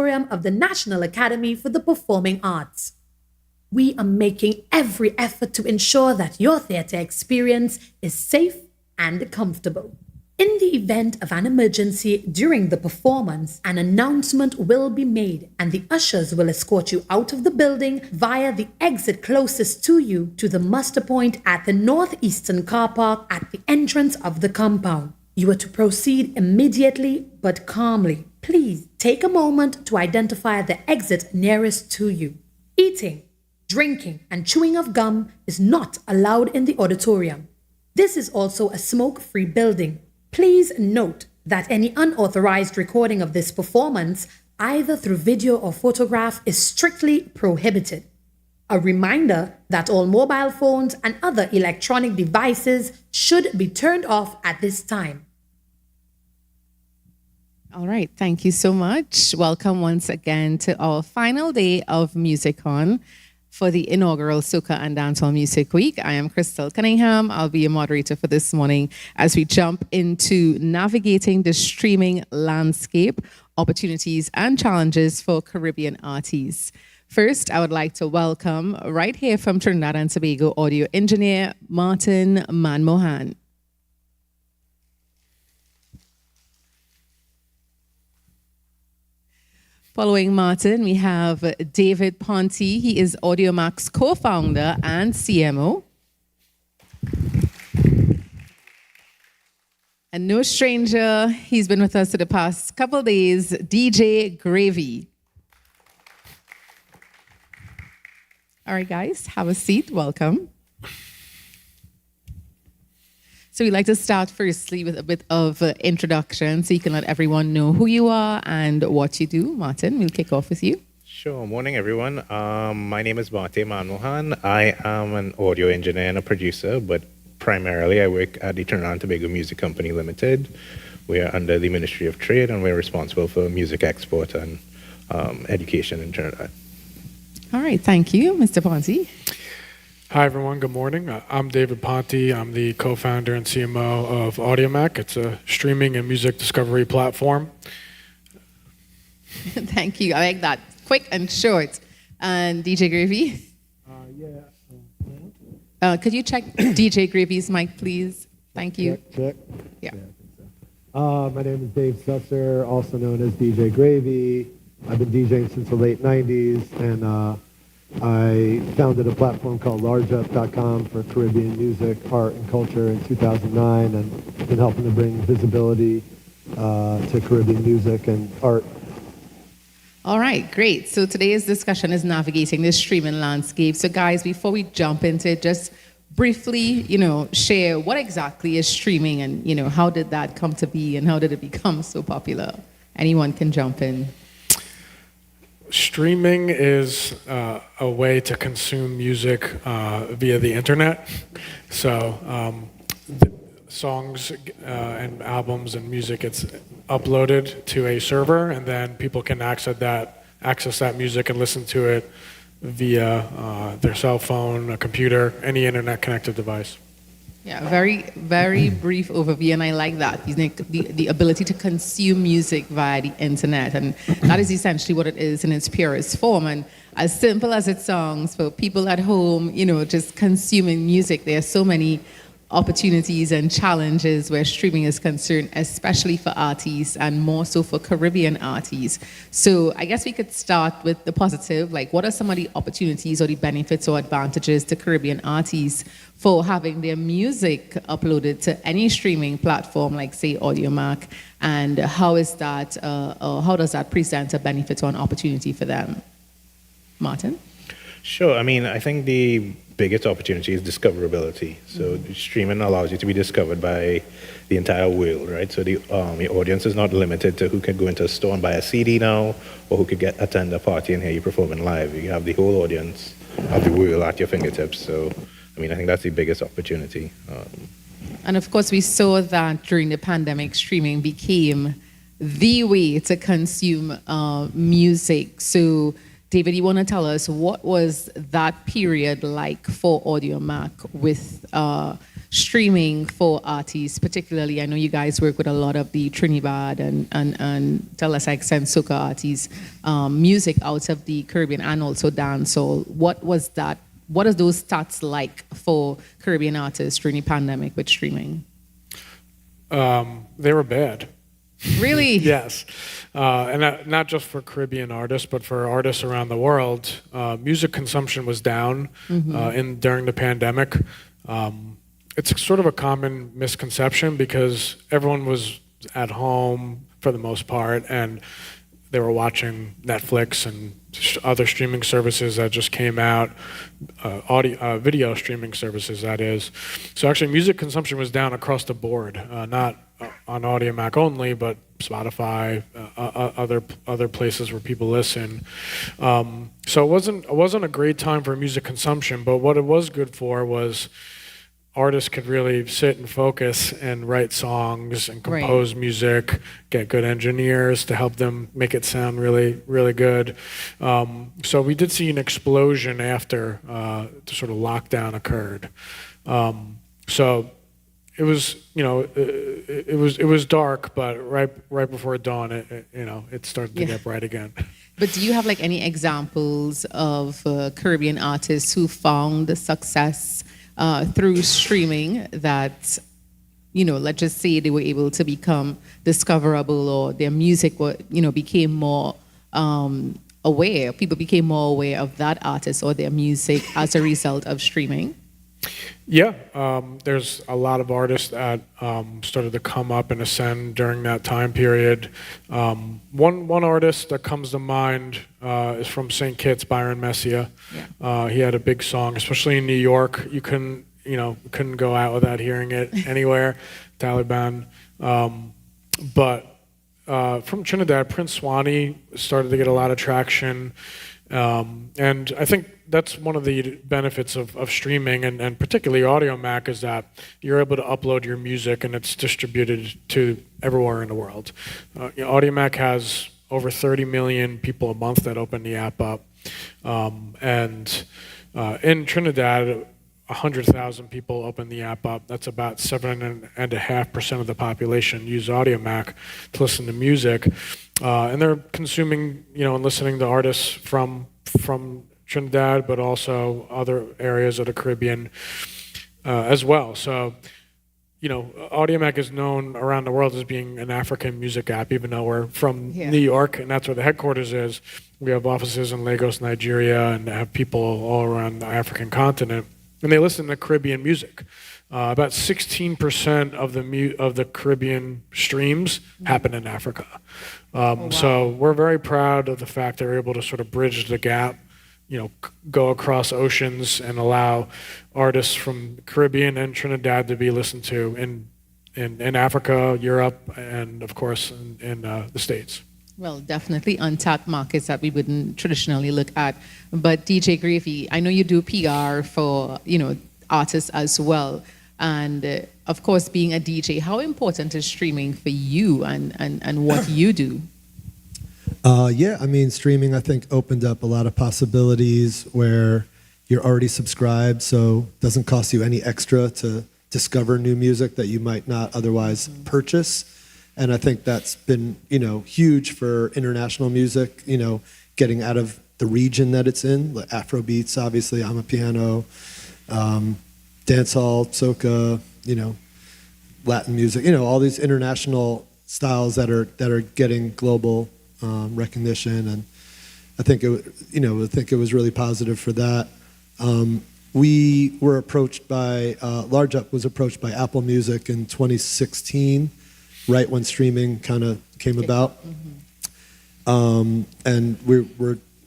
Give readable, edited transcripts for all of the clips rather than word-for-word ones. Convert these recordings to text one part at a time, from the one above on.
auditorium of the National Academy for the Performing Arts. We are making every effort to ensure that your theatre experience is safe and comfortable. In the event of an emergency during the performance, an announcement will be made and the ushers will escort you out of the building via the exit closest to you to the muster point at the northeastern car park at the entrance of the compound. You are to proceed immediately but calmly. Please take a moment to identify the exit nearest to you. Eating, drinking, and chewing of gum is not allowed in the auditorium. This is also a smoke-free building. Please note that any unauthorized recording of this performance, either through video or photograph, is strictly prohibited. A reminder that all mobile phones and other electronic devices should be turned off at this time. All right, thank you so much. Welcome once again to our final day of Musicon for the inaugural Soca and Dancehall Music Week. I am Crystal Cunningham. I'll be your moderator for this morning as we jump into navigating the streaming landscape, opportunities and challenges for Caribbean artists. First, I would like to welcome right here from Trinidad and Tobago audio engineer Martin Manmohan. Following Martin, we have David Ponte. He is AudioMac's co-founder and CMO. And no stranger, he's been with us for the past couple of days, DJ Gravy. All right, guys, have a seat. Welcome. So we'd like to start firstly with a bit of introduction so you can let everyone know who you are and what you do. Martin, we'll kick off with you. Sure. Morning, everyone. My name is Martin Manmohan. I am an audio engineer and a producer, but primarily I work at the Trinidad and Tobago Music Company Limited. We are under the Ministry of Trade and we're responsible for music export and education in Trinidad. All right. Thank you, Mr. Ponte. Hi, everyone. Good morning. I'm David Ponte. I'm the co-founder and CMO of AudioMac. It's a streaming and music discovery platform. Thank you. I like that. Quick and short. And DJ Gravy? Could you check DJ Gravy's mic, please? Thank you. Check. Yeah. My name is Dave Susser, also known as DJ Gravy. I've been DJing since the late 90s, and I founded a platform called largeup.com for Caribbean music, art, and culture in 2009, and been helping to bring visibility to Caribbean music and art. All right, great. So today's discussion is navigating the streaming landscape. So guys, before we jump into it, just briefly, share what exactly is streaming and, how did that come to be and how did it become so popular? Anyone can jump in. Streaming is a way to consume music via the internet. So songs and albums and music, it's uploaded to a server, and then people can access that music and listen to it via their cell phone, a computer, any internet-connected device. Yeah, very, very brief overview, and I like that. The ability to consume music via the internet, and that is essentially what it is in its purest form. And as simple as it sounds, for people at home, just consuming music, there are so many opportunities and challenges where streaming is concerned, especially for artists and more so for Caribbean artists. So I guess we could start with the positive, like what are some of the opportunities or the benefits or advantages to Caribbean artists for having their music uploaded to any streaming platform like say AudioMac, and how does that present a benefit or an opportunity for them? Martin? Sure. I think the biggest opportunity is discoverability. So streaming allows you to be discovered by the entire world, right? So the audience is not limited to who can go into a store and buy a CD now, or who could attend a party and hear you performing live. You have the whole audience of the world at your fingertips. So, I think that's the biggest opportunity. And of course, we saw that during the pandemic, streaming became the way to consume music. So David, you want to tell us what was that period like for AudioMac with streaming for artists, particularly? I know you guys work with a lot of the Trinidad and to a lesser extent soca artists, music out of the Caribbean and also dancehall. What are those stats like for Caribbean artists during the pandemic with streaming? They were bad. Really? Yes, and not just for Caribbean artists, but for artists around the world. Music consumption was down during the pandemic. It's sort of a common misconception because everyone was at home for the most part, and they were watching Netflix and other streaming services that just came out, video streaming services, that is. So actually, music consumption was down across the board, not on Audiomack only, but Spotify, other places where people listen. So it wasn't a great time for music consumption, but what it was good for was artists could really sit and focus and write songs and compose music, get good engineers to help them make it sound really, really good. So we did see an explosion after the sort of lockdown occurred. So it was, it was dark, but right before dawn, it started to get bright again. But do you have like any examples of Caribbean artists who found the success through streaming that, let's just say they were able to become discoverable, or their music became more aware, people became more aware of that artist or their music as a result of streaming? Yeah, there's a lot of artists that started to come up and ascend during that time period. One artist that comes to mind is from St. Kitts, Byron Messia. Yeah. He had a big song, especially in New York. You couldn't go out without hearing it anywhere. Taliban. But from Trinidad, Prince Swanee started to get a lot of traction. And I think that's one of the benefits of streaming and particularly Audiomack is that you're able to upload your music and it's distributed to everywhere in the world. Audiomack has over 30 million people a month that open the app up. And in Trinidad, 100,000 people open the app up. That's about 7.5% of the population use Audiomack to listen to music. And they're consuming, and listening to artists from Trinidad, but also other areas of the Caribbean as well. So, Audiomack is known around the world as being an African music app, even though we're from New York, and that's where the headquarters is. We have offices in Lagos, Nigeria, and have people all around the African continent. And they listen to Caribbean music. About 16% of the Caribbean streams happen in Africa. So we're very proud of the fact that we're able to sort of bridge the gap, go across oceans and allow artists from the Caribbean and Trinidad to be listened to in Africa, Europe, and of course in the States. Well, definitely untapped markets that we wouldn't traditionally look at. But DJ Gravy, I know you do PR for, artists as well. And of course, being a DJ, how important is streaming for you and what you do? Streaming, I think, opened up a lot of possibilities where you're already subscribed, so it doesn't cost you any extra to discover new music that you might not otherwise purchase. And I think that's been, huge for international music, getting out of the region that it's in, like Afro beats, obviously, Amapiano, dancehall, soca, Latin music, all these international styles that are getting global recognition, and I think it was really positive for that. We were approached by Large Up was approached by Apple Music in 2016, right when streaming kind of came about, and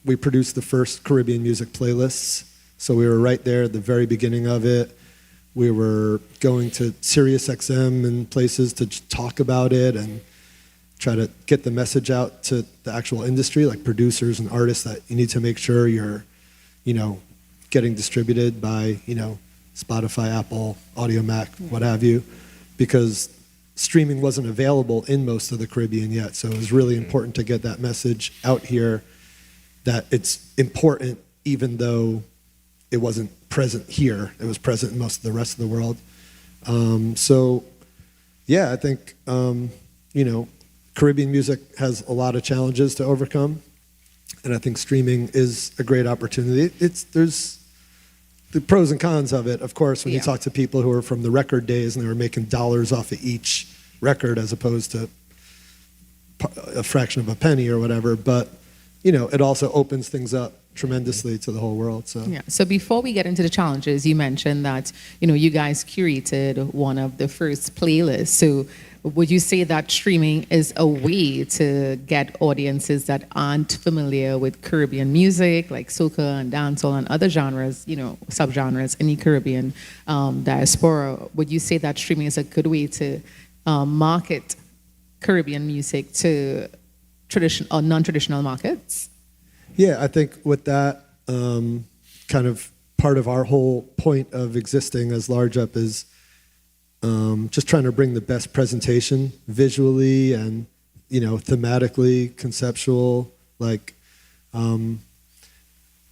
we produced the first Caribbean music playlists. So we were right there at the very beginning of it. We were going to Sirius XM and places to talk about it and try to get the message out to the actual industry, like producers and artists, that you need to make sure you're, getting distributed by, Spotify, Apple, Audiomack, what have you, because streaming wasn't available in most of the Caribbean yet. So it was really important to get that message out here that it's important, even though it wasn't present here. It was present in most of the rest of the world. So, yeah, I think, Caribbean music has a lot of challenges to overcome. And I think streaming is a great opportunity. There's the pros and cons of it. Of course, when you talk to people who are from the record days and they were making dollars off of each record as opposed to a fraction of a penny or whatever. But, it also opens things up tremendously to the whole world. So yeah. So before we get into the challenges, you mentioned that you guys curated one of the first playlists. So would you say that streaming is a way to get audiences that aren't familiar with Caribbean music, like soca and dancehall and other genres, subgenres in the Caribbean diaspora? Would you say that streaming is a good way to market Caribbean music to traditional or non-traditional markets? Yeah, I think with that, kind of part of our whole point of existing as Large Up is just trying to bring the best presentation visually and, thematically, conceptual. Like,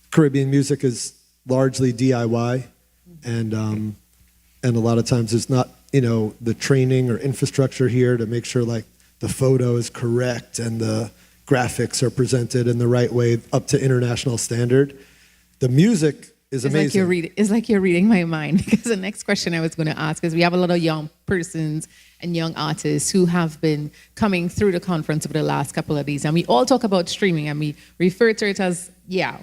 Caribbean music is largely DIY, and a lot of times there's not, the training or infrastructure here to make sure like the photo is correct and the graphics are presented in the right way up to international standard. The music is amazing. It's like you're reading my mind, because the next question I was going to ask is we have a lot of young persons and young artists who have been coming through the conference over the last couple of days, and we all talk about streaming and we refer to it as,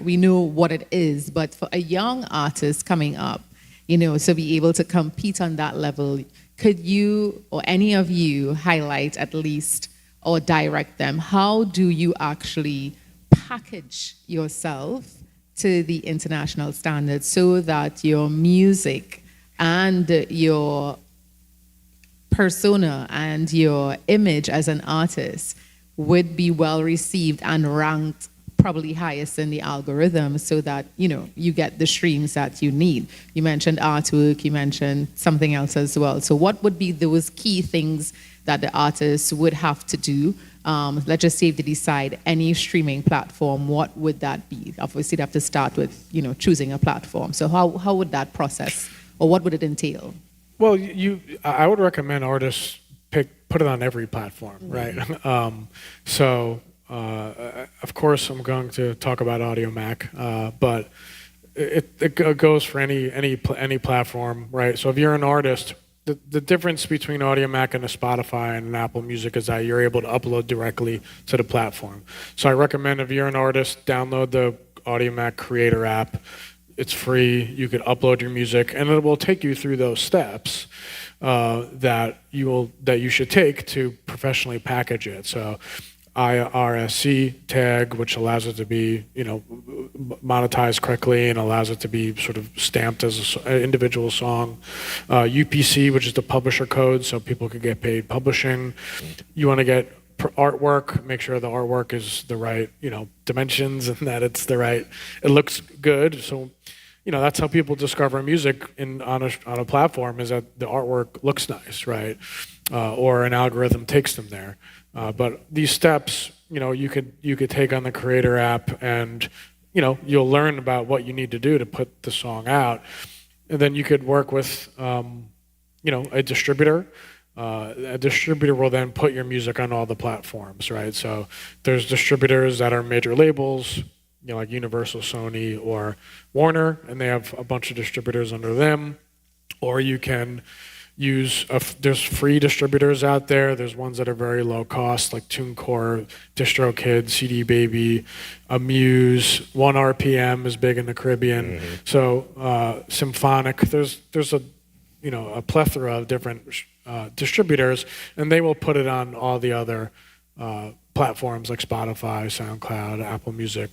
we know what it is, but for a young artist coming up, to be able to compete on that level, could you or any of you highlight at least or direct them, how do you actually package yourself to the international standards so that your music and your persona and your image as an artist would be well received and ranked probably highest in the algorithm, so that you get the streams that you need? You mentioned artwork, you mentioned something else as well. So what would be those key things that the artists would have to do? Let's just say if they decide any streaming platform, what would that be? Obviously, they have to start with choosing a platform. So how would that process, or what would it entail? Well, I would recommend artists put it on every platform, right? Of course, I'm going to talk about Audio Mac, but it goes for any platform, right? So if you're an artist, the difference between Audio Mac and a Spotify and an Apple Music is that you're able to upload directly to the platform. So I recommend, if you're an artist, download the Audio Mac Creator app. It's free. You can upload your music, and it will take you through those steps that you should take to professionally package it. So IRSC tag, which allows it to be, monetized correctly and allows it to be sort of stamped as an individual song. UPC, which is the publisher code, so people can get paid publishing. You want to get artwork, make sure the artwork is the right, dimensions, and that it looks good. So, that's how people discover music on a platform, is that the artwork looks nice, right? Or an algorithm takes them there. But these steps, you could take on the Creator app, and you'll learn about what you need to do to put the song out, and then you could work with a distributor. A distributor will then put your music on all the platforms, right? So there's distributors that are major labels, like Universal, Sony, or Warner, and they have a bunch of distributors under them. Or you can there's free distributors out there. There's ones that are very low cost, like TuneCore, DistroKid, CD Baby, Amuse. 1RPM is big in the Caribbean. Mm-hmm. So Symphonic. There's a plethora of different distributors, and they will put it on all the other platforms like Spotify, SoundCloud, Apple Music,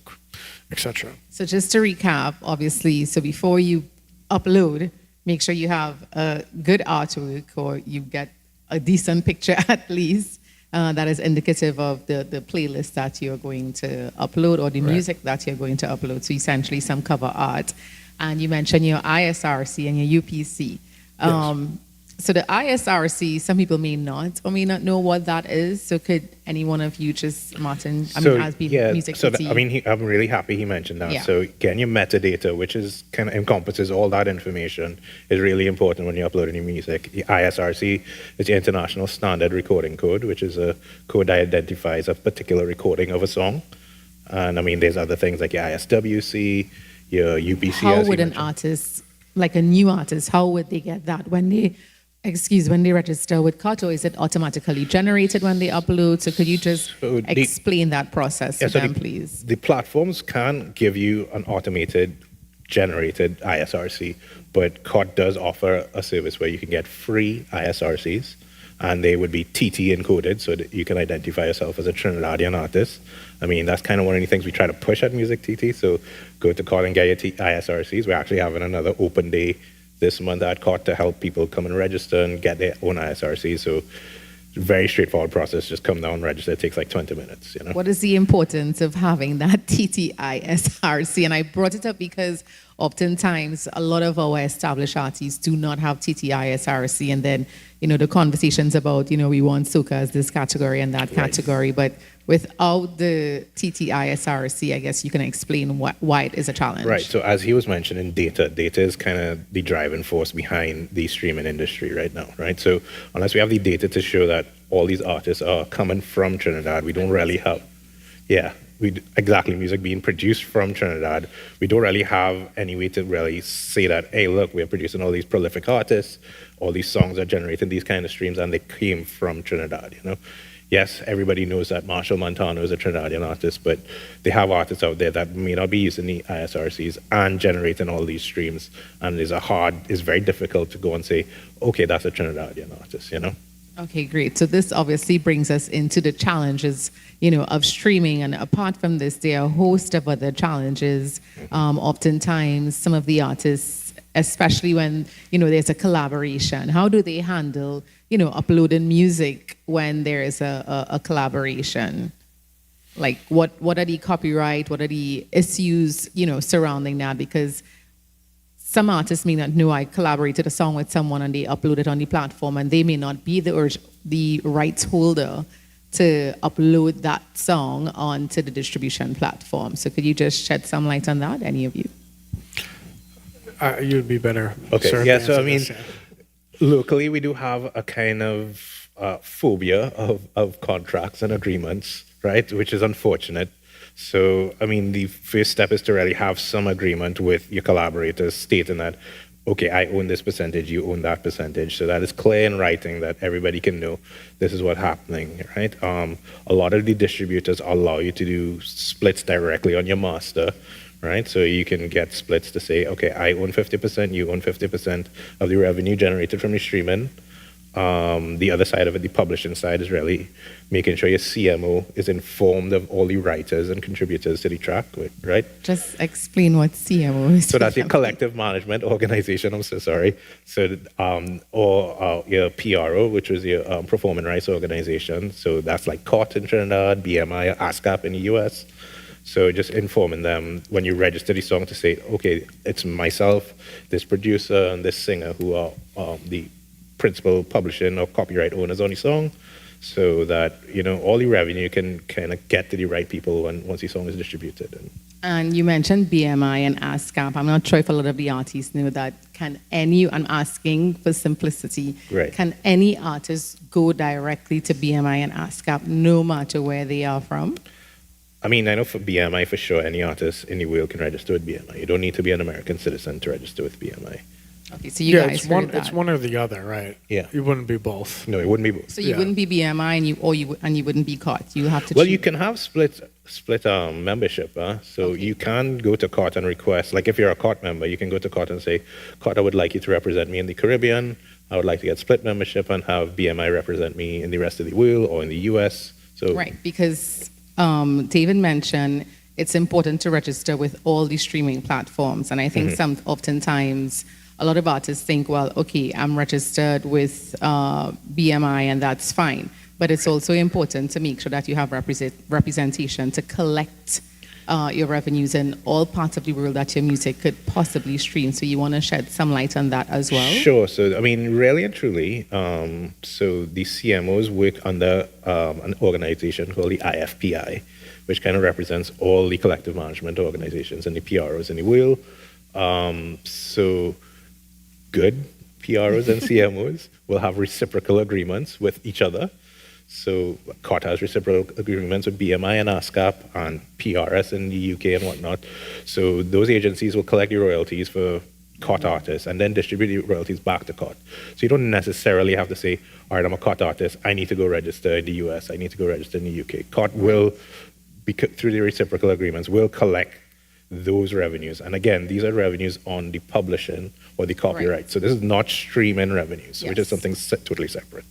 etc. So just to recap, obviously, so before you upload, make sure you have a good artwork, or you get a decent picture at least that is indicative of the playlist that you're going to upload, or the music that you're going to upload. So essentially some cover art. And you mentioned your ISRC and your UPC. Yes. So the ISRC, some people may not or may not know what that is. So could any one of you just, Martin, as being music so TT? I'm really happy he mentioned that. Yeah. So getting your metadata, which is kind of encompasses all that information, is really important when you're uploading your music. The ISRC is the International Standard Recording Code, which is a code that identifies a particular recording of a song. And I mean, there's other things like your ISWC, your UPC. How would an artist, like a new artist, how would they get that when they register with COT, or is it automatically generated when they upload? So could you just explain that process to them, please? The platforms can give you an automated generated ISRC, but COT does offer a service where you can get free ISRCs, and they would be TT encoded so that you can identify yourself as a Trinidadian artist. I mean, that's kind of one of the things we try to push at Music TT, so go to COT and get your ISRCs. We're actually having another open day this month at COT to help people come and register and get their own ISRC. So very straightforward process. Just come down, register. It takes like 20 minutes. What is the importance of having that TT-ISRC? And I brought it up because oftentimes a lot of our established artists do not have TT-ISRC, and then the conversations about we want soca as this category and that category, but without the TT-ISRC, I guess you can explain why it is a challenge. Right. So as he was mentioning, data is kind of the driving force behind the streaming industry right now, right? So unless we have the data to show that all these artists are coming from Trinidad, we don't really have, music being produced from Trinidad, we don't really have any way to really say that, hey, look, we're producing all these prolific artists, all these songs are generating these kind of streams, and they came from Trinidad, Yes, everybody knows that Marshall Montano is a Trinidadian artist, but they have artists out there that may not be using the ISRCs and generating all these streams. And it's very difficult to go and say, okay, that's a Trinidadian artist, Okay, great. So this obviously brings us into the challenges, of streaming. And apart from this, there are a host of other challenges. Oftentimes, some of the artists, especially when, there's a collaboration, how do they handle, uploading music when there is a collaboration? Like, what are the copyright, what are the issues, surrounding that? Because some artists may not know I collaborated a song with someone and they upload it on the platform, and they may not be the rights holder to upload that song onto the distribution platform. So could you just shed some light on that, any of you? You'd be better. Okay. Yeah. So I mean, locally we do have a kind of phobia of contracts and agreements, right? Which is unfortunate. So I mean, the first step is to really have some agreement with your collaborators, stating that, okay, I own this percentage, you own that percentage, so that is clear in writing that everybody can know this is what's happening, right? A lot of the distributors allow you to do splits directly on your master, right? So you can get splits to say, okay, I own 50%, you own 50% of the revenue generated from your streaming. The other side of it, the publishing side, is really making sure your CMO is informed of all the writers and contributors to the track, right? Just explain what CMO is. So that's your collective management organization. I'm so sorry. So, or your PRO, which was your performing rights organization. So that's like COT in Trinidad, BMI, ASCAP in the US. So just informing them when you register the song to say, okay, it's myself, this producer, and this singer who are the principal publishing or copyright owners on the song, so that all the revenue can kind of get to the right people once the song is distributed. And you mentioned BMI and ASCAP. I'm not sure if a lot of the artists know that. I'm asking for simplicity. Right. Can any artist go directly to BMI and ASCAP no matter where they are from? I mean, I know for BMI, for sure, any artist in the world can register with BMI. You don't need to be an American citizen to register with BMI. Okay, so you guys heard that. It's one or the other, right? Yeah. You wouldn't be both. No, it wouldn't be both. So you wouldn't be BMI and you wouldn't be COT. You have to. Well, you can have split membership. So Okay. you can go to COT and request. Like if you're a COT member, you can go to COT and say, COT, I would like you to represent me in the Caribbean. I would like to get split membership and have BMI represent me in the rest of the world or in the US. So right, because David mentioned it's important to register with all the streaming platforms, and I think oftentimes a lot of artists think, well, okay, I'm registered with BMI and that's fine. But it's also important to make sure that you have representation to collect your revenues in all parts of the world that your music could possibly stream. So you want to shed some light on that as well? Sure. So, I mean, really and truly, so the CMOs work under an organization called the IFPI, which kind of represents all the collective management organizations and the PROs in the world. So, good PROs and CMOs will have reciprocal agreements with each other. So COT has reciprocal agreements with BMI and ASCAP and PRS in the UK and whatnot. So those agencies will collect the royalties for COT artists and then distribute the royalties back to COT. So you don't necessarily have to say, all right, I'm a COT artist, I need to go register in the US, I need to go register in the UK. COT will, through the reciprocal agreements, will collect those revenues. And again, these are revenues on the publishing or the copyright. Right. So this is not streaming revenues, which is something totally separate.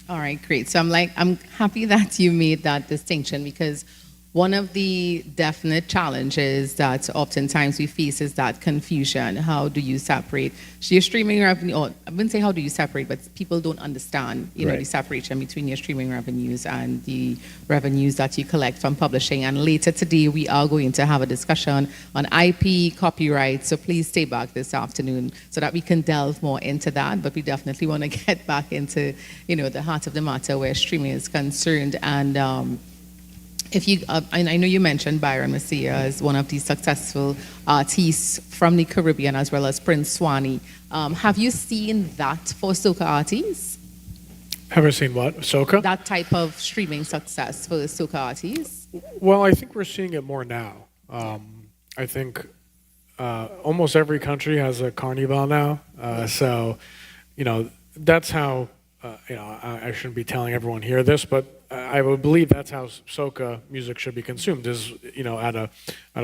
All right, great. So I'm happy that you made that distinction, because one of the definite challenges that oftentimes we face is that confusion. How do you separate your streaming revenue? Or I wouldn't say how do you separate, but people don't understand, the separation between your streaming revenues and the revenues that you collect from publishing. And later today, we are going to have a discussion on IP, copyright. So please stay back this afternoon so that we can delve more into that. But we definitely want to get back into, the heart of the matter where streaming is concerned. And if you, I know you mentioned Byron Messiah as one of the successful artists from the Caribbean, as well as Prince Swanee. Have you seen that for soca artists? Have I seen what? Soca? That type of streaming success for soca artists? Well, I think we're seeing it more now. I think almost every country has a carnival now. So, that's how, I shouldn't be telling everyone here this, but I would believe that's how soca music should be consumed, is at a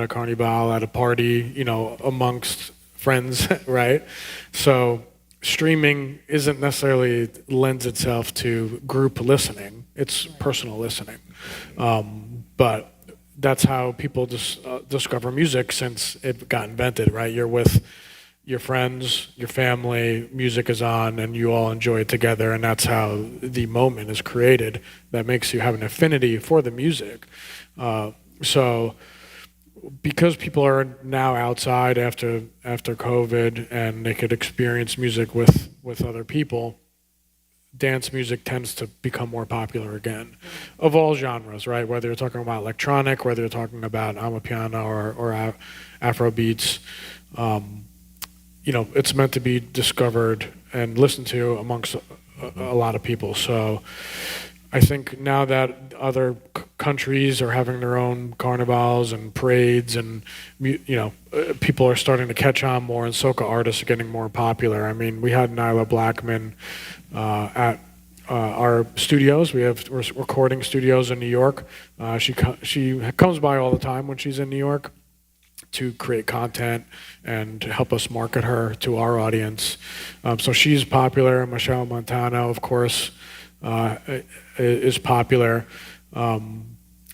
carnival, at a party, amongst friends, right? So streaming isn't necessarily lends itself to group listening; it's personal listening. But that's how people discover music since it got invented, right? You're with your friends, your family, music is on, and you all enjoy it together, and that's how the moment is created that makes you have an affinity for the music. So because people are now outside after COVID and they could experience music with other people, dance music tends to become more popular again, of all genres, right? Whether you're talking about electronic, whether you're talking about Amapiano or Afro beats, it's meant to be discovered and listened to amongst a lot of people. So I think now that other countries are having their own carnivals and parades, and people are starting to catch on more, and soca artists are getting more popular. I mean, we had Nyla Blackman at our studios. We're recording studios in New York. She comes by all the time when she's in New York to create content and to help us market her to our audience. So she's popular. Michelle Montano, of course, is popular.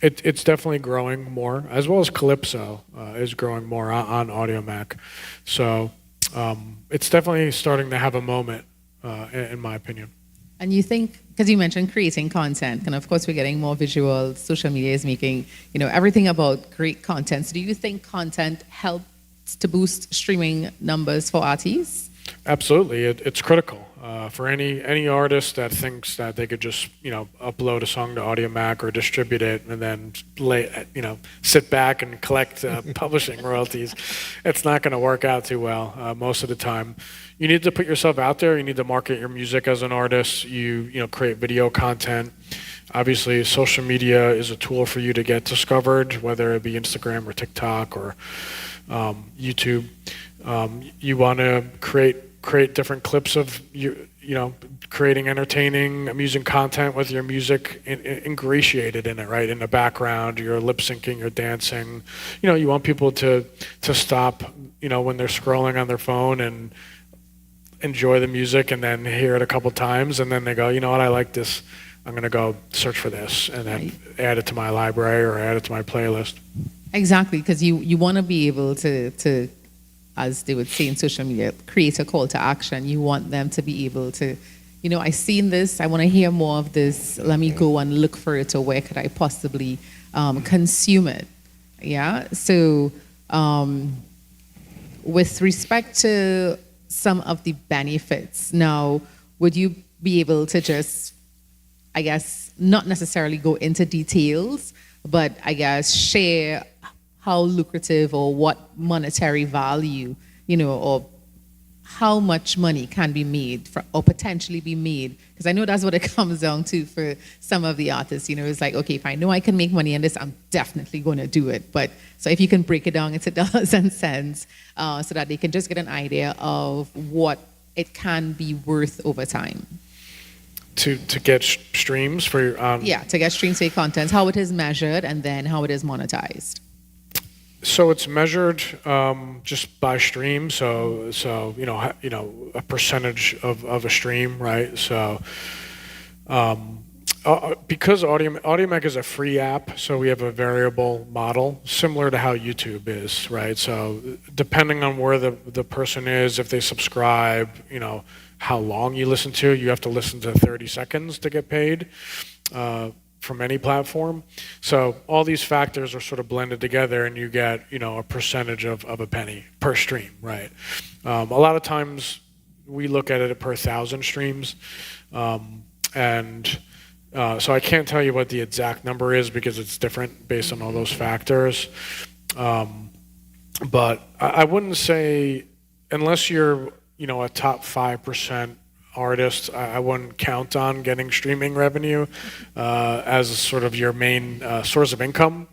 It's definitely growing more, as well as Calypso is growing more on Audio Mac. So it's definitely starting to have a moment, in my opinion. And you think, because you mentioned creating content, and of course we're getting more visual, social media is making, everything about great content. So do you think content helps to boost streaming numbers for artists? Absolutely, it's critical for any artist that thinks that they could just upload a song to Audio Mac or distribute it and then sit back and collect publishing royalties. It's not going to work out too well most of the time. You need to put yourself out there. You need to market your music as an artist. You create video content. Obviously, social media is a tool for you to get discovered, whether it be Instagram or TikTok or YouTube. You want to create different clips of creating entertaining, amusing content with your music ingratiated in it, right? In the background, you're lip syncing, you're dancing. You want people to stop, when they're scrolling on their phone and enjoy the music and then hear it a couple times, and then they go, what, I like this. I'm going to go search for this and then add it to my library or add it to my playlist. Exactly, because you want to be able to, as they would say in social media, create a call to action. You want them to be able to, I've seen this, I want to hear more of this, let me go and look for it, or where could I possibly consume it? Yeah. So, with respect to some of the benefits, now, would you be able to just, I guess, not necessarily go into details, but I guess share how lucrative or what monetary value, or how much money can be made or potentially be made? Because I know that's what it comes down to for some of the artists. It's like, okay, if I know I can make money on this, I'm definitely going to do it. But so if you can break it down into dollars and cents, so that they can just get an idea of what it can be worth over time. To get streams for your Yeah, to get streams for your content, how it is measured, and then how it is monetized. So it's measured just by stream. So a percentage of a stream, right? So because AudioMac is a free app, so we have a variable model similar to how YouTube is, right? So depending on where the person is, if they subscribe, how long you listen to, you have to listen to 30 seconds to get paid. From any platform. So all these factors are sort of blended together and you get, a percentage of a penny per stream, right? A lot of times we look at it per 1,000 streams. So I can't tell you what the exact number is because it's different based on all those factors. But I wouldn't say, unless you're, a top 5% artists, I wouldn't count on getting streaming revenue as sort of your main source of income.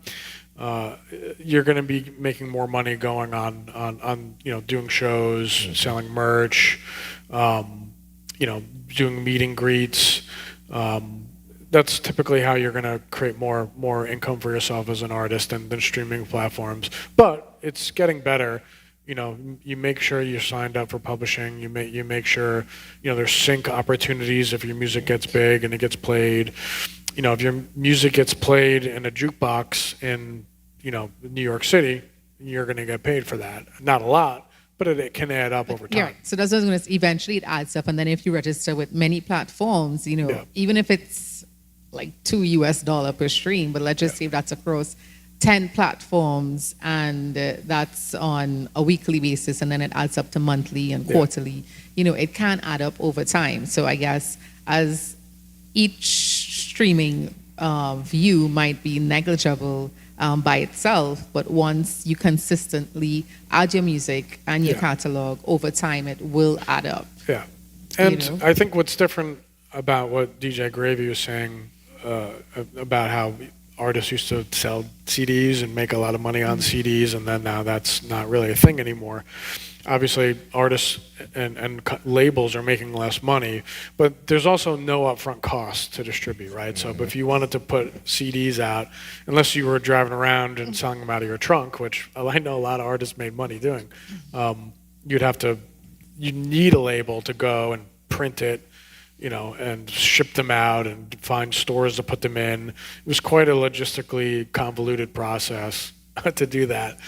You're going to be making more money going on doing shows, selling merch, doing meet and greets. That's typically how you're going to create more income for yourself as an artist than streaming platforms. But it's getting better. You make sure you're signed up for publishing. You make sure, there's sync opportunities if your music gets big and it gets played. If your music gets played in a jukebox in, New York City, you're going to get paid for that. Not a lot, but it can add up over time. Yeah. So that's what I was going to say. Eventually it adds up. And then if you register with many platforms, even if it's like $2 per stream, but let's just say if that's across 10 platforms and that's on a weekly basis and then it adds up to monthly and quarterly, it can add up over time. So I guess as each streaming view might be negligible by itself, but once you consistently add your music and your catalog over time, it will add up. Yeah. And I think what's different about what DJ Gravy was saying about how artists used to sell CDs and make a lot of money on CDs, and then now that's not really a thing anymore. Obviously, artists and labels are making less money, but there's also no upfront cost to distribute, right? So if you wanted to put CDs out, unless you were driving around and selling them out of your trunk, which I know a lot of artists made money doing, you need a label to go and print it, and ship them out and find stores to put them in. It was quite a logistically convoluted process to do that.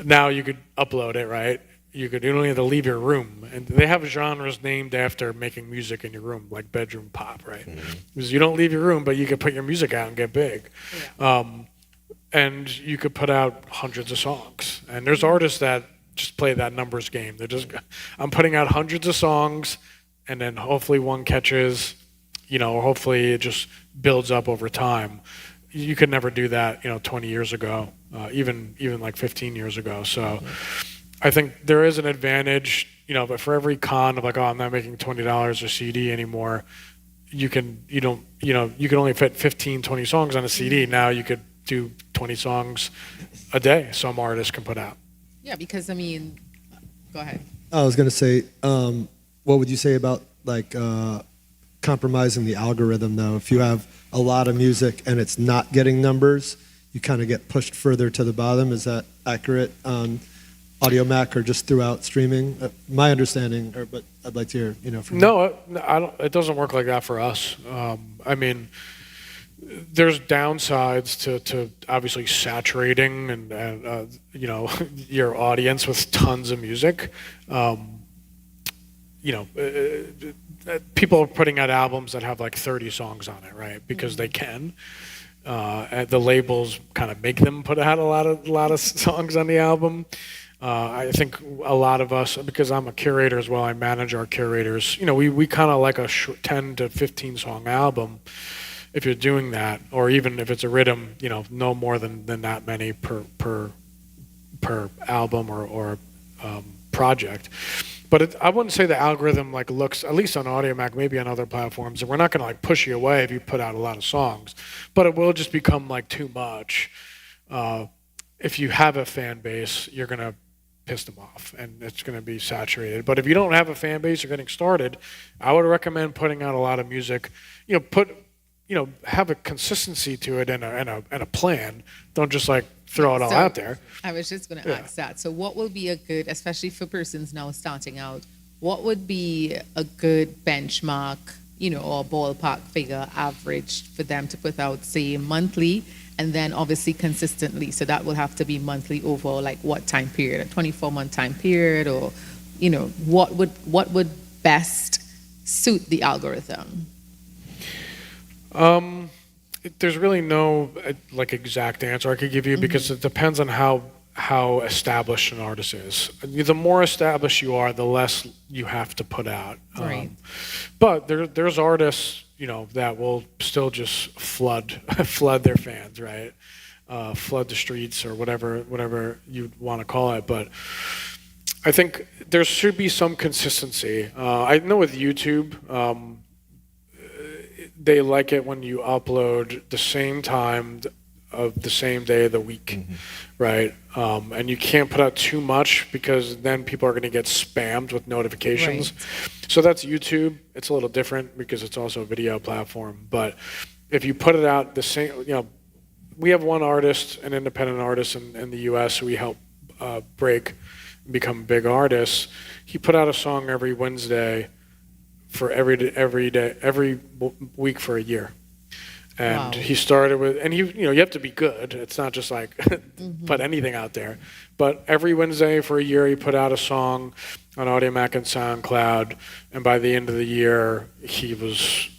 Now you could upload it, right? You don't have to leave your room. And they have genres named after making music in your room, like bedroom pop, right? Because you don't leave your room, but you can put your music out and get big. Yeah. And you could put out hundreds of songs. And there's artists that just play that numbers game. I'm putting out hundreds of songs, and then hopefully one catches, or hopefully it just builds up over time. You could never do that, 20 years ago, even like 15 years ago. So I think there is an advantage, but for every con of like, I'm not making $20 a CD anymore, you can only fit 15, 20 songs on a CD. Now you could do 20 songs a day some artists can put out. Yeah, because go ahead. I was going to say, what would you say about compromising the algorithm though? If you have a lot of music and it's not getting numbers, you kind of get pushed further to the bottom. Is that accurate on AudioMac or just throughout streaming? My understanding, but I'd like to hear, from you. No, I don't. It doesn't work like that for us. There's downsides to obviously saturating and your audience with tons of music. People are putting out albums that have like 30 songs on it, right? Because they can. and the labels kind of make them put out a lot of songs on the album. I think a lot of us, because I'm a curator as well, I manage our curators. We kind of like a 10 to 15 song album. If you're doing that, or even if it's a rhythm, no more than that many per album or project. But I wouldn't say the algorithm looks, at least on AudioMac, maybe on other platforms, and we're not going to push you away if you put out a lot of songs. But it will just become too much. If you have a fan base, you're going to piss them off, and it's going to be saturated. But if you don't have a fan base, you're getting started, I would recommend putting out a lot of music. Have a consistency to it and a plan. Don't just throw it all out there. I was just going to ask that. So what will be a good, especially for persons now starting out, what would be a good benchmark, or ballpark figure average for them to put out, say, monthly, and then obviously consistently? So that will have to be monthly over what time period, a 24-month time period, or, what would best suit the algorithm? There's really no exact answer I could give you, because it depends on how established an artist is. The more established you are, the less you have to put out. Right. But there's artists that will still just flood their fans, right? Flood the streets, or whatever you want to call it. But I think there should be some consistency. I know with YouTube, they like it when you upload the same time of the same day of the week, right? And you can't put out too much, because then people are going to get spammed with notifications. Right. So that's YouTube. It's a little different because it's also a video platform. But if you put it out the same, we have one artist, an independent artist in the U.S. who we help break and become big artists. He put out a song every Wednesday for every week for a year. And wow. He started with, and you have to be good. It's not just put anything out there. But every Wednesday for a year, he put out a song on AudioMac and SoundCloud. And by the end of the year, he was,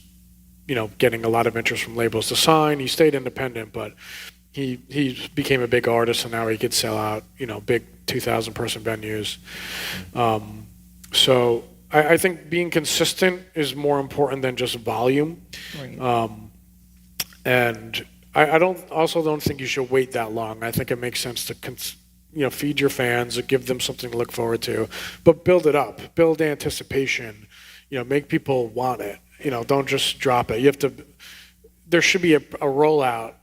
getting a lot of interest from labels to sign. He stayed independent, but he became a big artist, and now he could sell out, big 2,000 person venues. So I think being consistent is more important than just volume. Right. And I don't think you should wait that long. I think it makes sense to feed your fans, or give them something to look forward to, but build it up, build anticipation, make people want it. Don't just drop it. There should be a rollout,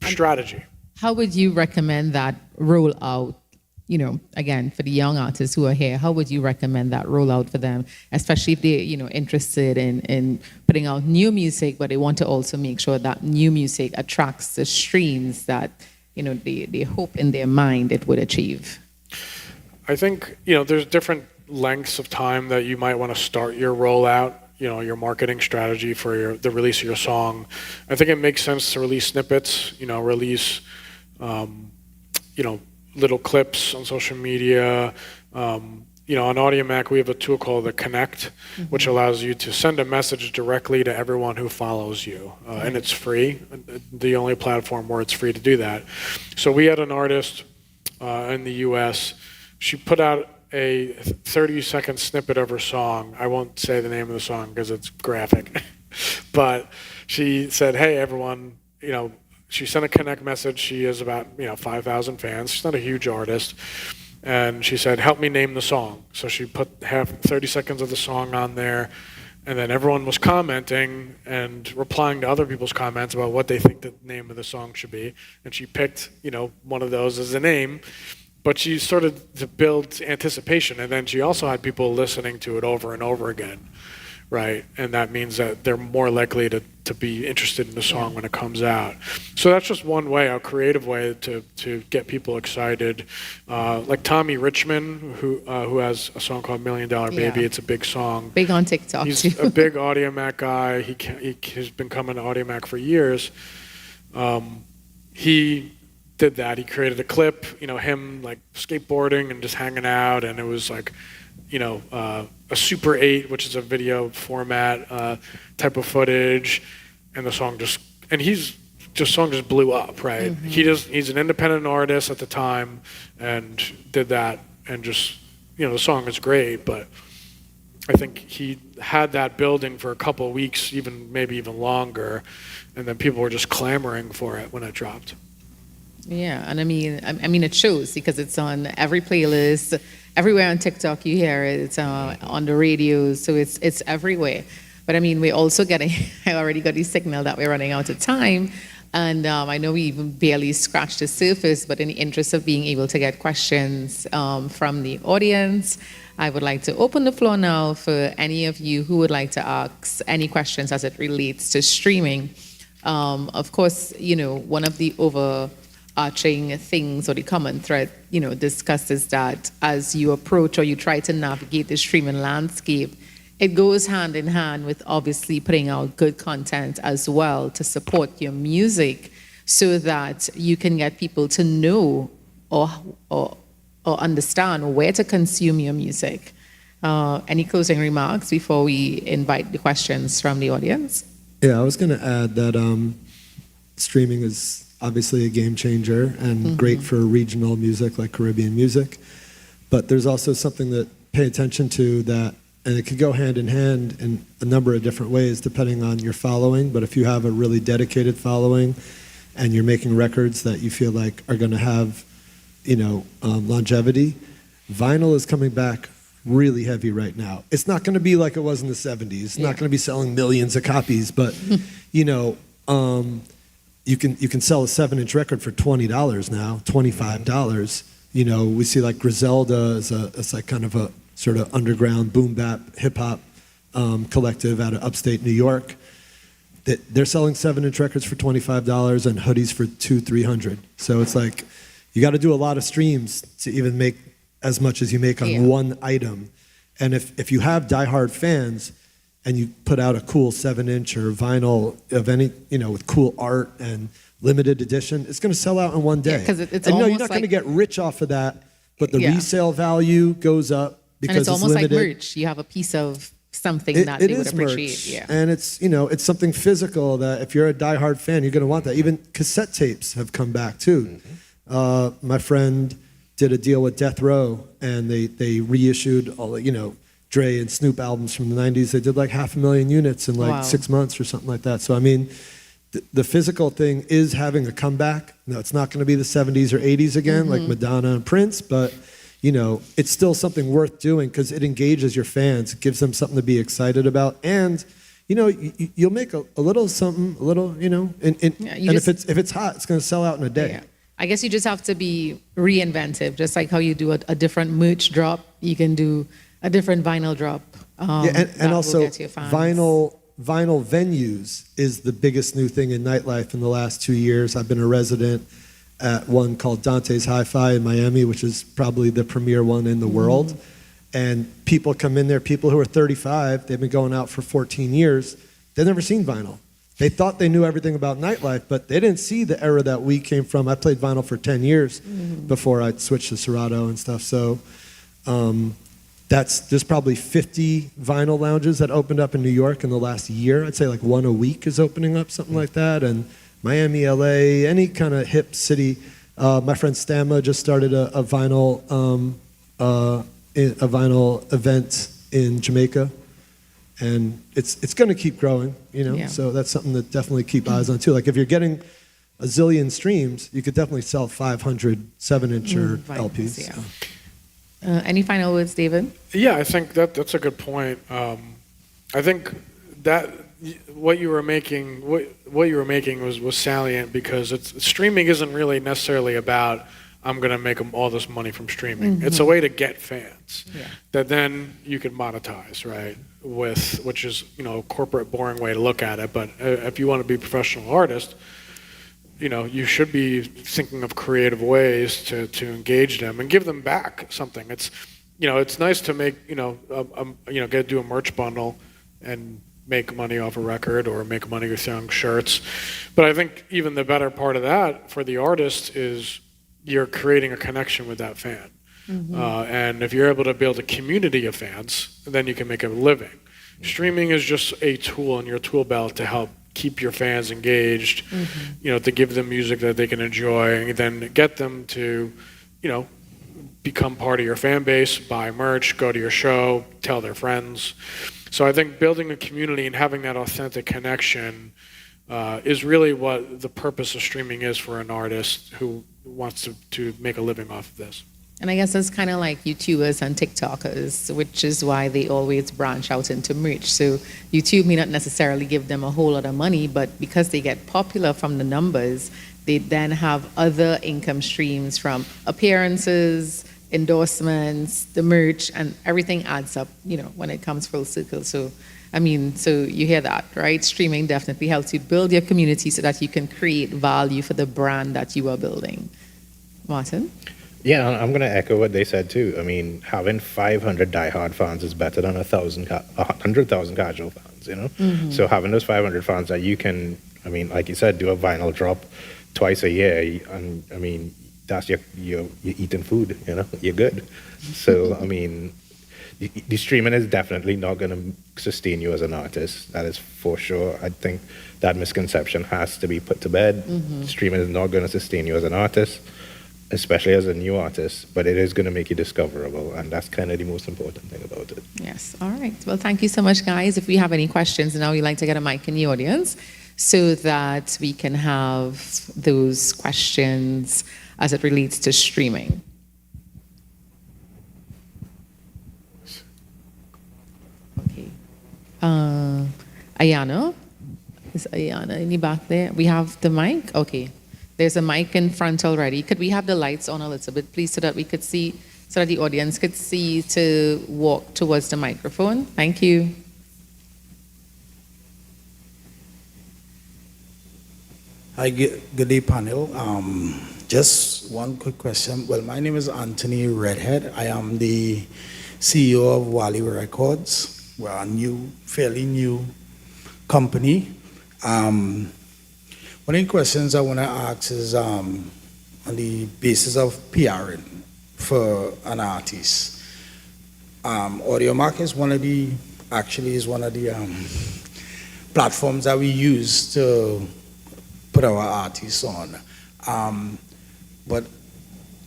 strategy. How would you recommend that rollout? Again, for the young artists who are here, how would you recommend that rollout for them, especially if they're, interested in putting out new music, but they want to also make sure that new music attracts the streams that, they hope in their mind it would achieve? I think, there's different lengths of time that you might want to start your rollout, your marketing strategy for the release of your song. I think it makes sense to release snippets, release, little clips on social media. On AudioMac, we have a tool called the Connect, which allows you to send a message directly to everyone who follows you. And it's free, the only platform where it's free to do that. So we had an artist in the US. She put out a 30-second snippet of her song. I won't say the name of the song because it's graphic. But she said, hey, everyone, she sent a Connect message. She has about 5,000 fans. She's not a huge artist. And she said, help me name the song. So she put 30 seconds of the song on there. And then everyone was commenting and replying to other people's comments about what they think the name of the song should be. And she picked, one of those as the name. But she started to build anticipation. And then she also had people listening to it over and over again. Right, and that means that they're more likely to be interested in the song when it comes out. So that's just one way, a creative way to get people excited. Like Tommy Richmond, who has a song called $1 Million Baby. It's a big song. Big on TikTok. He's a big AudioMac guy. He's been coming to AudioMac for years. He did that. He created a clip, him skateboarding and just hanging out, and it was a Super 8, which is a video format type of footage, and the song and he's song just blew up, right? He's an independent artist at the time and did that, and just, the song is great, but I think he had that building for a couple of weeks, maybe even longer, and then people were just clamoring for it when it dropped. Yeah, and I mean, it shows because it's on every playlist, everywhere on TikTok you hear it. It's on the radio, so it's everywhere. But I mean, we're also getting. I already got the signal that we're running out of time, and I know we even barely scratched the surface. But in the interest of being able to get questions from the audience, I would like to open the floor now for any of you who would like to ask any questions as it relates to streaming. Of course, one of the overarching things or the common thread, discussed is that as you approach or you try to navigate the streaming landscape, it goes hand in hand with obviously putting out good content as well to support your music so that you can get people to know or understand where to consume your music. Any closing remarks before we invite the questions from the audience? Yeah, I was going to add that streaming is obviously a game changer and great for regional music like Caribbean music. But there's also something that pay attention to that, and it could go hand in hand in a number of different ways depending on your following. But if you have a really dedicated following and you're making records that you feel like are going to have, longevity, vinyl is coming back really heavy right now. It's not going to be like it was in the 70s. It's not going to be selling millions of copies, but you can sell a 7-inch record for $20 now, $25. We see like Griselda is like kind of a sort of underground boom bap hip hop collective out of upstate New York. They're selling 7-inch records for $25 and hoodies for $200-$300. So it's like you got to do a lot of streams to even make as much as you make on one item. And if you have diehard fans and you put out a cool 7-inch or vinyl of any, with cool art and limited edition, it's going to sell out in one day. Because it's and almost you're not going to get rich off of that, but the Yeah. resale value goes up because And it's almost limited. like merch. You have a piece of something that they would appreciate. Merch. Yeah. And it's something physical that if you're a diehard fan, you're going to want that. Even cassette tapes have come back too. My friend did a deal with Death Row, and they reissued all Dre and Snoop albums from the 90s. They did like 500,000 units in like 6 months or something like that. So I mean, the physical thing is having a comeback. No, it's not going to be the 70s or 80s again, like Madonna and Prince, but it's still something worth doing because it engages your fans. It gives them something to be excited about. And, you'll make a little something, a little, and if it's hot, it's going to sell out in a day. Yeah. I guess you just have to be reinventive, just like how you do a different merch drop, you can do a different vinyl drop. And also vinyl venues is the biggest new thing in nightlife in the last 2 years. I've been a resident at one called Dante's Hi-Fi in Miami, which is probably the premier one in the world. And people come in there, people who are 35, they've been going out for 14 years, they've never seen vinyl. They thought they knew everything about nightlife, but they didn't see the era that we came from. I played vinyl for 10 years before I switched to Serato and stuff. So there's probably 50 vinyl lounges that opened up in New York in the last year. I'd say like one a week is opening up, something like that. And Miami, LA, any kind of hip city. My friend Stamma just started a vinyl event in Jamaica. And it's going to keep growing, So that's something to definitely keep eyes on too. Like if you're getting a zillion streams, you could definitely sell 500 7-inch or LPs. Yeah. So. Any final words, David? Yeah, I think that's a good point. I think that what you were making was salient because streaming isn't really necessarily about I'm going to make all this money from streaming. It's a way to get fans that then you can monetize, right? Which is a corporate boring way to look at it. But if you want to be a professional artist, you should be thinking of creative ways to engage them and give them back something. It's nice to make do a merch bundle and make money off a record or make money with selling shirts. But I think even the better part of that for the artist is you're creating a connection with that fan. And if you're able to build a community of fans, then you can make a living. Streaming is just a tool in your tool belt to help keep your fans engaged, to give them music that they can enjoy, and then get them to, become part of your fan base, buy merch, go to your show, tell their friends. So I think building a community and having that authentic connection is really what the purpose of streaming is for an artist who wants to make a living off of this. And I guess it's kind of like YouTubers and TikTokers, which is why they always branch out into merch. So YouTube may not necessarily give them a whole lot of money, but because they get popular from the numbers, they then have other income streams from appearances, endorsements, the merch, and everything adds up, when it comes full circle. So, so you hear that, right? Streaming definitely helps you build your community so that you can create value for the brand that you are building. Martin? Yeah, I'm going to echo what they said too. I mean, having 500 diehard fans is better than 100,000 casual fans, So having those 500 fans that you can, like you said, do a vinyl drop twice a year, and that's you're eating food, you're good. So, the streaming is definitely not going to sustain you as an artist. That is for sure. I think that misconception has to be put to bed. Streaming is not going to sustain you as an artist, especially as a new artist, but it is going to make you discoverable, and that's kind of the most important thing about it. Yes. All right. Well, thank you so much, guys. If we have any questions, now we'd like to get a mic in the audience so that we can have those questions as it relates to streaming. Okay. Ayana? Is Ayana in the back there? We have the mic? Okay. There's a mic in front already. Could we have the lights on a little bit, please, so that we could see, so that the audience could see to walk towards the microphone? Thank you. Hi, good day, panel. Just one quick question. Well, my name is Anthony Redhead. I am the CEO of Wally Records. We're a fairly new company. One of the questions I want to ask is on the basis of PRing for an artist. AudioMark is one of the platforms that we use to put our artists on. But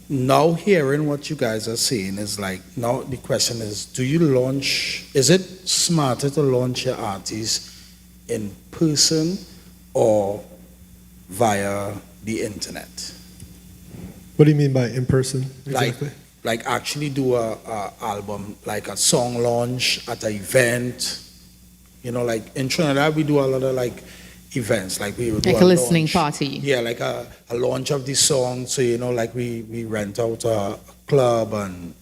now hearing what you guys are saying is now the question is, is it smarter to launch your artist in person or via the internet? What do you mean by in person exactly? Like actually do a album, like a song launch at an event. Like in Trinidad we do a lot of events, we would do like a listening launch. party. Yeah, like a launch of the song. So we rent out a club and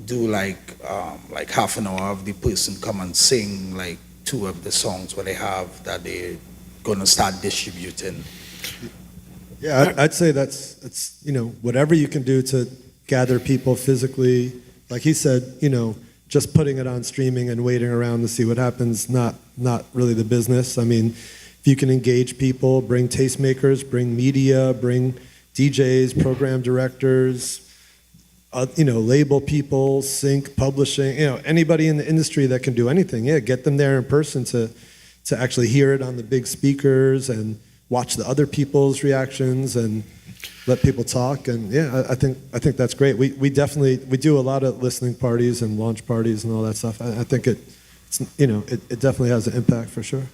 do like half an hour of the person come and sing two of the songs where they have that they're gonna start distributing. Yeah, I'd say it's whatever you can do to gather people physically. Like he said, just putting it on streaming and waiting around to see what happens, not really the business. If you can engage people, bring tastemakers, bring media, bring DJs, program directors, label people, sync, publishing, anybody in the industry that can do anything. Yeah, get them there in person to actually hear it on the big speakers and watch the other people's reactions and let people talk. And yeah, I think that's great. We do a lot of listening parties and launch parties and all that stuff. I think it definitely has an impact for sure.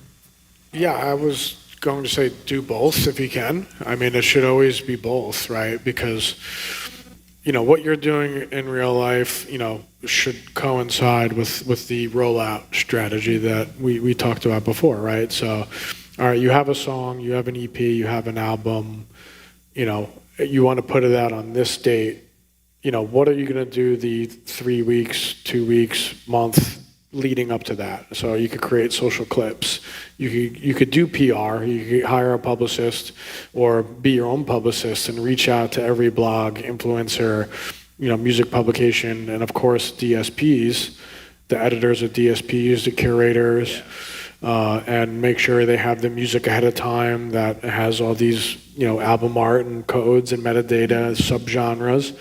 Yeah, I was going to say do both if you can. It should always be both, right? Because, what you're doing in real life, should coincide with the rollout strategy that we talked about before, right? So, all right, you have a song, you have an EP, you have an album, you want to put it out on this date. What are you going to do the 3 weeks, 2 weeks, month leading up to that? So you could create social clips. You could do PR. You could hire a publicist or be your own publicist and reach out to every blog, influencer, music publication, and of course DSPs, the editors of DSPs, the curators, and make sure they have the music ahead of time that has all these album art and codes and metadata, subgenres,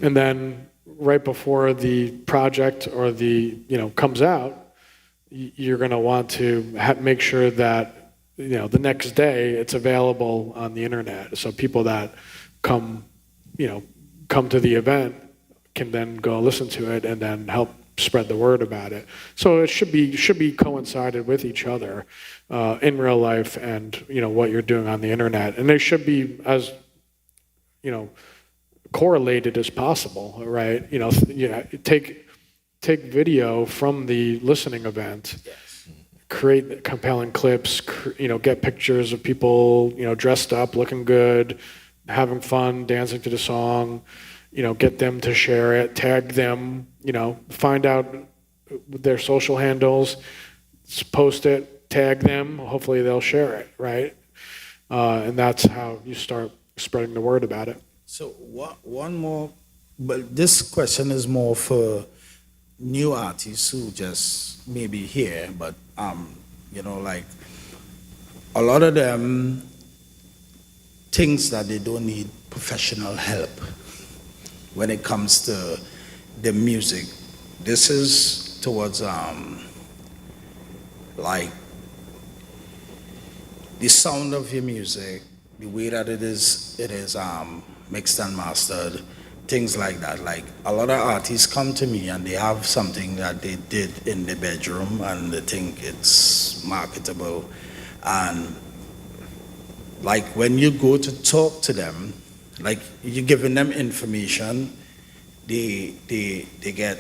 and then right before the project or the comes out, you're going to want to make sure that the next day it's available on the internet. So people that come to the event can then go listen to it and then help spread the word about it. So it should be coincided with each other in real life and what you're doing on the internet, and they should be as correlated as possible, right? Take video from the listening event, create compelling clips, get pictures of people dressed up, looking good, having fun, dancing to the song. Get them to share it, tag them, find out their social handles, post it, tag them, hopefully they'll share it, right? And that's how you start spreading the word about it. So one more, but this question is more for new artists who just maybe here, but like a lot of them thinks that they don't need professional help when it comes to the music. This is towards like the sound of your music, the way that it is mixed and mastered, things like that. Like a lot of artists come to me and they have something that they did in the bedroom and they think it's marketable, and like when you go to talk to them, like you're giving them information, they get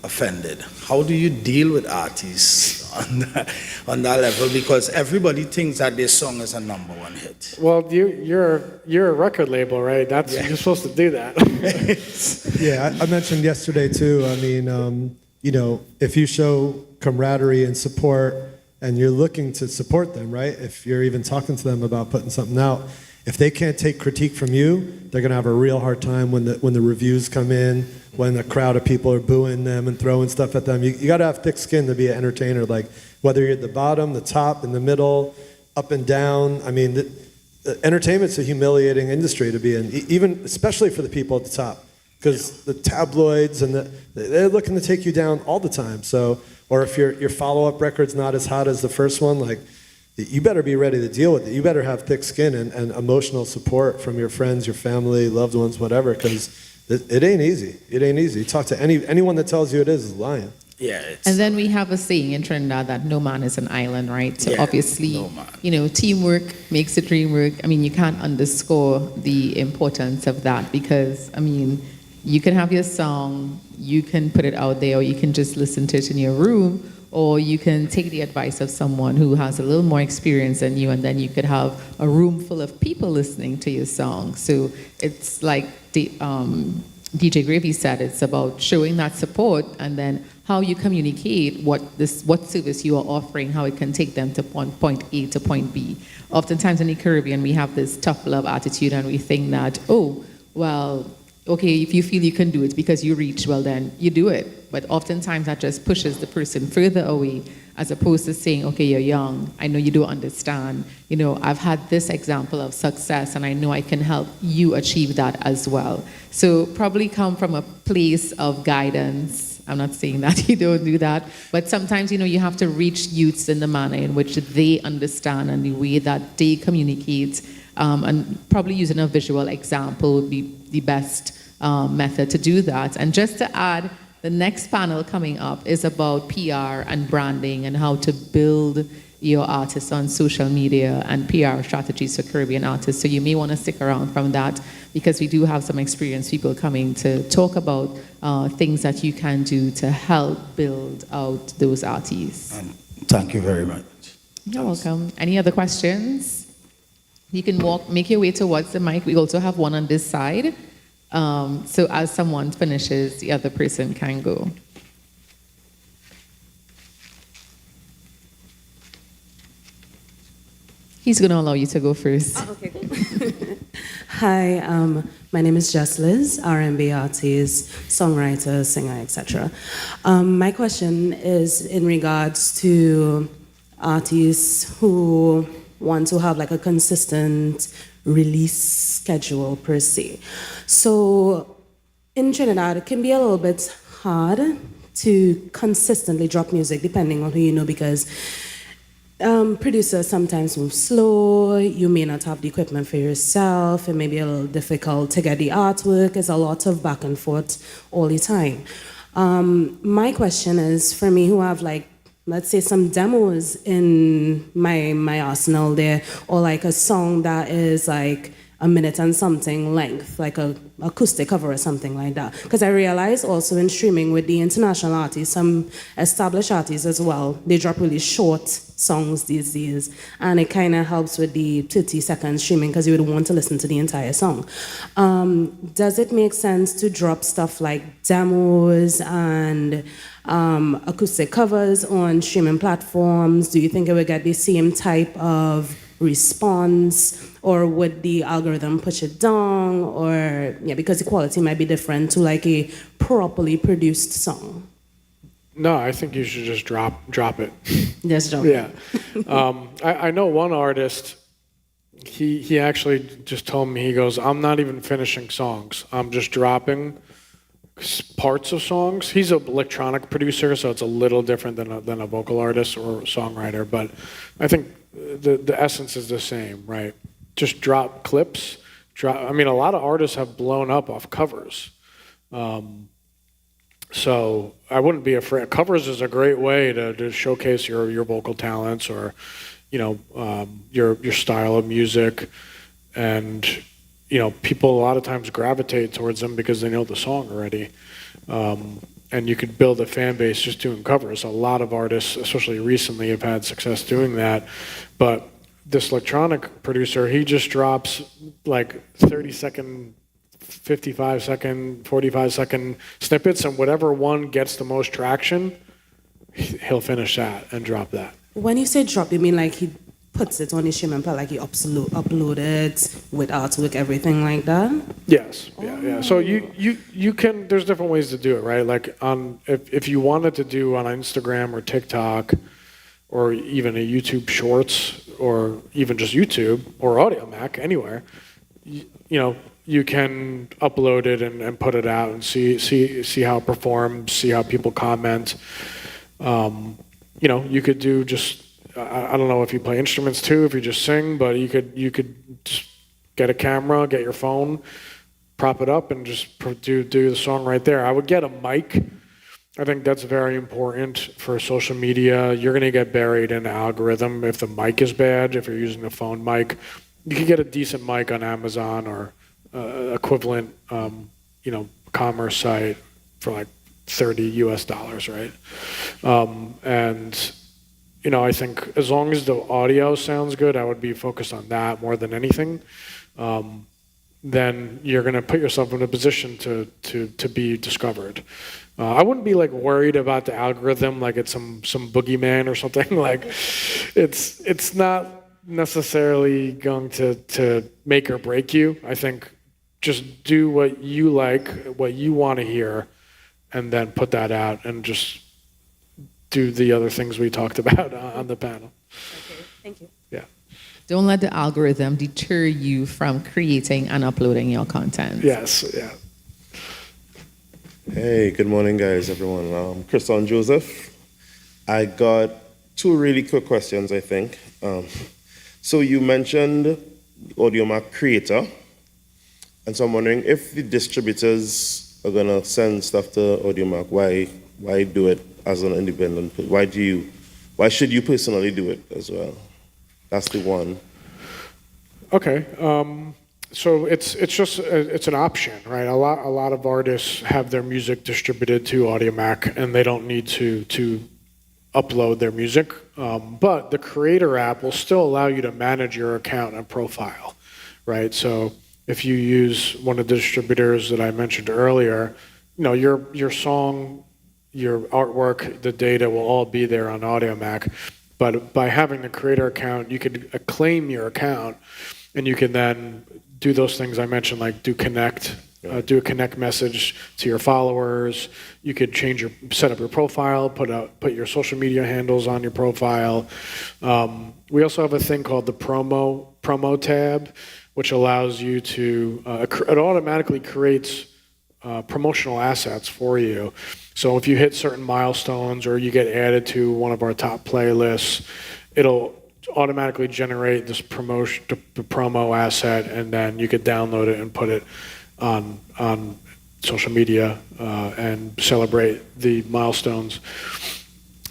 offended. How do you deal with artists on that level? Because everybody thinks that their song is a #1 hit. Well, you're a record label, right? You're supposed to do that. Yeah, I mentioned yesterday too. I mean, if you show camaraderie and support, and you're looking to support them, right? If you're even talking to them about putting something out, if they can't take critique from you, they're going to have a real hard time when the reviews come in, when a crowd of people are booing them and throwing stuff at them. You got to have thick skin to be an entertainer. Like whether you're at the bottom, the top, in the middle, up and down. I mean, entertainment's a humiliating industry to be in, even especially for the people at the top, because the tabloids and they're looking to take you down all the time. So, or if your follow-up record's not as hot as the first one, like, you better be ready to deal with it. You better have thick skin and emotional support from your friends, your family, loved ones, whatever, because it ain't easy. It ain't easy. You talk to anyone that tells you it is lying. Yeah. And then we have a saying in Trinidad that no man is an island, right? So Yeah, obviously, no man. teamwork makes the dream work. I mean, you can't underscore the importance of that because, I mean, you can have your song, you can put it out there, or you can just listen to it in your room, or you can take the advice of someone who has a little more experience than you, and then you could have a room full of people listening to your song. So it's like the DJ Gravy said, it's about showing that support and then how you communicate what service you are offering, how it can take them to point A to point B. Oftentimes in the Caribbean, we have this tough love attitude and we think that, oh, well, okay, if you feel you can do it because you reach, well then you do it. But oftentimes that just pushes the person further away as opposed to saying, okay, you're young, I know you don't understand, I've had this example of success and I know I can help you achieve that as well. So probably come from a place of guidance. I'm not saying that you don't do that, but sometimes, you have to reach youths in the manner in which they understand and the way that they communicate, and probably using a visual example would be the best method to do that. And just to add, the next panel coming up is about PR and branding and how to build your artists on social media and PR strategies for Caribbean artists. So you may want to stick around from that because we do have some experienced people coming to talk about things that you can do to help build out those artists. Thank you very much. You're welcome. Any other questions? You can make your way towards the mic. We also have one on this side. So as someone finishes, the other person can go. He's going to allow you to go first. Oh, okay, cool. Hi, my name is Just Liz, R&B artist, songwriter, singer, etc. My question is in regards to artists who want to have like a consistent release schedule per se. So in Trinidad, it can be a little bit hard to consistently drop music depending on who you know, because Producers sometimes move slow. You may not have the equipment for yourself. It may be a little difficult to get the artwork. There's a lot of back and forth all the time. My question is for me who have like, let's say some demos in my arsenal there, or like a song that is like a minute and something length, like a acoustic cover or something like that. Because I realize also in streaming with the international artists, some established artists as well, they drop really short songs these days, and it kind of helps with the 30-second streaming because you would want to listen to the entire song. Does it make sense to drop stuff like demos and acoustic covers on streaming platforms? Do you think it would get the same type of response, or would the algorithm push it down, or because the quality might be different to like a properly produced song? No, I think you should just drop it. Just drop Yeah. I know one artist, he actually just told me, he goes, I'm not even finishing songs. I'm just dropping parts of songs. He's an electronic producer, so it's a little different than a vocal artist or songwriter, but I think the essence is the same, right? Just drop clips. I mean, a lot of artists have blown up off covers. So I wouldn't be afraid. Covers is a great way to showcase your vocal talents, or your style of music, and people a lot of times gravitate towards them because they know the song already. And you could build a fan base just doing covers. A lot of artists, especially recently, have had success doing that. But this electronic producer, he just drops like 30-second, 55-second, 45-second snippets, and whatever one gets the most traction, he'll finish that and drop that. When you say drop, you mean like he puts it on his streaming platform, like he upload it with artwork, everything like that? Yes, yeah. So you can, there's different ways to do it, right? Like if you wanted to do on Instagram or TikTok, or even a YouTube Shorts, or even just YouTube or Audio Mac, anywhere, you can upload it and put it out and see how it performs, see how people comment. You could do just, I don't know if you play instruments too, if you just sing, but you could just get a camera, get your phone, prop it up, and just do the song right there. I would get a mic. I think that's very important for social media. You're going to get buried in the algorithm if the mic is bad, if you're using a phone mic. You can get a decent mic on Amazon or equivalent, commerce site for like $30, right? I think as long as the audio sounds good, I would be focused on that more than anything. Then you're going to put yourself in a position to be discovered. I wouldn't be like worried about the algorithm like it's some boogeyman or something. Like it's not necessarily going to make or break you. I think just do what you like, what you want to hear, and then put that out and just do the other things we talked about on the panel. Okay, thank you. Yeah. Don't let the algorithm deter you from creating and uploading your content. Yes, yeah. Hey, good morning, guys, everyone. Christian Joseph. I got two really quick questions, I think. So you mentioned AudioMac Creator, and so I'm wondering if the distributors are gonna send stuff to AudioMac, why do it as an independent? Why should you personally do it as well? That's the one. Okay. So it's an option, right? A lot of artists have their music distributed to AudioMac, and they don't need to upload their music. But the Creator app will still allow you to manage your account and profile, right? So if you use one of the distributors that I mentioned earlier, your song, your artwork, the data will all be there on AudioMac. But by having the Creator account, you can claim your account, and you can then do those things I mentioned, like do a connect message to your followers. You could set up your profile, put your social media handles on your profile. We also have a thing called the promo tab, which allows you to, it automatically creates promotional assets for you. So if you hit certain milestones or you get added to one of our top playlists, it'll automatically generate this promo asset, and then you could download it and put it on social media and celebrate the milestones.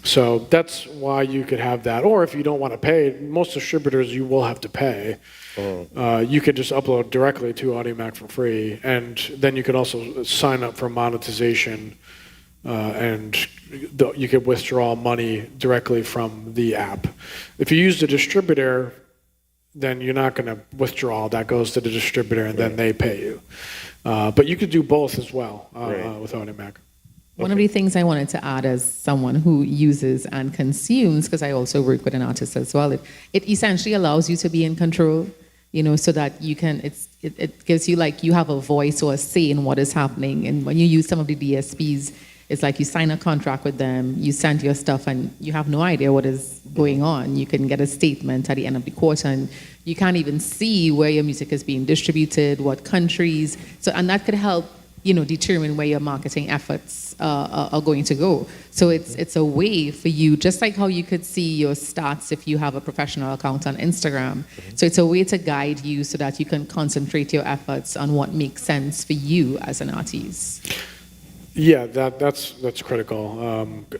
So that's why you could have that. Or if you don't want to pay, most distributors you will have to pay. You could just upload directly to AudioMac for free, and then you could also sign up for monetization, and you could withdraw money directly from the app. If you use the distributor, then you're not going to withdraw. That goes to the distributor, and then they pay you. But you could do both as well with AudioMac. One of the things I wanted to add as someone who uses and consumes, because I also work with an artist as well, it essentially allows you to be in control, so that you can, it gives you like you have a voice or a say in what is happening. And when you use some of the DSPs, it's like you sign a contract with them, you send your stuff, and you have no idea what is going on. You can get a statement at the end of the quarter, and you can't even see where your music is being distributed, what countries. So, and that could help, determine where your marketing efforts are going to go. So it's a way for you, just like how you could see your stats if you have a professional account on Instagram. So it's a way to guide you so that you can concentrate your efforts on what makes sense for you as an artist. Yeah, that's critical.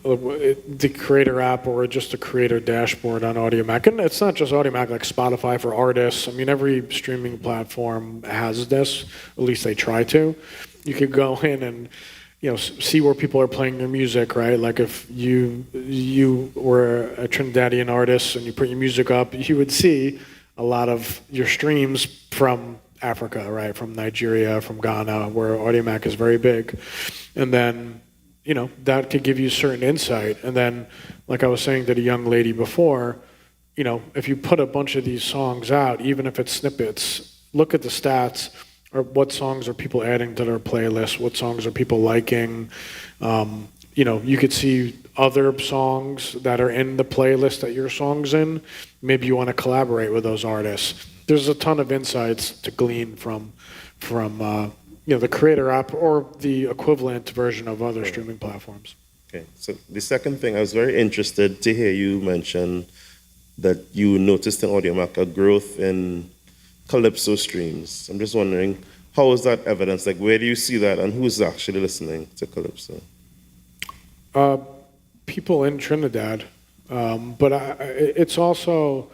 The creator app or just the creator dashboard on AudioMac, and it's not just AudioMac, like Spotify for artists. I mean, every streaming platform has this. At least they try to. You could go in and see where people are playing their music, right? Like if you were a Trinidadian artist and you put your music up, you would see a lot of your streams from Africa, right? From Nigeria, from Ghana, where AudioMac is very big. And then, that could give you certain insight. And then, like I was saying to the young lady before, if you put a bunch of these songs out, even if it's snippets, look at the stats, or what songs are people adding to their playlist, what songs are people liking. You could see other songs that are in the playlist that your song's in. Maybe you want to collaborate with those artists. There's a ton of insights to glean from the creator app or the equivalent version of other streaming platforms. Okay, so the second thing, I was very interested to hear you mention that you noticed in AudioMac a growth in Calypso streams. I'm just wondering, how is that evidence? Like, where do you see that, and who's actually listening to Calypso? People in Trinidad, but it's also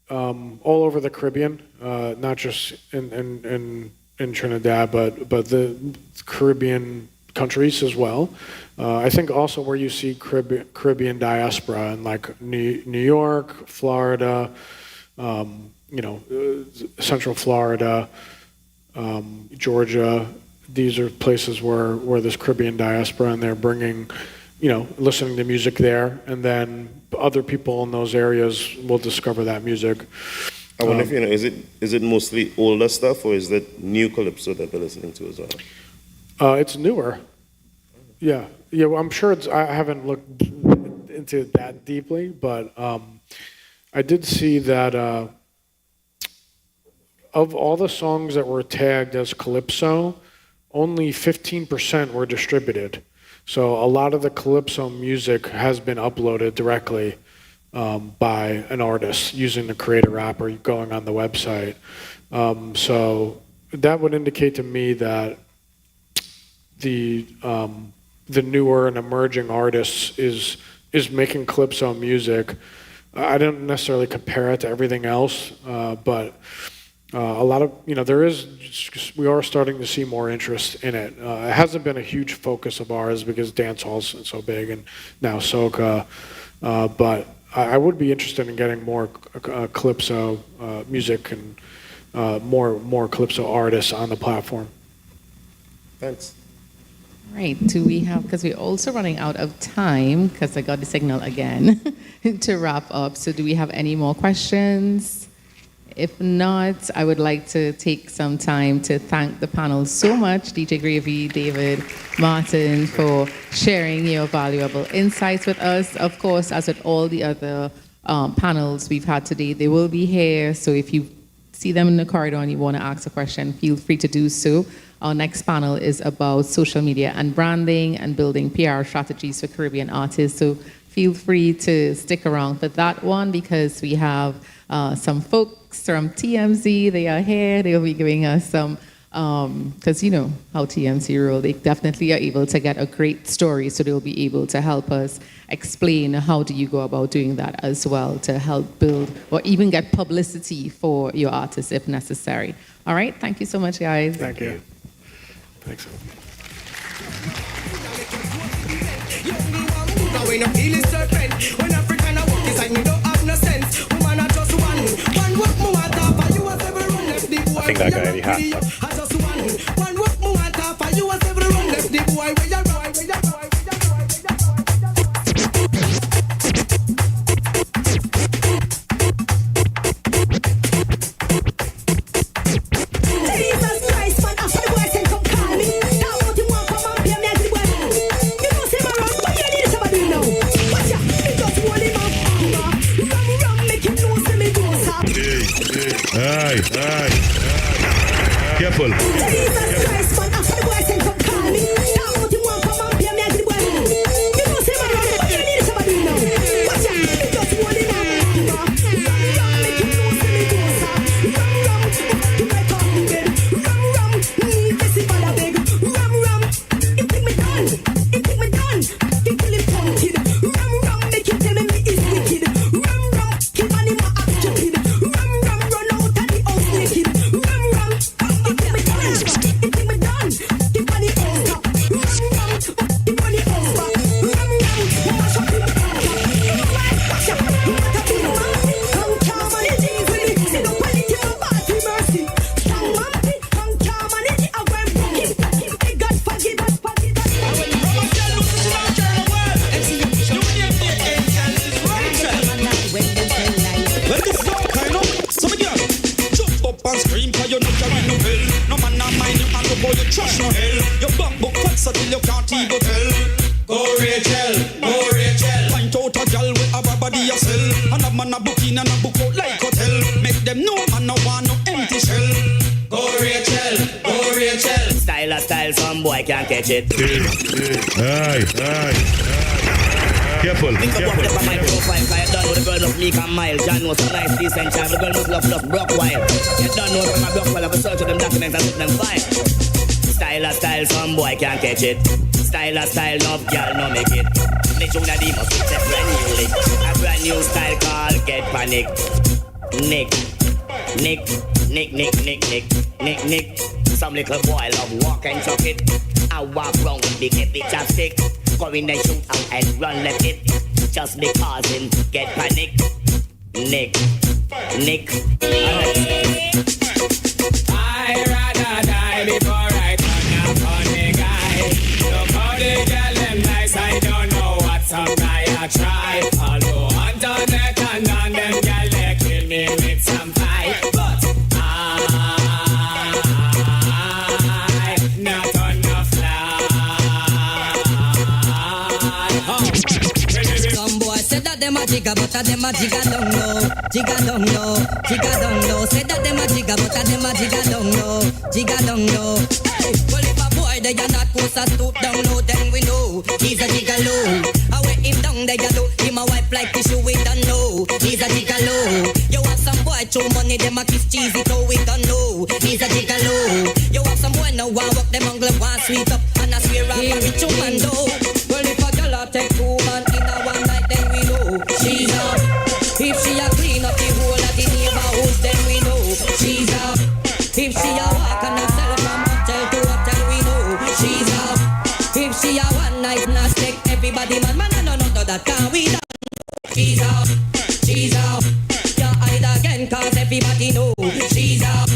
all over the Caribbean, not just in Trinidad, but the Caribbean countries as well. I think also where you see Caribbean diaspora in like New York, Florida, Central Florida, Georgia. These are places where there's Caribbean diaspora, and they're bringing, listening to music there, and then other people in those areas will discover that music. I wonder if is it mostly older stuff, or is it new Calypso that they're listening to as well? It's newer. Yeah. Well, I'm sure I haven't looked into it that deeply, but I did see that of all the songs that were tagged as Calypso, only 15% were distributed. So a lot of the Calypso music has been uploaded directly by an artist using the creator app or going on the website. So that would indicate to me that the newer and emerging artists is making Calypso music. I don't necessarily compare it to everything else, but a lot of, we are starting to see more interest in it. It hasn't been a huge focus of ours because dancehall's so big and now soca, but I would be interested in getting more Calypso music and more Calypso artists on the platform. Thanks. Right, do we have, because we're also running out of time, because I got the signal again, to wrap up. So do we have any more questions? If not, I would like to take some time to thank the panel so much, DJ Gravy, David, Martin, for sharing your valuable insights with us. Of course, as with all the other panels we've had today, they will be here. So if you see them in the corridor and you want to ask a question, feel free to do so. Our next panel is about social media and branding and building PR strategies for Caribbean artists. So feel free to stick around for that one because we have some folks from TMZ. They are here. They will be giving us some, because you know how TMZ roll. They definitely are able to get a great story, so they will be able to help us explain how do you go about doing that as well to help build or even get publicity for your artist if necessary. All right. Thank you so much, guys. Thank you. Thanks. When I feel it serpent, when African I walk inside me don't have no sense. Woman I just one walk more top for you a several run left the boy. I think that guy had I just one walk more top for you a several run left the boy. Where you Jesus Christ, man, after the boy said come call me. Now what you want from up here, me as the boy. You know say my run, but you need somebody now. Watch out, me just hold him up. Rum, make him know say me do stop. Aye. Careful. Jesus Christ, man, after the boy said come call me. Now what you want from up here, me as the boy. You know say my run, but you need somebody now. Watch out, me just hold him up. Rum, make him know say me do stop. Rum, you like off the bed. Rum, need to see bad beg. Rum, it take me done. He kill him pumpkin. Rum, make him tell me is wicked. Rum, kill man him a act stupid. Rum, run out of the house naked. Rum, it take me done. Keep on the house top. Keep on the house back. Mash up in the top. Watch out, what a big man. Come calm on it, when me sit up on it, my party mercy. Strong man, come calm on it, I went broke it. Big God forgive us, forgive us. Well, this is all kind of some girl jump up and scream 'cause you no carry no hell. No man not mind you and look how you trash no hell. Your bank book fat so till you can't even tell. Go Rachel. Point out a girl with a body a sell. And a man a book in and a book out like hotel. Make them know man no want no empty shell. Go Rachel. Style, some boy can't catch it. Aye. Careful. Think about it on my profile, cause you don't know the girl must meek and mild. John knows some nice, decent child. The girl must love, broke wild. You don't know from my block, well, I've searched them documents and set them fine. Style, some boy can't catch it. Style, love, girl, no make it. The tune of the must it's a brand new lick. A brand new style called Get Panic. Nick. Some little boy love walk and chuck it. I walk round with big epic chopstick. Go in and shoot out and run left it. Just because him get panic. Nick. I rather die before I turn up on the guy. Look how the girl them nice. I don't know what some guy I try. Although Antoinette and on them girl they kill me with some fight. But I not on the fly. Some boy said that them a jigga, but a them a jigga don't know. Said that them a jigga, but a them a jigga don't know. Hey, well if a boy they are not supposed to stoop down low, then we know he's a gigolo. I wear him down there, you do him a wipe like tissue, we don't know he's a gigolo. You have some boy throw money, them a kiss cheesy, so we don't know he's a gigolo. You have some boy now want walk them angle, want sweet up, and I swear I'm a rich woman though. Well if a girl a take 2 man in a one night, then we know she's up. If she a clean up the whole of the neighborhood, then we know she's up. If she a walk and a sell from hotel to hotel, we know she's up. If she a one night not take everybody man, I don't know that can we done. She's up. Yeah, hide again cause everybody know she's up.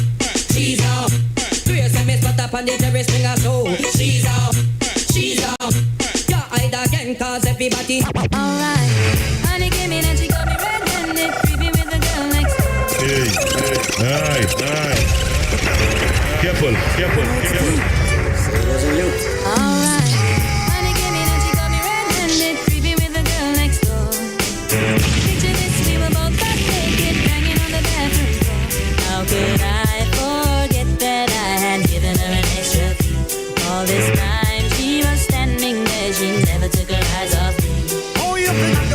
Trace and miss but up on the terrace bring her show. She's up. Yeah, hide again cause everybody. Alright, honey came in and she got me red-handed, creepy with the girl next door. Aye. Careful. Alright, honey came in and she got me red-handed, creepy with the girl next door. Picture this, we were both butt naked, banging on the bathroom door. How could I forget that I had given her an extra fee? All this time she was standing there, she never took her eyes off me. Oh, you think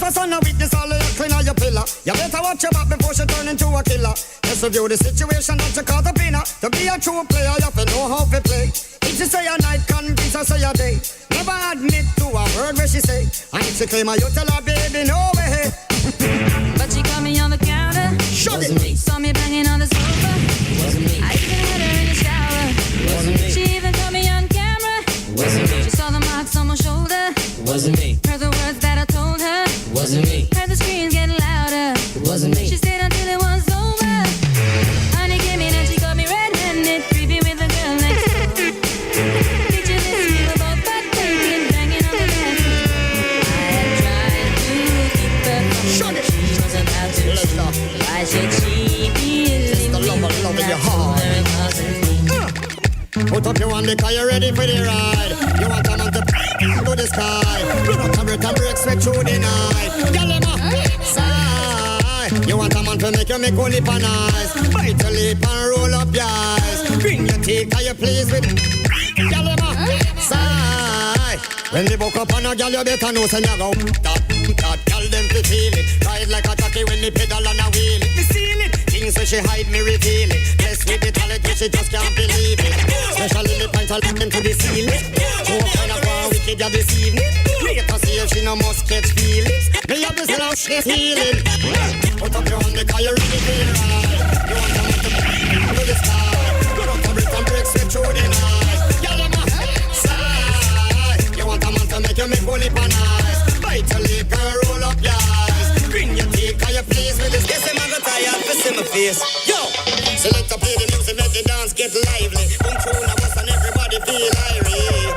a son of witness, all of you clean on your pillar. You better watch your back before she turn into a killer. Let's review the situation that you call the winner. To be a true player, you have to know how to play. If she say a night, convince her say a day. Never admit to a word where she say. And if she claim her, you tell her, baby, no way. But she caught me on the counter. Shut it. Me. Saw me banging on the sofa. Wasn't me. I even had her in the shower. Wasn't me. She even caught me on camera. Wasn't me. She saw the marks on my shoulder. Wasn't me. Heard the words that I told her. Wasn't me. Heard the screams getting louder. Wasn't me. She stayed until it was over. Honey came in and she caught me red-handed, creepy with the girl next door. Picture this, we were both butt naked, banging on the bathroom. I had tried to keep her from what she was about to do. Why should she be leaving me? Love in your heart. It wasn't me. Put up your hand because you're ready for the ride. You want a man to to the sky. Run up and break and break sweat through the night. Girl, them a sigh. You want a man to make you make all lip and eyes. Bite your lip and roll up your eyes. Bring your teeth cause you pleased with. Girl, them a sigh. When they woke up on a girl, you better know say you go that. Girl, them to feel it. Ride like a jockey when they pedal on a wheel it. Me seal it. Things where she hide me reveal it. Blessed with the talent which she just can't believe it. Especially the pints I let them to the ceiling. No kind of one wicked ya this evening. Later see if she no must catch feelings. Me have this love she feeling. Put up your hand because you're ready for the ride. You want them to the sky. Run up and break and break straight through the night. Girl, them a sigh. You want a man to make you make holy pan eyes. Bite your lip and roll up your eyes. Bring your teeth cause you're pleased with this. Guess I'm gonna tired to see my face. Yo! Select to play the music, make the dance get lively. Boom through the bus and everybody feel irate.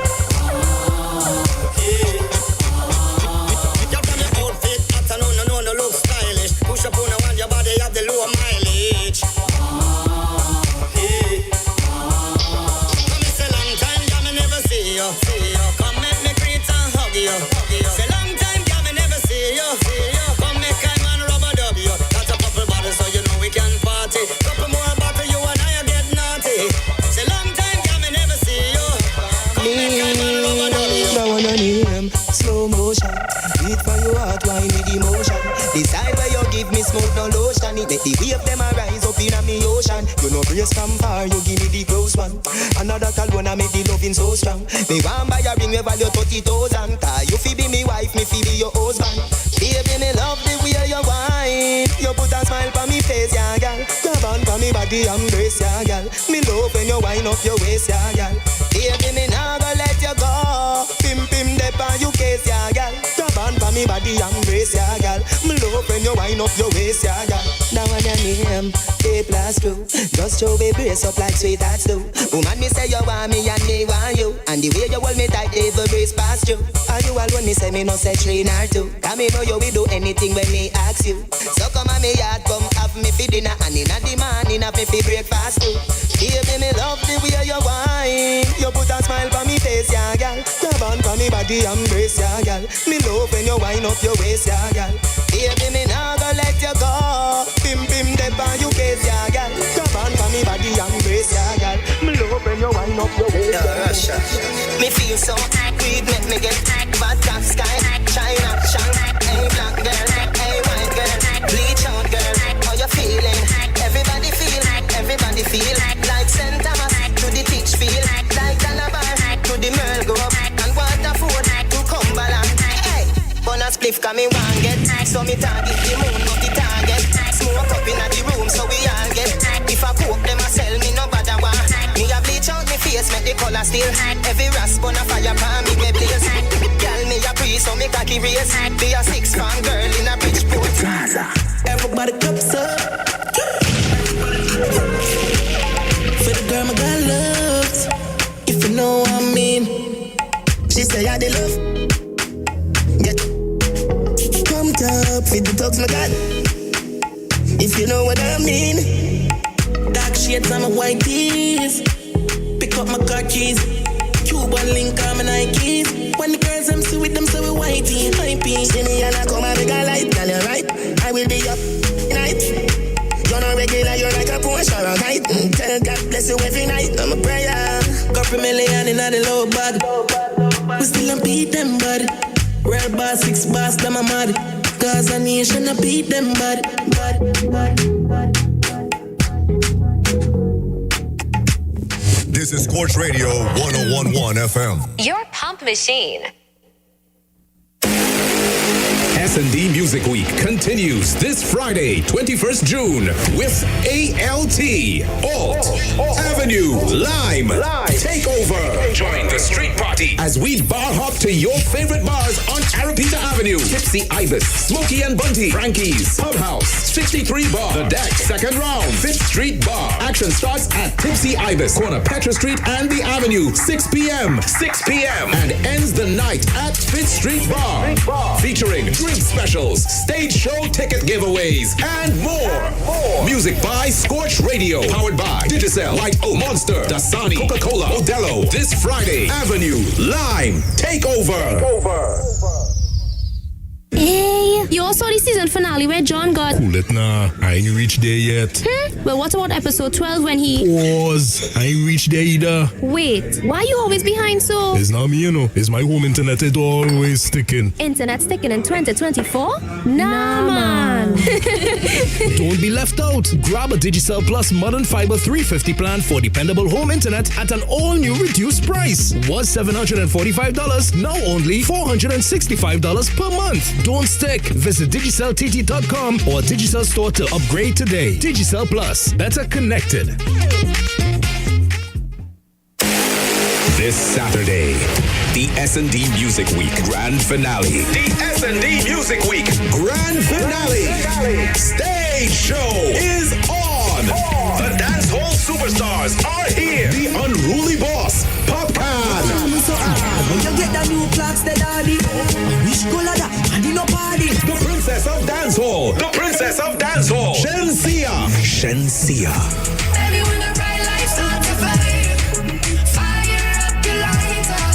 Yeah. Pick up on your outfit, hot and on, no look stylish. Push up on the one, your body have the low mileage. Yeah. Come it's a long time, yeah, me never see you. Come make me greet and hug you. It's a long time, yeah, me never see you. Come make I man rubber dub you. Got a couple bottles so you know we can party. Couple more bottle, you and I get naughty. It's a long time, yeah, me never see you. Come make I man rubber dub you. Now I need them slow motion. Beat for your heart, wine with emotion. Decide where you give me smoke, no lotion. It make the wave them a rise up in a me ocean. You know brace from far, you give me the close one. Another call when I make the loving so strong. Me want buy a ring we value 30,000. You fi be me wife, me fi be your husband. Baby, me love the way you wine. You put a smile on me face, yeah, girl. Grab on for me body, embrace, yeah, girl. Me love when you wind up your waist, yeah, girl. Baby, me nah go let you go. Pim dep on you case, yeah, girl. Grab on for me body, embrace, yeah, girl. Me love when you wind up your waist, yeah, girl. Now when your name, A+2. Just show me brace up like sweet hearts do. Woman, me say you want me and me want you. And the way you hold me tight, even brace past you. Are you alone? Me say me no say 3 nor 2. Cause me know you will do anything when me ask you. So come on me yard, come have me for dinner. And in the morning have me for breakfast too. Baby, me love the way you wine. You put a smile on me face, yeah, girl. Grab on for me body, embrace, yeah, girl. Me love when you wind up your waist, yeah, girl. Baby, me nah go let you go. Pim dep on you case, yeah, girl. Grab on for me body, embrace, yeah, girl. Me love when you wind up your waist, yeah, girl. Me feel so weed, make me get bad top sky. China, hey black girl, hey white girl, bleach out girl. How you feeling? Everybody feel like St. Thomas to the teach feel like Calabar to the Merle Grove and Waterford to Cumberland. Hey, bonus spliff come me one get, so me target the moon, not the target. Smoke up in the room, so we all get. If I cook them, I sell me no bother one. Me a bleach out me face, make the color still. Every rasp on a fire pan me me blaze. Girl me a pre, so me cocky race. Be a 6-fan girl in a Bridgeport. Everybody cups up. For the girl my God loves, if you know what I mean. She say I the love. Get pumped up for the talks my God, if you know what I mean. Dark shades on my white tees. Pick up my car keys. Cuban link on my Nikes. When the girls them see with them so we whitey, hypey. See me and I come and make a light, girl you're right. I will be up night. You're not regular, you're like a Porsche or a kite. Tell God bless you every night, I'm a prayer. Couple million in the low bag. We still don't beat them, bud. Real boss, 6 boss, them a mad. Gaza nation, I beat them bad. This is Scorch Radio 101.1 FM. Your pump machine. S&D Music Week continues this Friday, 21st June, with ALT, Alt, Avenue, Lime, Takeover. Join the street party as we bar hop to your favorite bars on Arapita Avenue, Tipsy Ibis, Smokey and Bunty, Frankie's, Pub House, 63 Bar, The Deck, Second Round, 5th Street Bar. Action starts at Tipsy Ibis, corner Petra Street and the Avenue, 6 p.m., and ends the night at 5th Street Bar, featuring drink specials, stage show ticket giveaways, and more. Music by Scorch Radio, powered by Digicel, White O, Monster, Dasani, Coca-Cola, Modelo. This Friday, Avenue, Lime, Takeover. Hey, you all saw the season finale where John got... Cool it nah, I ain't reached there yet. Well, what about episode 12 when he... Pause, I ain't reached there either. Wait, why are you always behind so? It's not me, you know. It's my home internet, it always sticking. Internet sticking in 2024? Nah, man. Don't be left out. Grab a Digicel Plus Modern Fiber 350 plan for dependable home internet at an all-new reduced price. Was $745, now only $465 per month. Don't stick. Visit DigicelTT.com or Digicel store to upgrade today. Digicel Plus. Better connected. This Saturday, the S&D Music Week Grand Finale. The S&D Music Week Grand Finale. Stage show is on. The dancehall superstars are here. The unruly boss, Popcan. When you get the new clocks, the daddy. Wish color that, and you no party. The princess of dancehall. The princess of dancehall. Shensia. Baby, when the bright lights start to fade, fire up the lighter.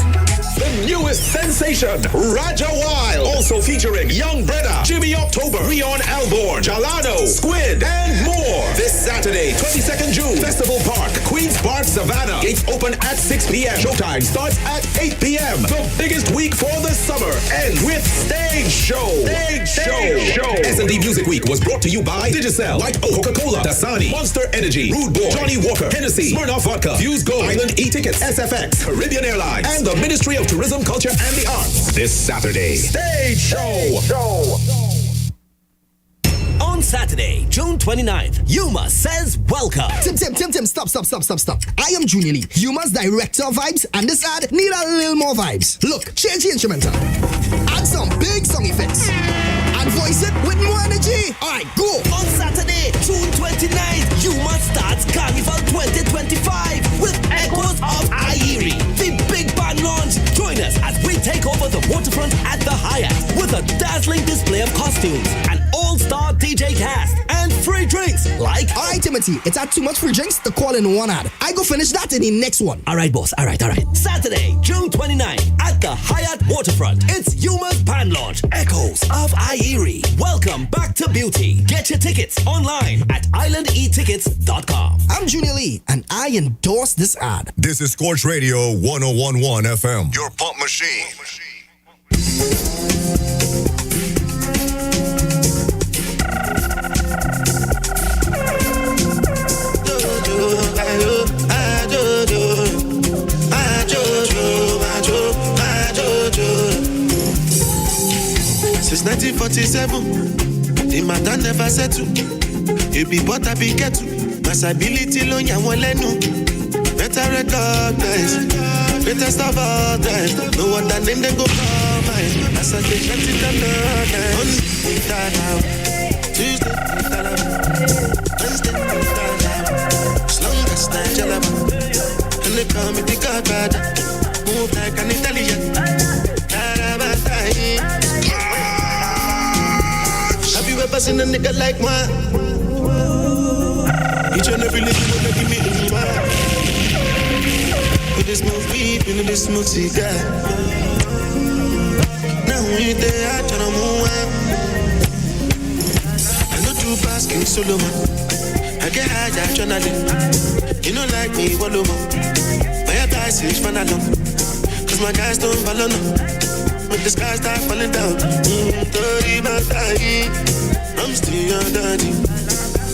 The newest sensation, Raja Wild. Also featuring Young Breda, Jimmy October, Rion Alborn, Jalano, Squid, and more. This Saturday, 22nd June, Festival Park, Queen's Park, Savannah. Gates open at 6 p.m. Showtime starts at 8 p.m. The biggest week for the summer ends with Stage Show. S&D Music Week was brought to you by Digicel, White O, Coca-Cola, Dasani, Monster Energy, Rude Boy, Johnny Walker, Hennessy, Smirnoff Vodka, Fuse Gold, Island E-Tickets, SFX, Caribbean Airlines, and the Ministry of Tourism, Culture, and the Arts. This Saturday, Stage Show. On Saturday, June 29th, Yuma says welcome. Tim, stop. I am Junior Lee, Yuma's director of vibes, and this ad need a little more vibes. Look, change the instrumental. Add some big song effects. And voice it with more energy. Alright, go. On Saturday, June 29th, Yuma starts Carnival 2025 with Echoes of Airi, the big band launch. Join us as we take over the waterfront at the Hyatt with a dazzling display of costumes, an all-star DJ cast, and free drinks like... Alright, Timothy, it's had too much free drinks to call in one ad. I go finish that in the next one. Alright, boss. Alright. Saturday, June 29th at the Hyatt Waterfront. It's Yuma's band launch, Echoes of Airi. Welcome back to beauty. Get your tickets online at islandetickets.com. I'm Junior Lee, and I endorse this ad. This is Scorch Radio 101.1 FM. Your pump machine. Since 1947, the matter never settle. You be but I be get to. Masability loan ya one lenu. Better recognize, greatest of all time. No one that name them go call mine. As I take it down the night. Monday, down. Tuesday, down. Wednesday, down. Slung as night, jalaba. And they call me the godfather. Move like an Italian. Have you ever seen a nigga like mine? Each and every little wanna give me a smile. With this smoke weed, with this smoke cigar. Now we there, I try to move on. I know two basking solo man. I get high, I tryna live. You know like me, wallow man. My advice is fan alone. Cause my guys don't follow no. But the sky start falling down. Tori Matai, I'm still your daddy.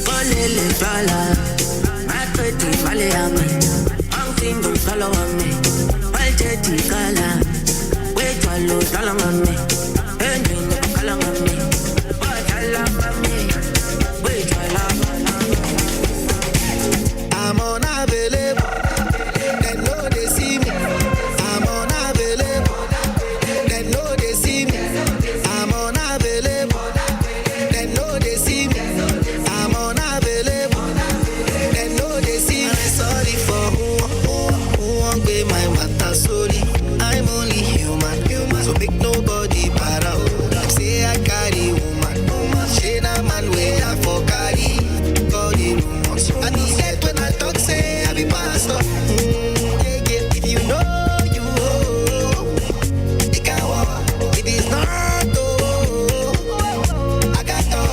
Olele fala, my pretty Maliami. I'm single, follow on me. My jetty color, wait for low, dollar on me. And you know, color on me. But I love me. Wait for love. I'm unavailable. They know they see me. I'm unavailable. They know they see me. I'm unavailable. They know they see me. I'm unavailable. They know they see me. I'm sorry for who won't be my matter. Sorry, I'm only human. So make nobody para. Say I carry woman. She na man way I for carry. Body rumors. I need that when I talk say I be pastor. If you know you, it can walk. If it's not, I got to go.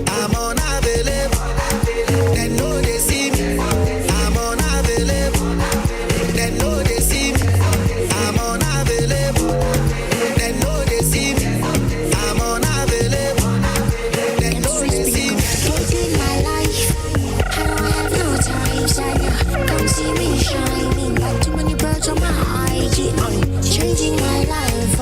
I'm unavailable. They know they see me. I'm unavailable. They know they see me. I'm unavailable. They know they see me. I'm unavailable. They know they see me. In my life, I don't have no time, son. Come see me shining. Got too many birds on my IG. Changing my life,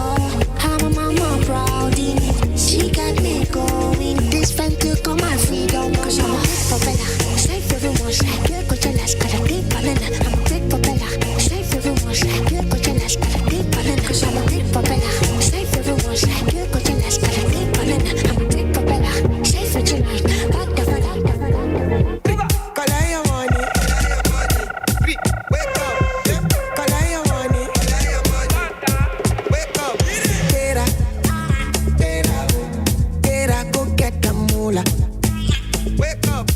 I'm a mama proud in it. She got me going. This fan took on my freedom. Cause I'm a big propeller. Safe everyone's like you. Go to last, got a big banana. I'm a big propeller. Safe everyone's like you. Go to last, got a big banana. Cause I'm a big propeller. Safe everyone's like you. Go to last, got a big banana. I'm a big propeller. Safe for tonight. Back the front. Call I want it. Wake up. Call I want it. Wake up. Tera, go get the moolah. Wake up.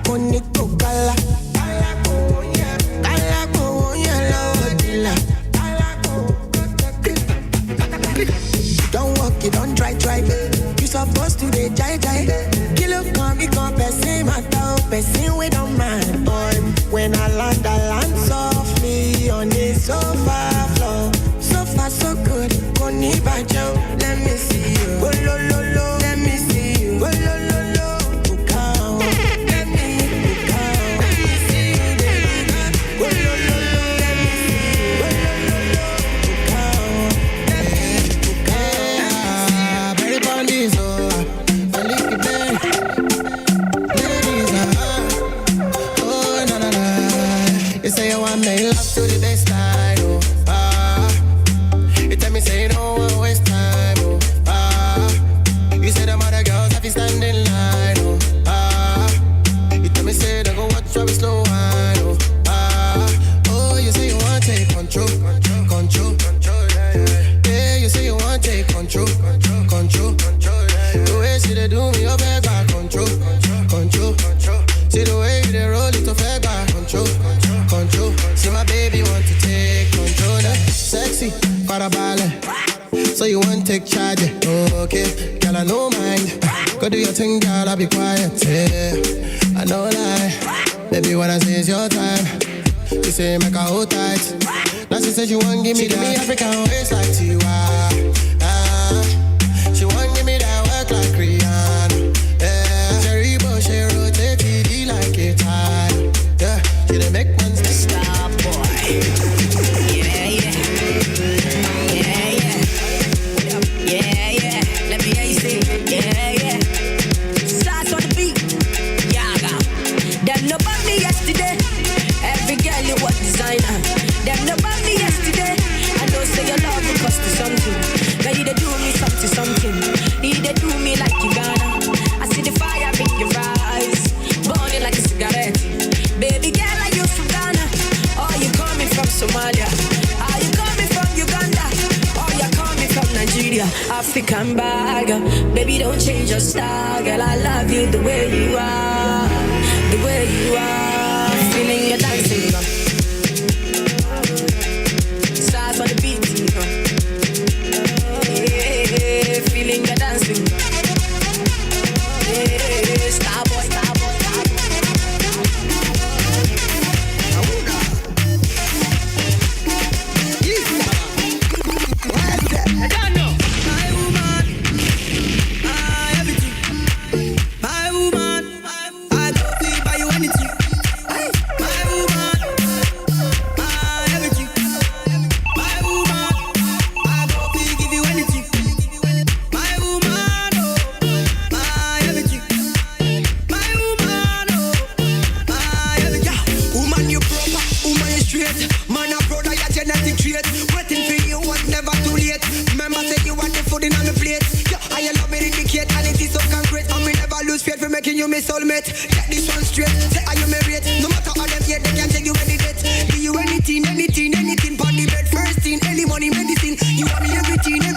Koniko kala. Kala ko la wadila. Don't walk, you don't try. You supposed to be jai. Kill up, come, you come, person, my dog, person, we don't mind. When I land softly on the sofa floor. So far, so good. Koni bajo, let me see you. Oh, lo, let me see you. Oh, lo, bukao. Let me see you, baby. Oh, lo, let me see you. Oh, lo, bukao. Let me bukao. Very bandits, I lick the bed. Ladies, oh, na. You say you want me love to the best side, you tell me say you don't want waste time, you say them other girls have to stand in line, you tell me say they go watch how we slow wine, oh, you say you want take control, yeah, you say you want take control, the way she they do me up back control, see the way they roll it up back control, see my baby want to take control, sexy, para ballet. So you want take charge, okay? Girl, I no mind. Go do your thing, girl, I'll be quiet, yeah. I no lie, baby, what I say is your time. You say make her hold tight. Now she said she want give me African waist like Tiwa. She want give me that work like Rihanna, yeah. Cherry bush, she rotate TD like a tie, yeah. She dey make man stop, boy. Yeah. Let me hear you say, yeah. Stars on the beat, yeah. Them no bought me yesterday. Every girl you was designer. Them no bought me yesterday. I know say your love will cost you something. Now you dey do me something. You dey do me like you gonna. I see the fire in your eyes, burning like a cigarette. Baby girl, are you from Ghana? Or you coming from Somalia? Are you coming from Uganda? Or you coming from Nigeria? African bag, baby, don't change your style, girl. I love you the way you are, feeling your dancing. Stars on the beat, yeah, feeling your dancing. Yeah, star boy. making you my soulmate. Get this one straight, say are you married? No matter how them yet, they can take you any date. Do you anything, pon the bed. First thing, early money, medicine. You want me everything. No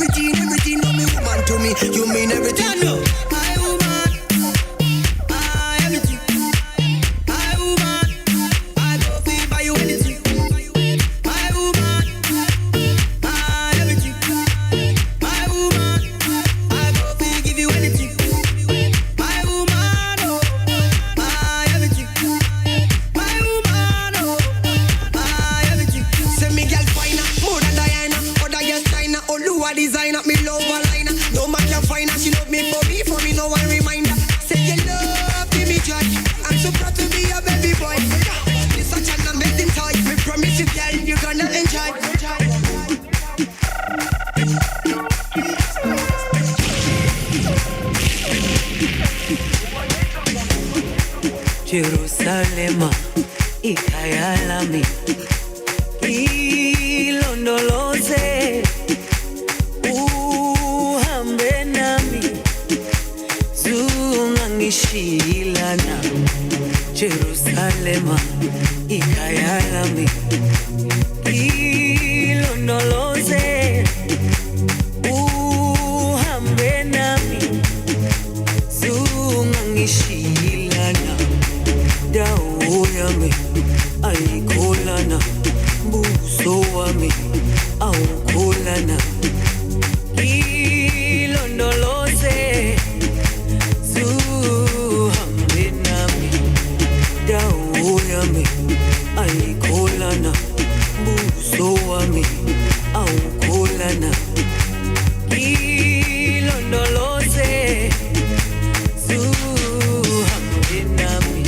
me woman to me, you mean everything. No, my woman, I everything. My woman, I go feel by you anything. My woman, I everything. My woman, I go feel give you anything. My woman, oh, I everything. My woman, oh, I everything. Say me girl finer, more than Diana, other girl China, Oluwa designer, me love her liner. No man can find her, she love me for me no one reminder. Say you love, give me joy. I'm so proud to be a baby boy. You're such an amazing toy. Me promise you, girl, you're gonna enjoy. Jerusalema ikayalami ilondoloze uhambe nami zungangishilana Jerusalema ikayalami ilondoloze uhambe nami zungangishilana dawo yami ayikholana buso wami awukholana ilondoloze zuhambe nami dawo yami ayikholana buso wami awukholana ilondoloze zuhambe nami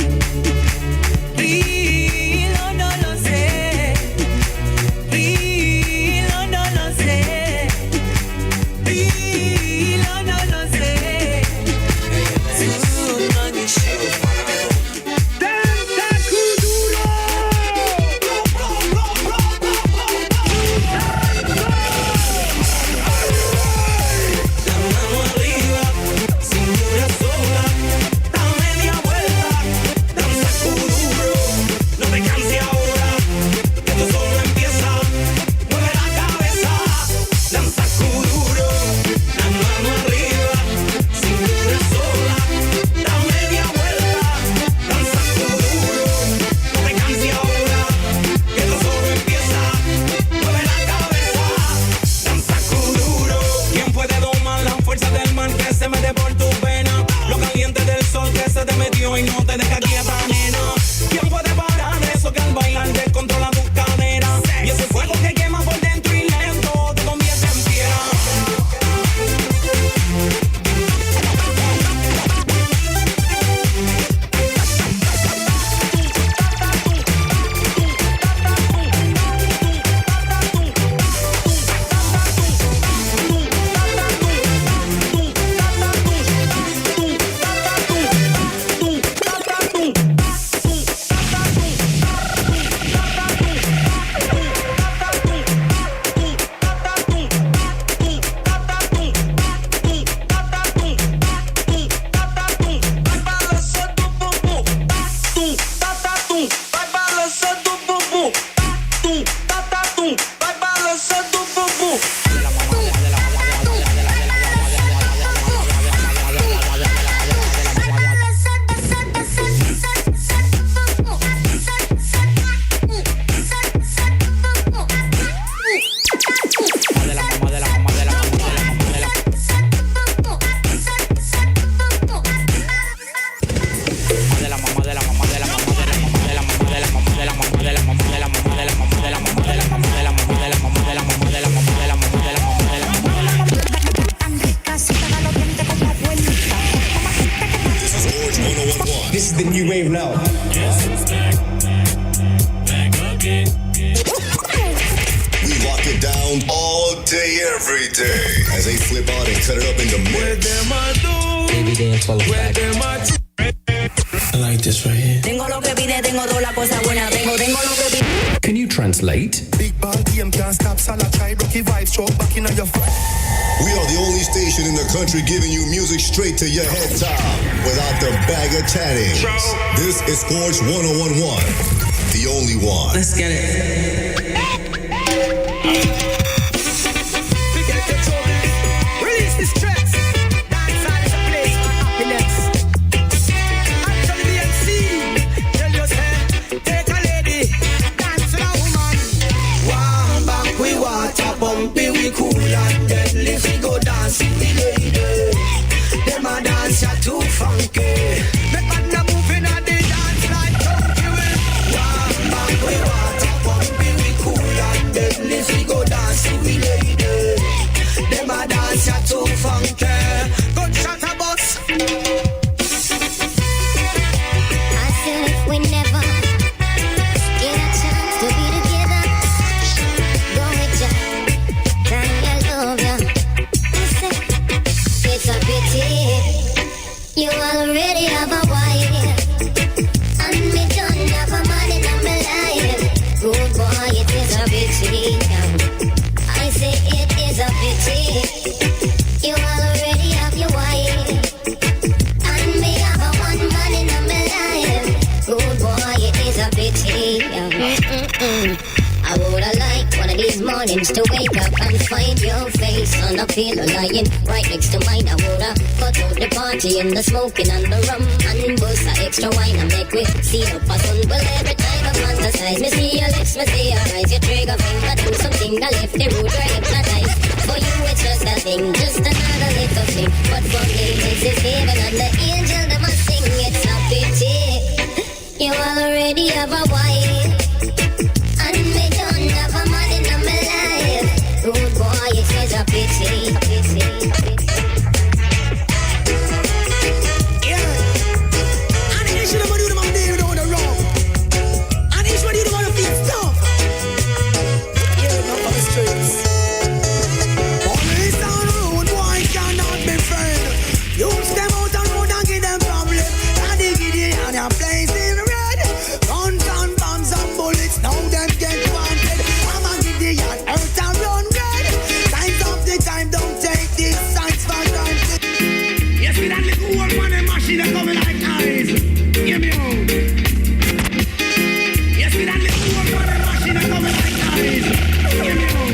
Can you translate? Big ball game can't stop all I try, rocky vibes, throw back in your We are the only station in the country giving you music straight to your head top without the bag of chatting. This is Sports 1011, the only one. Let's get it. Release the stress. Dance hall is a place for happiness. Actually, BNC, tell yourself, take a lady, dance with a woman. Warm back, we water bumpy, we cool and deadly. We go dance with the lady. Them a dance ya too funky. Make man a moving on the dance like donkey will. Warm back, we water bumpy, we cool and deadly. We go dance with the lady. Them a dance ya too funky. Gunshot a bus. I said if we never get a chance to be together, go with ya, time I love ya. I said it's a pity you already have a wife, and me don't have a man in my life. Good boy, it is a pity. I say it is a pity you already have your wife. And me have a one man in my life. Good boy, it is a pity. I woulda liked one of these mornings to wake up and find your face on a pillow lying right next to mine. I woulda cut out the party and the smoking and the rum and bust a extra wine and make we see up a sun. Well, every time I fantasize, me see your lips, me see your eyes, your trigger finger do something that left the root or hypnotize. For you it's just a thing, just another little thing. But for me this is heaven and the angel that must sing. It's a pity you already have a wife, and me don't have a man in my life. Good boy, it is a pity, a pity, a pity. Yeah. And you should have do the man there down the road. And you should do the man feel tough. Yeah, not for the streets. Always down the road, boy cannot be friend. Use them out the road and give them problem. And they give you and your place in red. Guns and bombs and bullets, now them get wanted. I'ma give the yard earth and run red. Times of the time, don't take this sights for granted. Yes, we that little old man and machine are coming like eyes. Hear me out. Yes, we that little old man and machine are coming like eyes. Hear me out.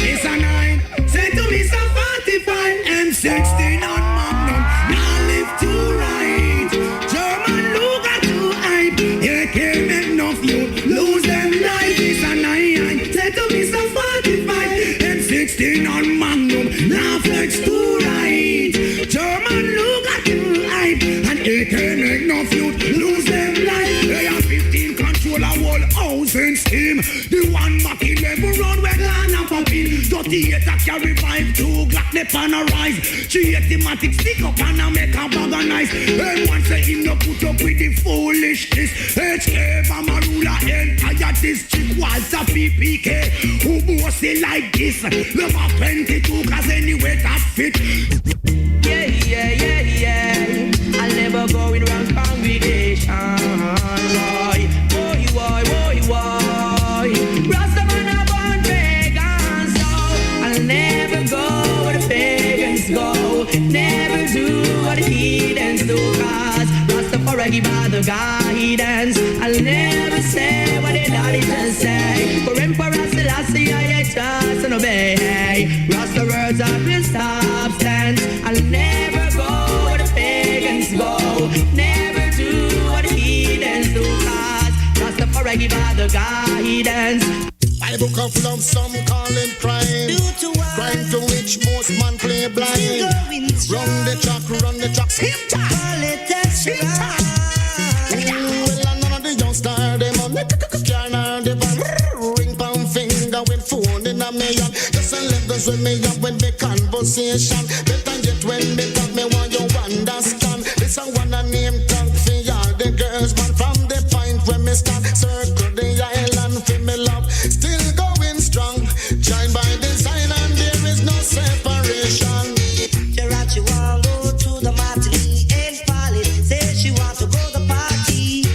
It's a 9. Say to me some 45 and 16 on Magnum. Now live to right. German look at you hype. You can't make enough you lose them life. It's a 9. Say to me some 45 and 16 on Magnum. Now flex to right. German look at you hype. And you can't make enough you lose them life. They are 15 control a whole house and steam. The one Mac 11 run where Ghana popping. 38 a carry 5-2 Glock the pan a rise. 380matic stick up and a make a bag of nice. And one say him no put up with the foolishness. HK Bamarula entire district was a PPK. Who bossy like this? Love a 22 cause anyway that fit. Yeah, yeah, yeah, yeah. I'll never go in wrong congregation. Why, why, why, why, why? Rastaman a born pagan, so I'll never go where the pagans go. Never do what the heathens do, cause Rastafari give all the guidance. I'll never say what the daddy just say. For Emperor Selassie I trust and obey. Rasta words are the substance. I'll never go where the pagans go. Never do what the heathens do, cause Rastafari give all the guidance. I book of love, some call it crime. Crime to which most man play blind. Run the track, skip time. Well, none of the youngsters, them on the van. Ring pound finger with phone in a million. Just let us with me up with the conversation. Better yet when me talk, me want you understand. This a one a name tag for all the girls, man. From the point where me start, circle the island for me love. Still going strong, joined by design and there is no separation. She want go to the matinee and Polly says she want to go to the party,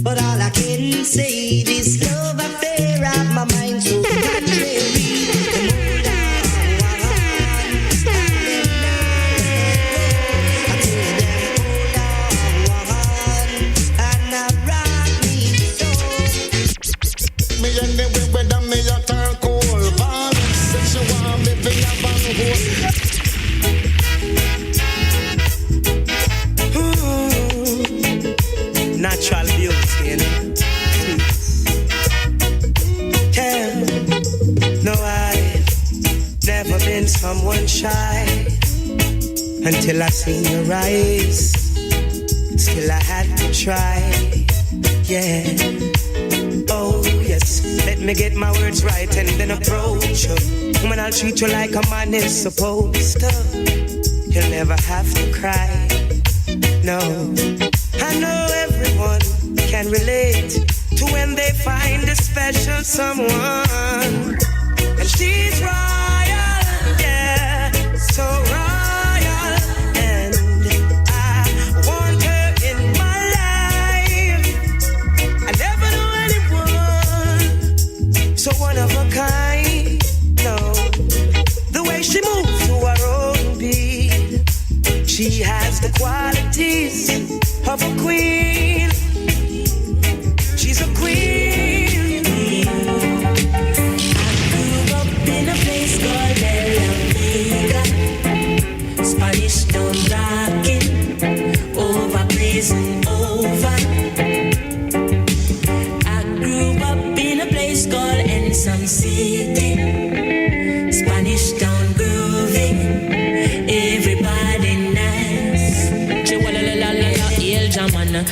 but all I can say this love affair of my mind so until I seen your eyes. Still I had to try, yeah. Oh yes, let me get my words right and then approach you. Woman, I'll treat you like a man is supposed to. You'll never have to cry, no. I know everyone can relate to when they find a special someone. And she's royal, yeah, so royal. And I want her in my life. I never knew anyone so one of a kind, no. The way she moves to her own beat, she has the qualities of a queen. She's a queen. I grew up in a place called La Vega, Spanish town rocking, over blazing over. I grew up in a place called Ensom City, Spanish town grooving, everybody nice.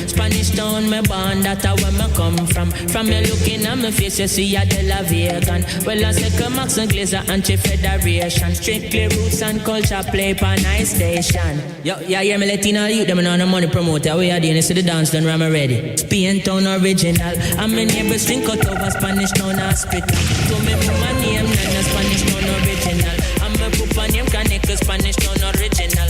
Spanish town, me born, that's where me come from. From me looking at my face, you see a de la vegan. Well, I say Max and Glazer Anti-Federation. Strictly roots and culture play for nice station. Yo, yeah, hear me Latino youth, them on the money promoter. We are doing this to the dance, done ram ready. Spain town original. And my neighbors drink out over Spanish town hospital. So me put my name, Nana Spanish town original. And me put my name, Kaneka Spanish town original.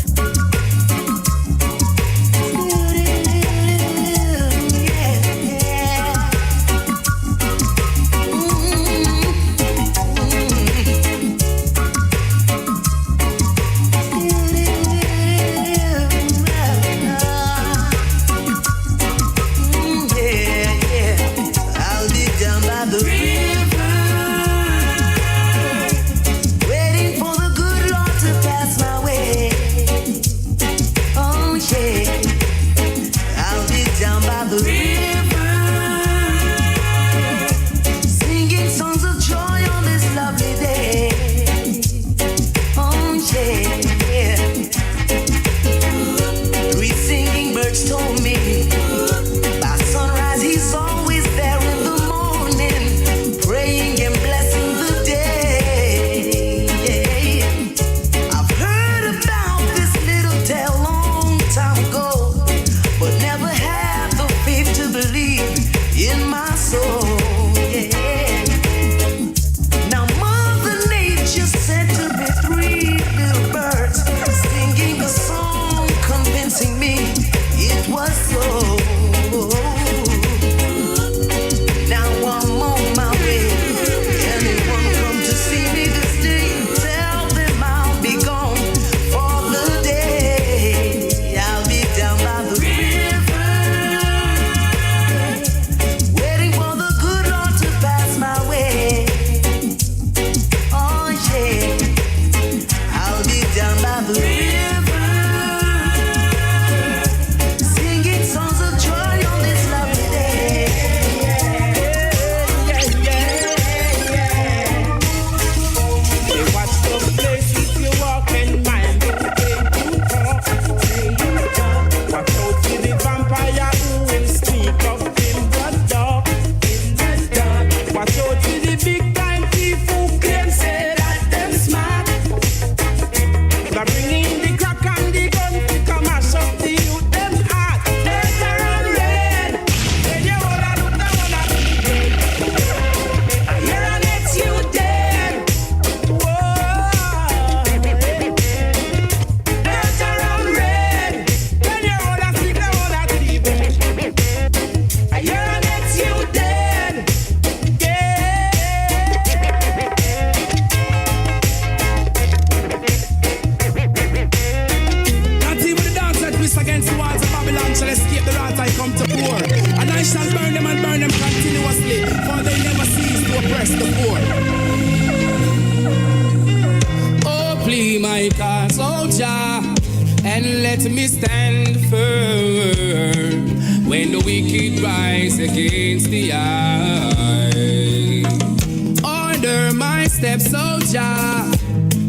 Step soldier,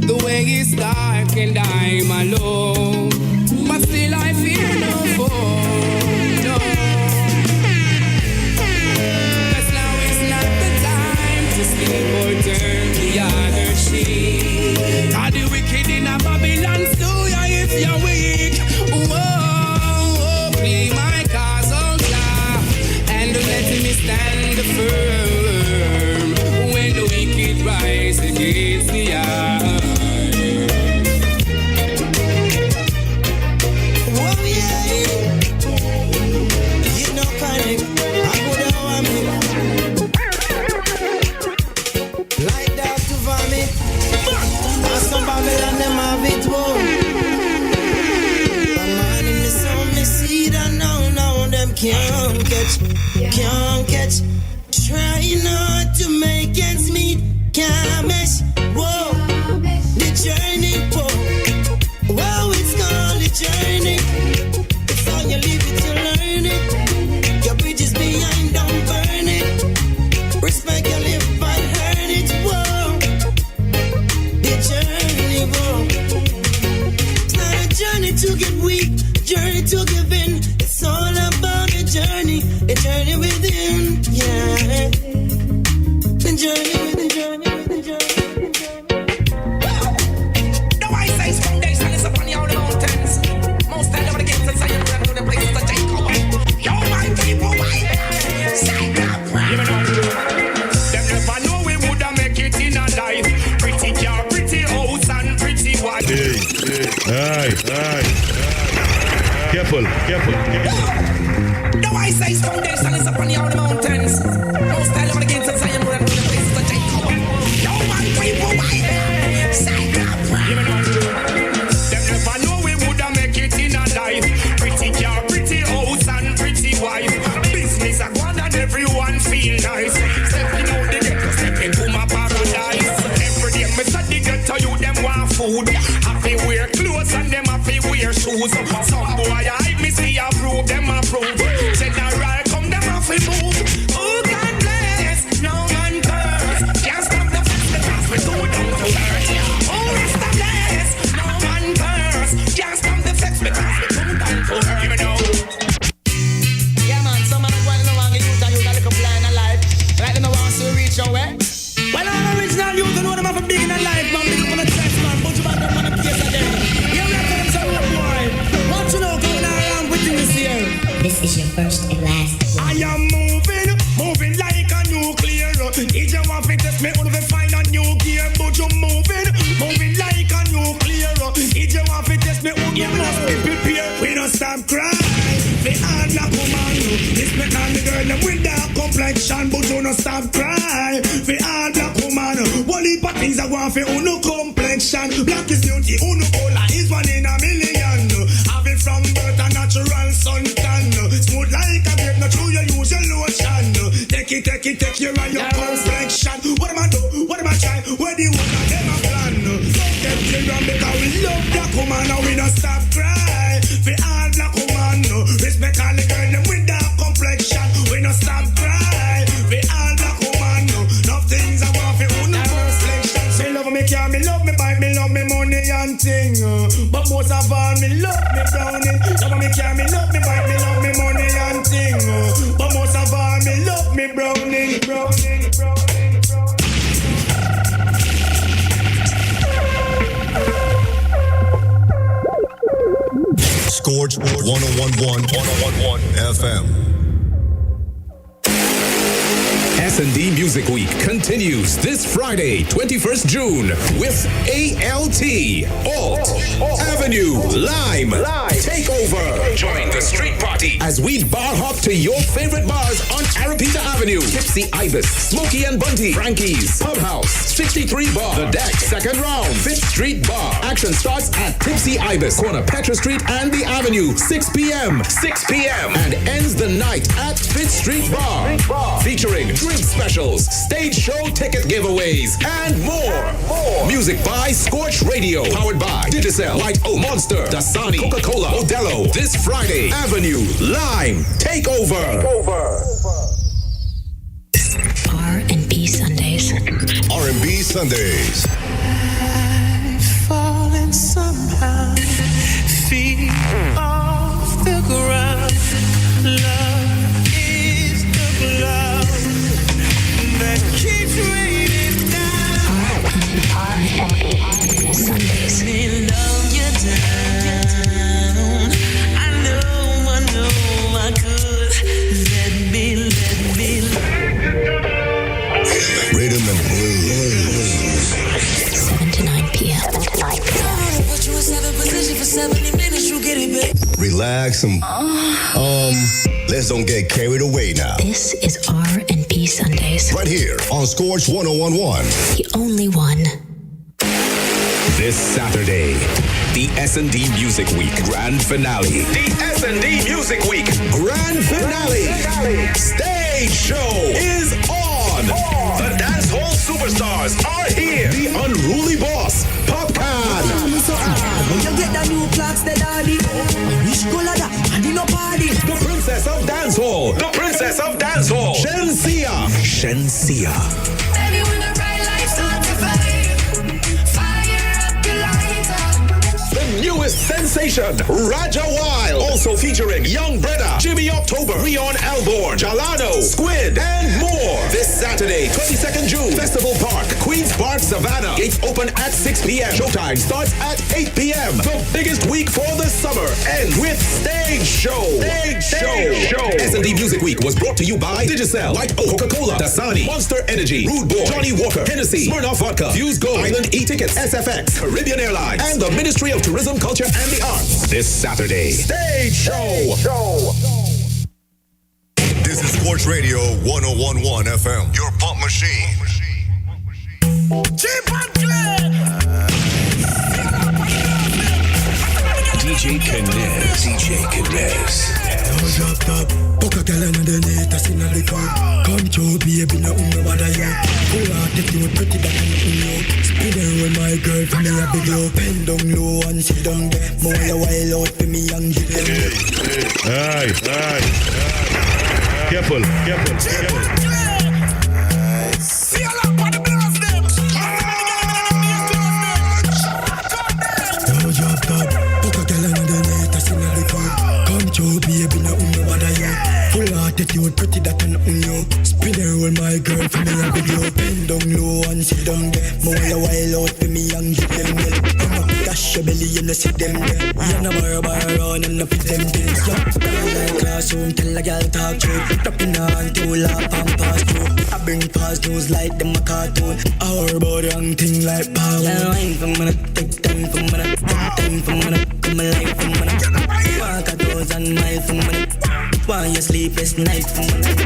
the way is dark and I'm alone. can't catch. Try not to make ends meet, can't mesh. Whoa, the journey, whoa, it's called the journey. It's how you live it to learn it. Your bridges behind, don't burn it. Respect your live and earn it. Whoa, the journey, whoa. It's not a journey to get weak, journey to give in. It's all about the journey within, yeah. The journey within, journey within, journey within, journey. The White Size Foundation is upon the outer mountains. Most time over the gates and Zion and to the places to take over. Yo, my people, why sign up? Them never know we woulda make it in a life. Pretty car, pretty house, and pretty wife. Hey. Careful. The White Size Foundation is upon the outer mountains. Most time over the gates and Zion and to the places to take over. Yo, my people, why sign up? Them never know we woulda make it in a life. Pretty car, pretty house, and pretty wife. Business a go on and everyone feel nice. Stepping out the ghetto, step into my paradise. Every day me say the ghetto you them want food. Happy wear clothes and them happy wear shoes. Some boy I me see approve, them approve. General come them happy move. Oh God bless, no man curse. Can't stop the fest because we go down to earth. Oh Rasta bless, no man curse. Can't stop the fest because we go down to earth. You know. Yeah man, some man want to know how you got a little blind alive. Right them want to reach your way. Well all original youth know them have a big in a life, man. Big up on the chest, man. Bunch of them on the place again. You reckon some boy. Want to know going around with this here? This is your first and last. I am moving like a nuclear. If you want to test me, only find a new gear. But you moving like a nuclear. If you want to test me, you must be prepared. We don't stop crying. The hard black woman. This me and the girl them with dark complexion, but you don't stop crying. The hard black woman. One heap of things I want for uno complexion. Black is beauty, uno ola is one in a million. Have it from birth a natural suntan. Smooth like a grape, not true you use your lotion. Take care of your complexion. What am I do? What am I try? Where the one of them a plan? Don't get children because we love black woman and we don't stop cry. For all black woman, respect all the girl them with dark complexion. We don't stop cry. For all black woman, enough things I want for who no reflection. Say love me, care me, love me, buy me, love me, money and thing. But most of all me love me browning. Love me, care me, love me, buy me, love me, money and thing. But most of all me love me browning. Scorch 1011 FM. S&D Music Week continues this Friday, 21st June, with ALT, Avenue, Lime, Takeover. Join the street party as we bar hop to your favorite bars on Arapita Avenue, Tipsy Ibis, Smokey and Bunty, Frankie's, Pub House, 63 Bar, The Deck, Second Round, 5th Street Bar. Action starts at Tipsy Ibis, corner Petra Street and the Avenue, 6 p.m. and ends the night at 5th Street Bar, featuring drink specials, stage show ticket giveaways, and more. Music by Scorch Radio, powered by Digicel, White Oak, Monster, Dasani, Coca-Cola, Modelo. This Friday, Avenue, Lime, Takeover. R&B Sundays. R&B Sundays. I've fallen somehow, feet off the ground. Love is the glove that keeps raining down. R&B Sundays. They love you down. I know I could. Let me. Rhythm and blues. 7 to 9 p.m. Put you in 7 position for 70 minutes, you get it, babe. Relax and let's don't get carried away now. This is R&B Sundays. Right here on Scorch 1011. The only one. This Saturday, the S&D Music Week grand finale. The S&D Music Music Week Grand Finale. Stage show is on. The dancehall superstars are here. The unruly boss, Popcorn. When you get the new clocks, the daddy. Wish color that, and you no party. The princess of dancehall. The princess of dancehall. Shensia. Baby, when the bright lights start to fade, fire up your lighter. The newest sensation, Raja Wild. Also featuring Young Breda, Jimmy October, Rion Alborn, Jalano, Squid, and more. This Saturday, 22nd June, Festival Park, Queen's Park, Savannah. Gates open at 6 p.m. Showtime starts at 8 p.m. The biggest week for the summer ends with Stage Show. S&D Music Week was brought to you by Digicel, White Oak, Coca-Cola, Dasani, Monster Energy, Rude Boy, Johnny Walker, Hennessy, Smirnoff Vodka, Fuse Gold, Island E-Tickets, SFX, Caribbean Airlines, and the Ministry of Tourism, Culture, and the Arts. This Saturday, Stage Show. This is Sports Radio 101.1 FM, your pump machine. Cheap and clean. DJ Kinez. Drop top, book a girl underneath, I seen a liquor. Come to baby, no bother you. Full attitude, pretty back in you. Spinning with my girl, for me a big low. Bend down low and sit down there. More a while out for me and give them. Aye. Careful. See a lot of the blast them. Drop top, book a girl underneath, I seen a liquor. Come to baby, no bother you. Full attitude, pretty that and you. Spinning with my girl, for me a big low. Bend down low and sit down there. More a while out for me and give them. Dash your belly and sit them there. You no bar around and no fit them things. Yo, like classroom, tell a girl talk through. Dropping on to laugh and pass through. I bring past news like them a cartoon. Our about young thing like power. Yeah, wine for minute, take time for minute, take time for minute, come alive for minute. Walk 1,000 miles for minute. While you sleepless night for minute.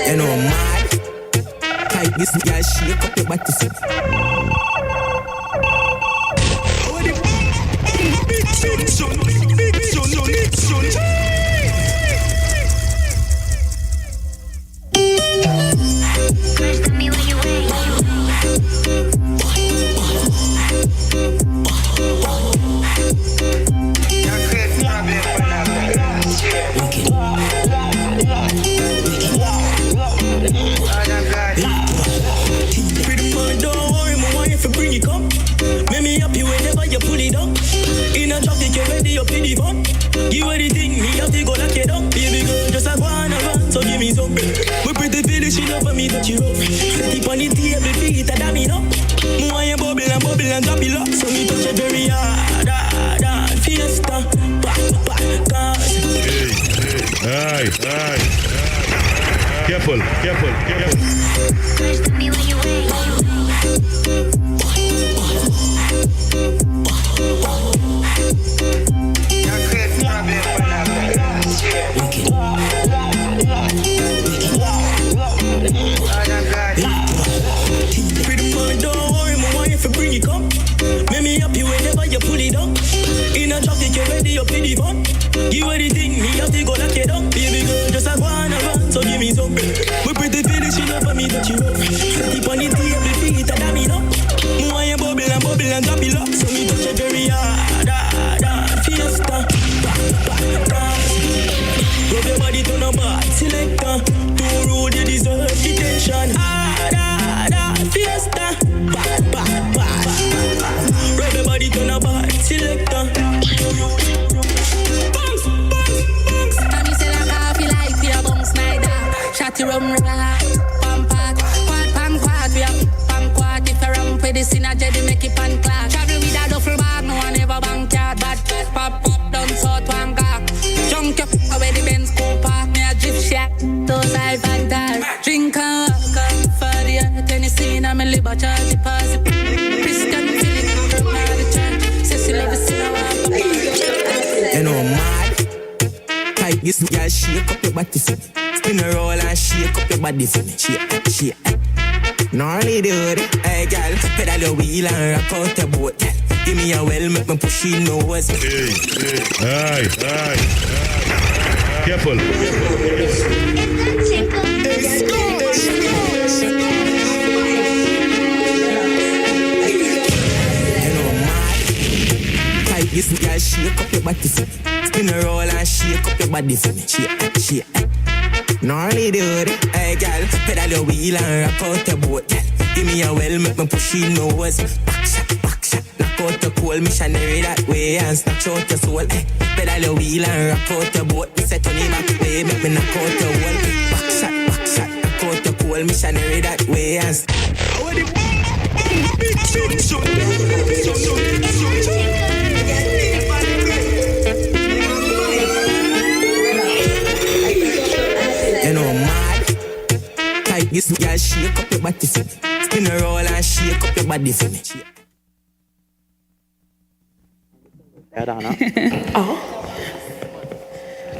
You know, mad. Type this guy, shake up your body. Big son. Tell me where you at. You anything, me have to go like you down. Baby girl, just a go on around, so give me some. We pretty feel she love for me touch you up. Tip on the table, feet a damn up. Me want you bubble and drop it up. So me touch it very hard, fiesta, cause. Aye. Careful. Tell me where you at. Don't worry, my wife bring it come. Make me happy whenever you pull it up. In a traffic, you ready up in the fun. You anything, me have to go like you down. Baby girl, just a go on around, so give me some. We pretty finish it up for me touch you up. Tip on the table, feet a damn it up. Me want you bubble and drop it up. So me touch it very hard, fiesta, rub your body to no bad selector. Too rude, you deserve detention. Fiesta, rub your body to no bad selector. Bounce. And you say like coffee like we a bounce my dog. Shotty rum rock, pam pat, quad we a pam quad. If you ramp with the synergy, they make it pan clock. Travel with a duffel bag, no one ever bank yard. Bad pop down south one car. Junk up away the Benz go park. Me a drip shack, those I vantage. Drink and walk up for the Tennessee. I'm a liver charge the pass. Christian feeling from the church. Say she love the cinema. You know, mad. Type this girl, shake up your body for me. Spin a roll and shake up your body for me. Shake. gnarly dude. Hey girl, pedal your wheel and rock out the boat. Give me a well, make me push in nose. Hey. Careful. This girl shake up your body for me. Spin a roll and shake up your body for me. Shake. Gnarly dude. Hey girl, pedal your wheel and rock out the boat. Give me a well, make me push in nose. Back shot. Knock out the cold missionary that way and snatch out your soul. Hey, pedal your wheel and rock out the boat. Me set on the back way, make me knock out the wall. Back shot. Knock out the cold missionary that way and. You know, mad. Type this girl, shake up your body for me. Spin a roll and shake up your body for me. Adana.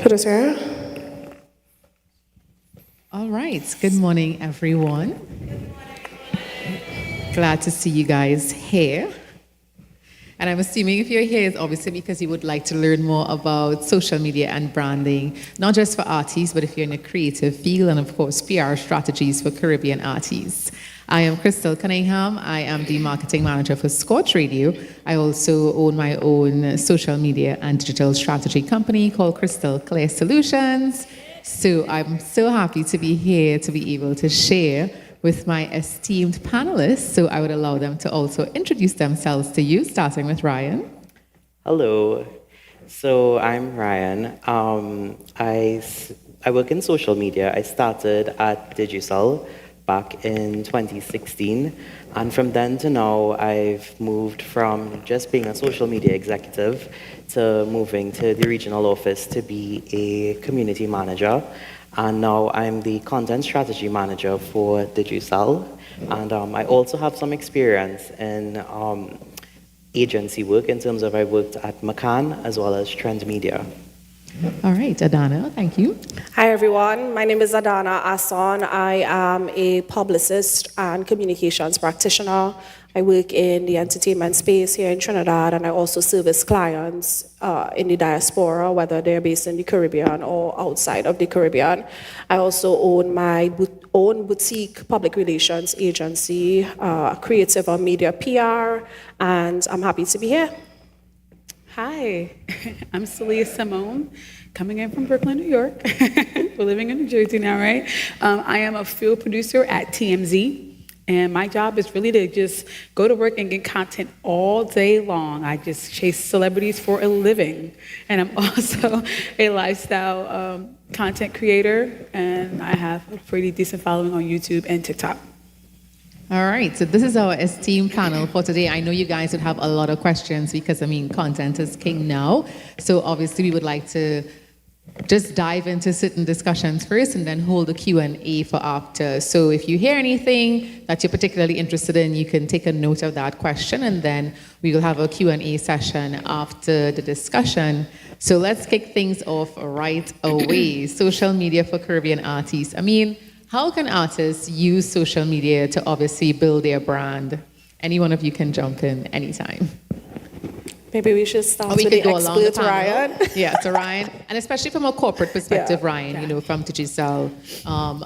Producer. All right. Good morning, everyone. Glad to see you guys here. And I'm assuming if you're here, it's obviously because you would like to learn more about social media and branding, not just for artists, but if you're in a creative field, and of course, PR strategies for Caribbean artists. I am Crystal Cunningham. I am the marketing manager for Scorch Radio. I also own my own social media and digital strategy company called Crystal Clear Solutions. So I'm so happy to be here to be able to share with my esteemed panelists. So I would allow them to also introduce themselves to you, starting with Ryan. Hello. So I'm Ryan. I work in social media. I started at Digicel back in 2016. And from then to now, I've moved from just being a social media executive to moving to the regional office to be a community manager. And now I'm the content strategy manager for Digicel. And I also have some experience in agency work in terms of I worked at McCann as well as Trend Media. All right, Adana, thank you. Hi, everyone. My name is Adana Asan. I am a publicist and communications practitioner. I work in the entertainment space here in Trinidad, and I also service clients in the diaspora, whether they're based in the Caribbean or outside of the Caribbean. I also own my own boutique public relations agency, creative or media PR, and I'm happy to be here. Hi, I'm Celia Simone, coming in from Brooklyn, New York. We're living in New Jersey now, right? I am a field producer at TMZ, and my job is really to just go to work and get content all day long. I just chase celebrities for a living, and I'm also a lifestyle content creator, and I have a pretty decent following on YouTube and TikTok. All right, so this is our esteemed panel for today. I know you guys would have a lot of questions because, content is king now. So obviously we would like to just dive into certain discussions first and then hold a Q&A for after. So if you hear anything that you're particularly interested in, you can take a note of that question, and then we will have a Q&A session after the discussion. So let's kick things off right away. Social media for Caribbean artists. How can artists use social media to obviously build their brand? Any one of you can jump in anytime. Maybe we should start with the expert, Ryan. Yeah, so Ryan, and especially from a corporate perspective, Ryan, from Digicel,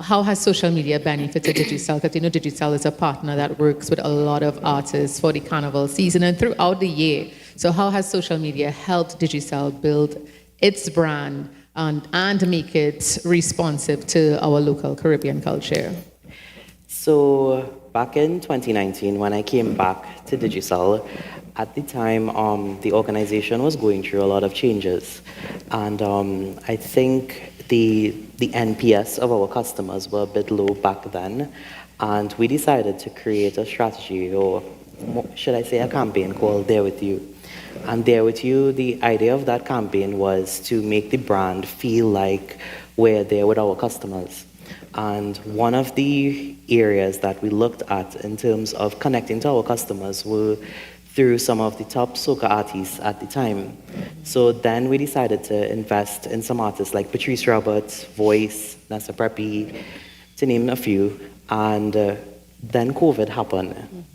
how has social media benefited Digicel? Because Digicel is a partner that works with a lot of artists for the carnival season and throughout the year. So how has social media helped Digicel build its brand and make it responsive to our local Caribbean culture? So back in 2019, when I came back to Digicel, at the time, the organization was going through a lot of changes. And I think the NPS of our customers were a bit low back then. And we decided to create a strategy, or should I say a campaign called There With You. And There With You, the idea of that campaign was to make the brand feel like we're there with our customers. And one of the areas that we looked at in terms of connecting to our customers were through some of the top soca artists at the time. So then we decided to invest in some artists like Patrice Roberts, Voice, Nessa Preppy, to name a few. And Then COVID happened.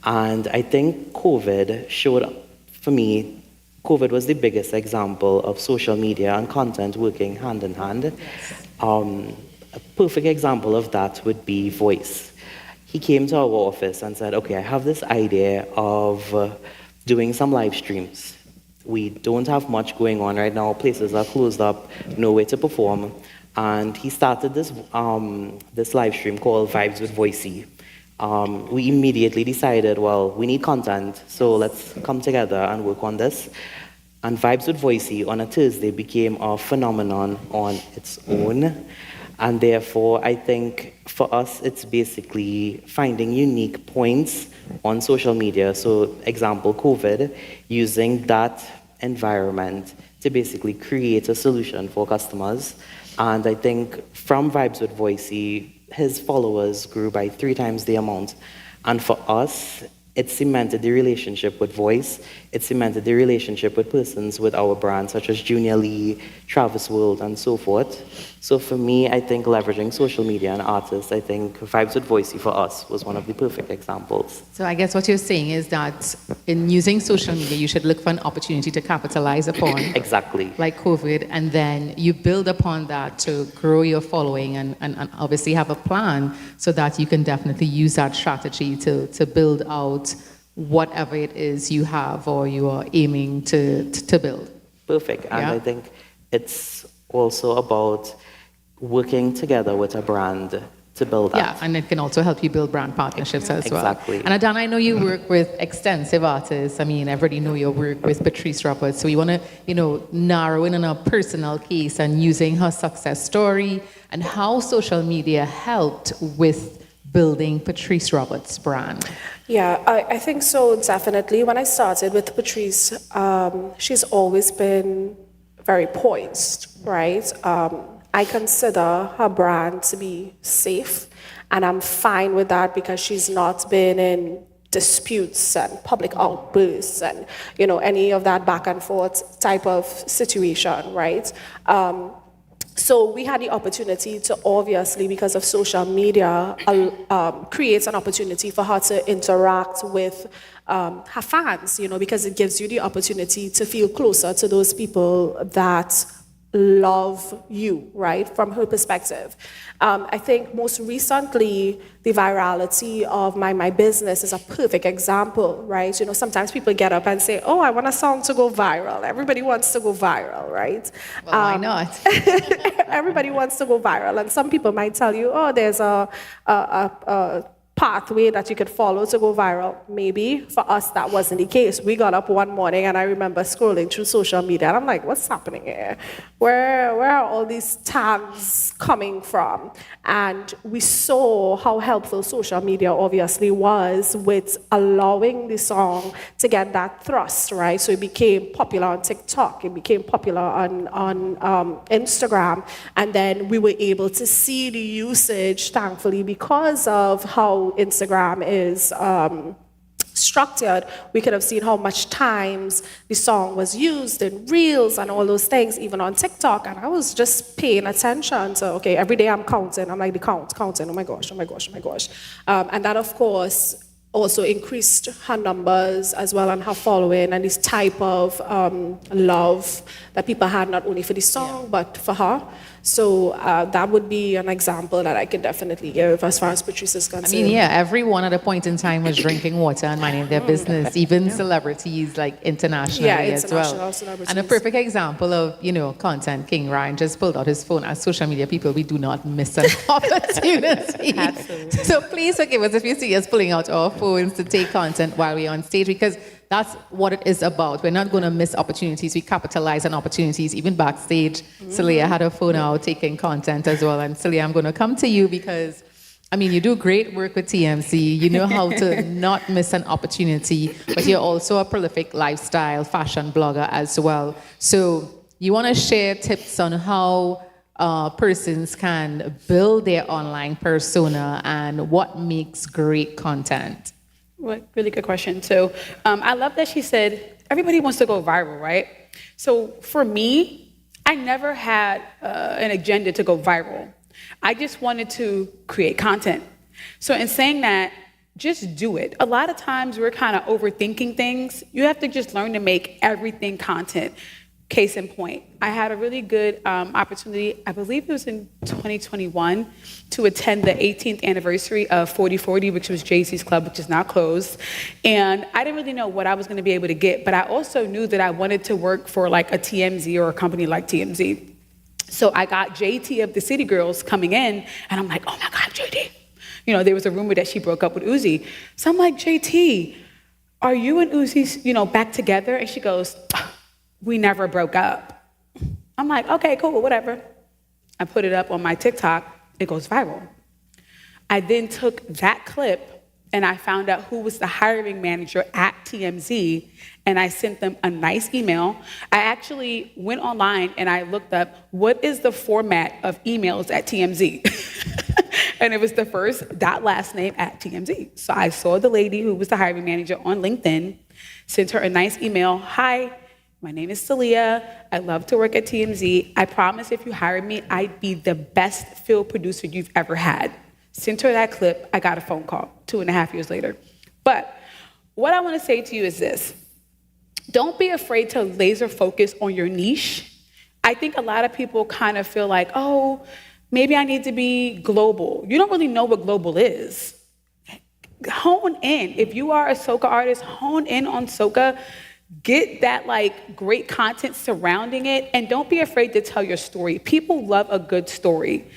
And I think COVID showed, for me, COVID was the biggest example of social media and content working hand in hand. A perfect example of that would be Voice. He came to our office and said, okay, I have this idea of doing some live streams. We don't have much going on right now. Places are closed up, nowhere to perform. And he started this live stream called Vibes with Voicey. We immediately decided, well, we need content, so let's come together and work on this. And Vibes with Voicey on a Thursday became a phenomenon on its own. And therefore, I think for us, it's basically finding unique points on social media. So, example, COVID, using that environment to basically create a solution for customers. And I think from Vibes with Voicey, his followers grew by 3 times the amount. And for us, it cemented the relationship with Voice. It cemented the relationship with persons with our brand, such as Junior Lee, Travis World, and so forth. So for me, I think leveraging social media and artists, I think Vibes with Voicey for us was one of the perfect examples. So I guess what you're saying is that in using social media, you should look for an opportunity to capitalize upon. Exactly. Like COVID, and then you build upon that to grow your following and obviously have a plan so that you can definitely use that strategy to build out whatever it is you have or you are aiming to build. Perfect. And I think it's also about working together with a brand to build that. Yeah, and it can also help you build brand partnerships as well. Exactly. And Adana, I know you work with extensive artists. I mean, everybody know your work with Patrice Roberts. So we want to, narrow in on a personal case and using her success story and how social media helped with building Patrice Roberts' brand. Yeah, I think so, definitely. When I started with Patrice, she's always been very poised, right? I consider her brand to be safe, and I'm fine with that because she's not been in disputes and public outbursts and, any of that back and forth type of situation, right? So we had the opportunity to obviously, because of social media, create an opportunity for her to interact with her fans, because it gives you the opportunity to feel closer to those people that love you, right, from her perspective. I think most recently, the virality of my business is a perfect example, right? Sometimes people get up and say, oh, I want a song to go viral. Everybody wants to go viral, right? Well, why not? Everybody wants to go viral. And some people might tell you, oh, there's a pathway that you could follow to go viral. Maybe for us that wasn't the case. We got up one morning and I remember scrolling through social media and I'm like, what's happening here? Where are all these tags coming from? And we saw how helpful social media obviously was with allowing the song to get that thrust, right? So it became popular on TikTok, it became popular on Instagram, and then we were able to see the usage, thankfully, because of how Instagram is structured. We could have seen how much times the song was used in Reels and all those things, even on TikTok. And I was just paying attention to, okay, every day I'm counting. I'm like, counting, oh my gosh. And that, of course, also increased her numbers as well and her following and this type of love that people had not only for the song, but for her. So that would be an example that I could definitely give as far as Patrice is concerned. I mean, yeah, everyone at a point in time was drinking water and minding their business, even celebrities like internationally as well. And a perfect example of, content king Ryan just pulled out his phone. As social media people, we do not miss an opportunity. Absolutely. So please forgive us if you see us pulling out our phones to take content while we're on stage, because that's what it is about. We're not going to miss opportunities. We capitalize on opportunities. Even backstage, Celia had her phone out taking content as well. And Celia, I'm going to come to you because, you do great work with TMC. You know how to not miss an opportunity, but you're also a prolific lifestyle fashion blogger as well. So you want to share tips on how persons can build their online persona and what makes great content? What really good question. So I love that she said everybody wants to go viral, right? So for me, I never had an agenda to go viral. I just wanted to create content. So in saying that, just do it. A lot of times we're kind of overthinking things. You have to just learn to make everything content. Case in point, I had a really good opportunity, I believe it was in 2021, to attend the 18th anniversary of 4040, which was Jay-Z's club, which is now closed. And I didn't really know what I was going to be able to get, but I also knew that I wanted to work for like a TMZ or a company like TMZ. So I got JT of the City Girls coming in, and I'm like, oh my God, JT. You know, there was a rumor that she broke up with Uzi. So I'm like, JT, are you and Uzi, back together? And she goes, we never broke up. I'm like, okay, cool, whatever. I put it up on my TikTok, it goes viral. I then took that clip and I found out who was the hiring manager at TMZ, and I sent them a nice email. I actually went online and I looked up, what is the format of emails at TMZ? And it was the first dot last name at TMZ. So I saw the lady who was the hiring manager on LinkedIn, sent her a nice email, hi, my name is Celia. I love to work at TMZ. I promise if you hire me, I'd be the best field producer you've ever had. Sent her that clip. I got a phone call 2.5 years later. But what I want to say to you is this. Don't be afraid to laser focus on your niche. I think a lot of people kind of feel like, oh, maybe I need to be global. You don't really know what global is. Hone in. If you are a soca artist, hone in on soca. Get that great content surrounding it, and don't be afraid to tell your story. People love a good story.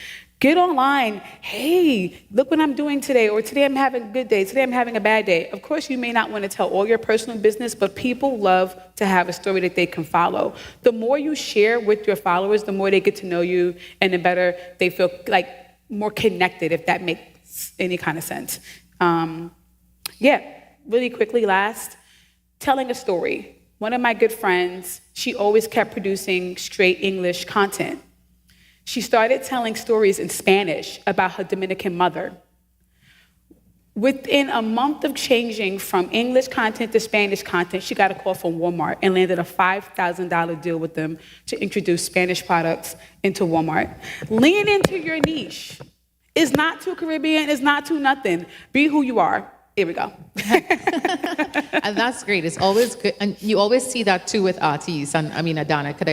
Get online, hey, look what I'm doing today, or today I'm having a good day, today I'm having a bad day. Of course, you may not want to tell all your personal business, but people love to have a story that they can follow. The more you share with your followers, the more they get to know you, and the better they feel more connected, if that makes any kind of sense. Really quickly, last, telling a story. One of my good friends, she always kept producing straight English content. She started telling stories in Spanish about her Dominican mother. Within a month of changing from English content to Spanish content, she got a call from Walmart and landed a $5,000 deal with them to introduce Spanish products into Walmart. Lean into your niche. It's not too Caribbean, it's not too nothing. Be who you are. Here we go. And that's great. It's always good. And you always see that too with artists. And I mean, Adana could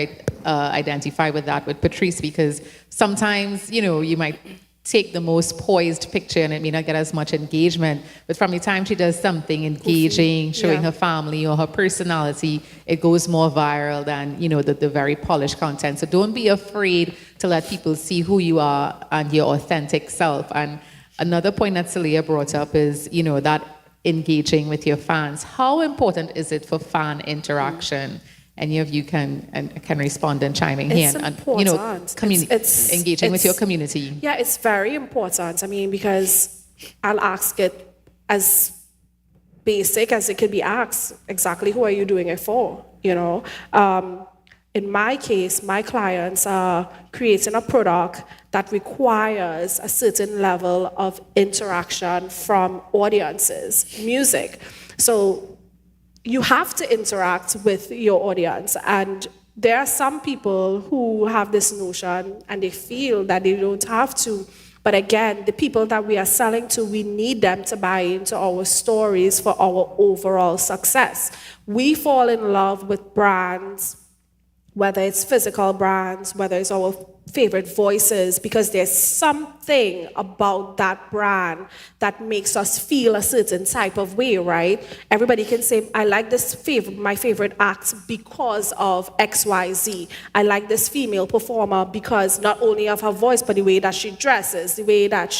identify with that with Patrice, because sometimes, you might take the most poised picture and it may not get as much engagement. But from the time she does something engaging, showing her family or her personality, it goes more viral than, the very polished content. So don't be afraid to let people see who you are and your authentic self. And another point that Celia brought up is, that engaging with your fans. How important is it for fan interaction? Any of you can respond and chime in here. It's important. Engaging with your community. Yeah, it's very important. I mean, because I'll ask it as basic as it could be asked. Exactly who are you doing it for? In my case, my clients are creating a product that requires a certain level of interaction from audiences, music. So you have to interact with your audience. And there are some people who have this notion and they feel that they don't have to. But again, the people that we are selling to, we need them to buy into our stories for our overall success. We fall in love with brands, whether it's physical brands, whether it's our favorite voices, because there's something about that brand that makes us feel a certain type of way, right? Everybody can say, I like my favorite act because of XYZ. I like this female performer because not only of her voice, but the way that she dresses, the way that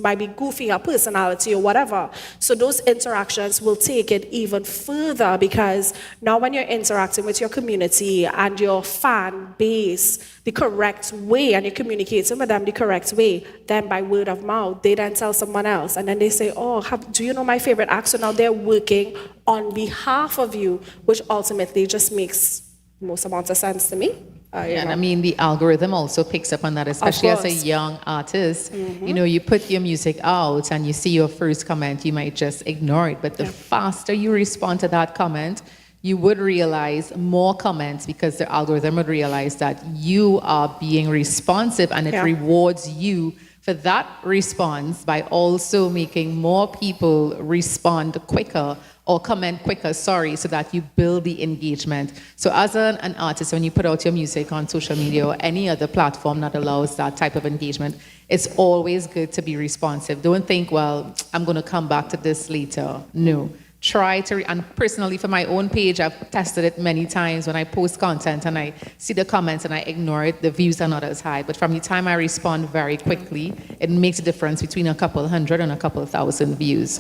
might be goofy, her personality or whatever. So those interactions will take it even further, because now when you're interacting with your community and your fan base the correct way, and you're communicating with them the correct way, then by word of mouth, they then tell someone else, and then they say, oh, do you know my favorite act? So now they're working on behalf of you, which ultimately just makes most amount of sense to me. And I mean, the algorithm also picks up on that, especially as a young artist. Mm-hmm. You put your music out and you see your first comment, you might just ignore it. But the faster you respond to that comment, you would realize more comments, because the algorithm would realize that you are being responsive, and it rewards you for for that response by also making more people respond quicker or comment quicker, so that you build the engagement. So as an artist, when you put out your music on social media or any other platform that allows that type of engagement, it's always good to be responsive. Don't think, well, I'm going to come back to this later. No. Try to, and personally for my own page, I've tested it many times when I post content and I see the comments and I ignore it, the views are not as high. But from the time I respond very quickly, it makes a difference between a couple hundred and a couple thousand views.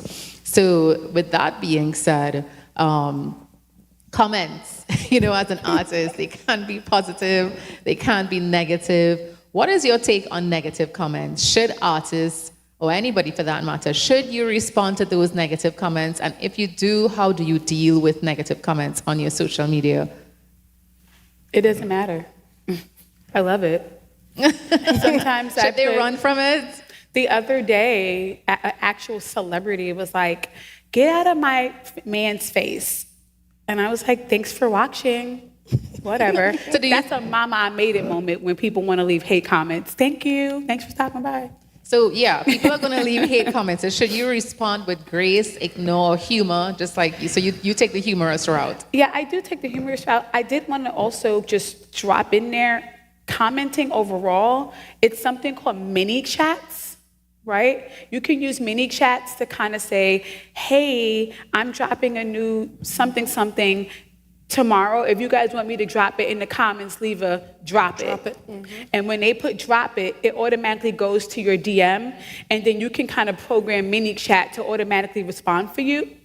So with that being said, comments, as an artist, they can be positive, they can be negative. What is your take on negative comments? Should artists, or anybody for that matter, should you respond to those negative comments? And if you do, how do you deal with negative comments on your social media? It doesn't matter. I love it. Sometimes should they run from it? The other day, an actual celebrity was like, "Get out of my man's face." And I was like, "Thanks for watching." Whatever. So that's a mama I made it moment when people want to leave hate comments. Thank you. Thanks for stopping by. So yeah, people are going to leave hate comments. So should you respond with grace, ignore, humor, just like, so you take the humorous route? Yeah, I do take the humorous route. I did want to also just drop in there, commenting overall, it's something called mini chats, right? You can use mini chats to kind of say, hey, I'm dropping a new something tomorrow. If you guys want me to drop it in the comments, leave a drop it. Mm-hmm. And when they put drop it, it automatically goes to your DM, and then you can kind of program mini chat to automatically respond for you.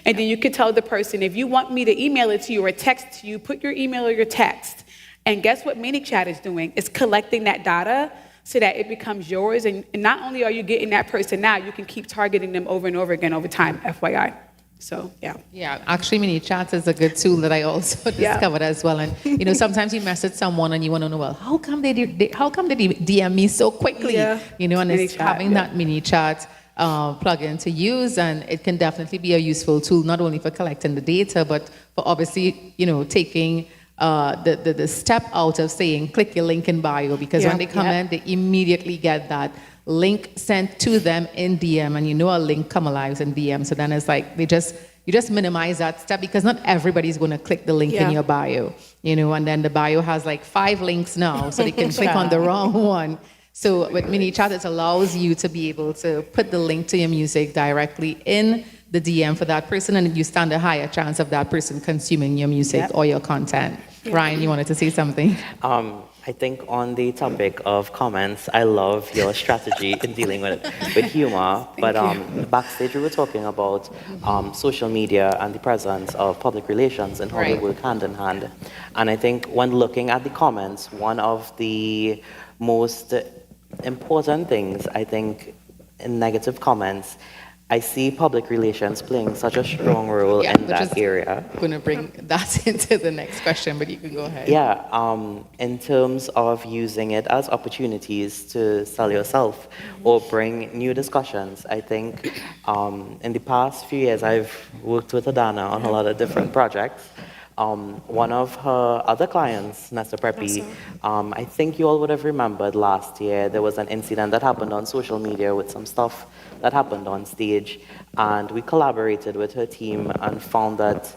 And then you can tell the person, if you want me to email it to you or text to you, put your email or your text. And guess what mini chat is doing? It's collecting that data so that it becomes yours. And not only are you getting that person now, you can keep targeting them over and over again over time, FYI. So, yeah. Yeah, actually, mini chats is a good tool that I also discovered as well. And, sometimes you message someone and you want to know, well, how come they DM me so quickly? Yeah. And it's having that mini chat plugin to use, and it can definitely be a useful tool, not only for collecting the data, but for obviously, taking the step out of saying, click your link in bio, because when they comment, they immediately get that link sent to them in DM, and a link come alive in DM. So then it's like you just minimize that step, because not everybody's going to click the link in your bio, and then the bio has like 5 links now, so they can click on the wrong one. So with mini chat, it allows you to be able to put the link to your music directly in the DM for that person, and you stand a higher chance of that person consuming your music or your content. Ryan, you wanted to say something? I think on the topic of comments, I love your strategy in dealing with humor. But backstage, we were talking about social media and the presence of public relations and how they work hand in hand. And I think when looking at the comments, one of the most important things, I think, in negative comments, I see public relations playing such a strong role in that area. I'm going to bring that into the next question, but you can go ahead. Yeah, in terms of using it as opportunities to sell yourself or bring new discussions. I think in the past few years, I've worked with Adana on a lot of different projects. One of her other clients, Nesta Preppy, I think you all would have remembered last year, there was an incident that happened on social media with some stuff that happened on stage, and we collaborated with her team and found that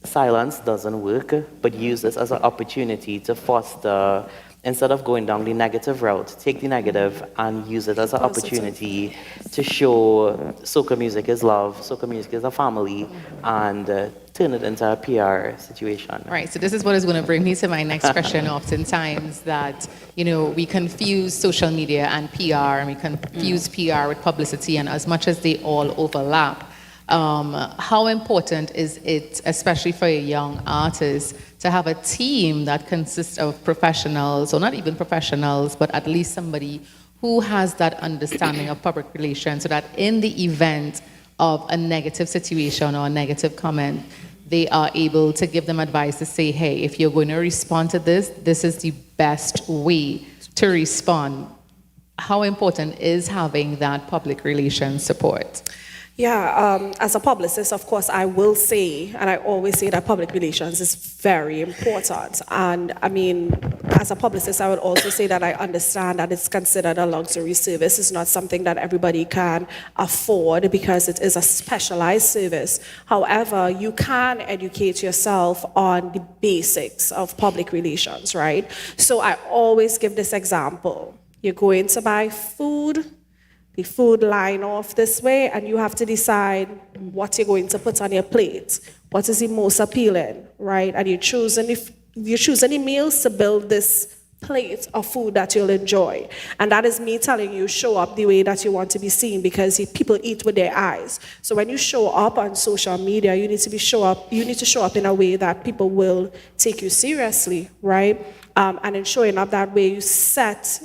silence doesn't work, but use this as an opportunity to foster, instead of going down the negative route, take the negative and use it as an opportunity to show soca music is love, soca music is a family, and turn it into a PR situation. Right, so this is what is going to bring me to my next question. Oftentimes that, we confuse social media and PR, and we confuse PR with publicity, and as much as they all overlap, how important is it, especially for a young artist, to have a team that consists of professionals, or not even professionals, but at least somebody who has that understanding of public relations, so that in the event of a negative situation or a negative comment, they are able to give them advice to say, hey, if you're going to respond to this, this is the best way to respond. how important is having that public relations support? Yeah, as a publicist, of course, I will say, and I always say that public relations is very important. And I mean, as a publicist, I would also say that I understand that it's considered a luxury service. It's not something that everybody can afford because it is a specialized service. However, you can educate yourself on the basics of public relations, right? So I always give this example. You're going to buy food. The food line off this way, and you have to decide what you're going to put on your plate. What is the most appealing, right? And you're choosing the meals to build this plate of food that you'll enjoy. And that is me telling you, show up the way that you want to be seen, because people eat with their eyes. So when you show up on social media, you need to show up in a way that people will take you seriously, right? And in showing up that way, you set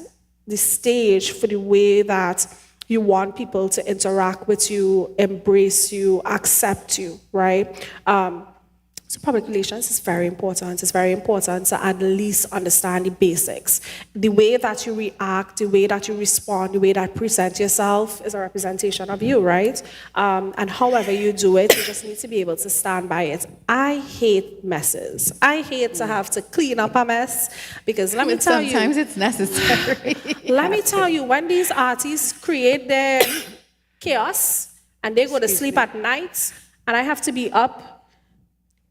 the stage for the way that you want people to interact with you, embrace you, accept you, right? So public relations is very important. It's very important to at least understand the basics. The way that you react, the way that you respond, the way that you present yourself is a representation of you, right? And however you do it, you just need to be able to stand by it. I hate messes. I hate to have to clean up a mess because let me tell you. Sometimes it's necessary. Let me tell you, when these artists create their chaos and they go to sleep at night and I have to be up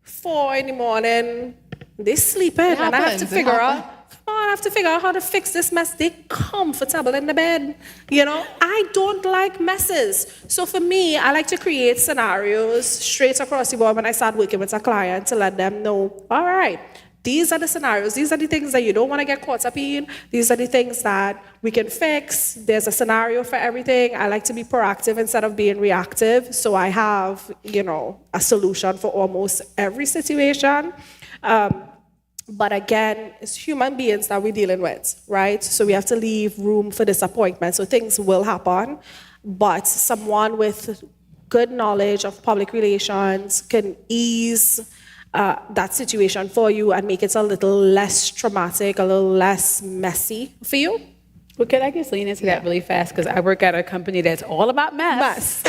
4 in the morning, they sleeping, and I have to figure out. I have to figure out how to fix this mess. They comfortable in the bed, you know. I don't like messes, so for me, I like to create scenarios straight across the board when I start working with a client to let them know. All right. These are the scenarios. These are the things that you don't want to get caught up in. These are the things that we can fix. There's a scenario for everything. I like to be proactive instead of being reactive. So I have, a solution for almost every situation. But again, it's human beings that we're dealing with, right? So we have to leave room for disappointment. So things will happen. But someone with good knowledge of public relations can ease that situation for you and make it a little less traumatic, a little less messy for you. Well, could I just lean into that really fast? Because I work at a company that's all about mess.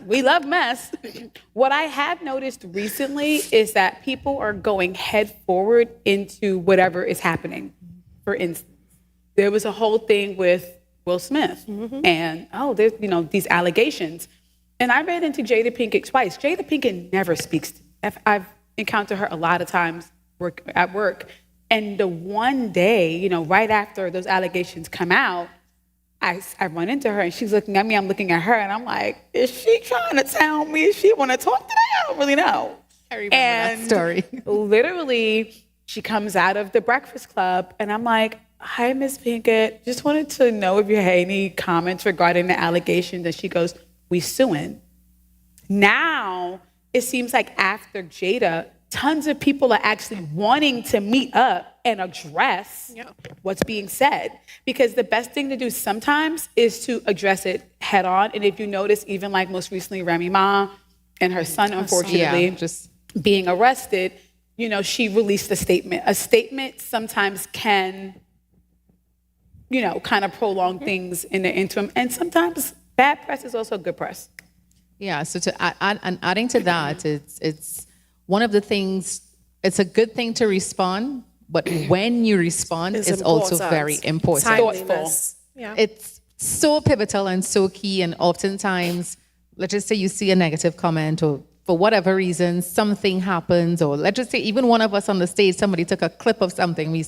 We love mess. What I have noticed recently is that people are going head forward into whatever is happening. For instance, there was a whole thing with Will Smith and, there's, these allegations. And I ran into Jada Pinkett twice. Jada Pinkett never speaks to me. I've encountered her a lot of times at work. And the one day, right after those allegations come out, I run into her and she's looking at me, I'm looking at her, and I'm like, is she trying to tell me if she want to talk today? I don't really know. I remember that story. Literally, she comes out of the Breakfast Club and I'm like, hi, Miss Pinkett. Just wanted to know if you had any comments regarding the allegations. And she goes, we suing. Now, it seems like after Jada, tons of people are actually wanting to meet up and address what's being said. Because the best thing to do sometimes is to address it head on. And if you notice, even like most recently, Remy Ma and her son, unfortunately, just being arrested, she released a statement. A statement sometimes can, kind of prolong things in the interim. And sometimes bad press is also good press. Yeah, so to adding to that, it's one of the things, it's a good thing to respond, but when you respond is also very important. Thoughtful. Yeah. It's so pivotal and so key, and oftentimes, let's just say you see a negative comment or for whatever reason, something happens, or let's just say even one of us on the stage, somebody took a clip of something we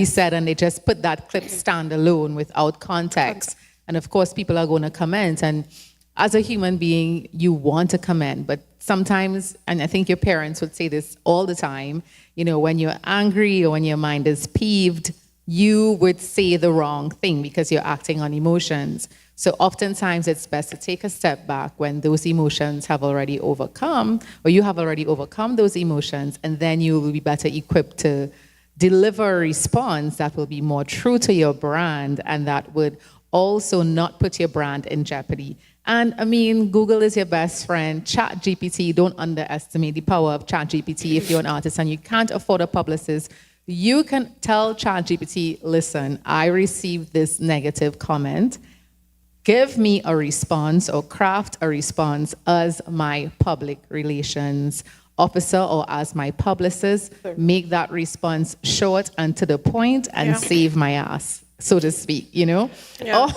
said and they just put that clip standalone without context. And of course, people are going to comment, and as a human being, you want to comment, but sometimes, and I think your parents would say this all the time, when you're angry or when your mind is peeved, you would say the wrong thing because you're acting on emotions. So oftentimes it's best to take a step back when those emotions have already overcome, or you have already overcome those emotions, and then you will be better equipped to deliver a response that will be more true to your brand and that would also not put your brand in jeopardy. And I mean, Google is your best friend. ChatGPT, don't underestimate the power of ChatGPT if you're an artist and you can't afford a publicist. you can tell ChatGPT, listen, I received this negative comment. Give me a response or craft a response as my public relations officer or as my publicist. Make that response short and to the point and save my ass, so to speak, you know? Yeah.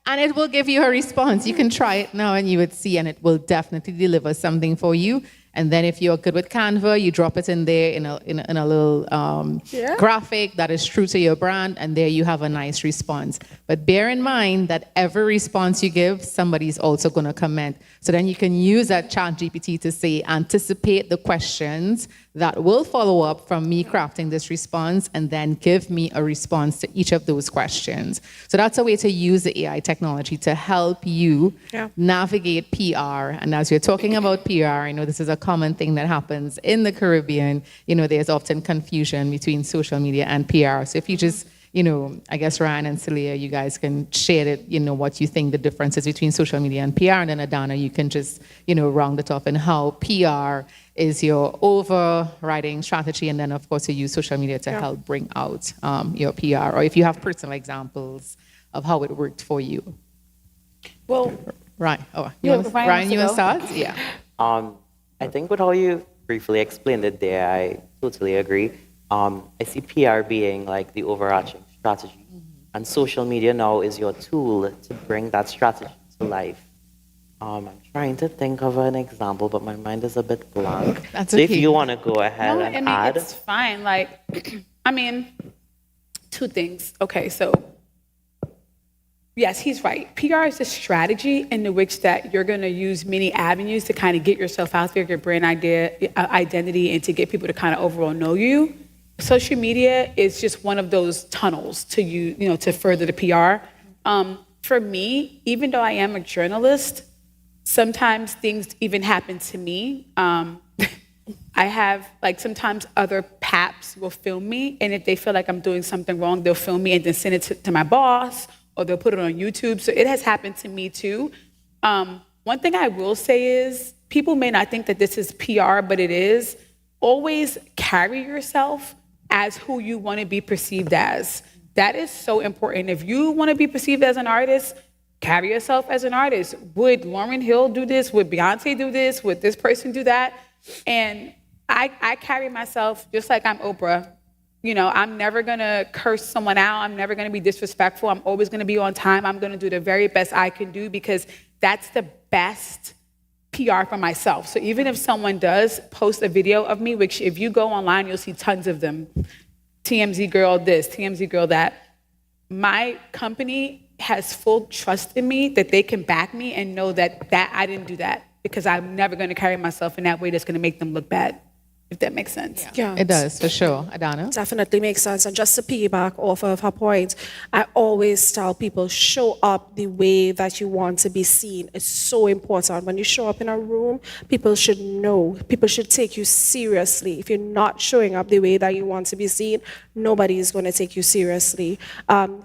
And it will give you a response. You can try it now and you would see, and it will definitely deliver something for you. And then if you're good with Canva, you drop it in there in a little graphic that is true to your brand, and there you have a nice response. But bear in mind that every response you give, somebody's also going to comment. So then you can use that ChatGPT to say, anticipate the questions that will follow up from me crafting this response, and then give me a response to each of those questions. So that's a way to use the AI technology to help you navigate PR. And as we're talking about PR, I know this is a common thing that happens in the Caribbean. You know, there's often confusion between social media and PR. So if you just, you know, I guess Ryan and Celia, you guys can share it, you know, what you think the difference is between social media and PR. And then Adana, you can just, you know, round it off and how PR is your overriding strategy. And then, of course, you use social media to help bring out your PR. Or if you have personal examples of how it worked for you. Well, right. Oh, Ryan, you want to start? Yeah. I think with how you briefly explained it there, I totally agree. I see PR being like the overarching strategy. And social media now is your tool to bring that strategy to life. I'm trying to think of an example, but my mind is a bit blank. That's so okay. if you want to go ahead and add. It's fine. Like, I mean, two things. Okay, so yes, he's right. PR is a strategy in which that you're going to use many avenues to kind of get yourself out there, your brand identity, and to get people to kind of overall know you. Social media is just one of those tunnels to you know, to further the PR. For me, even though I am a journalist, sometimes things even happen to me. I have, like, sometimes other paps will film me, and if they feel like I'm doing something wrong, they'll film me and then send it to my boss, or they'll put it on YouTube. So it has happened to me too. One thing I will say is, people may not think that this is PR, but it is. Always carry yourself as who you want to be perceived as. That is so important. If you want to be perceived as an artist, carry yourself as an artist. Would Lauryn Hill do this? Would Beyonce do this? Would this person do that? And I carry myself just like I'm Oprah. You know, I'm never going to curse someone out. I'm never going to be disrespectful. I'm always going to be on time. I'm going to do the very best I can do, because that's the best PR for myself. So even if someone does post a video of me, which if you go online, you'll see tons of them. TMZ girl this, TMZ girl that. My company has full trust in me that they can back me and know that I didn't do that, because I'm never going to carry myself in that way that's going to make them look bad, if that makes sense. Yeah, it does, for sure. Adana? Definitely makes sense. And just to piggyback off of her point, I always tell people, show up the way that you want to be seen. It's so important. When you show up in a room, people should know. People should take you seriously. If you're not showing up the way that you want to be seen, nobody is going to take you seriously.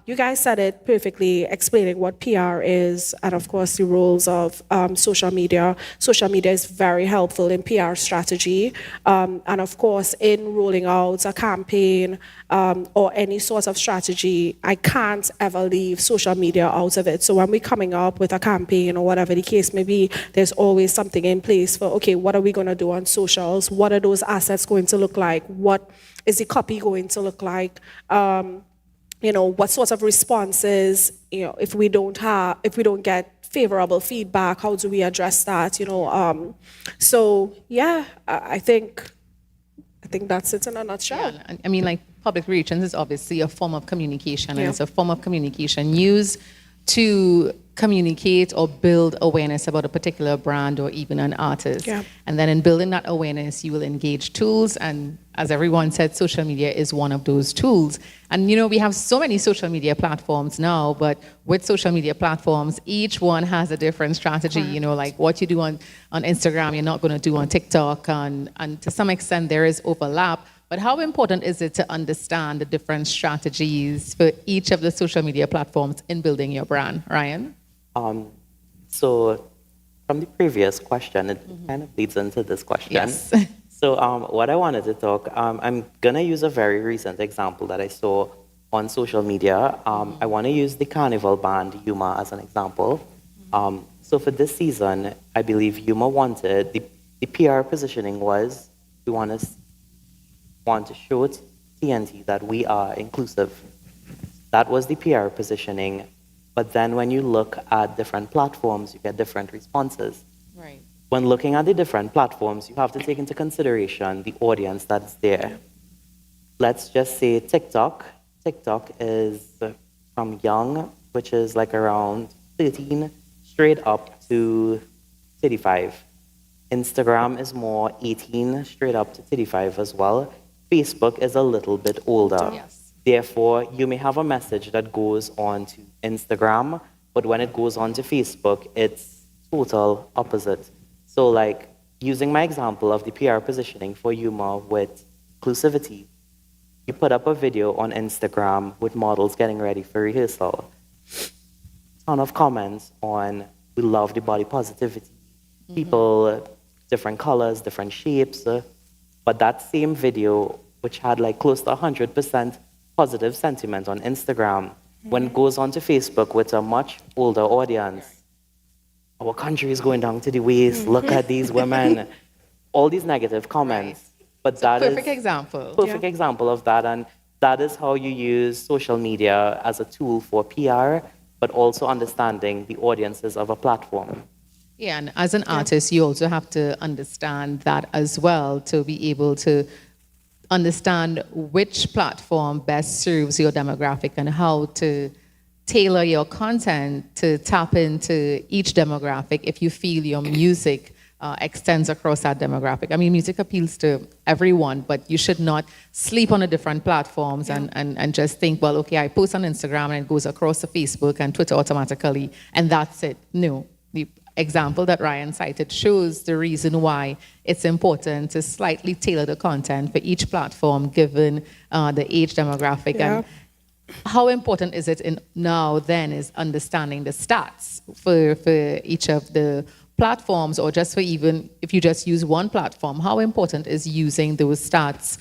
You guys said it perfectly, explaining what PR is, and of course the roles of social media. Social media is very helpful in PR strategy. And of course, in rolling out a campaign or any sort of strategy, I can't ever leave social media out of it. So when we're coming up with a campaign or whatever the case may be, there's always something in place for, okay, what are we going to do on socials? What are those assets going to look like? What is the copy going to look like? You know, what sorts of responses, you know, if we don't get favorable feedback, how do we address that? You know, so yeah, I think that's it in a nutshell. Yeah, I mean, like, public relations is obviously a form of communication, and it's a form of communication used to communicate or build awareness about a particular brand or even an artist. Yeah. And then in building that awareness, you will engage tools, and as everyone said, social media is one of those tools. And you know, we have so many social media platforms now, but with social media platforms, each one has a different strategy. You know, like what you do on Instagram, you're not going to do on TikTok, and to some extent there is overlap. But how important is it to understand the different strategies for each of the social media platforms in building your brand, Ryan? So from the previous question, it kind of leads into this question. Yes. So what I wanted to talk, I'm gonna use a very recent example that I saw on social media. I want to use the Carnival band Yuma as an example. So for this season, I believe Yuma wanted the PR positioning was we want to show TNT that we are inclusive. That was the PR positioning. But then when you look at different platforms, you get different responses. Right. When looking at the different platforms, you have to take into consideration the audience that's there. Let's just say TikTok. TikTok is from young, which is like around 13, straight up to 35. Instagram is more 18, straight up to 35 as well. Facebook is a little bit older. Yes. Therefore, you may have a message that goes on to Instagram, but when it goes on to Facebook, it's total opposite. So like using my example of the PR positioning for Yuma with inclusivity, you put up a video on Instagram with models getting ready for rehearsal. Ton of comments on, we love the body positivity. People, different colors, different shapes. But that same video, which had like close to 100% positive sentiment on Instagram, when it goes onto Facebook with a much older audience, our country is going down to the waist, look at these women, all these negative comments. But that is Perfect example. perfect example of that, and that is how you use social media as a tool for PR, but also understanding the audiences of a platform. Yeah, and as an artist, you also have to understand that as well to be able to understand which platform best serves your demographic and how to tailor your content to tap into each demographic if you feel your music extends across that demographic. I mean, music appeals to everyone, but you should not sleep on the different platforms and just think, well, okay, I post on Instagram and it goes across to Facebook and Twitter automatically, and that's it. No. The example that Ryan cited shows the reason why it's important to slightly tailor the content for each platform given the age demographic. And how important is it now then is understanding the stats for each of the platforms, or just for even if you just use one platform, how important is using those stats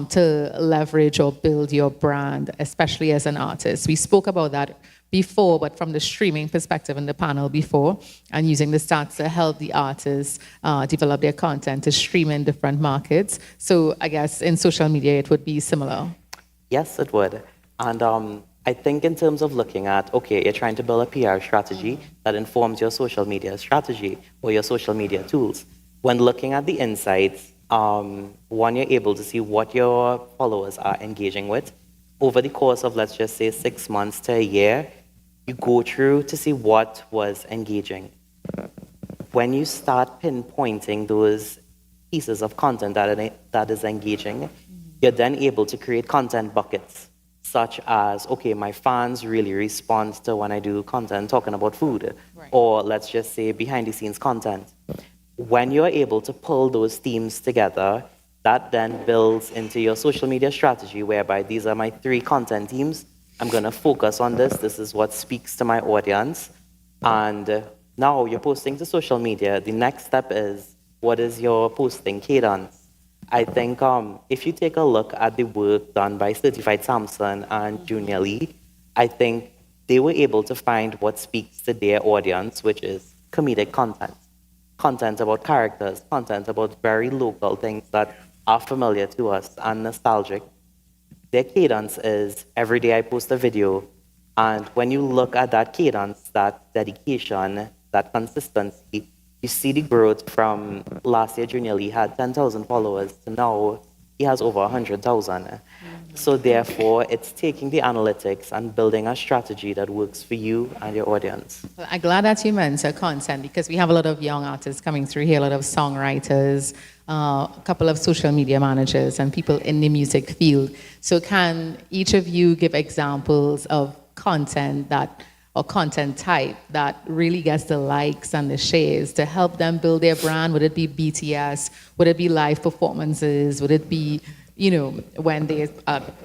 to leverage or build your brand, especially as an artist? We spoke about that before, but from the streaming perspective in the panel before, and using the stats to help the artists develop their content to stream in different markets. So I guess in social media it would be similar. Yes, it would. And I think in terms of looking at, okay, you're trying to build a PR strategy that informs your social media strategy or your social media tools. When looking at the insights, one, you're able to see what your followers are engaging with. Over the course of, let's just say, 6 months to a year, you go through to see what was engaging. When you start pinpointing those pieces of content that is engaging, you're then able to create content buckets, such as, okay, my fans really respond to when I do content talking about food, or let's just say behind the scenes content. When you're able to pull those themes together, that then builds into your social media strategy, whereby these are my 3 content teams. I'm gonna focus on this. This is what speaks to my audience. And now you're posting to social media. The next step is, what is your posting cadence? I think if you take a look at the work done by Certified Samson and Junior Lee, I think they were able to find what speaks to their audience, which is comedic content. Content about characters, content about very local things that are familiar to us and nostalgic. Their cadence is, every day I post a video, and when you look at that cadence, that dedication, that consistency, you see the growth from last year. Junior Lee had 10,000 followers to now he has over 100,000. So therefore, it's taking the analytics and building a strategy that works for you and your audience. Well, I'm glad that you mentioned content, because we have a lot of young artists coming through here, a lot of songwriters, a couple of social media managers, and people in the music field. So can each of you give examples of content or content type that really gets the likes and the shares to help them build their brand? Would it be BTS? Would it be live performances? Would it be, when they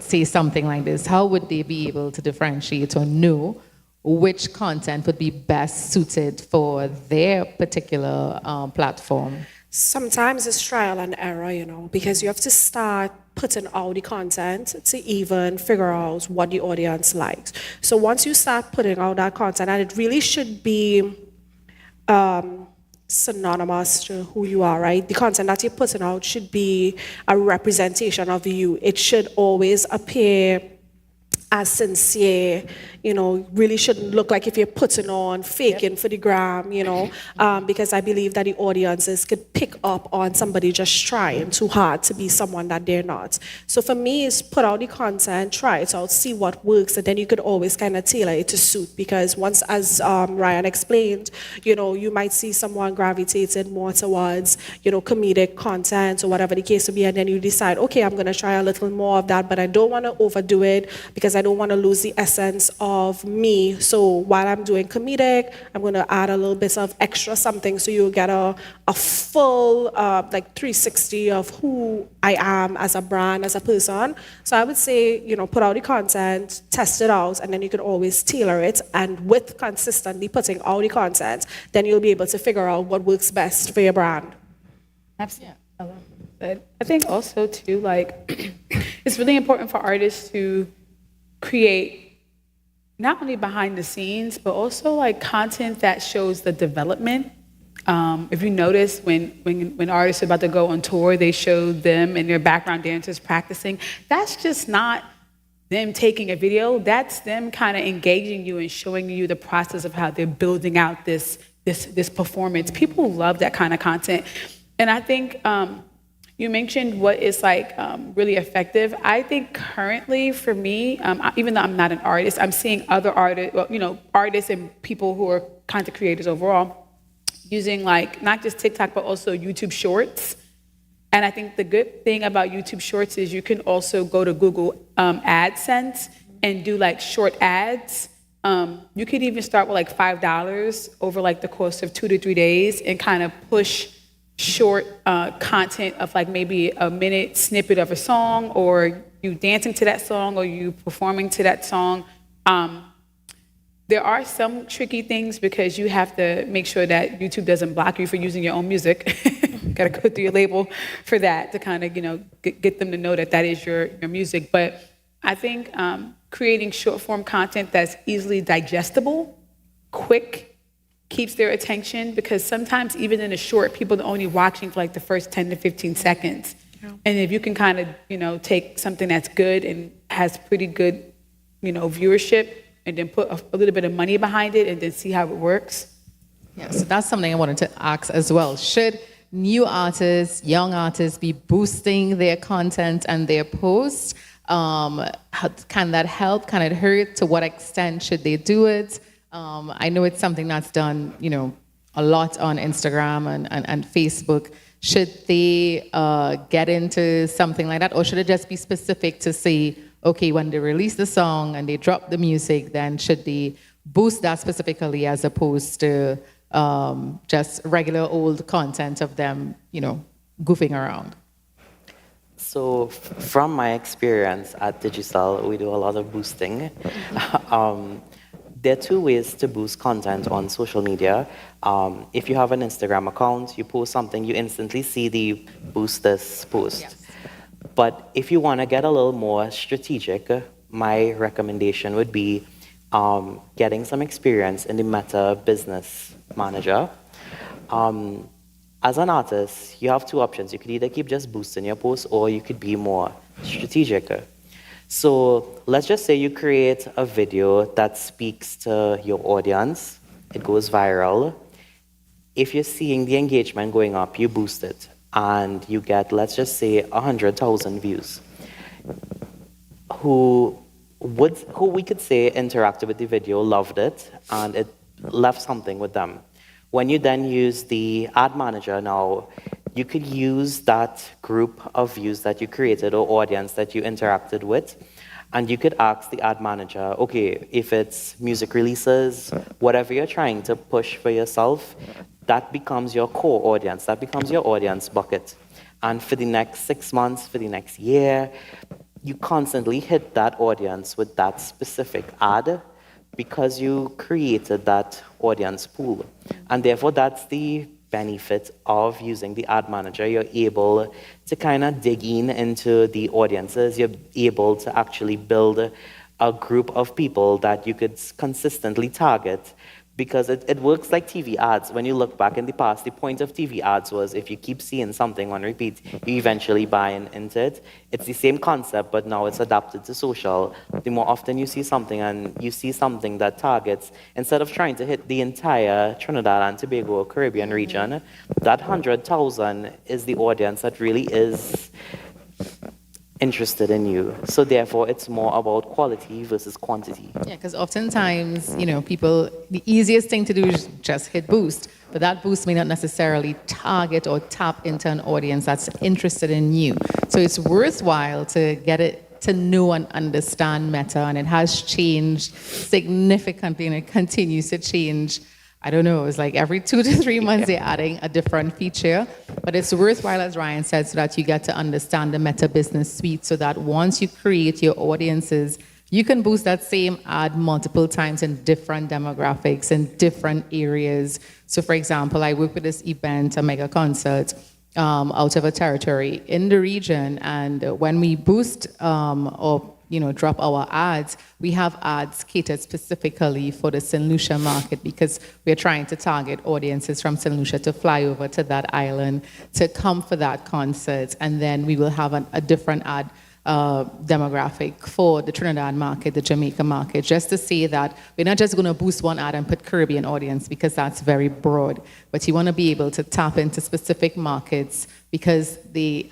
say something like this, how would they be able to differentiate or know which content would be best suited for their particular platform? Sometimes it's trial and error, because you have to start putting out the content to even figure out what the audience likes. So once you start putting out that content, and it really should be synonymous to who you are, right? The content that you're putting out should be a representation of you. It should always appear as sincere, really shouldn't look like if you're putting on faking for the gram, because I believe that the audiences could pick up on somebody just trying too hard to be someone that they're not. So for me, it's put out the content, try it out, see what works, and then you could always kind of tailor it to suit, because once, as Ryan explained, you might see someone gravitating more towards, comedic content or whatever the case may be, and then you decide, okay, I'm going to try a little more of that, but I don't want to overdo it because I don't want to lose the essence of me. So while I'm doing comedic, I'm going to add a little bit of extra something so you get a full 360 of who I am as a brand, as a person. So I would say, put out the content, test it out, and then you can always tailor it. And with consistently putting out the content, then you'll be able to figure out what works best for your brand. Absolutely. I love that. I think also too, it's really important for artists to create not only behind the scenes, but also content that shows the development. If you notice when artists are about to go on tour, they show them and their background dancers practicing. That's just not them taking a video. That's them kind of engaging you and showing you the process of how they're building out this performance. People love that kind of content. And I think you mentioned what is really effective. I think currently for me, even though I'm not an artist, I'm seeing other artists, artists and people who are content creators overall, using not just TikTok, but also YouTube Shorts. And I think the good thing about YouTube Shorts is you can also go to Google AdSense and do short ads. You could even start with $5 over the course of 2 to 3 days and kind of push short content of maybe a minute snippet of a song, or you dancing to that song, or you performing to that song. There are some tricky things because you have to make sure that YouTube doesn't block you for using your own music. You gotta go through your label for that to kind of get them to know that is your music. But I think creating short form content that's easily digestible, quick, keeps their attention, because sometimes even in a short, people are only watching for the first 10 to 15 seconds. Yeah. And if you can kind of take something that's good and has pretty good viewership, and then put a little bit of money behind it and then see how it works. Yeah, so that's something I wanted to ask as well. Should new artists, young artists be boosting their content and their posts? Can that help? Can it hurt? To what extent should they do it? I know it's something that's done, a lot on Instagram and Facebook. Should they get into something like that? Or should it just be specific to say, okay, when they release the song and they drop the music, then should they boost that specifically as opposed to just regular old content of them, goofing around? So from my experience at Digicel, we do a lot of boosting. There are 2 ways to boost content on social media. If you have an Instagram account, you post something, you instantly see the boost this post. Yes. But if you want to get a little more strategic, my recommendation would be getting some experience in the Meta Business Manager. As an artist, you have 2 options. You could either keep just boosting your posts, or you could be more strategic. So let's just say you create a video that speaks to your audience. It goes viral. If you're seeing the engagement going up, you boost it, and you get, let's just say, 100,000 views, who we could say interacted with the video, loved it, and it left something with them. When you then use the ad manager now, you could use that group of views that you created or audience that you interacted with, and you could ask the ad manager, okay, if it's music releases, whatever you're trying to push for yourself, that becomes your core audience, that becomes your audience bucket. And for the next 6 months, for the next year, you constantly hit that audience with that specific ad because you created that audience pool. And therefore, that's the benefit of using the ad manager. You're able to kind of dig into the audiences. You're able to actually build a group of people that you could consistently target, because it works like TV ads. When you look back in the past, the point of TV ads was if you keep seeing something on repeat, you eventually buy into it. It's the same concept, but now it's adapted to social. The more often you see something, and you see something that targets, instead of trying to hit the entire Trinidad and Tobago or Caribbean region, that 100,000 is the audience that really is interested in you. So therefore, it's more about quality versus quantity. Yeah, because oftentimes, people, the easiest thing to do is just hit boost, but that boost may not necessarily target or tap into an audience that's interested in you. So it's worthwhile to get it to know and understand Meta, and it has changed significantly, and it continues to change. I don't know, it's like every 2 to 3 months they're adding a different feature, but it's worthwhile, as Ryan said, so that you get to understand the Meta Business Suite, so that once you create your audiences, you can boost that same ad multiple times in different demographics and different areas. So for example, I work with this event, a mega concert, out of a territory in the region, and when we boost or drop our ads, we have ads catered specifically for the St. Lucia market, because we're trying to target audiences from St. Lucia to fly over to that island to come for that concert. And then we will have a different ad demographic for the Trinidad market, the Jamaica market, just to say that we're not just going to boost one ad and put Caribbean audience, because that's very broad, but you want to be able to tap into specific markets, because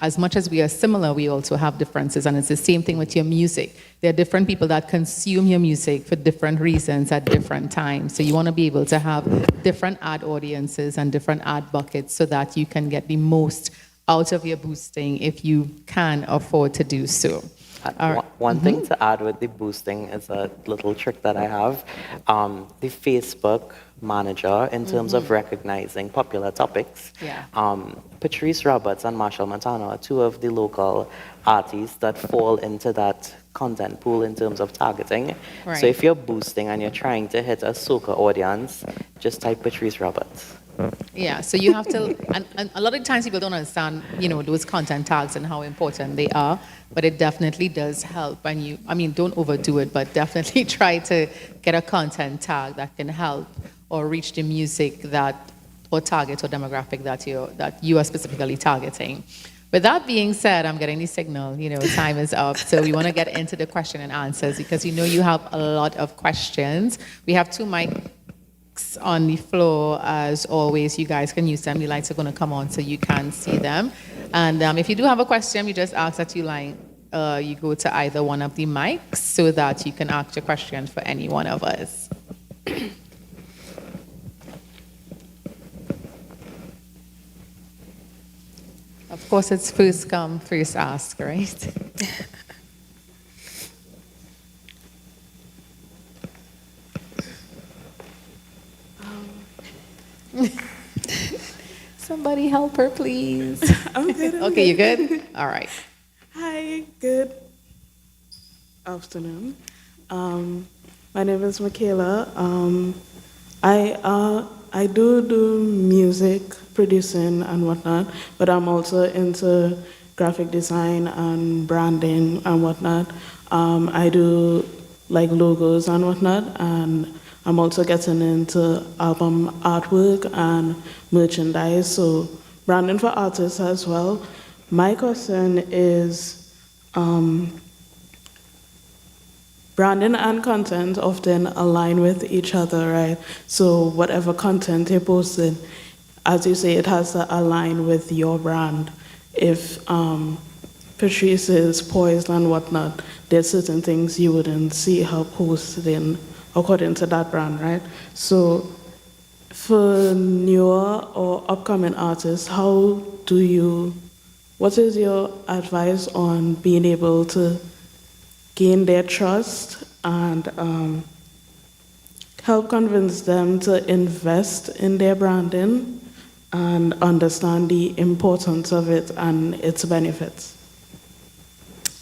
as much as we are similar, we also have differences, and it's the same thing with your music. There are different people that consume your music for different reasons at different times, so you want to be able to have different ad audiences and different ad buckets so that you can get the most out of your boosting if you can afford to do so. One thing to add with the boosting is a little trick that I have. The Facebook manager, in terms of recognizing popular topics, Patrice Roberts and Marshall Montano are two of the local artists that fall into that content pool in terms of targeting. Right. So if you're boosting and you're trying to hit a soca audience, just type Patrice Roberts. Yeah, so you have to, and a lot of times people don't understand, those content tags and how important they are, but it definitely does help. And don't overdo it, but definitely try to get a content tag that can help or reach the music or target or demographic that you are specifically targeting. With that being said, I'm getting the signal, time is up. So we want to get into the question and answers, because you have a lot of questions. We have 2 mics on the floor, as always. You guys can use them. The lights are going to come on so you can see them. And if you do have a question, you just ask that you go to either one of the mics so that you can ask your question for any one of us. Of course, it's first come, first ask, right? Somebody help her, please. I'm good. Okay, you good? All right. Hi, good afternoon. My name is Michaela. I do music producing and whatnot, but I'm also into graphic design and branding and whatnot. I do like logos and whatnot, and I'm also getting into album artwork and merchandise, so branding for artists as well. My question is, branding and content often align with each other, right? So whatever content you're posting, as you say, it has to align with your brand. If Patrice is poised and whatnot, there's certain things you wouldn't see her posting according to that brand, right? So for newer or upcoming artists, what is your advice on being able to gain their trust and help convince them to invest in their branding and understand the importance of it and its benefits?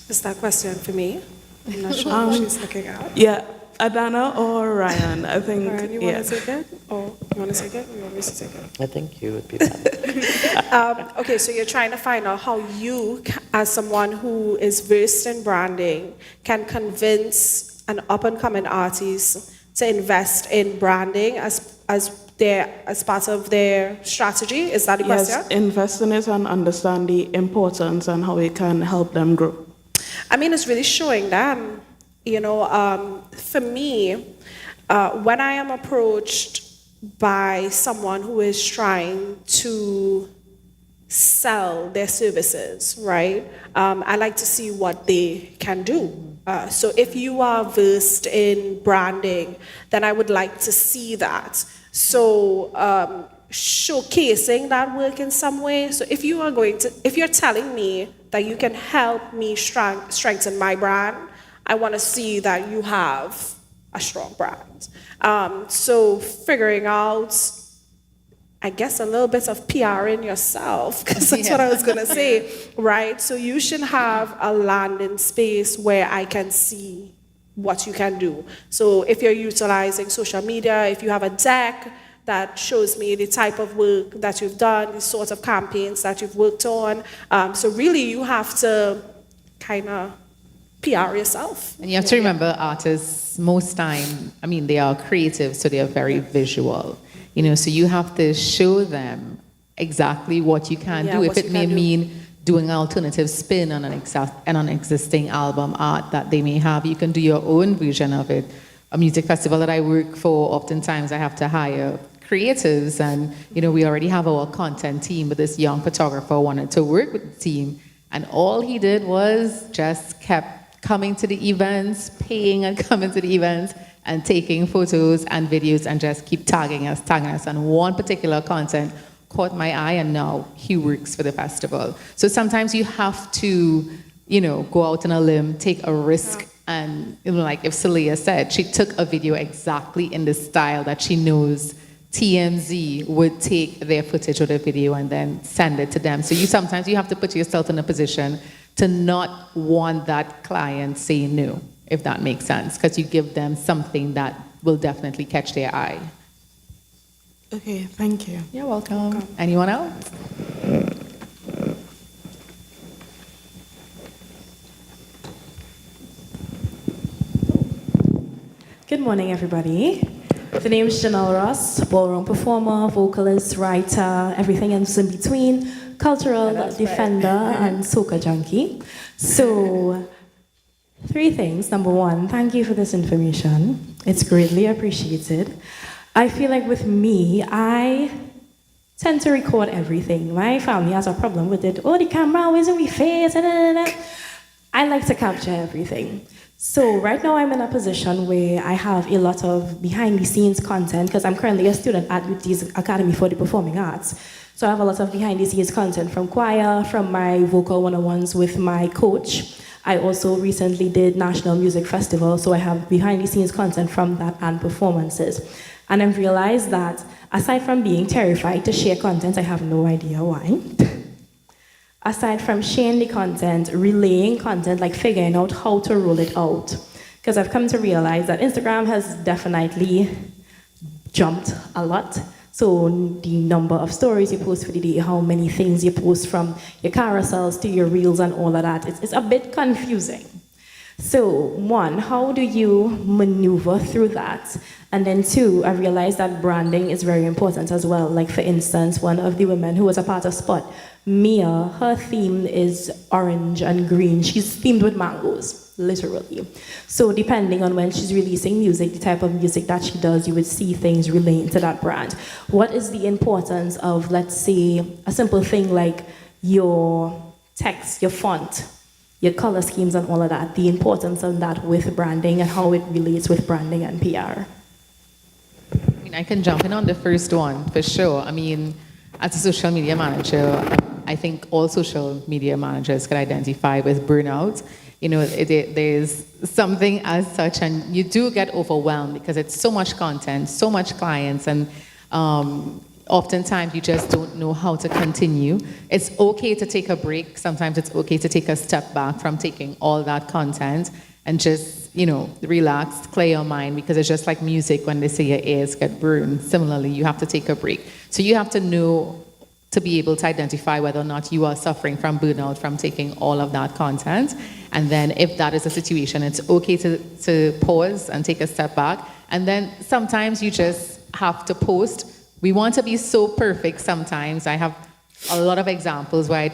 Is that question for me? I'm not sure what she's looking at. Yeah, Adana or Ryan? I think. Ryan, you want to take it? Or you want to take it? Or you want me to take it? I think you would be better. Okay, so you're trying to find out how you, as someone who is versed in branding, can convince an up-and-coming artist to invest in branding as part of their strategy. Is that the question? Yes, invest in it and understand the importance and how it can help them grow. I mean, it's really showing them. For me, when I am approached by someone who is trying to sell their services, right? I like to see what they can do. So if you are versed in branding, then I would like to see that. So showcasing that work in some way. So if you're telling me that you can help me strengthen my brand, I want to see that you have a strong brand. So figuring out, I guess, a little bit of PR in yourself, because that's what I was going to say, right? So you should have a landing space where I can see what you can do. So if you're utilizing social media, if you have a deck that shows me the type of work that you've done, the sorts of campaigns that you've worked on. So really you have to kind of PR yourself. And you have to remember, artists, most time, they are creative, so they are very visual. So you have to show them exactly what you can do. If it may mean doing an alternative spin on an existing album art that they may have, you can do your own version of it. A music festival that I work for, oftentimes I have to hire creatives, and we already have our content team, but this young photographer wanted to work with the team, and all he did was just kept coming to the events, paying and coming to the events, and taking photos and videos and just keep tagging us. And one particular content caught my eye, and now he works for the festival. So sometimes you have to, go out on a limb, take a risk. And like if Celia said, she took a video exactly in the style that she knows TMZ would take their footage or the video and then send it to them. So sometimes you have to put yourself in a position to not want that client say no, if that makes sense, because you give them something that will definitely catch their eye. Okay, thank you. You're welcome. Anyone else? Good morning, everybody. The name is Janelle Ross, ballroom performer, vocalist, writer, everything else in between, cultural defender, and soca junkie. So, 3 things. Number 1, thank you for this information. It's greatly appreciated. I feel like with me, I tend to record everything. My family has a problem with it. Oh, the camera always in my face. I like to capture everything. So right now I'm in a position where I have a lot of behind the scenes content because I'm currently a student at UT's Academy for the Performing Arts. So I have a lot of behind the scenes content from choir, from my vocal 101s with my coach. I also recently did National Music Festival, so I have behind the scenes content from that and performances. And I've realized that aside from being terrified to share content, I have no idea why. Aside from sharing the content, relaying content, like figuring out how to roll it out. Because I've come to realize that Instagram has definitely jumped a lot. So the number of stories you post for the day, how many things you post from your carousels to your reels and all of that, it's a bit confusing. So 1, how do you maneuver through that? And then 2, I realized that branding is very important as well. Like for instance, one of the women who was a part of Spot, Mia, her theme is orange and green. She's themed with mangoes, literally. So depending on when she's releasing music, the type of music that she does, you would see things relating to that brand. What is the importance of, let's say, a simple thing like your text, your font, your color schemes and all of that, the importance of that with branding and how it relates with branding and PR? I can jump in on the first one, for sure. As a social media manager, I think all social media managers can identify with burnout. There's something as such, and you do get overwhelmed because it's so much content, so much clients, and oftentimes you just don't know how to continue. It's okay to take a break. Sometimes it's okay to take a step back from taking all that content and just, relax, clear your mind, because it's just like music when they say your ears get burned. Similarly, you have to take a break. So you have to know to be able to identify whether or not you are suffering from burnout from taking all of that content. And then if that is a situation, it's okay to pause and take a step back. And then sometimes you just have to post. We want to be so perfect sometimes. I have a lot of examples where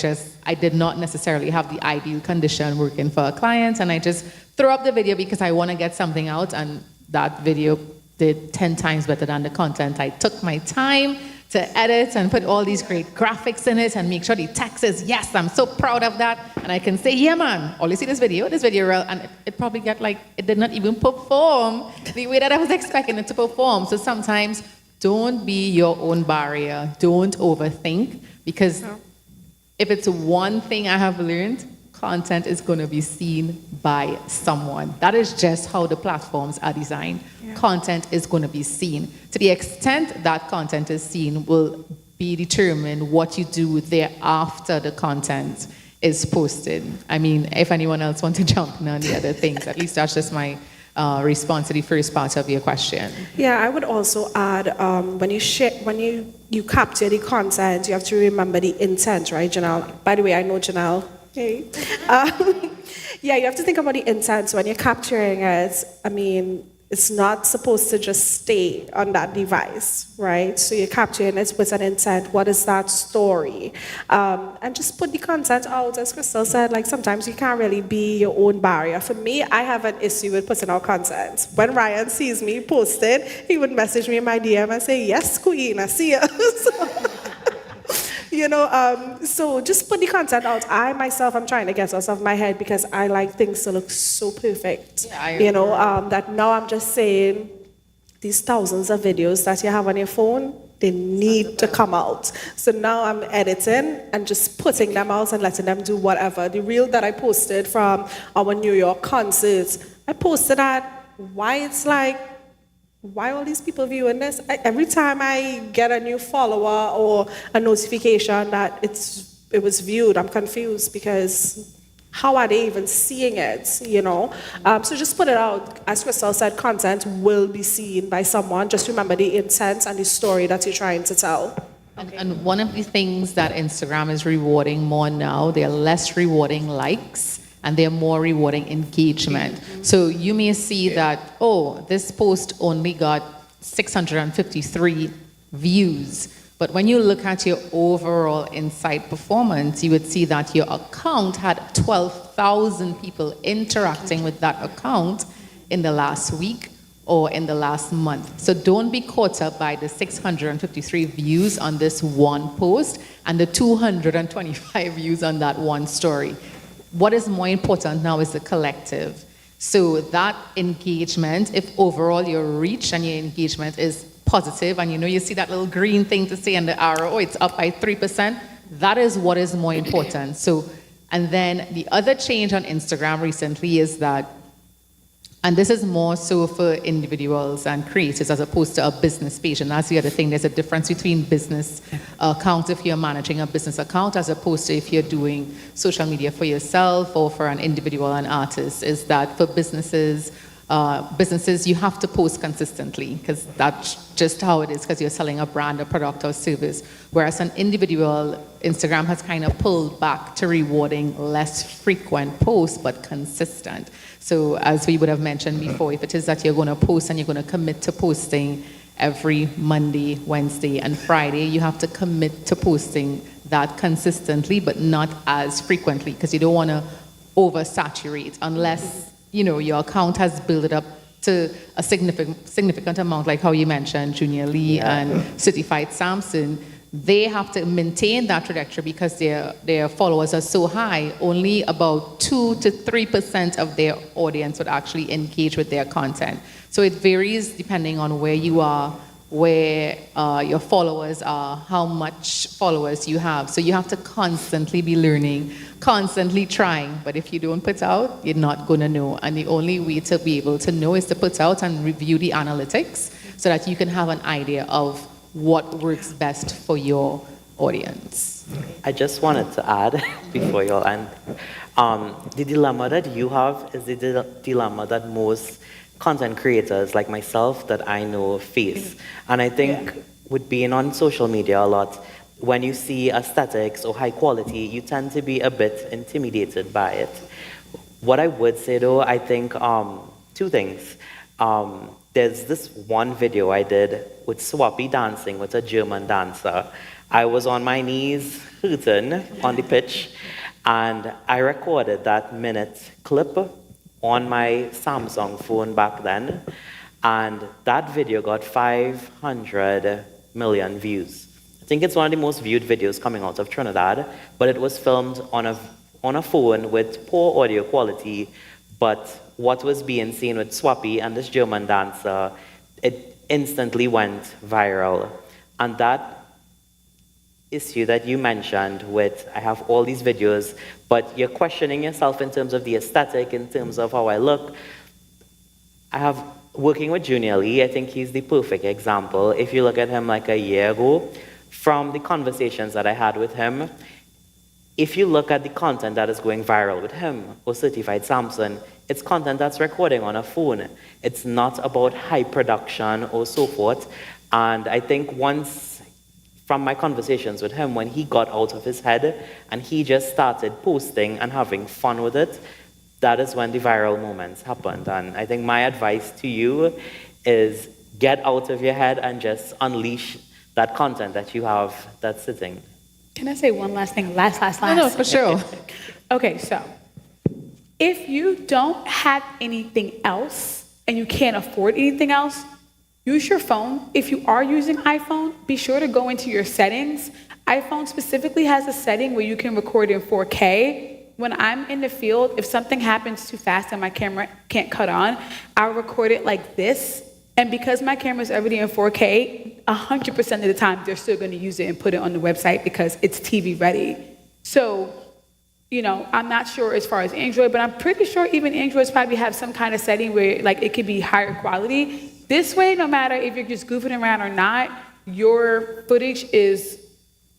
I did not necessarily have the ideal condition working for a client, and I just throw up the video because I want to get something out, and that video did 10 times better than the content. I took my time to edit and put all these great graphics in it and make sure the text is, yes, I'm so proud of that. And I can say, yeah, man, all you see this video, and it probably it did not even perform the way that I was expecting it to perform. So sometimes don't be your own barrier. Don't overthink, because if it's one thing I have learned, content is going to be seen by someone. That is just how the platforms are designed. Yeah. Content is going to be seen. To the extent that content is seen will be determined what you do there after the content is posted. I mean, if anyone else wants to jump in on the other things, at least that's just my response to the first part of your question. Yeah, I would also add, when you capture the content, you have to remember the intent, right, Janelle? By the way, I know Janelle. Hey. Yeah, you have to think about the intent when you're capturing it. I mean, it's not supposed to just stay on that device, right? So you're capturing it with an intent. What is that story? And just put the content out. As Crystal said, like sometimes you can't really be your own barrier. For me, I have an issue with putting out content. When Ryan sees me posted, he would message me in my DM and say, yes, queen, I see you. So just put the content out. I myself, I'm trying to get out of my head because I like things to look so perfect. Yeah, that now I'm just saying these thousands of videos that you have on your phone, they need to come out. So now I'm editing and just putting them out and letting them do whatever. The reel that I posted from our New York concert, I posted that. Why all these people viewing this? Every time I get a new follower or a notification that it was viewed, I'm confused because how are they even seeing it, So just put it out. As Crystal said, content will be seen by someone. Just remember the intent and the story that you're trying to tell. And one of the things that Instagram is rewarding more now, they're less rewarding likes, and they're more rewarding engagement. So you may see that, this post only got 653 views. But when you look at your overall Insight performance, you would see that your account had 12,000 people interacting with that account in the last week or in the last month. So don't be caught up by the 653 views on this one post and the 225 views on that one story. What is more important now is the collective. So that engagement, if overall your reach and your engagement is positive, and you see that little green thing to say in the arrow, it's up by 3%, that is what is more important. So, and then the other change on Instagram recently is that, and this is more so for individuals and creators as opposed to a business page. And that's the other thing. There's a difference between business accounts if you're managing a business account as opposed to if you're doing social media for yourself or for an individual, an artist, is that for businesses, you have to post consistently because that's just how it is because you're selling a brand, a product or service. Whereas an individual, Instagram has kind of pulled back to rewarding less frequent posts but consistent. So as we would have mentioned before, if it is that you're going to post and you're going to commit to posting every Monday, Wednesday, and Friday, you have to commit to posting that consistently, but not as frequently, because you don't want to oversaturate unless, your account has built it up to a significant amount, like how you mentioned, Junior Lee and Certified Samson. They have to maintain that trajectory because their followers are so high. Only about 2 to 3% of their audience would actually engage with their content. So it varies depending on where you are, where your followers are, how much followers you have. So you have to constantly be learning, constantly trying. But if you don't put out, you're not going to know. And the only way to be able to know is to put out and review the analytics so that you can have an idea of what works best for your audience. I just wanted to add before you all end, the dilemma that you have is the dilemma that most content creators like myself that I know face. And I think with being on social media a lot, when you see aesthetics or high quality, you tend to be a bit intimidated by it. What I would say though, I think two things. There's this one video I did with Swappy dancing with a German dancer. I was on my knees, hurting on the pitch, and I recorded that minute clip on my Samsung phone back then, and that video got 500 million views. I think it's one of the most viewed videos coming out of Trinidad, but it was filmed on a phone with poor audio quality, but what was being seen with Swappy and this German dancer, it instantly went viral. And that issue that you mentioned with, I have all these videos, but you're questioning yourself in terms of the aesthetic, in terms of how I look. I have, working with Junior Lee, I think he's the perfect example. If you look at him like a year ago, from the conversations that I had with him, if you look at the content that is going viral with him or Certified Samson, it's content that's recording on a phone. It's not about high production or so forth. And I think once, from my conversations with him, when he got out of his head and he just started posting and having fun with it, that is when the viral moments happened. And I think my advice to you is get out of your head and just unleash that content that you have that's sitting. Can I say one last thing? Last. No, for sure. Okay, so if you don't have anything else and you can't afford anything else, use your phone. If you are using iPhone, be sure to go into your settings. iPhone specifically has a setting where you can record in 4K. When I'm in the field, if something happens too fast and my camera can't cut on, I'll record it like this. And because my camera is already in 4K, 100% of the time, they're still going to use it and put it on the website because it's TV ready. So, I'm not sure as far as Android, but I'm pretty sure even Androids probably have some kind of setting where like it could be higher quality. This way, no matter if you're just goofing around or not, your footage is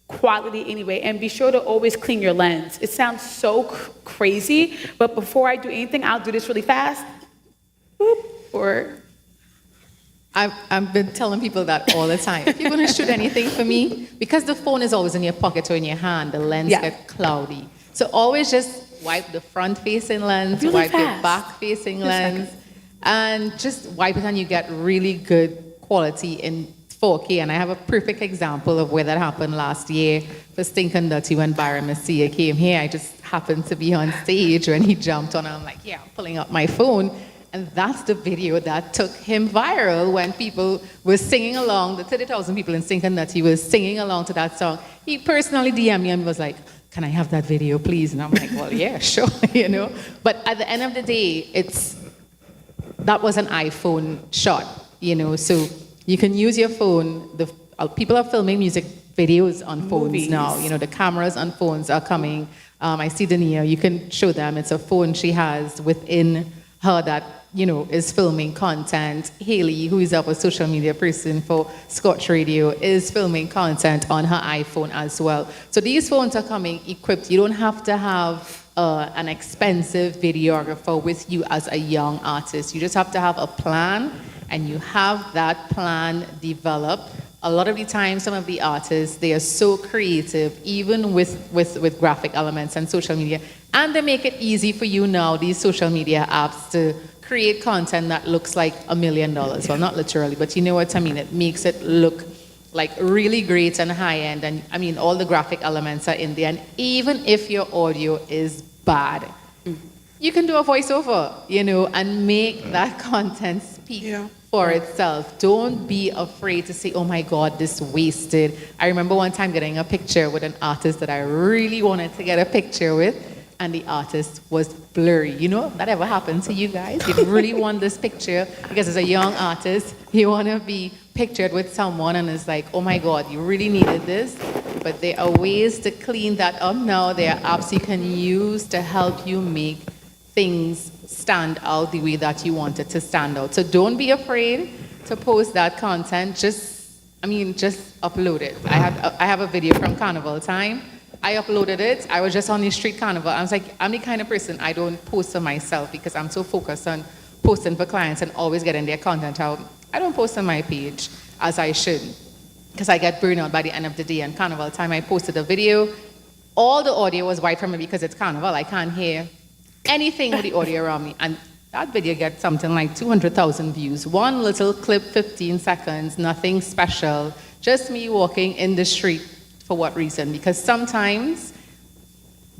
quality anyway. And be sure to always clean your lens. It sounds so crazy, but before I do anything, I'll do this really fast. Boop, or... I've been telling people that all the time. If you're going to shoot anything for me, because the phone is always in your pocket or in your hand, the lens gets cloudy. So always just wipe the front-facing lens, really wipe fast. your back-facing lens, and just wipe it and you get really good quality in 4K. And I have a perfect example of where that happened last year for Stinkin' Dirty when Byron Messiah came here. I just happened to be on stage when he jumped on and I'm like, yeah, I'm pulling up my phone. And that's the video that took him viral when people were singing along, the 30,000 people in Stinkin' Dirty were singing along to that song. He personally DM'd me and was like, can I have that video, please? And I'm like, well, yeah, sure, But at the end of the day, that was an iPhone shot, so you can use your phone. People are filming music videos on phones now. The cameras on phones are coming. I see Dania, you can show them. It's a phone she has within her that, is filming content. Haley, who is our social media person for Scotch Radio, is filming content on her iPhone as well. So these phones are coming equipped. You don't have to have an expensive videographer with you as a young artist. You just have to have a plan, and you have that plan developed. A lot of the time, some of the artists, they are so creative, even with graphic elements and social media, and they make it easy for you now, these social media apps, to create content that looks like $1 million. Well, not literally, but you know what I mean. It makes it look like really great and high-end, and all the graphic elements are in there, and even if your audio is bad, you can do a voiceover, and make that content speak for itself. Don't be afraid to say, oh my God, this wasted. I remember one time getting a picture with an artist that I really wanted to get a picture with, and the artist was blurry. That ever happened to you guys? You really want this picture because as a young artist, you want to be pictured with someone and it's like, oh my God, you really needed this. But there are ways to clean that up now. There are apps you can use to help you make things stand out the way that you want it to stand out. So don't be afraid to post that content. Just I mean, just upload it. I have a video from Carnival time. I uploaded it. I was just on the street carnival. I was like, I'm the kind of person, I don't post for myself because I'm so focused on posting for clients and always getting their content out. I don't post on my page as I should because I get burned out by the end of the day. And Carnival time, I posted a video. All the audio was white from me because it's Carnival. I can't hear anything with the audio around me. And that video gets something like 200,000 views. One little clip, 15 seconds, nothing special. Just me walking in the street. For what reason? Because sometimes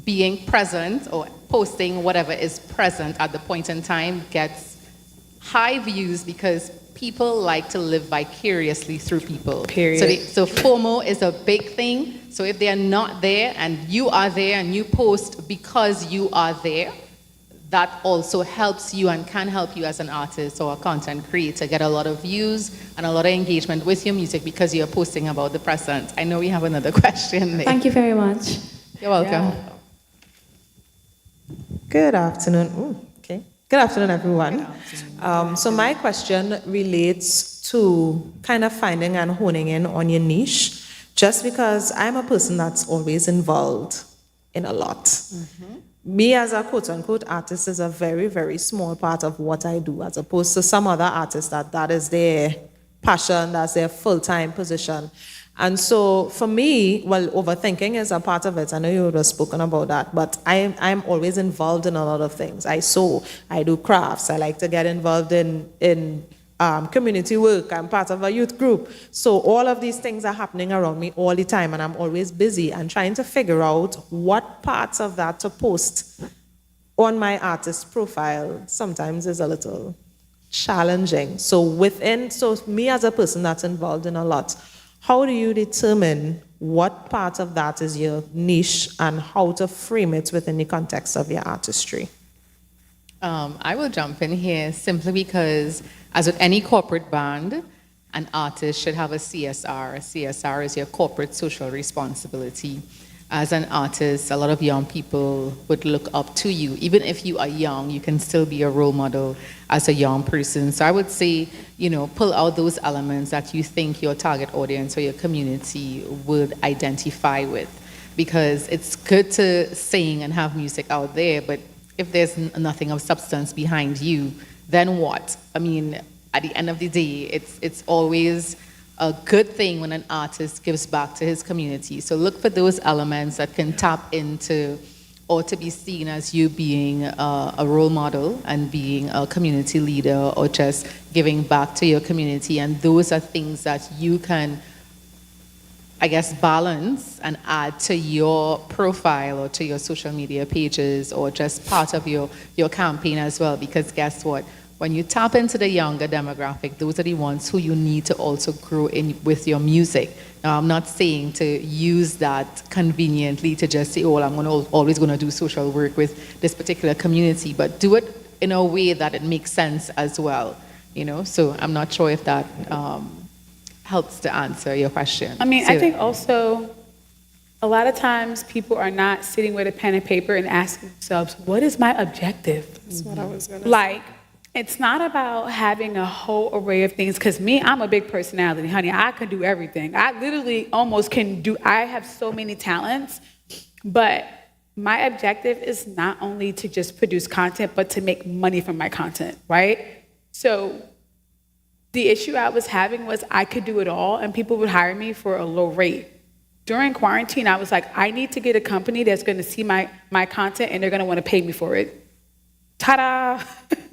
being present or posting whatever is present at the point in time gets high views because people like to live vicariously through people. Period. So FOMO is a big thing. So if they're not there and you are there and you post because you are there, that also helps you and can help you as an artist or a content creator get a lot of views and a lot of engagement with your music because you're posting about the present. I know we have another question there. Thank you very much. You're welcome. Good afternoon. Ooh, okay. Good afternoon, everyone. So my question relates to kind of finding and honing in on your niche, just because I'm a person that's always involved in a lot. Me as a quote-unquote artist is a very, very small part of what I do, as opposed to some other artists that is their passion, that's their full-time position. And so for me, well, overthinking is a part of it. I know you would have spoken about that, but I'm always involved in a lot of things. I sew, I do crafts, I like to get involved in community work. I'm part of a youth group. So all of these things are happening around me all the time, and I'm always busy and trying to figure out what parts of that to post on my artist profile sometimes is a little challenging. So me as a person that's involved in a lot, how do you determine what part of that is your niche and how to frame it within the context of your artistry? I will jump in here simply because, as with any corporate band, an artist should have a CSR. A CSR is your corporate social responsibility. As an artist, a lot of young people would look up to you. Even if you are young, you can still be a role model as a young person. So I would say, pull out those elements that you think your target audience or your community would identify with. Because it's good to sing and have music out there, but if there's nothing of substance behind you, then what? I mean, at the end of the day, it's always a good thing when an artist gives back to his community. So look for those elements that can tap into or to be seen as you being a role model and being a community leader or just giving back to your community. And those are things that you can, I guess, balance and add to your profile or to your social media pages or just part of your campaign as well. Because guess what? When you tap into the younger demographic, those are the ones who you need to also grow in with your music. Now, I'm not saying to use that conveniently to just say, I'm always going to do social work with this particular community, but do it in a way that it makes sense as well. So I'm not sure if that helps to answer your question. I mean, I think also a lot of times people are not sitting with a pen and paper and asking themselves, what is my objective? That's what I was going to say. It's not about having a whole array of things, because I'm a big personality, honey. I can do everything. I literally almost I have so many talents, but my objective is not only to just produce content, but to make money from my content, right? So the issue I was having was I could do it all, and people would hire me for a low rate. During quarantine, I was like, I need to get a company that's going to see my content, and they're going to want to pay me for it. Ta-da!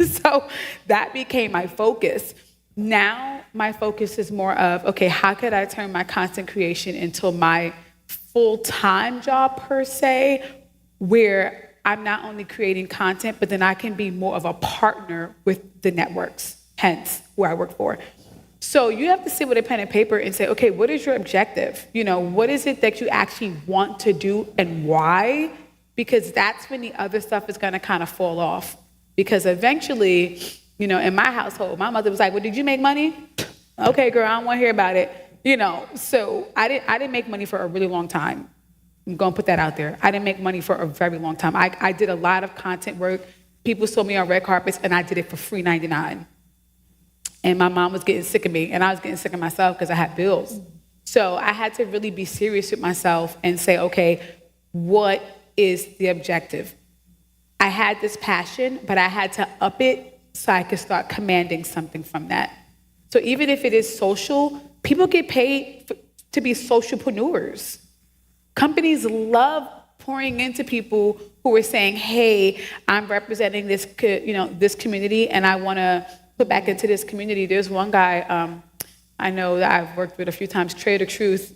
So that became my focus. Now my focus is more of, okay, how could I turn my content creation into my full-time job per se, where I'm not only creating content, but then I can be more of a partner with the networks, hence where I work for. So you have to sit with a pen and paper and say, okay, what is your objective? What is it that you actually want to do and why? Because that's when the other stuff is going to kind of fall off. Because eventually, in my household, my mother was like, well, did you make money? Okay, girl, I don't want to hear about it. So I didn't make money for a really long time. I'm going to put that out there. I didn't make money for a very long time. I did a lot of content work. People saw me on red carpets, and I did it for free $99. and my mom was getting sick of me, and I was getting sick of myself because I had bills. So I had to really be serious with myself and say, okay, what is the objective? I had this passion, but I had to up it so I could start commanding something from that. So even if it is social, people get paid to be socialpreneurs. Companies love pouring into people who are saying, hey, I'm representing this, this community, and I want to put back into this community. There's one guy I know that I've worked with a few times, Trader Truth.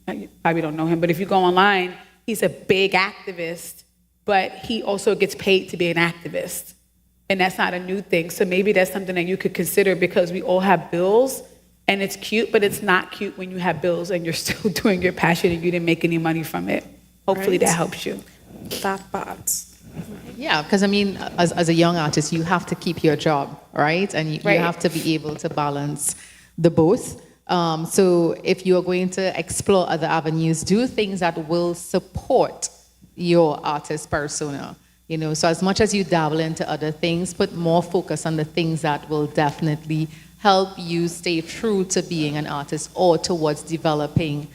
You probably don't know him, but if you go online, he's a big activist, but he also gets paid to be an activist. And that's not a new thing. So maybe that's something that you could consider, because we all have bills, and it's cute, but it's not cute when you have bills and you're still doing your passion and you didn't make any money from it. Hopefully that helps you. That part. Yeah, because I mean, as a young artist, you have to keep your job, right? And you have to be able to balance the both. So if you are going to explore other avenues, do things that will support your artist persona. So as much as you dabble into other things, put more focus on the things that will definitely help you stay true to being an artist or towards developing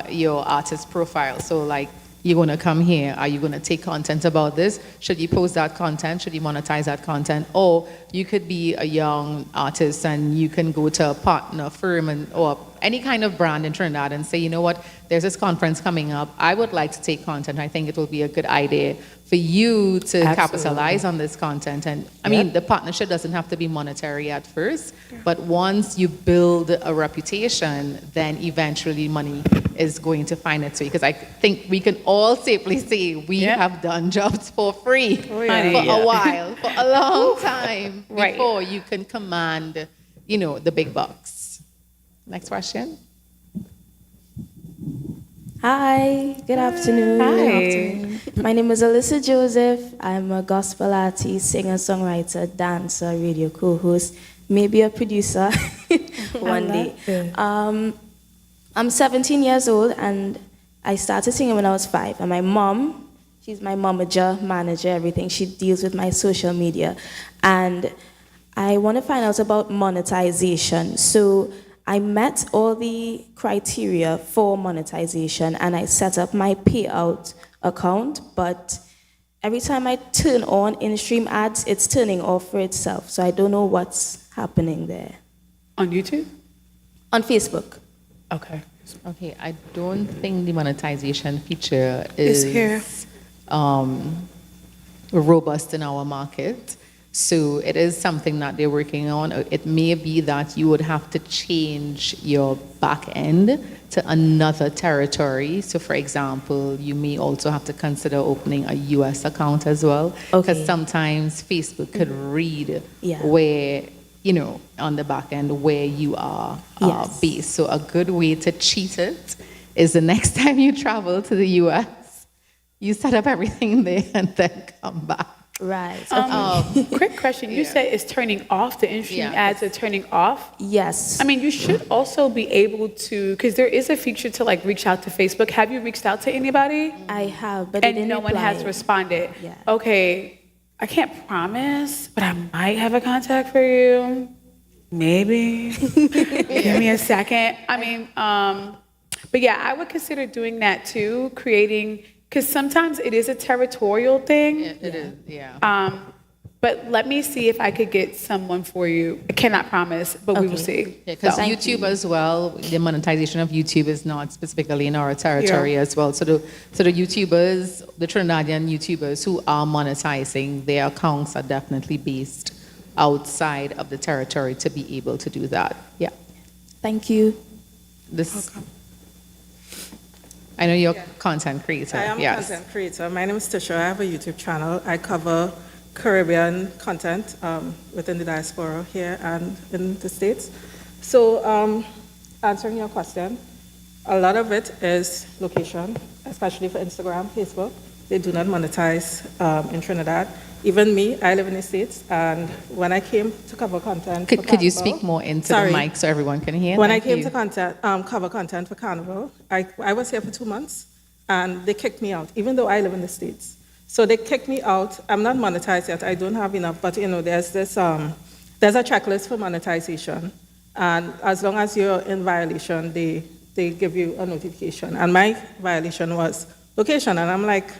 your artist profile. So like, you're going to come here. Are you going to take content about this? Should you post that content? Should you monetize that content? Or you could be a young artist and you can go to a partner firm or any kind of brand in Trinidad and say, you know what, there's this conference coming up. I would like to take content. I think it will be a good idea for you to capitalize on this content. And I mean, the partnership doesn't have to be monetary at first, but once you build a reputation, then eventually money is going to find its way. Because I think we can all safely say we have done jobs for free for a while, for a long time, before you can command, the big bucks. Next question. Hi, good afternoon. Hi. Good afternoon. My name is Alyssa Joseph. I'm a gospel artist, singer, songwriter, dancer, radio co-host, maybe a producer one day. I'm 17 years old, and I started singing when I was 5. And my mom, she's my momager, manager, everything. She deals with my social media. And I want to find out about monetization. So I met all the criteria for monetization, and I set up my payout account, but every time I turn on in-stream ads, it's turning off for itself. So I don't know what's happening there. On YouTube? On Facebook. Okay. Okay, I don't think the monetization feature is here. Robust in our market. So it is something that they're working on. It may be that you would have to change your back end to another territory. So for example, you may also have to consider opening a US account as well. Because sometimes Facebook could read where, on the back end where you are based. So a good way to cheat it is the next time you travel to the US, you set up everything there and then come back. Right. Quick question. You said it's turning off, the in-stream ads are turning off? Yes. I mean, you should also be able to, because there is a feature to reach out to Facebook. Have you reached out to anybody? I have, but and no one has responded. Yeah. Okay, I can't promise, but I might have a contact for you. Maybe. Give me a second. I mean, but yeah, I would consider doing that too, creating. Because sometimes it is a territorial thing. It is, yeah. But let me see if I could get someone for you. I cannot promise, but we will see. Because YouTube as well, the monetization of YouTube is not specifically in our territory as well. So the YouTubers, the Trinidadian YouTubers who are monetizing, their accounts are definitely based outside of the territory to be able to do that. Yeah. Thank you. I know you're a content creator. I am a content creator. My name is Tisha. I have a YouTube channel. I cover Caribbean content within the diaspora here and in the States. So answering your question, a lot of it is location, especially for Instagram, Facebook. They do not monetize in Trinidad. Even me, I live in the States, and when I came to cover content for Could you Carnival, speak more into the mic so everyone can hear? When I came to cover content for Carnival, I was here for 2 months, and they kicked me out, even though I live in the States. So they kicked me out. I'm not monetized yet. I don't have enough, but there's there's a checklist for monetization, and as long as you're in violation, they give you a notification. And my violation was location, and I'm like,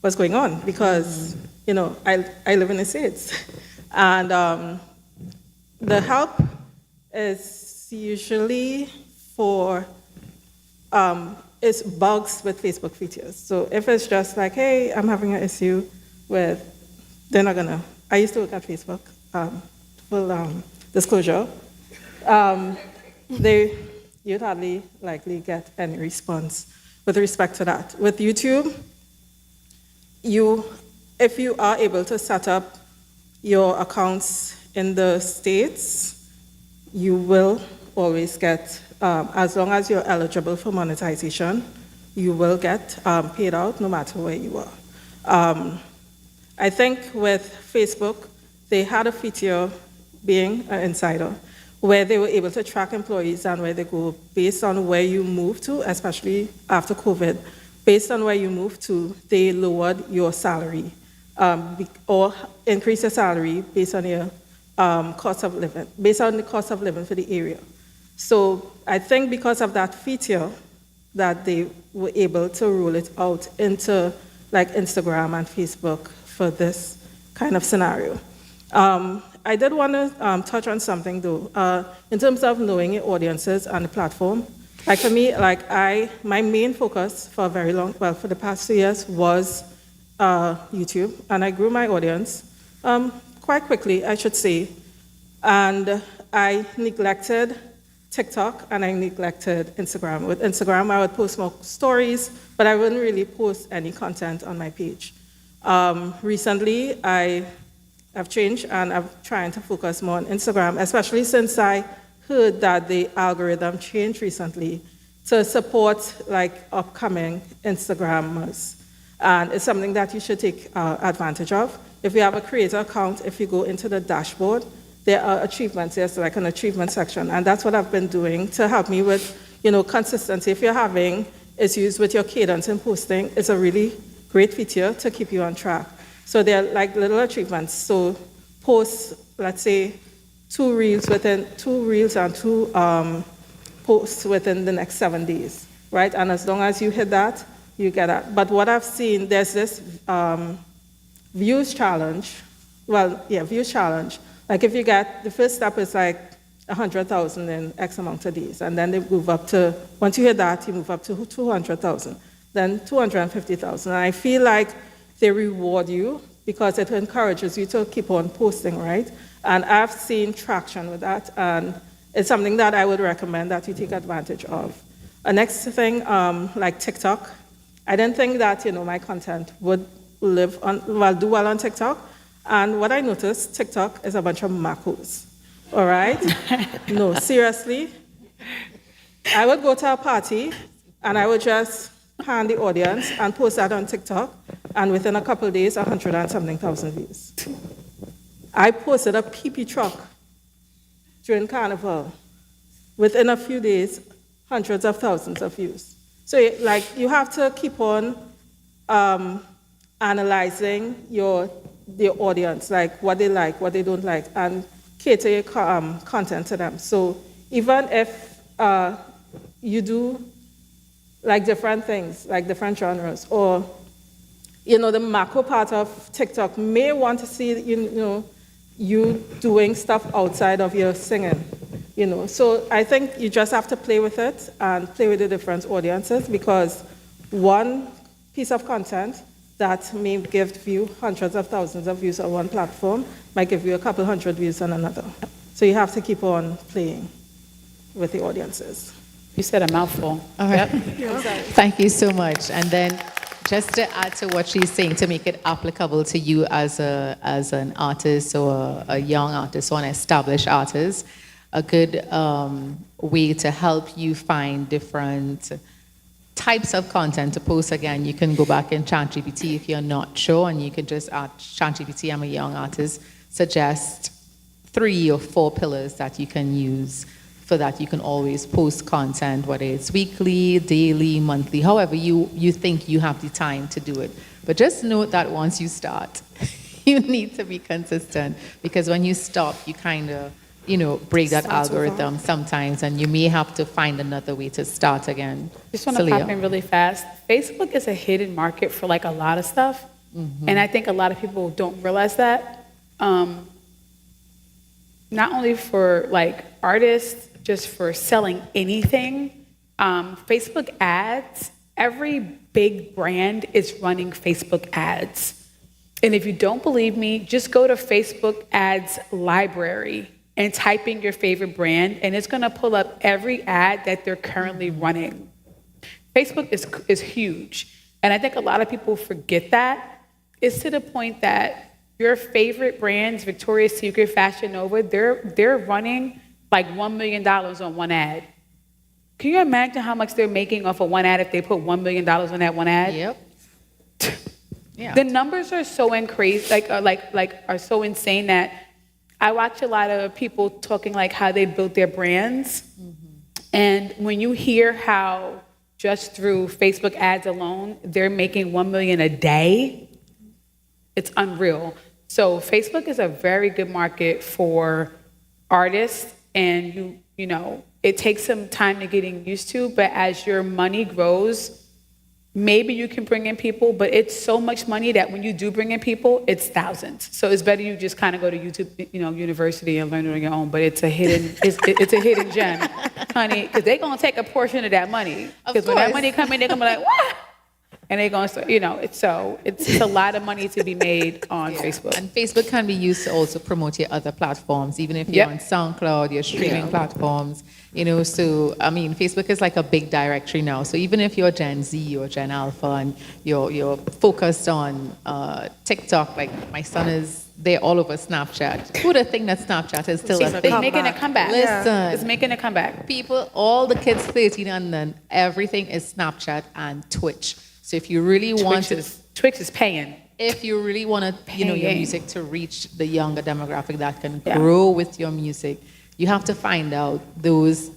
what's going on? Because I live in the States, and the help is usually for it's bugs with Facebook features. So if it's just like, hey, I'm having an issue with, they're not gonna. I used to work at Facebook, full disclosure. You'd hardly likely get any response with respect to that. With YouTube, if you are able to set up your accounts in the States, you will always get, as long as you're eligible for monetization, you will get paid out no matter where you are. I think with Facebook, they had a feature, being an insider, where they were able to track employees and where they go based on where you move to, especially after COVID. Based on where you move to, they lowered your salary or increased your salary based on your cost of living, based on the cost of living for the area. So I think because of that feature that they were able to roll it out into like Instagram and Facebook for this kind of scenario. I did want to touch on something though, in terms of knowing your audiences and the platform. Like for me, my main focus for for the past 2 years was YouTube, and I grew my audience quite quickly, I should say. And I neglected TikTok and I neglected Instagram. With Instagram, I would post more stories, but I wouldn't really post any content on my page. Recently, I've changed and I'm trying to focus more on Instagram, especially since I heard that the algorithm changed recently to support like upcoming Instagrammers. And it's something that you should take advantage of. If you have a creator account, if you go into the dashboard, there are achievements. There's like an achievement section, and that's what I've been doing to help me with, consistency. If you're having issues with your cadence in posting, it's a really great feature to keep you on track. So they're like little achievements. So post, let's say, 2 reels and 2 posts within the next 7 days, right? And as long as you hit that, you get that. But what I've seen, there's this views challenge. Views challenge. Like if you get, the first step is like 100,000 in X amount of days, and then they move up to, once you hit that, you move up to 200,000, then 250,000. And I feel like they reward you because it encourages you to keep on posting, right? And I've seen traction with that, and it's something that I would recommend that you take advantage of. A next thing, like TikTok, I didn't think that, my content would do well on TikTok. And what I noticed, TikTok is a bunch of macos, all right? No, seriously. I would go to a party, and I would just pan the audience and post that on TikTok, and within a couple of days, 100 and something thousand views. I posted a pee-pee truck during Carnival. Within a few days, hundreds of thousands of views. So, you have to keep on analyzing the audience, like what they don't like, and cater your content to them. So even if you do like different things, like different genres, or the macro part of TikTok may want to see you doing stuff outside of your singing, So I think you just have to play with it and play with the different audiences, because one piece of content that may give you hundreds of thousands of views on one platform might give you a couple hundred views on another. So you have to keep on playing with the audiences. You said a mouthful. All right. Yep. Thank you so much. And then just to add to what she's saying, to make it applicable to you as an artist or a young artist or an established artist, a good way to help you find different types of content to post. Again, you can go back in ChatGPT if you're not sure, and you can just ask ChatGPT, I'm a young artist, suggest 3 or 4 pillars that you can use so that you can always post content, whether it's weekly, daily, monthly, however you think you have the time to do it. But just note that once you start, You need to be consistent because when you stop, you kind of, break that Start over. algorithm sometimes, and you may have to find another way to start again. Just want to Celia? pop in really fast. Facebook is a hidden market for like a lot of stuff. And I think a lot of people don't realize that. Not only for like artists, just for selling anything. Facebook ads, every big brand is running Facebook ads. And if you don't believe me, just go to Facebook ads library and type in your favorite brand, and it's gonna pull up every ad that they're currently running. Facebook is huge. And I think a lot of people forget that. It's to the point that your favorite brands, Victoria's Secret, Fashion Nova, they're running like $1 million on one ad. Can you imagine how much they're making off of one ad if they put $1 million on that one ad? Yep. Yeah. The numbers are so are so insane that I watch a lot of people talking like how they built their brands. And when you hear how just through Facebook ads alone, they're making $1 million a day, it's unreal. So Facebook is a very good market for artists, and it takes some time to getting used to, but as your money grows, maybe you can bring in people, but it's so much money that when you do bring in people, it's thousands. So it's better you just kind of go to YouTube, university and learn it on your own. But it's a hidden, it's a hidden gem, honey, because they're gonna take a portion of that money. Because when that money come in, they're gonna be like, what? And they're going to, it's a lot of money to be made on Facebook. And Facebook can be used to also promote your other platforms, even if you're on SoundCloud, your streaming platforms, so, Facebook is like a big directory now. So even if you're Gen Z or Gen Alpha and you're focused on TikTok, like my son they're all over Snapchat. Who would have think that Snapchat is still a thing? It's making a comeback. Listen. It's making a comeback. People, all the kids 13 and then, everything is Snapchat and Twitch. So if you really want to, Twitch is paying. If you really want to, your music to reach the younger demographic that can grow with your music, you have to find out those,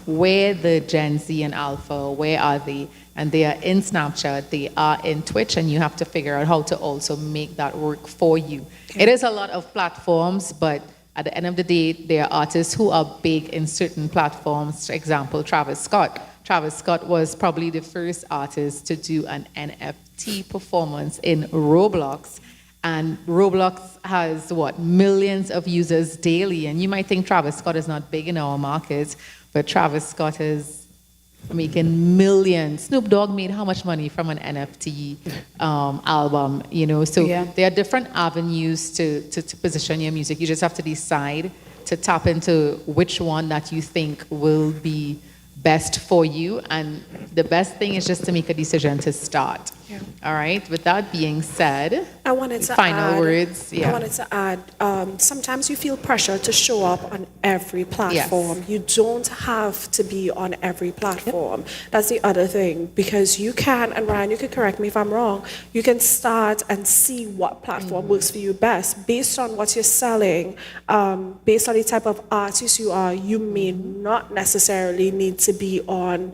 where the Gen Z and Alpha, where are they? And they are in Snapchat, they are in Twitch, and you have to figure out how to also make that work for you. It is a lot of platforms, but at the end of the day, there are artists who are big in certain platforms. For example, Travis Scott. Travis Scott was probably the first artist to do an NFT performance in Roblox. And Roblox has, millions of users daily. And you might think Travis Scott is not big in our market, but Travis Scott is making millions. Snoop Dogg made how much money from an NFT album, So there are different avenues to position your music. You just have to decide to tap into which one that you think will be best for you, and the best thing is just to make a decision to start. Yeah. All right. With that being said, I wanted to final words. I wanted to add. Sometimes you feel pressure to show up on every platform. Yes. You don't have to be on every platform. That's the other thing, because you can. And Ryan, you can correct me if I'm wrong. You can start and see what platform works for you best based on what you're selling, based on the type of artist you are. You may not necessarily need to be on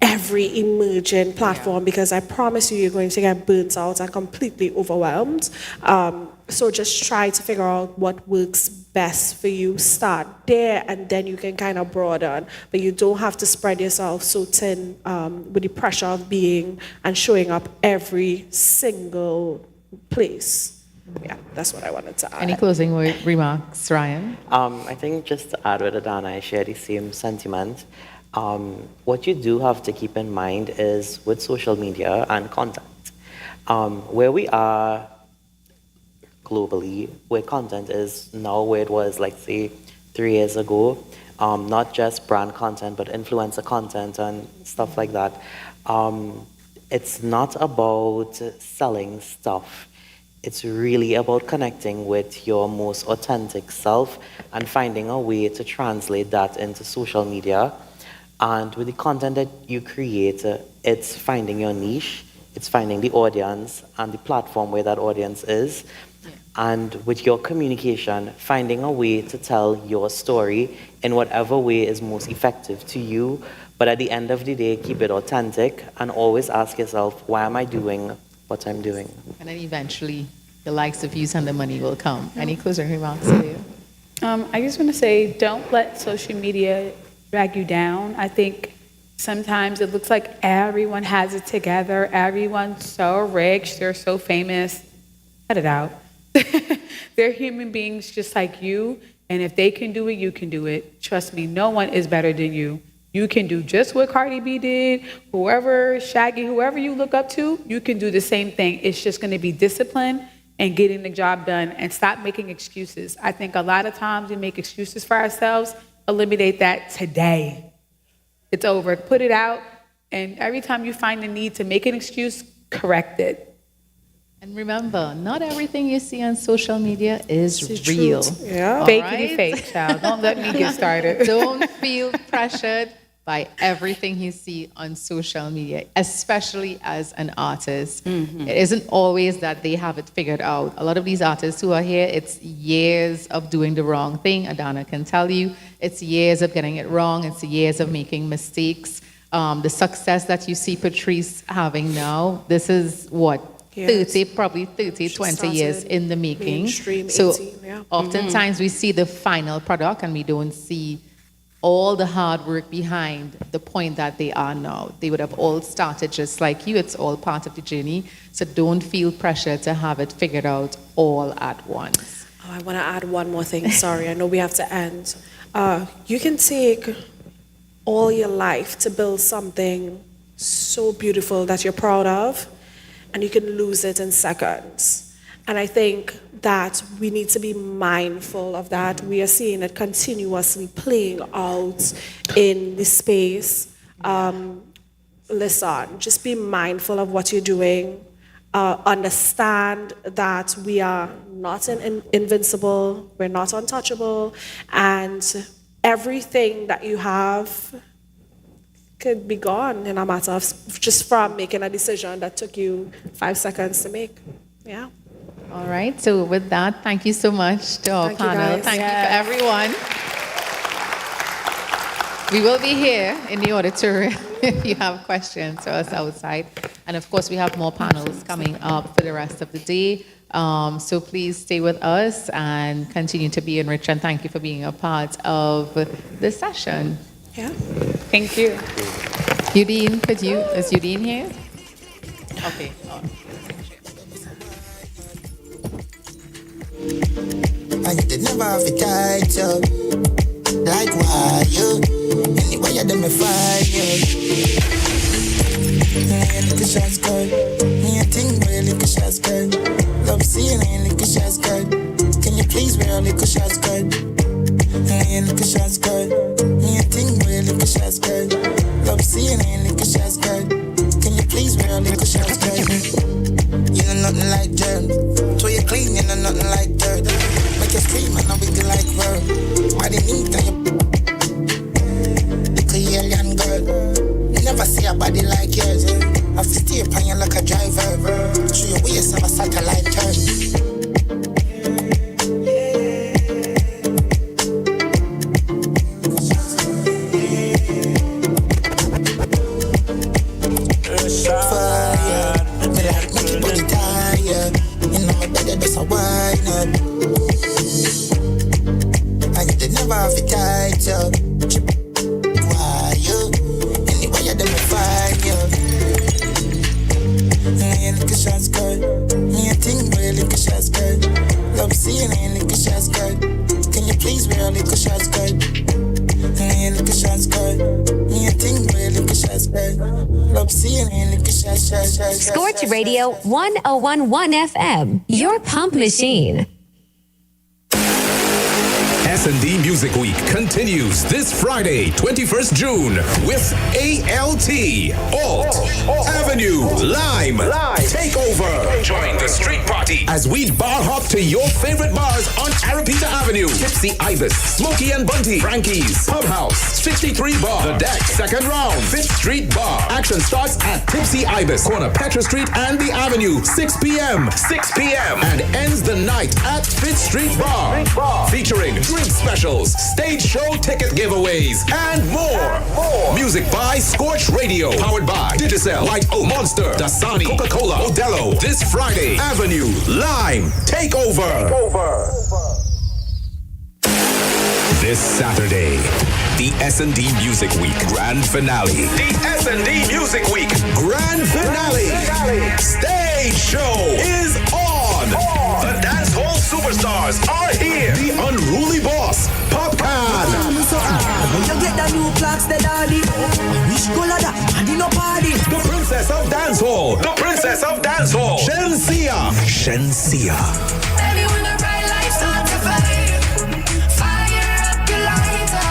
every emerging platform, because I promise you're going to get burnt out and completely overwhelmed. So just try to figure out what works best for you. Start there, and then you can kind of broaden. But you don't have to spread yourself so thin with the pressure of being and showing up every single place. Yeah, that's what I wanted to add. Any closing remarks, Ryan? I think just to add with Adana, I share the same sentiment. What you do have to keep in mind is with social media and content, where we are globally, where content is now where it was, like, say, 3 years ago, not just brand content, but influencer content and stuff like that. It's not about selling stuff. It's really about connecting with your most authentic self and finding a way to translate that into social media. And with the content that you create, it's finding your niche, it's finding the audience and the platform where that audience is. Yeah. And with your communication, finding a way to tell your story in whatever way is most effective to you. But at the end of the day, keep it authentic and always ask yourself, why am I doing what I'm doing? And then eventually the likes of Youth and the money will come. Any closing remarks for you? I just want to say, don't let social media drag you down. I think sometimes it looks like everyone has it together. Everyone's so rich. They're so famous. Cut it out. They're human beings just like you. And if they can do it, you can do it. Trust me, no one is better than you. You can do just what Cardi B did. Whoever, Shaggy, whoever you look up to, you can do the same thing. It's just going to be discipline and getting the job done, and stop making excuses. I think a lot of times we make excuses for ourselves. Eliminate that today. It's over. Put it out, and every time you find the need to make an excuse, correct it. And remember, not everything you see on social media is real. Yeah. All Fakey fake, child. Don't let me get started. Don't feel pressured by everything you see on social media, especially as an artist. It isn't always that they have it figured out. A lot of these artists who are here, it's years of doing the wrong thing. Adana can tell you, it's years of getting it wrong. It's years of making mistakes. The success that you see Patrice having now, this is what? Yes. 20 years in the making. Mainstream, So 18, yeah. oftentimes we see the final product and we don't see all the hard work behind the point that they are now. They would have all started just like you. It's all part of the journey. So don't feel pressure to have it figured out all at once. Oh, I want to add one more thing. Sorry, I know we have to end. You can take all your life to build something so beautiful that you're proud of, and you can lose it in seconds. And I think that we need to be mindful of that. We are seeing it continuously playing out in the space. Listen, just be mindful of what you're doing. Understand that we are not invincible, we're not untouchable, and everything that you have could be gone in a matter of just from making a decision that took you 5 seconds to make. Yeah. All right, so with that, thank you so much to our Thank you, panel. guys. Thank you for everyone. We will be here in the auditorium if you have questions for us outside. And of course, we have more panels coming up for the rest of the day. So please stay with us and continue to be enriched. And thank you for being a part of this session. Yeah. Thank you. Udine, is Udine here? Okay. And you did never have a title. Like why you? Anyway, you done me fire you. Me little shots girl. Me a thing where little shots girl. Love seeing little shots girl. Can you please wear little shots girl? Me little shots girl. Me a thing where little shots girl. Love seeing little shots girl. Can you please wear little shots girl? You know nothing like germs. So you clean, you know nothing like dirt. Make you scream and I wiggle like word. Body neat and you little alien girl. You never see a body like yours. I have to stay upon you like a driver. Through your waist of a satellite turn. Fire, me like make your body tired. You know my bed just a wine up. And you did never have a title. Why you? Anyway, you done me find you. Me a little shots girl. Me a thing where little shots girl. Love seeing a little shots girl. Can you please wear a little shots girl? Me a little shots girl. Me a thing where little shots girl. Love seeing a little shots girl. Scorch Radio 1011 FM, your pump machine. S&D Music Week continues this Friday, 21st June, with ALT, Alt, Avenue, Lime, Takeover. Join the street party as we bar hop to your favorite bars on Arapita Avenue, Tipsy Ibis, Smokey and Bunty, Frankie's, Pub House, 63 Bar, The Deck, Second Round, 5th Street Bar. Action starts at Tipsy Ibis, corner Petra Street and the Avenue, 6 p.m., and ends the night at 5th Street Bar, featuring Drink specials, stage show ticket giveaways, and more. Music by Scorch Radio, powered by Digicel, White Oak, Monster, Dasani, Coca-Cola, Modelo. This Friday, Avenue, Lime, Takeover. This Saturday, the S&D Music Week Grand Finale. The S&D Music Week Grand Finale. Stage show is on. The dance hall superstars are here. The unruly boss, Popcan. When you get the new clocks, the daddy. Which color that? And in no party. The princess of dancehall. The princess of dancehall. Shensia. Baby, when the bright lights start to fade, fire up your lighter.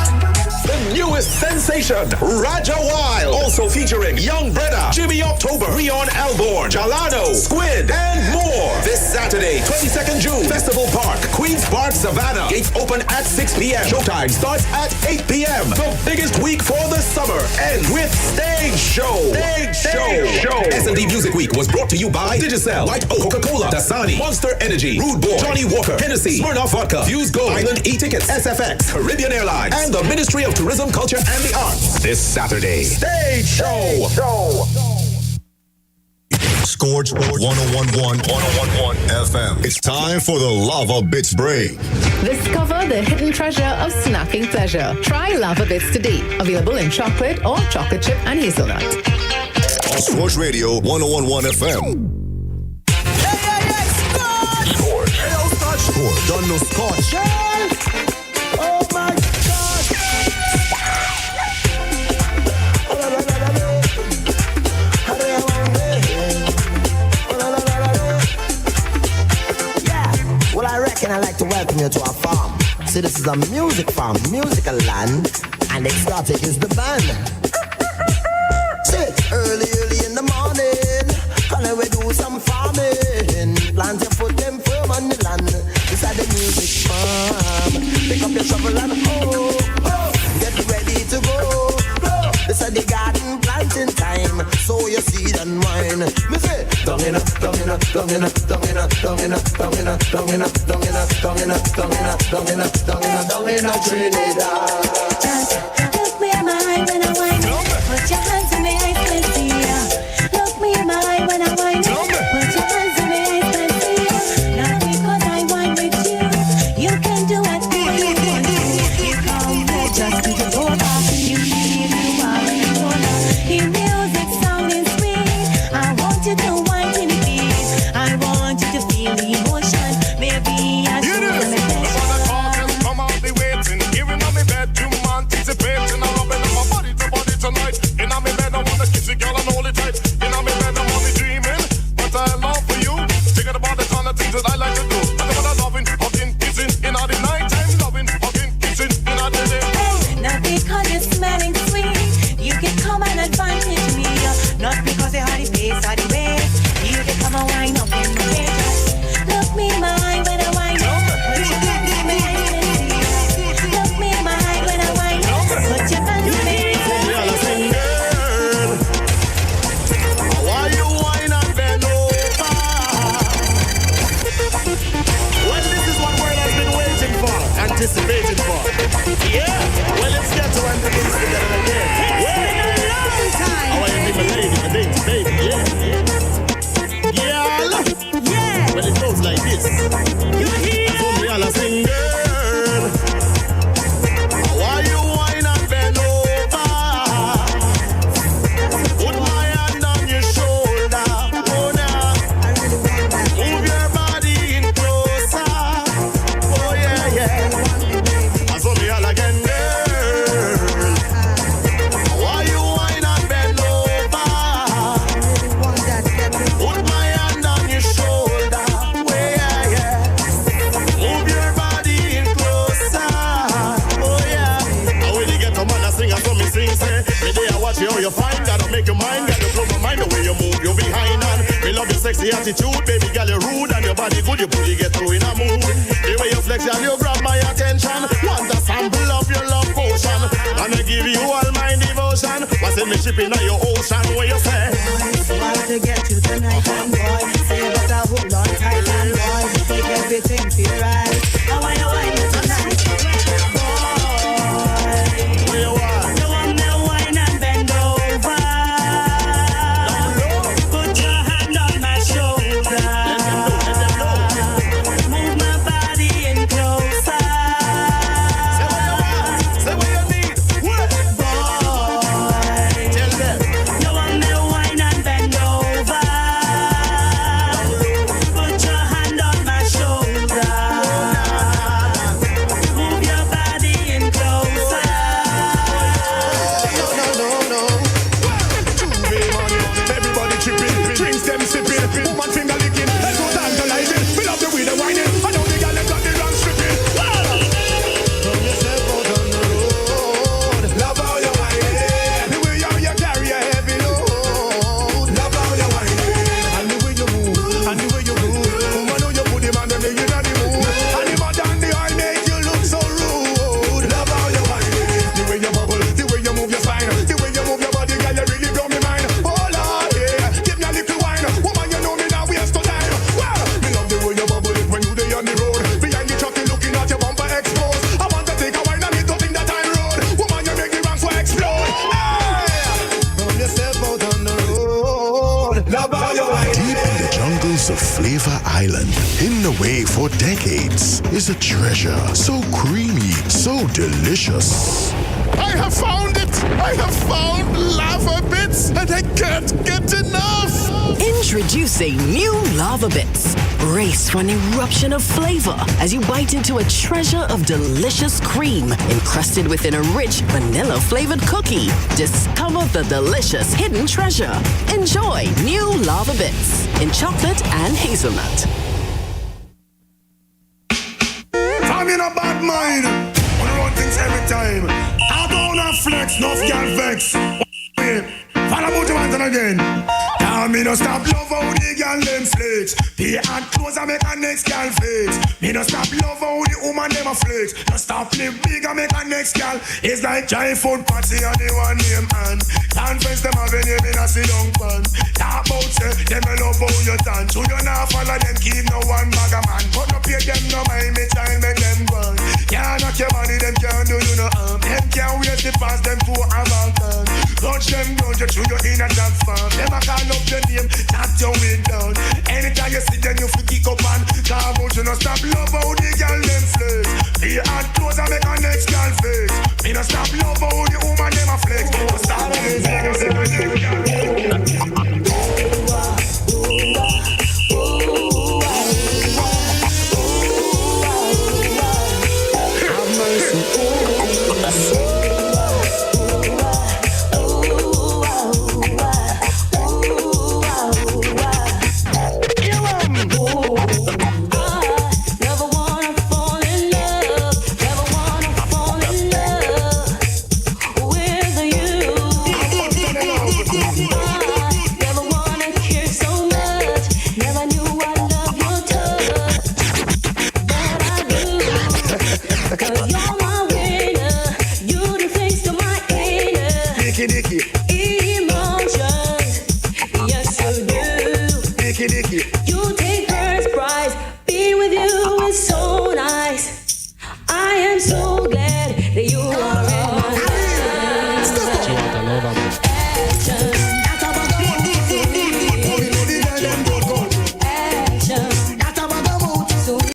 The newest sensation, Raja Wild. Also featuring Young Breda, Jimmy October, Rion Alborn, Jalano, Squid, and more. This Saturday, 22nd June, Festival Park, Queen's Park, Savannah. Gates open at 6 p.m. Showtime starts at 8 p.m. The biggest week for the summer ends with Stage Show. S&D Music Week was brought to you by Digicel, White Oak, Coca-Cola, Dasani, Monster Energy, Rude Boy, Johnny Walker, Hennessy, Smirnoff Vodka, Fuse Gold, Island E-Tickets, SFX, Caribbean Airlines, and the Ministry of Tourism, Culture, and the Arts. This Saturday, Stage Show. Scorch 1011 FM. It's time for the Lava Bits break. Discover the hidden treasure of snacking pleasure. Try Lava Bits today. Available in chocolate or chocolate chip and hazelnut. On Scorch Radio 1011 FM. Scorch. Done no Scorch. Oh my God. Well, I reckon I'd like to welcome you to our farm. See, this is a music farm, musical land, and Exotic is the band. See, early in the morning, gonna we do some farming. Plant your foot them firm on the land. This is the music farm. Pick up your shovel and get ready to go. This is the garden planting time. Sow your seed and wine. Me say, dung in a Trinidad. Look me in my eye when I whine. Put your hands in the eyes, can see ya. Look me in my eye when I whine. Put your hands in the eyes, can see ya. Not because I whine with you. You can do whatever you want to. You come here just to the over. You feel you are in the corner. Your music sounding sweet. I want you to whine to the beat. I want you to feel the emotion. Maybe I should have Come out the waiting, giving on me bedroom, anticipating. I'm rubbing on my body to body tonight. In on me bed, I wanna kiss you, girl, and hold it tight. In on me bed, I'm only dreaming, but I love for you. Thinking about the kind of things that I like to do. I know what I'm loving, hugging, kissing, in all the night time, loving, hugging, kissing, in all the day. Not because you're smelling sweet, you can come and advantage me. Not because you had the face or the waist, you can come and wind up in the face. Look me in my eye when I wind up. Put your hands in my eyes and see. Look me in my eye when I wind up. Put your hands in my eyes and see. Why you whine and bend over? Well, this is what world has been waiting for, anticipating for. Yeah, well, let's get to when the things together again. Well, I want to be my lady, my baby, yeah. Well, it goes like this. You hear? So me all a sing, girl. Why you whine and bend over? Put my hand on your shoulder, oh now. Move your body in closer, oh yeah. And so me all again, girl. Why you whine and bend over? Put my hand on your shoulder, oh yeah. Move your body in closer, oh yeah. And when you get a man a sing, and so me sing, say, me day I watch you, how you find, gotta make your mind, gotta blow my mind, the way you move, you behind, and me love your sexy attitude, baby girl, you're rude, and your body good, you booty get through in a mood. The way you flex, and you grab my attention, want a sample of your love potion, and I give you all my devotion, what's in me shipping on your ocean, where you say? So I want to get you tonight, and boy, say you better hold on tight, and boy, make everything feel right. I want you wine me tonight. island, hidden away for decades, is a treasure so creamy, so delicious. I have found it! I have found lava bits, and I can't get enough! Introducing new Lava Bits. Brace for an eruption of flavor as you bite into a treasure of delicious cream encrusted within a rich vanilla-flavored cookie. Discover the delicious hidden treasure. Enjoy new Lava Bits in chocolate and hazelnut. I'm in a bad mind. Wanna run things every time. I don't have flex, no girl vex. Follow about the mountain again. Tell me no stop love how the girl them flex. The hand close and make a next girl flex. Me no stop love how the woman them a flex. No stop live big and make a next girl. It's like giant food party and the one name and can't face them have a name in a sit-down pan. Talk about say them a love how you dance. So you not follow them keep no one bag a man. But no pay them no mind me child make them run. Can't knock your body them can't do you no harm. Them can't wait to pass them to a mountain. Touch them down you through your inner dance farm. Them a call up your name, tap your way down. Anytime you see them, you feel kick up and talk about you no stop love how the girl them flex. Be hard clothes and make a next girl flex. Me no stop love how the woman them a flex. No stop have mercy. You take first prize. Being with you is so nice. I am so glad that you are in my life.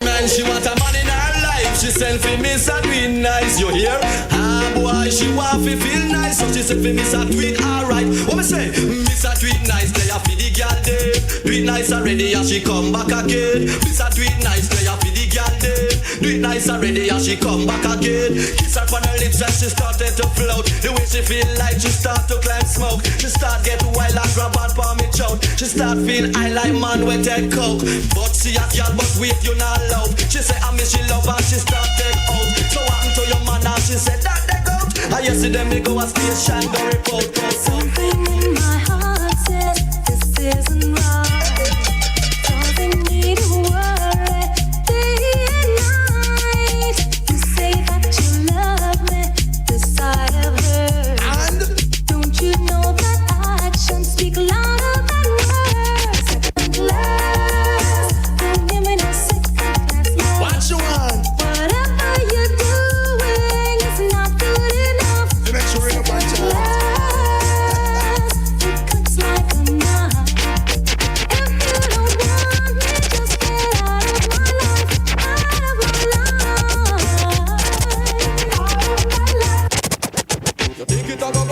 Man, she want a man in her life. She send for Miss a tweet nice. You hear? Ah boy, she want to feel nice. So she send for Miss a tweet alright. What me say? Miss a tweet nice. They a for the girl day. Tweet nice already and she come back again. Miss a tweet nice. They a for the girl day. Do it nice already and she come back again. Kiss her on her lips and she started to float. The way she feel like she start to climb smoke. She start get wild and grab on for me choke. She start feel I like man with that coke. But she a girl but wait you not love. She say I miss she love and she start take out. So what happened to your man and she said that they go. I yesterday me go a station go report. Something in my heart says this isn't right. Doesn't need to worry day and night. You say that you love me, this I have heard. And don't you know that actions speak louder than words? Second class, don't give me no second class love. What you want? Whatever you're doing is not good enough. You make sure you're bunch of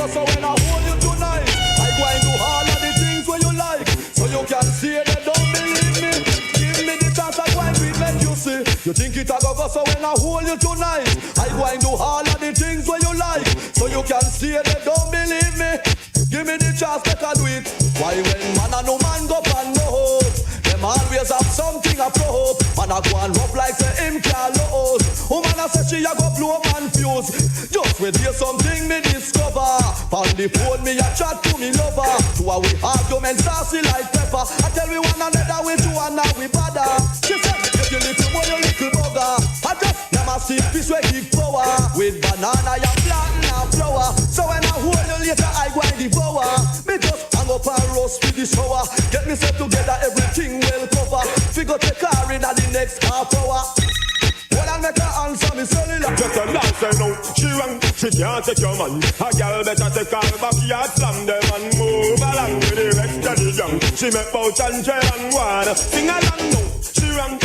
so when I hold you tonight, I go and do all of the things where you like. So you can see it, don't believe me. Give me the chance, I go and do it, let you see. You think it a go so when I hold you tonight, I go and do all of the things where you like. So you can see it, don't believe me. Give me the chance, let I do it. Why when man and no man go and no hope, them always have something a probe. Man a go and rough like say him can't lose. Woman a say she a go blow man fuse. Just wait hear something me discover. On the phone me a chat to me lover. To a we argument saucy like pepper. I tell we one another we two and now we bother. She said get your little boy your little bugger. I just never see fish where give power. With banana you plantain and flour. So when I hold you later I go and devour. Me just hang up and roast with the shower. Get myself together everything well cover. Figure take car in at the next half hour. When I make her answer me cellular. Just a laugh say no, she wrong. She can't take your man. A girl better take her backyard slam them and move along with the rest of the gang. She make bout and trail and one. Sing along now. She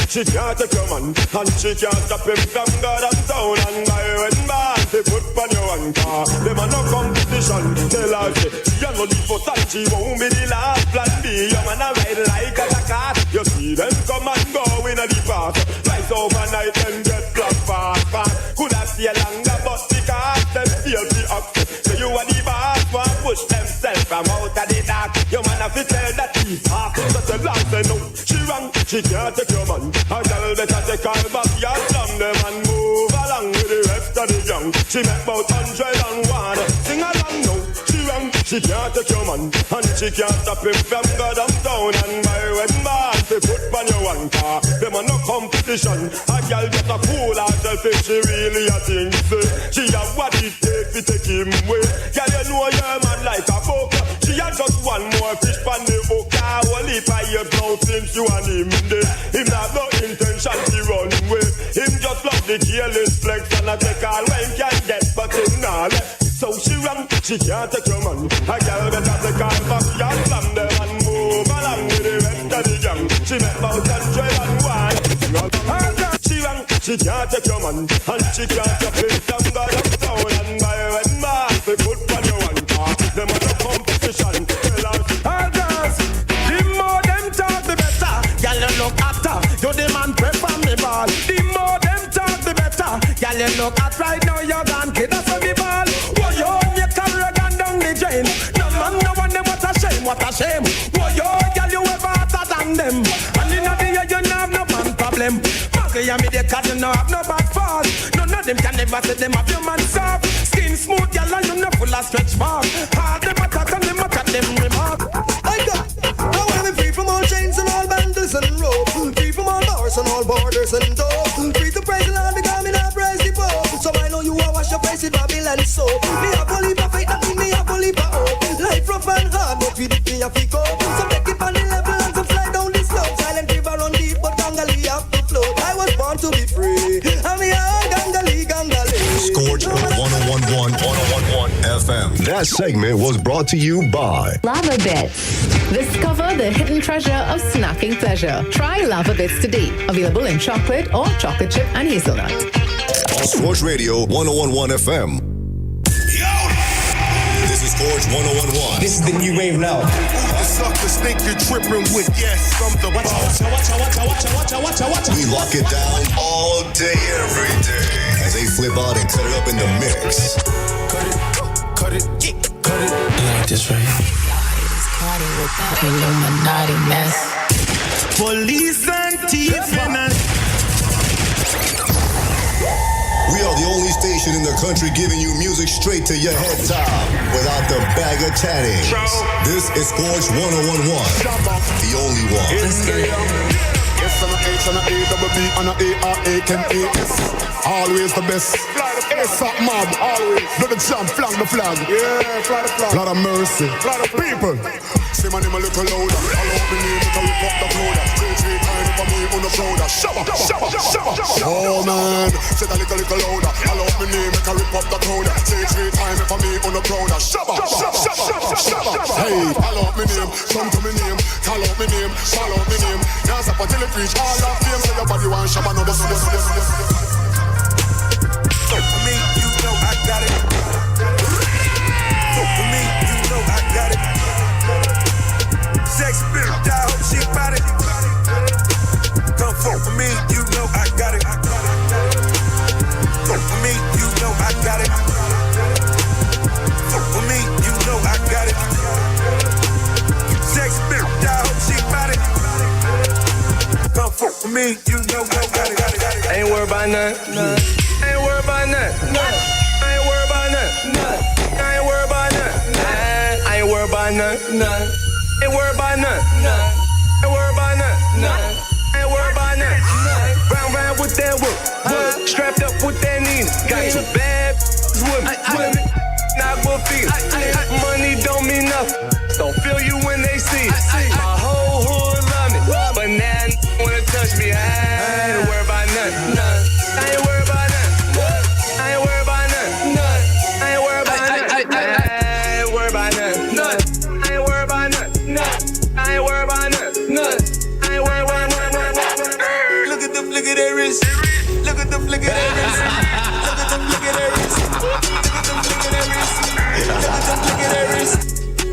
She can't take your man, and she can't stop him from God and town. And by when man, they put on your one car. Them are no competition. Tell her she a no live for and she won't be the last. Plan B, your man a ride like a car. You see them come and go in a the past. Rise overnight and get flat fast. Could have stay longer, but because them feel the up. So you are the boss, one push themselves from out of the dark. Your man have to tell that he's half. So tell her say no, she wrong, she can't take your man. A girl better take her back, you slam them and move along with the rest of the young. She make about 101. Sing along now, she wrong, she can't take your man. And she can't stop him from go downtown. And by when man, they put on your one car. Them are no competition. A girl just a fool herself if she really a think. She have what it takes to take him away. Girl, you know your man like a book. She had just one more fish pan the hook. I will leave by your now since you and him there. Him have no intention to run away. Him just love the careless flex and I take all when can get, but him not left. So she wrong, she can't take your man. A girl better take her back, you slam them and move along with the rest of the gang. She make about 101. She wrong, she can't take your man. And she can't stop him from God uptown. And by when man, they put on your one car. Them are no competition. Tell her, girls, the more them talk, the better. Girl, you look after, you the man prep on me ball. The more them talk, the better. Girl, you look at right now, you're gone, kid, that's on me ball. Whoa, yo, you carry gone down the drain. No man, no one, them, what a shame, what a shame. Whoa, yo, girl, you ever hotter than them. And in the year, you don't have no man problem. Maggie and me, they cut, you no have no bad fall. None of them can never say them have your man soft. Skin smooth, girl, and you no full of stretch mark. Hard them attack and them attack them remark. I wanna be free from all chains and all bundles and rope. Free from all bars and all borders and doors. Free to praise the Lord because me not praise the Pope. So I know you are wash your face with Babylon soap. Me have a leap of faith, that mean me have a leap of hope. Life rough and hard, but with it me have to go. So take it on the level and so fly down the slope. Silent river run deep, but Gangali have to float. I was born to be free, and me are Gangali. Scorch 1011 FM. That segment was brought to you by Lava Bits. Discover the hidden treasure of snacking pleasure. Try Lava Bits today. Available in chocolate or chocolate chip and hazelnut. on Scorch Radio 1011 FM. This is Scorch 1011. This is the new wave now. The suckers think you're tripping with yes from the watch out. We lock it down all day, every day. As they flip out and cut it up in the mix. Cut it. Like this right here. Illuminati mess. Police and thief and We are the only station in the country giving you music straight to your head top without the bag of chatting. This is Scorch 1011, the only one. Yes, and a H and a A-double-B and a A-R-A-K-A-S. Always the best. A$AP mob, always. Do the jump, flag the flag. Yeah, fly the flag. Lot of mercy. People. Say my name a little louder. Allow me name to rip up the floor. Three times for me on the shoulder. Shabba. Oh man, say that little louder. Allow me name to rip up the crowd. Say three times for me on the crowd. Shabba. Hey, allow me name, come to me name. Call out me name, follow me name. Dance up until it reach all of fame. Say your body want shabba, no this. For me, you know I got it. For me, you know I got it. Sex spirit, I hope she bout it. Come for me, you know I got it. For me, you know I got it. For me, you know I got it. Sex spirit, I hope she bout it. Come for me, you know I got it. Ain't worried about nothing. Ain't worried about nothing. I ain't worried about nothing. I ain't worried about nothing. I ain't worried about nothing. Ain't worried about nothing. Ain't worried about nothing. Ain't worried about nothing. Round with that whip. Strapped up with that Nina. Got some bad with me. Not good feet. Money don't mean nothing. Don't feel you when they see it. My whole hood love me. But now wanna touch me. I ain't worried about nothing. I ain't worried about nothing. I ain't worried about nothing. I ain't worried about nothing. I ain't worried about nothing. I ain't worried about nothing. I ain't worried about nothing. I ain't worried about nothing. Look at the flick of that wrist. Look at the flick of that wrist.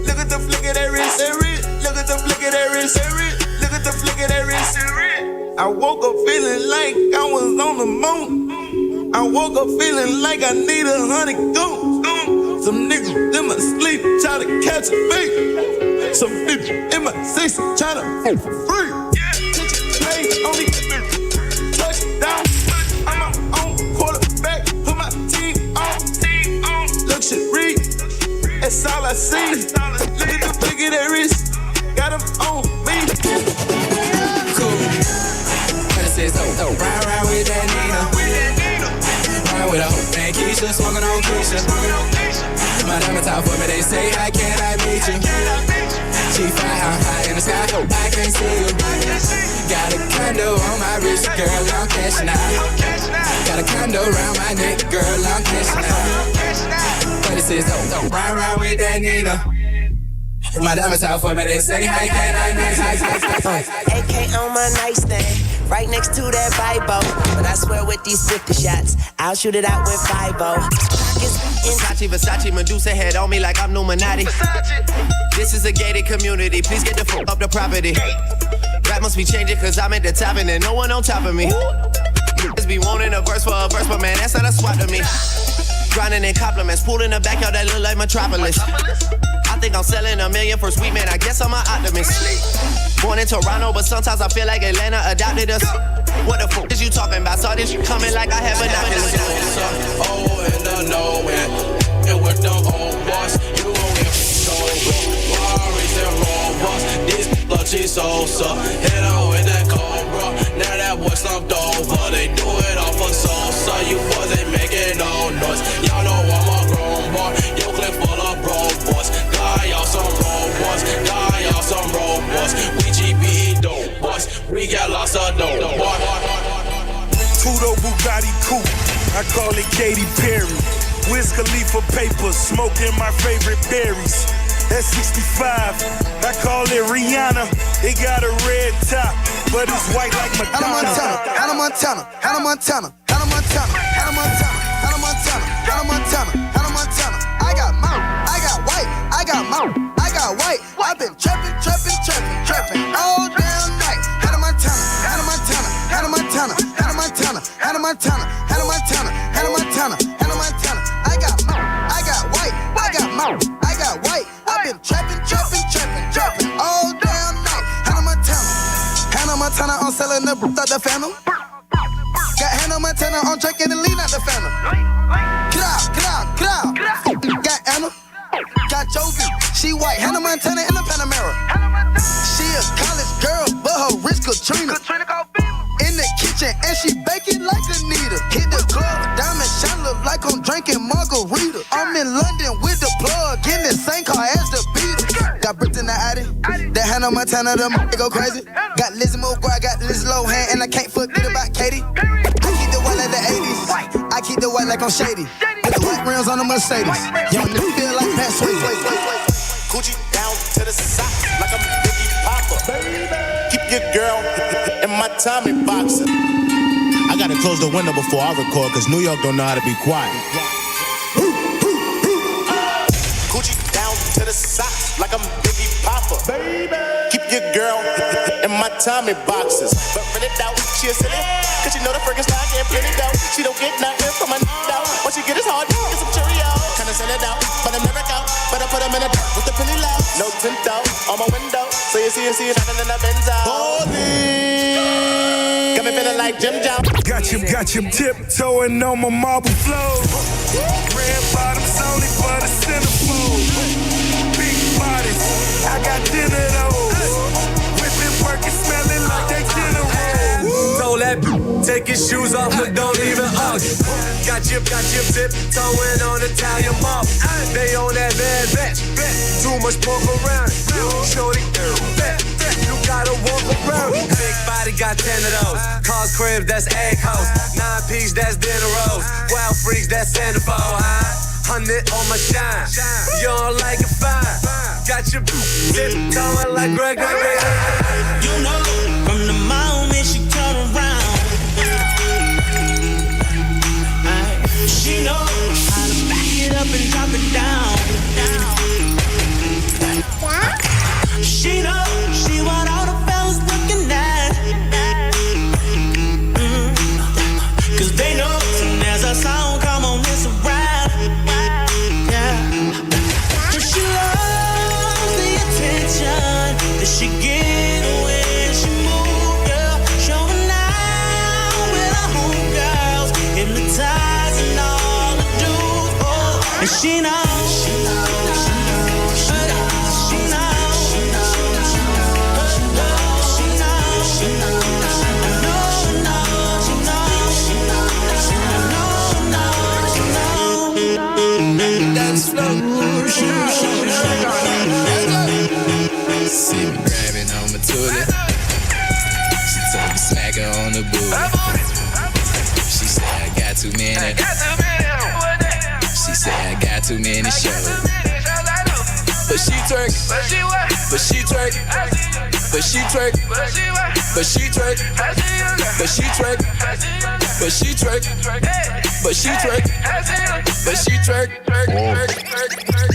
Look at the flick of that wrist. Look at the flick of that wrist. Look at the flick of that wrist. I woke up feeling like I was on the moon. I woke up feeling like I need 100 goons. Some niggas in my sleep try to catch a beat. Some bitch in my six try to free. Play on the touchdown. I'm my own quarterback. Put my team on. Luxury. That's all I see. Look at the flick of that wrist. Got him on me. Cool. Ride with that Nina. Ride with a whole thing. Keisha, smoking on Keisha. My diamond top for me, they say, how can I meet you? She fly high in the sky, I can't see you. Got a condo on my wrist, girl, I'm cashing out. Got a condo around my neck, girl, I'm cashing out. 36, ride with that Nina. My diamonds out for me, they say, hey, can I AK on my nightstand, right next to that Bible. But I swear with these 50 shots, I'll shoot it out with 5-0. Versace, Medusa head on me like I'm Illuminati. This is a gated community, please get the fuck up the property. Rap must be changing cause I'm at the top and there's no one on top of me. Just be wanting a verse for a verse, but man, that's not a swap to me. Grinding in compliments, pool in the backyard that look like Metropolis. I think I'm selling $1 million for sweet man, I guess I'm an optimist. Born in Toronto, but sometimes I feel like Atlanta adopted us. What the fuck is you talking about? Saw this coming like I have binoculars. Oh, and the nowhere, and with the old boss, you gon' get so worries and robots. This bloody salsa, hit on with that cobra. Now that boy slumped over, they do it off of salsa. You boys ain't making no noise. Y'all know I'm a grown boy. Yo, clip full of bro boys. God, y'all some robots. God, y'all some robots. We GBE dope boys. We got lots of dope boys. Tudo Bugatti coupe, I call it Katy Perry. Wiz Khalifa papers, smoking my favorite berries. That's 65, I call it Rihanna. It got a red top, but it's white like Madonna. Hannah Montana, Hannah Montana, Hannah Montana, Hannah Montana, Hannah Montana, Hannah Montana, Hannah Montana. I got mouth, I got white, I got mouth, I got white. I've been trapping all damn night. Hannah Montana, Hannah Montana, Hannah Montana, Hannah Montana, Hannah Montana, Hannah Montana, Hannah Montana, Hannah Montana. I got mouth, I got white, I got mouth, I got white. I've been trapping all damn night. Hannah Montana, Hannah Montana on selling the out the phantom. Got Hannah Montana on drinking the lean out the phantom. Got Anna, got Jovi, she white. Hannah Montana in the Panamera. She a college girl, but her wrist Katrina. In the kitchen and she baking like Anita. Hit the club, diamond shine look like I'm drinking margarita. I'm in London with the plug, in the same car as the Beatles. Got bricks in the attic, that Hannah Montana, them go crazy. Got Lizzie McGuire, got Liz Lohan, and I can't forget about Katie. I keep the white like the 80s, I keep the white like I'm shady. Put the white rims on the Mercedes, young nigga feel like Pat Swayze. Gucci down to the socks like I'm Biggie Papa. Keep your girl in my Tommy boxer. I gotta close the window before I record, cause New York don't know how to be quiet. Gucci down to the socks like I'm Biggie Papa. Keep your girl in my Tommy boxes. But rent it out, she a silly, cause she know the freaking style can't plenty dough. She don't get nothing from my out. Once she get his hard, get some Cheerios. Kinda send it out, but I'm never out. But I put them in a dirt with the penny low. No tint out on my window, so you see it shining in the Benzo. Holy, got me feeling like Jim Jones. Got you tiptoeing on my marble floor. Red bottoms only for the centerfold. Big bodies, I got dinner those. Whipping, working, smelling like they dinner rolls. Told that take your shoes off, but don't even argue. Got you tiptoeing on Italian marble. They on that bad batch. Too much pork around it. Shorty, bet. You gotta walk around it. Big body got 10 of those. Cars, cribs, that's egg house. 9-piece, that's dinner rolls. Wild freaks, that's centerfold, huh? 100 on my shine. You don't like it fine. Got your tiptoeing like Gregory. You know, from the moment she turn around, And she knows. Dance floor. See me grabbing on my toilet. She told me smack her on the booty. She said I got too many. She said I got too many shows. But she twerk. But she twerk. But she twerk. But she twerk. But she twerk. But she twerk. But she twerk. But she twerk.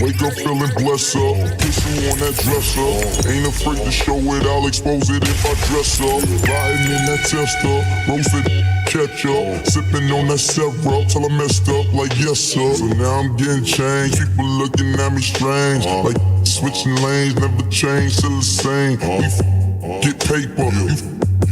Wake up feeling blessed up. Kiss you on that dresser. Ain't afraid to show it, I'll expose it if I dress up. Riding in that tester, roasted ketchup. Sipping on that syrup till I messed up like yes sir. So now I'm getting changed, people looking at me strange. Like switching lanes, never change, still the same. We get paper, you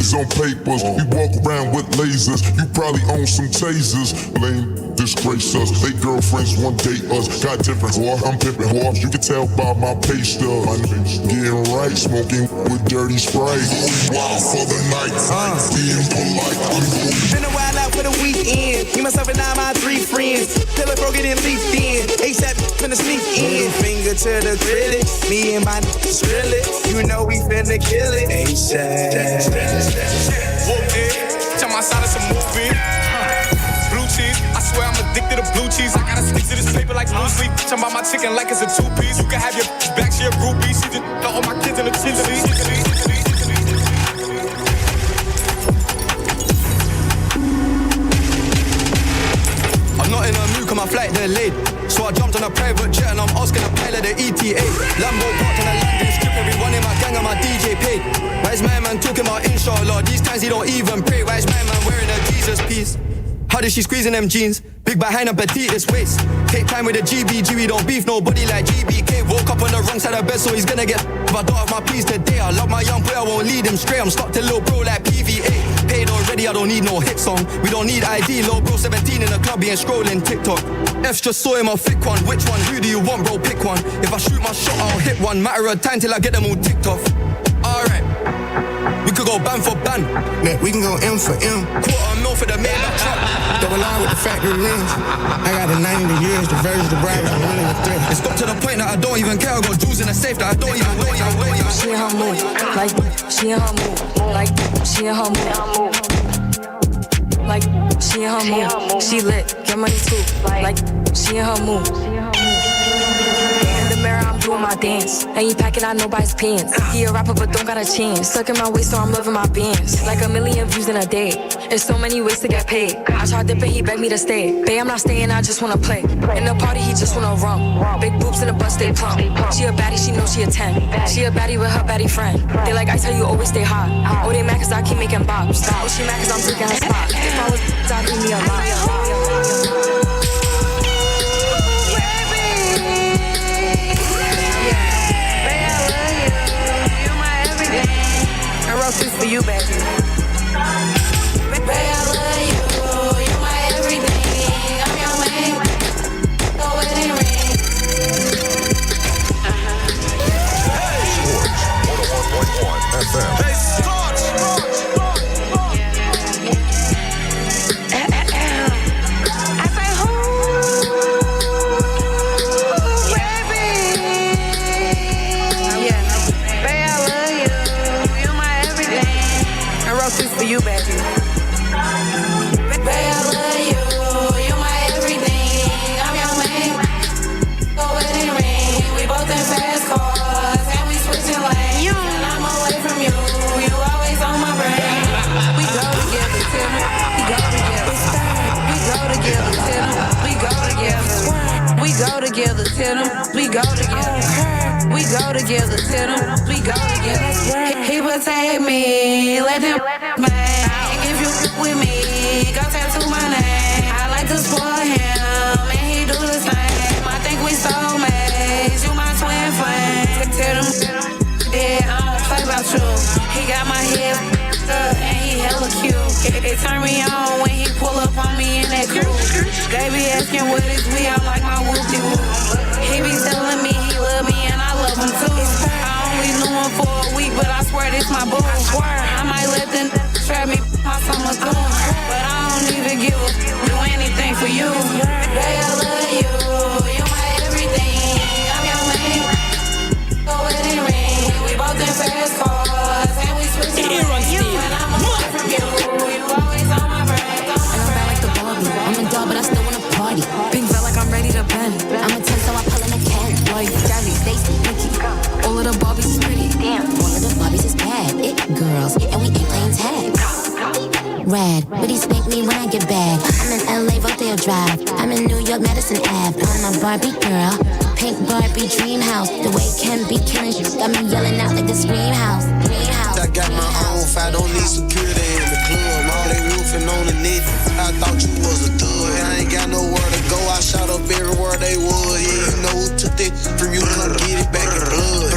is on papers. We walk around with lasers, you probably own some tasers. Lame disgrace us, they girlfriends one date us. Got different whore, I'm pimping whore. You can tell by my pay stub. I'm getting right, smoking with dirty Sprite. Wild for the night, being polite. Been a while out for the weekend. Me, myself, and I, my 3 friends. Pillar broken and leafed in. ASAP finna sneak in. Finger to the critic. Me and my niggas really. You know we finna kill it. ASAP. Whooped it. Tell my side of some movie. Blue cheese. I swear I'm addicted to blue cheese. I gotta stick to this paper like blue sleep. Talking about my chicken like it's a 2-piece. You can have your back, she a groupie. She just all my kids in the chili. I'm not in a mood, cause my flight delayed. So I jumped on a private jet and I'm asking a pilot the ETA. Lambo parked on a landing strip, everyone in my gang and my DJ paid. Why is my man talking about inshallah? These times he don't even pray. Why is my man wearing a Jesus piece? How did she squeeze in them jeans? Big behind and petite this waist. Take time with the GBG, we don't beef nobody like GBK. Woke up on the wrong side of bed, so he's gonna get. If I don't have my peace today, I love my young boy, I won't lead him straight. I'm stuck to little bro like PVA. Paid already, I don't need no hit song. We don't need ID, little bro 17 in the club, he ain't scrolling TikTok. F's just saw him, I'll flick one. Which one? Who do you want, bro? Pick one. If I shoot my shot, I'll hit one. Matter of time till I get them all ticked off. Alright. We could go ban for ban. Yeah, we can go M for M. $250,000 for the Maybach truck. Double line with the factory lens. I got the 90 the years, the verge, the bride, I'm really a threat. It's got to the point that I don't even care. I got jewels in the safe that I don't even know. She in her mood, like she in her mood, like she in her mood, like she in her mood. She lit, get money too, like she in her mood. In the mirror, I'm doing my dance. And he packing out nobody's pants. He a rapper, but don't got a chance. Stuck in my waist, so I'm loving my bands. Like 1 million views in a day. There's so many ways to get paid. I tried dipping, he begged me to stay. Babe, I'm not staying, I just wanna play. In the party, he just wanna rum. Big boobs in the bus, they plump. She a baddie, she knows she a 10. She a baddie with her baddie friend. They like, I tell you, always stay hot. Oh, they mad cause I keep making bops. Oh, she mad cause I'm taking her spot. If I was I'd give me a lot. This for you, baby. Baby, I love you. You're my everything. I'm your man. The wedding ring. Sports 101.1 FM. Hey, Scorch! I say, who, baby? Yeah, baby, I love you. You're my everything. I wrote this for you, baby. Baby, I love you. You're my everything. I'm your man. The wedding ring. We both in fast cars and we switching lanes. And I'm away from you. You always on my brain. We go together, Tim. We go together. We go together, Tim. We go together. We go together, Tim. We go together. We go together, Tim. We go together. He would take me, let him man. If you with me, go tattoo my name. I like to spoil him, and he do the same. I think we soulmates. You my twin flame. Tell him, yeah, I don't play about you. He got my head up, and he hella cute. It turn me on when he pull up on me in that coupe. They be asking what is we, I'm like my whoopty whoop. He be telling me he love me and I love him too. I only knew him for a week, but I swear this my boo. I might let them trap me my summer too. But I don't even do anything for you. Baby, I love you. You my everything. I'm your main. Go wedding ring. We both in fast cars and we switch you. When I'm away from you, you always on my brain. I'm a dog, but I still wanna party. Pink felt like I'm ready to bend. I'm a 10, so I pull in a can. Like Jazzy, Stacy, Nikki. All of the Barbies is pretty. Damn, all of the Barbies is bad. It girls, and we ain't playing tag. Red, but he spank me when I get back. I'm in LA, Rodeo Drive. I'm in New York, Madison Ave. I'm a Barbie girl. Pink Barbie dream house. The way Ken be killing shit got me yelling out like the scream house. I got my own fight, don't need security in the club. All they roofing on the net. I thought you was a thug. I ain't got nowhere to go. I shot up everywhere they would. Yeah, you know who took that from you? Come get it back in blood.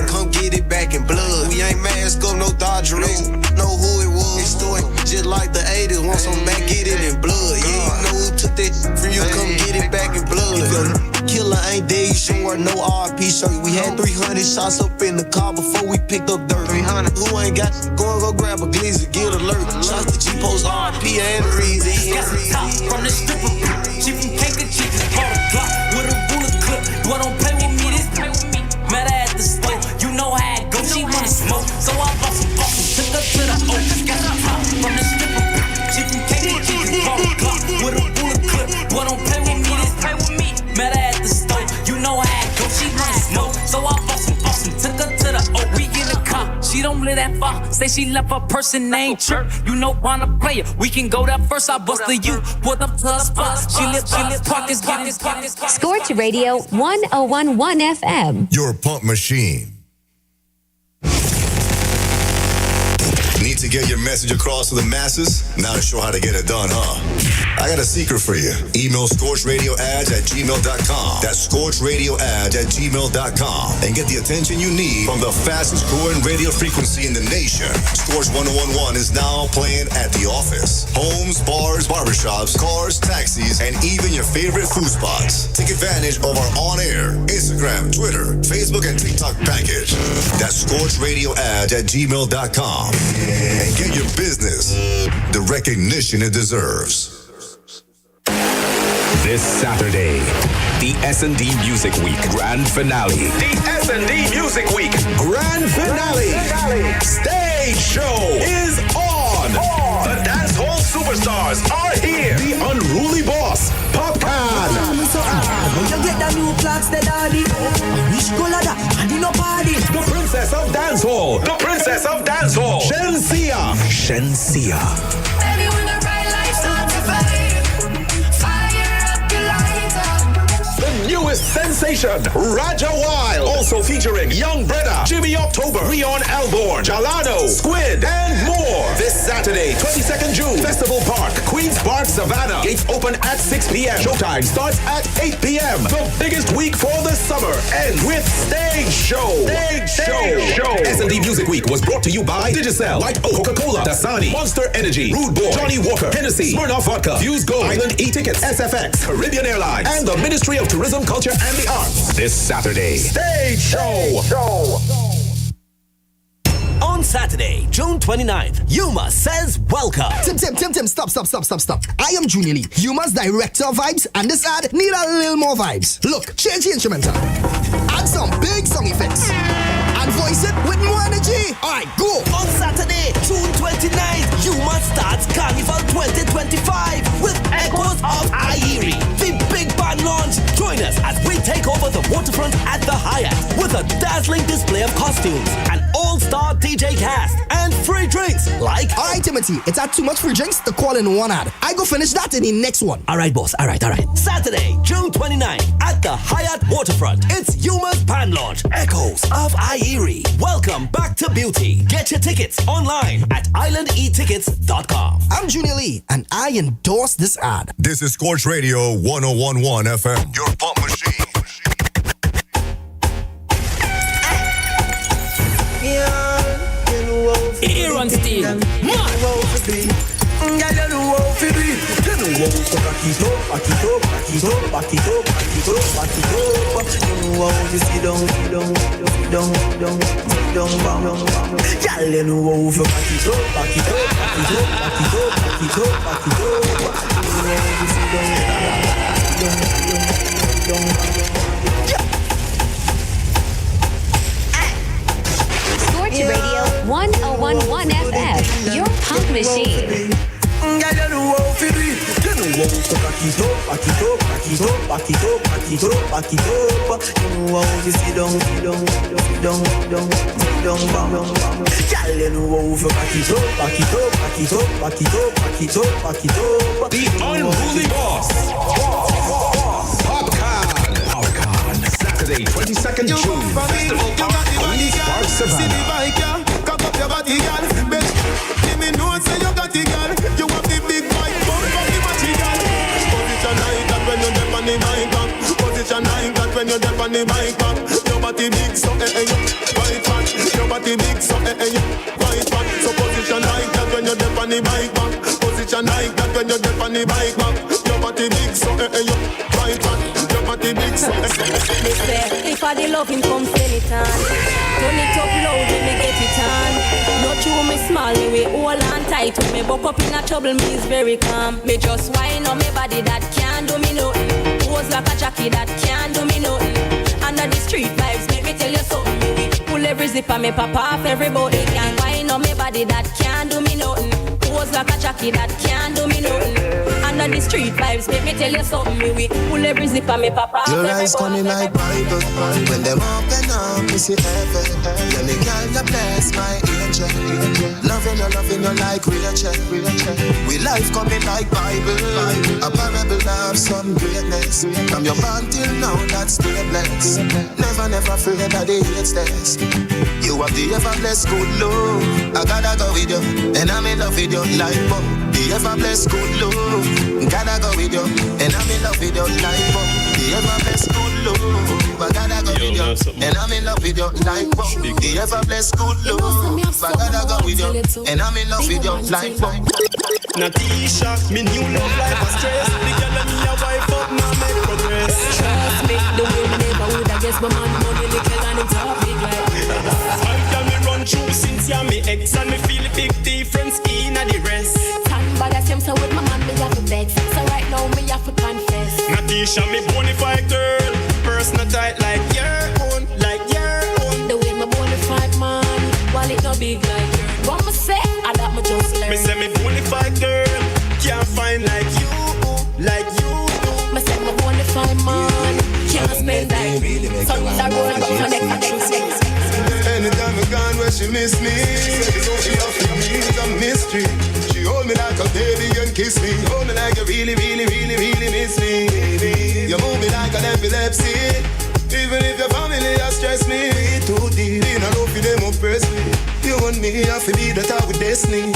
Come get it back in blood. We ain't mask up, no Dodger X. Know who it was. It's story just like the 80s. Want some back, get it in blood. Yeah, you know who took that from you? Come get it back in blood. If your killer ain't dead, you should wear no RP shirt. We had 300 shots up in the car before we picked up dirt. 300. Who ain't got? Go grab a glizzy, get alert. Shots to G-Post, RP and Reezy. From the stripper, she from cake and chicken. Hold a Glock with a ruler clip. Boy, don't play with me, this met her at the store. You know how it go, she wanna smoke. So I bought some took her to the O. Got the top from the stripper, she from cake and chicken. Hold a Glock with a ruler clip. Boy, don't play with me, this met her at the store. You know how it go, she wanna smoke. So I bought some took her to the O. We in the car, she don't live that far. Say she left her person named Chirp. You know, wanna play it. We can go there first. I bust the U. Put up to her spot. She live pockets. Scorch Radio 1011 FM. Your pump machine. Need to get your message across to the masses? Not sure how to get it done, huh? I got a secret for you. Email scorchradioads@gmail.com. That's scorchradioads@gmail.com. And get the attention you need from the fastest growing radio frequency in the nation. Scorch 1011 is now playing at the office, homes, bars, barbershops, cars, taxis, and even your favorite food spots. Take advantage of our on-air Instagram, Twitter, Facebook, and TikTok package. That's scorchradioads@gmail.com. And get your business the recognition it deserves. This Saturday, the S&D Music Week Grand Finale. The S&D Music Week Grand Finale. Stage show is on. The dance hall superstars are here. The unruly boss, Popcorn. You get the new clocks, the daddy. Which color that? I need no party. The princess of dancehall. The princess of dancehall. Shensia. Baby, when the right lights start to fade, fire up the lighter. The newest sensation, Raja Wild. Also featuring Young Breda, Jimmy October, Rion Alborn, Jalano, Squid, and more. This Saturday, 22nd June, Festival Park, Queens Park, Savannah. Gates open at 6 p.m. Showtime starts at 8 p.m. The biggest week for the summer ends with Stage Show. S&D Music Week was brought to you by Digicel, White Oak, Coca-Cola, Dasani, Monster Energy, Rude Boy, Johnny Walker, Hennessy, Smirnoff Vodka, Fuse Gold, Island E-Tickets, SFX, Caribbean Airlines, and the Ministry of Tourism, Culture, and the Arts. This Saturday, Stage Show. On Saturday, June 29th, Yuma says welcome. Tim, stop. I am Junior Lee, Yuma's director of vibes, and this ad need a little more vibes. Look, change the instrumental. Add some big song effects. And voice it with more energy. Alright, go. On Saturday, June 29th, Yuma starts Carnival 2025 with Echoes of Airi. The big band launch. Join us as we take over the waterfront at the Hyatt with a dazzling display of costumes, an all-star DJ cast, and free drinks like... Alright, Timothy, it's had too much free drinks to call in one ad. I go finish that in the next one. Alright, boss. Alright. Saturday, June 29th at the Hyatt Waterfront. It's Yuma's band launch, Echoes of Airi. Welcome back to beauty. Get your tickets online at islandetickets.com. I'm Junior Lee, and I endorse this ad. This is Scorch Radio 1011 FM. Your pump machine. Here on Steve. so back it up, back it up, back it up, back it up, back it up, back it up. You know how you sit down, girl, you know how you back it up, back it up, back it up, back it up, back it up, back it up. You know how you sit down. Scorch Radio 1011 FM, your punk machine. Girl, you know how to do it. You know how to back it up, back it up, back it up, back it up, back it up, back it up. You know how to sit down, bam. Girl, you know how to back it up, back it up, back it up, back it up, back it up, back it up. The unruly boss. Popcorn. Saturday, 22nd June. Festival Park, Police Park, Savannah. Cock up your body, girl. Give me know say you got it, girl. You have the big white bone from the matchy, girl. Position like that when you're deaf on the mic back. Position like that when you're deaf on the mic back. Your body big, so you white fat. Your body big, so you white fat. So position like that when you're deaf on the mic back. Position like that when you're deaf on the mic back. Your body big, so you white fat. Your body big, so Me say, if I the loving come sell it on. Turn it up loud when me get it on. Not you me small, me way hold on tight. When me buck up in a trouble, me is very calm. Me just whine on me body that can't do me nothing. Pose like a jockey that can't do me nothing. Under the street vibes, make me tell you something. Me pull every zipper, me pop off everybody. Can whine on me body that can't do me nothing. Pose like a jockey that can't do me nothing. Under the street vibes, make me tell you something. Me pull every zipper, me pop off your everybody. eyes coming like Bible. When them open up, me see heaven. Yeah, me girl, you bless my angel. Loving you like Rachel. We life coming like Bible. A parable of some greatness. From your bond till now, that's still blessed. Never afraid that they hate this. You have the ever blessed good love. I gotta go with you, and I'm in love with you like Bob. The ever blessed good love. Gotta go with you, and I'm in love with you like Bob. The ever blessed good love. I gotta go with you, and I'm in love with you like Bob. The ever blessed good love. I gotta go with you, and I'm in love with you like Bob. Natisha, me new love life a stress. The girl and me a wife up, now make progress. Trust me, the way me never would I guess, but man money little and him talk big like. I can me run through since you're me ex, and me feel a big difference in the rest. But I seem so with my man, me have to vex. So right now, me have to confess. Natisha, me bonafide girl, personal tight like your own, like your own. The way my bonafide man, while it no big like yours. What me say, I that me just learn. Me say me bonafide girl, can't find like you. Me say me bonafide man, can't spend like me. So me that roll up for next. Anytime I gone where she miss me, so she offer me a mystery. She hold me like a baby and kiss me. Hold me like you really miss me. You move me like an epilepsy. Even if your family has stressed me too deep, in a love for them oppress me. You and me have to be the type with destiny.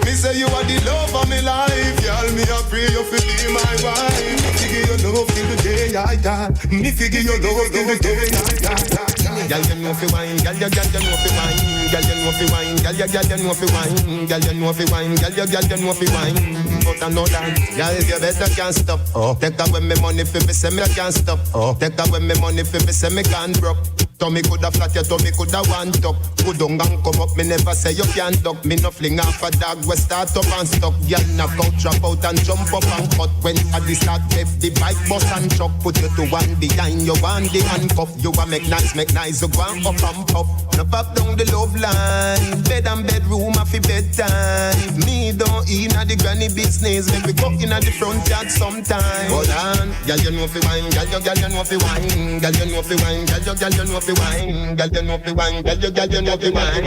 Me say you are the love of my life. Y'all me I pray you to be my wife. Me figure your love till the day I die. Me figure your love till the day I die. Girl, you know fi wine, girl, you know fi wine, girl, you know fi wine, girl, you know fi wine, girl, you know fi wine, girl, you know fi wine. But I know that, girl, you better can't stop. Take away me money fi me say me can't stop. Take away me money fi me say me can't broke. Tummy coulda flat, your tummy coulda one top. Good down and come up, me never say you can't duck. Me no fling off a dog, we start up and stop. Girl, knock out, drop out and jump up and cut. When at the start, left the bike, bus and truck. Put you to one behind, you want the handcuff. You a make nice, you go and up and pop. No pop down the love line. Bed and bedroom, a fi bedtime. Me don't in a the granny business. Make me go in a the front yard sometime. Hold on, girl, you know fi wine, girl, you know fi wine, girl, you know fi wine, girl, you know fi wine, girl, you know fi wine, girl, you know fi wine.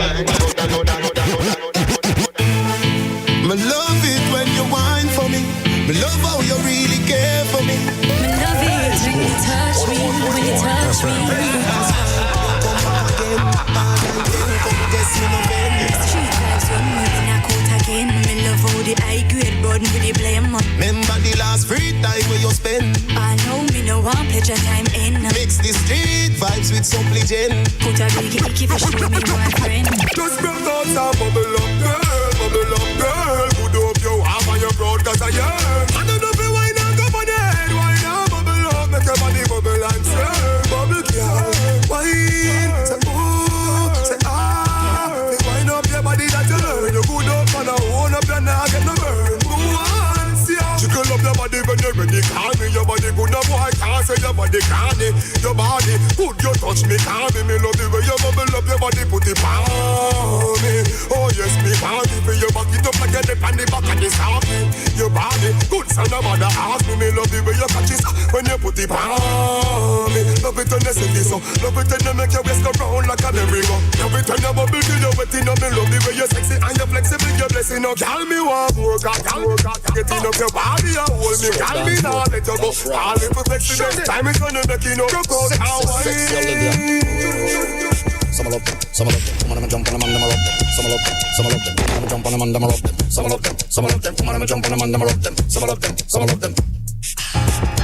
Me love it when you whine for me. Me love how you really care for me. Me love it when you touch me, when you touch me. Street vibes when me in a coat again. Me love how the high grade burden with the blame. Remember the last free time where you spend. I know me no want pleasure time in. Mix the street vibes with some legend. Put a big icky for show me one friend. Just bring out some bubble up girl. Good up your arm and your proud cause I yearn. I don't know if you wine I say your body canny, your body. Put your touch me canny. Me love the way you bubble up your body, put it on me. Oh yes, me candy. For your back it up like a dip on the back of the socket. Your body, good son of mother ask me. Me love the way you catch it when you put it on me. Love it when you sing this song. Love it when you make your waist go round like a merry-go. Love it when you bubble till you're wet enough. Me love the way you're sexy and you're flexible. You're blessing up. Girl, me want more. Girl, getting up your body and hold me. Girl, me now let you go. All the perfection. Time is gonna make you know. Rock out how I Some of them, some of them, come on, jump on them and them rob them. Some of them, some of them, come on, jump on them and them rob them. Some of them, some of them, come on, jump on them and them rob them. Some of them, some of them.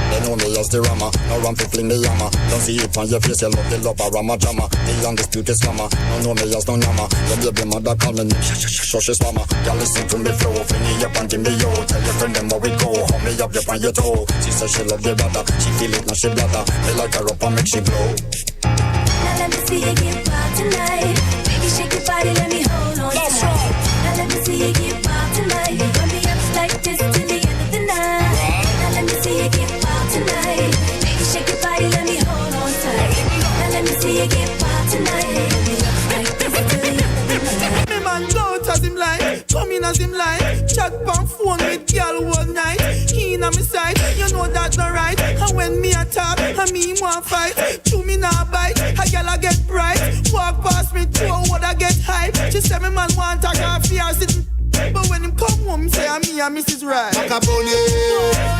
They know me as the Rama, no run to fling the yama. Don't see it on your face, you love the love of Rama Jama. The undisputed slammer, no know me as no nama. Your baby mother call me she swammer. Y'all listen to me flow, fling me up and give me yo. Tell your friend them how we go, hold me up on your toe. She says she love the brother, she feel it now she bladder. Me like her up and make she glow. Now let me see you get wild tonight. Baby, shake your body, let me hold on tight. Now let me see you get wild tonight. Run me up like this till the end of the night. Now let me see you get wild tonight. Baby, shake your body, let me hold on tight. Now let me see you get wild tonight. Run me up like this till the end of the night. Me man go out as him like, come in as him like. Chat on phone with girl all night. He in on me side, you know that's not right. And when me attack, and me want fight. Chew me now bite, a girl I get bright. Walk past me, throw what I get hype. She say me man want a coffee or sitting. But when him come home, he say I'm me and Mrs. Right. Macaboni,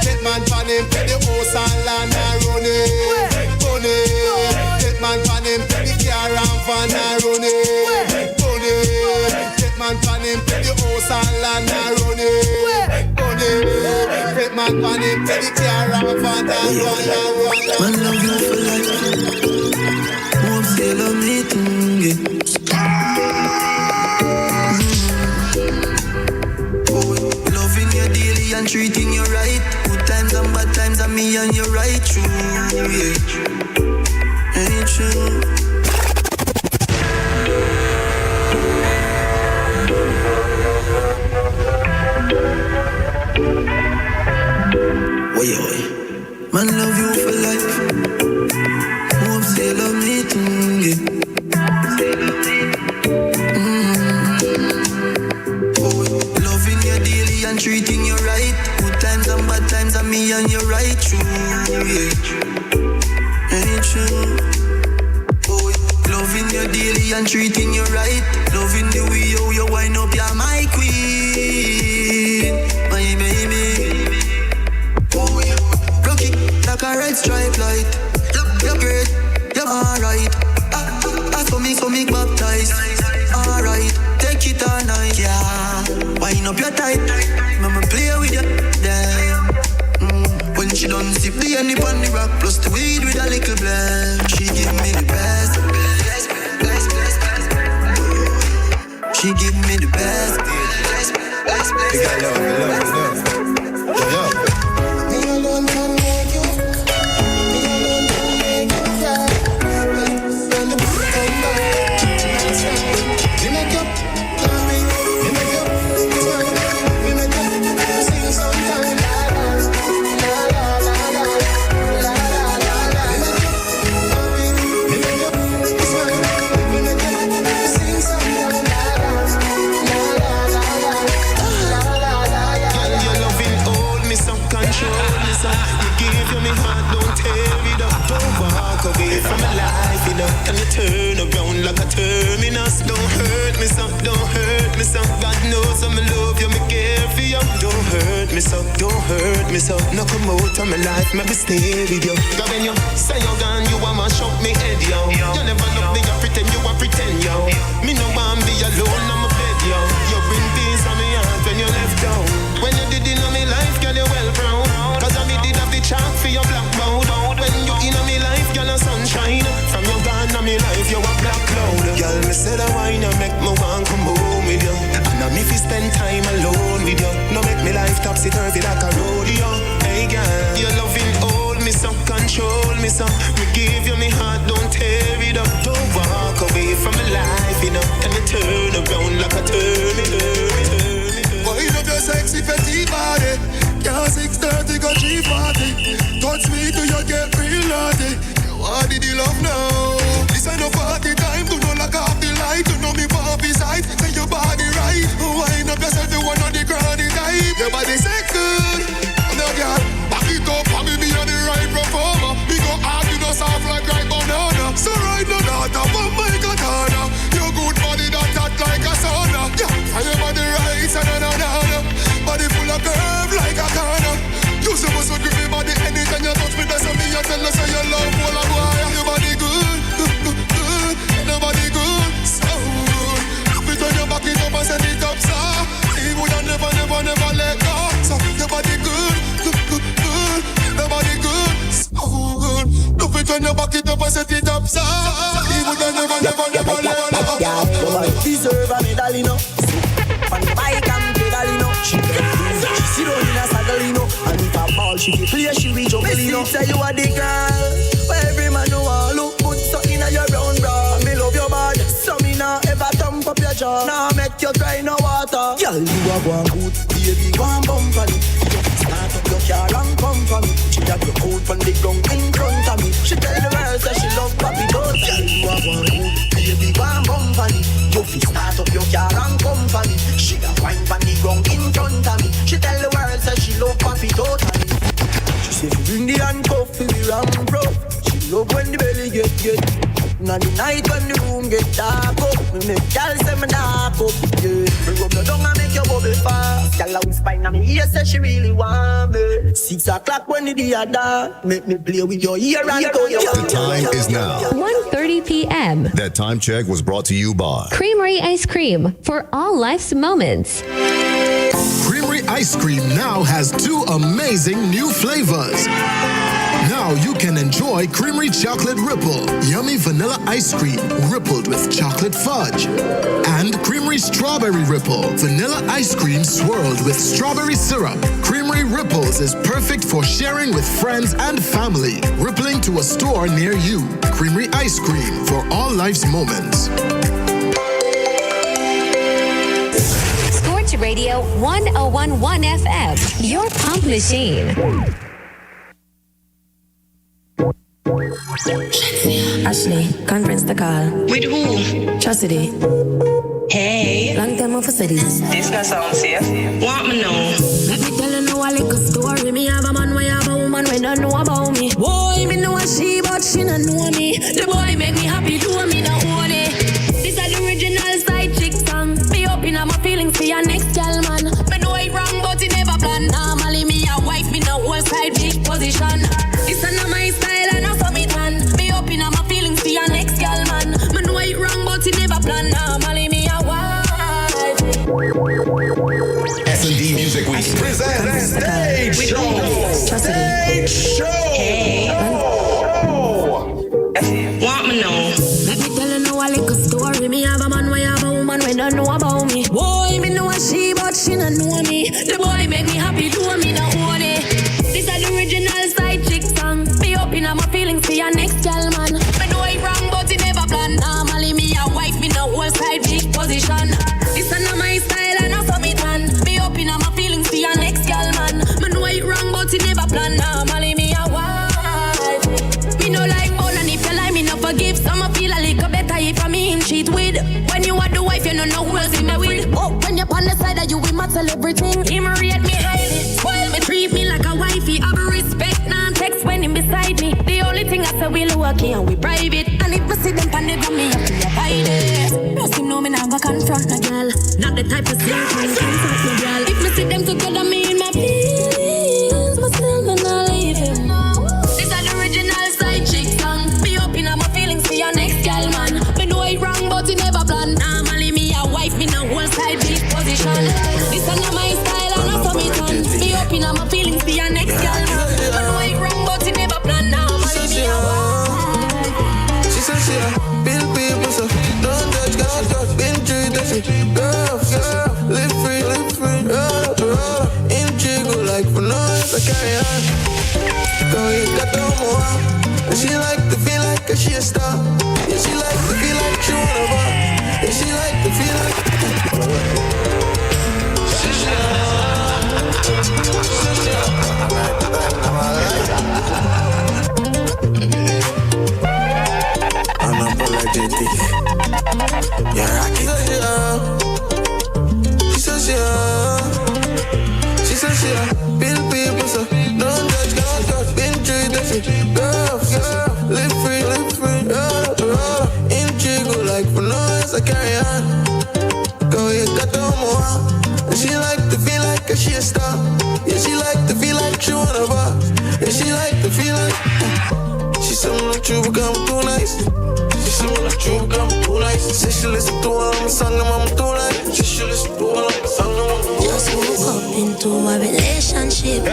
get man pan him, pay the house and land and run it. Bunny, get man pan him, pay the car and van and run it. Bunny, get man pan him, pay the house and land and run it. Bunny, get man pan him, pay the car and van and run it. Man love you for life. Won't say love me too. Loving you daily and treating you right. Good times and bad times and me and you right true. Yeah, ain't true. Oi. Man love you for life. Hope say love me too. Yeah. And treating you right. Good times and bad times and me and you right true. Yeah, ain't true. Oh, loving you daily and treating you right. Loving the way you wind up, you're my queen, my baby. Oh, yeah. Rocky like a red stripe light. You're great, you're alright. For me, so me baptized. Alright, take it all night, yeah. Wind up your tight, mama play with you, damn. When she done sip the honey on the rock, plus the weed with a little blend. She give me the best. She give me the best. You got love. Yeah. Me alone can make you. Me alone can make you cry. When the beat come back, you make up, you make up, you make up, sing sometime. La la la la la la la la. You make up, smile. You make up, sing sometime. La la la la la la la. Girl, your loving hold me so, control me so. You give me heart, don't tear it up. Don't walk away from my life, you know. Can you turn around like a terminus? Don't hurt me so, don't hurt me so. God knows I'm love you, me care for you. Don't hurt me so, don't hurt me so. No come out of my life, maybe stay with you. Cause when you say you're gone, you want to shock me head, yo. You never love me, you pretend, yo. Me no want be alone, I'm a bed, yo. You bring peace on me heart when you left down. When you did in my life, girl, you well proud. Cause I me did have the chalk for your black mouth. When you in my life, girl, a sunshine. From your gone in my life, you a black cloud. Girl, me said I wine and make me want come home with you. And I'm if you spend time alone with you. No make me life topsy-turvy like a rodeo. Hey girl, your loving hold me so, control me so. Me give you me heart, don't tear it up. Don't walk away from my life, you know. Can you turn around like a terminal? Boy, love your sexy petite body. Girl, 6:30 go 3:40. get sweet, do you get real naughty? You want the love now. This ain't no party time, do not lock off the light. You know me papi side, say your body right. Wind up yourself, you want on the granny type. Your body say good. Now girl, back it up, and me on the right performer. Me go hard, you know soft like ripe banana. So right now, daughter, pump my katana. Your good body that hot like a sauna. Yeah, and your body right, na-na-na-na. Body full of curve like a corner. You supposed to give me body anytime you touch me. That's me, you tell us say you love all of why. Your body good, good, good, good. Your body good, so good. If you turn your back it up and set it up, so you would never, never, never let go. So your body good, good, good, good. Your body good, so good. If you turn your back it up and set it up, so you would never, never, never let go. Yeah, your body deserve a medal, you know. On the bike and pedal, you know. She sit down in a saddle, you know. And if a ball she play, she reach up, you know. Say you are the girl where every man know want look put something in your brown bra. Me love your body, so me nah ever thump up your jaw. Nah make you cry no water. Girl, you are one good, baby, one bump on it. Start up your car and come for me. She have your coat from the ground in front of me. She tell the world that she love papi goat. Girl, you are one good, baby, one bump on it. You fi start up your car and come for me. She got wine from the ground in front of me. She tell the world that she love papi totally. She say she bring the handcuff for the ram bro. She love when the belly get. Now the night when the room get dark up, we make girl say me dark up, yeah. Me rub your down and make your bubble fast. Girl out spine and me ear say she really want me. 6 o'clock when the day a dark, make me play with your ear and go your. The time is now 1:30 p.m. That time check was brought to you by Creamery Ice Cream for all life's moments. Creamery Ice Cream now has 2 amazing new flavors. Now you can enjoy Creamery Chocolate Ripple, yummy vanilla ice cream rippled with chocolate fudge. And Creamery Strawberry Ripple, vanilla ice cream swirled with strawberry syrup. Creamery Ripples is perfect for sharing with friends and family. Rippling to a store near you. Creamery Ice Cream for all life's moments. Scorch Radio 1011 FM, your pump machine. Ashley, conference the call. With who? Chastity. Hey. Long time of cities. This not sound safe. Want me know? Let me tell you now a little story. Me have a man, we have a woman, we don't know about me. Boy, me know a she, but she don't know me. The boy make me happy, do me not own it. This is the original side chick song. Me open up my feelings for your next girl, man. Me know it wrong, but it never plan. Normally me a wife, me no whole side big position. This is not my style and I saw me tan. Me open up my feelings for your next girl, man. Me know it wrong, but it never plan. Normally me a wife. S&D Music Week presents Stage Show. Stage Show. Hey. Want me know? Let me tell you now a little story. Me have a man, we have a woman, we don't know about me. Boy, me know a she, but she don't know me. The boy make me happy, do me not own it. This is the original side chick song. Me open up my feelings for your next girl, man. Me know it wrong, but it never plan. Normally me a wife, me no whole side big position. This is not my style and I saw me tan. Me open up my feelings for your next girl, man. Me know it wrong, but it never plan. Normally me a wife. Me no like all and if you like me no forgive. Some I feel a little better if I me him cheat with. When you are the wife, you don't know who else in me with. Oh, when you're on the side of you, we matter everything. Him rate me highly, spoil me, treat me like a wifey. Have a respect, non-text when him beside me. The only thing I say we low key and we private. And if I see them pan it on me, I feel hide it. Most him know me now go confront a girl. Not the type of slave who confront a girl. If me see them together, me in my feelings, but still me not leave him. This is the original side chick song. Me open up my feelings for your next girl, man. Me know it wrong, but it never plan. Normally me a wife, me no whole side big position. This is not my style and I saw me tan. Me open up my feelings for your next girl, man. Me know it wrong, but it never plan. Normally me a wife. She said she a bill people, so don't judge, girl. Been through the shit, girl. Live free, roll. Intrigue like for no I carry on. Go hit that more. And she like to feel like she a star. Yeah, she like to feel like she wanna bar. Yeah, she like to feel like. see her. Bill people, so don't judge, don't judge. Been through different girls, live free, intrigue like for no else I carry on. Go you got no more. And she like to feel like she a star. Yeah, she like to feel like she wanna bar. Yeah, she like to feel like she's someone like you become too nice. She's someone like you become too nice. Say she listen to all my song and I'm too nice. She should listen to all my song and I'm too nice. Just woke up into a relationship. I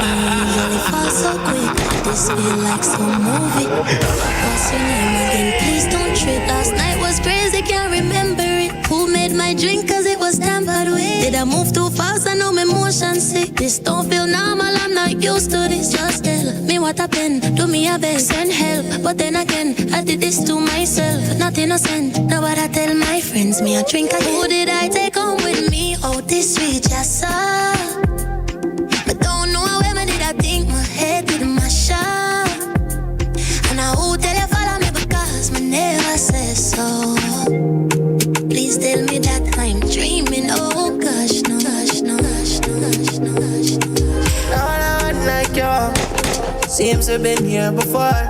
don't usually fall so quick. This feel like some movie. What's your name again? Please don't trip. Last night was crazy, can't remember it. Who made my drink cause it was tampered with? Did I move too fast? I know my motion sick. This don't feel normal, I'm not used to this. Just tell me what happened, do me a best, send help. But then again, I did this to myself. Not innocent, now what I tell my friends. Me a drink again. Who did I take home with me? Oh, this sweet just saw. I don't know where me did I think my head did my shot. And I who tell you follow me because me never said so. Please tell me that I'm dreaming. Oh gosh, no, gosh, no, gosh, no, gosh, no, gosh, no, gosh. Not like you. Seems we've been here before.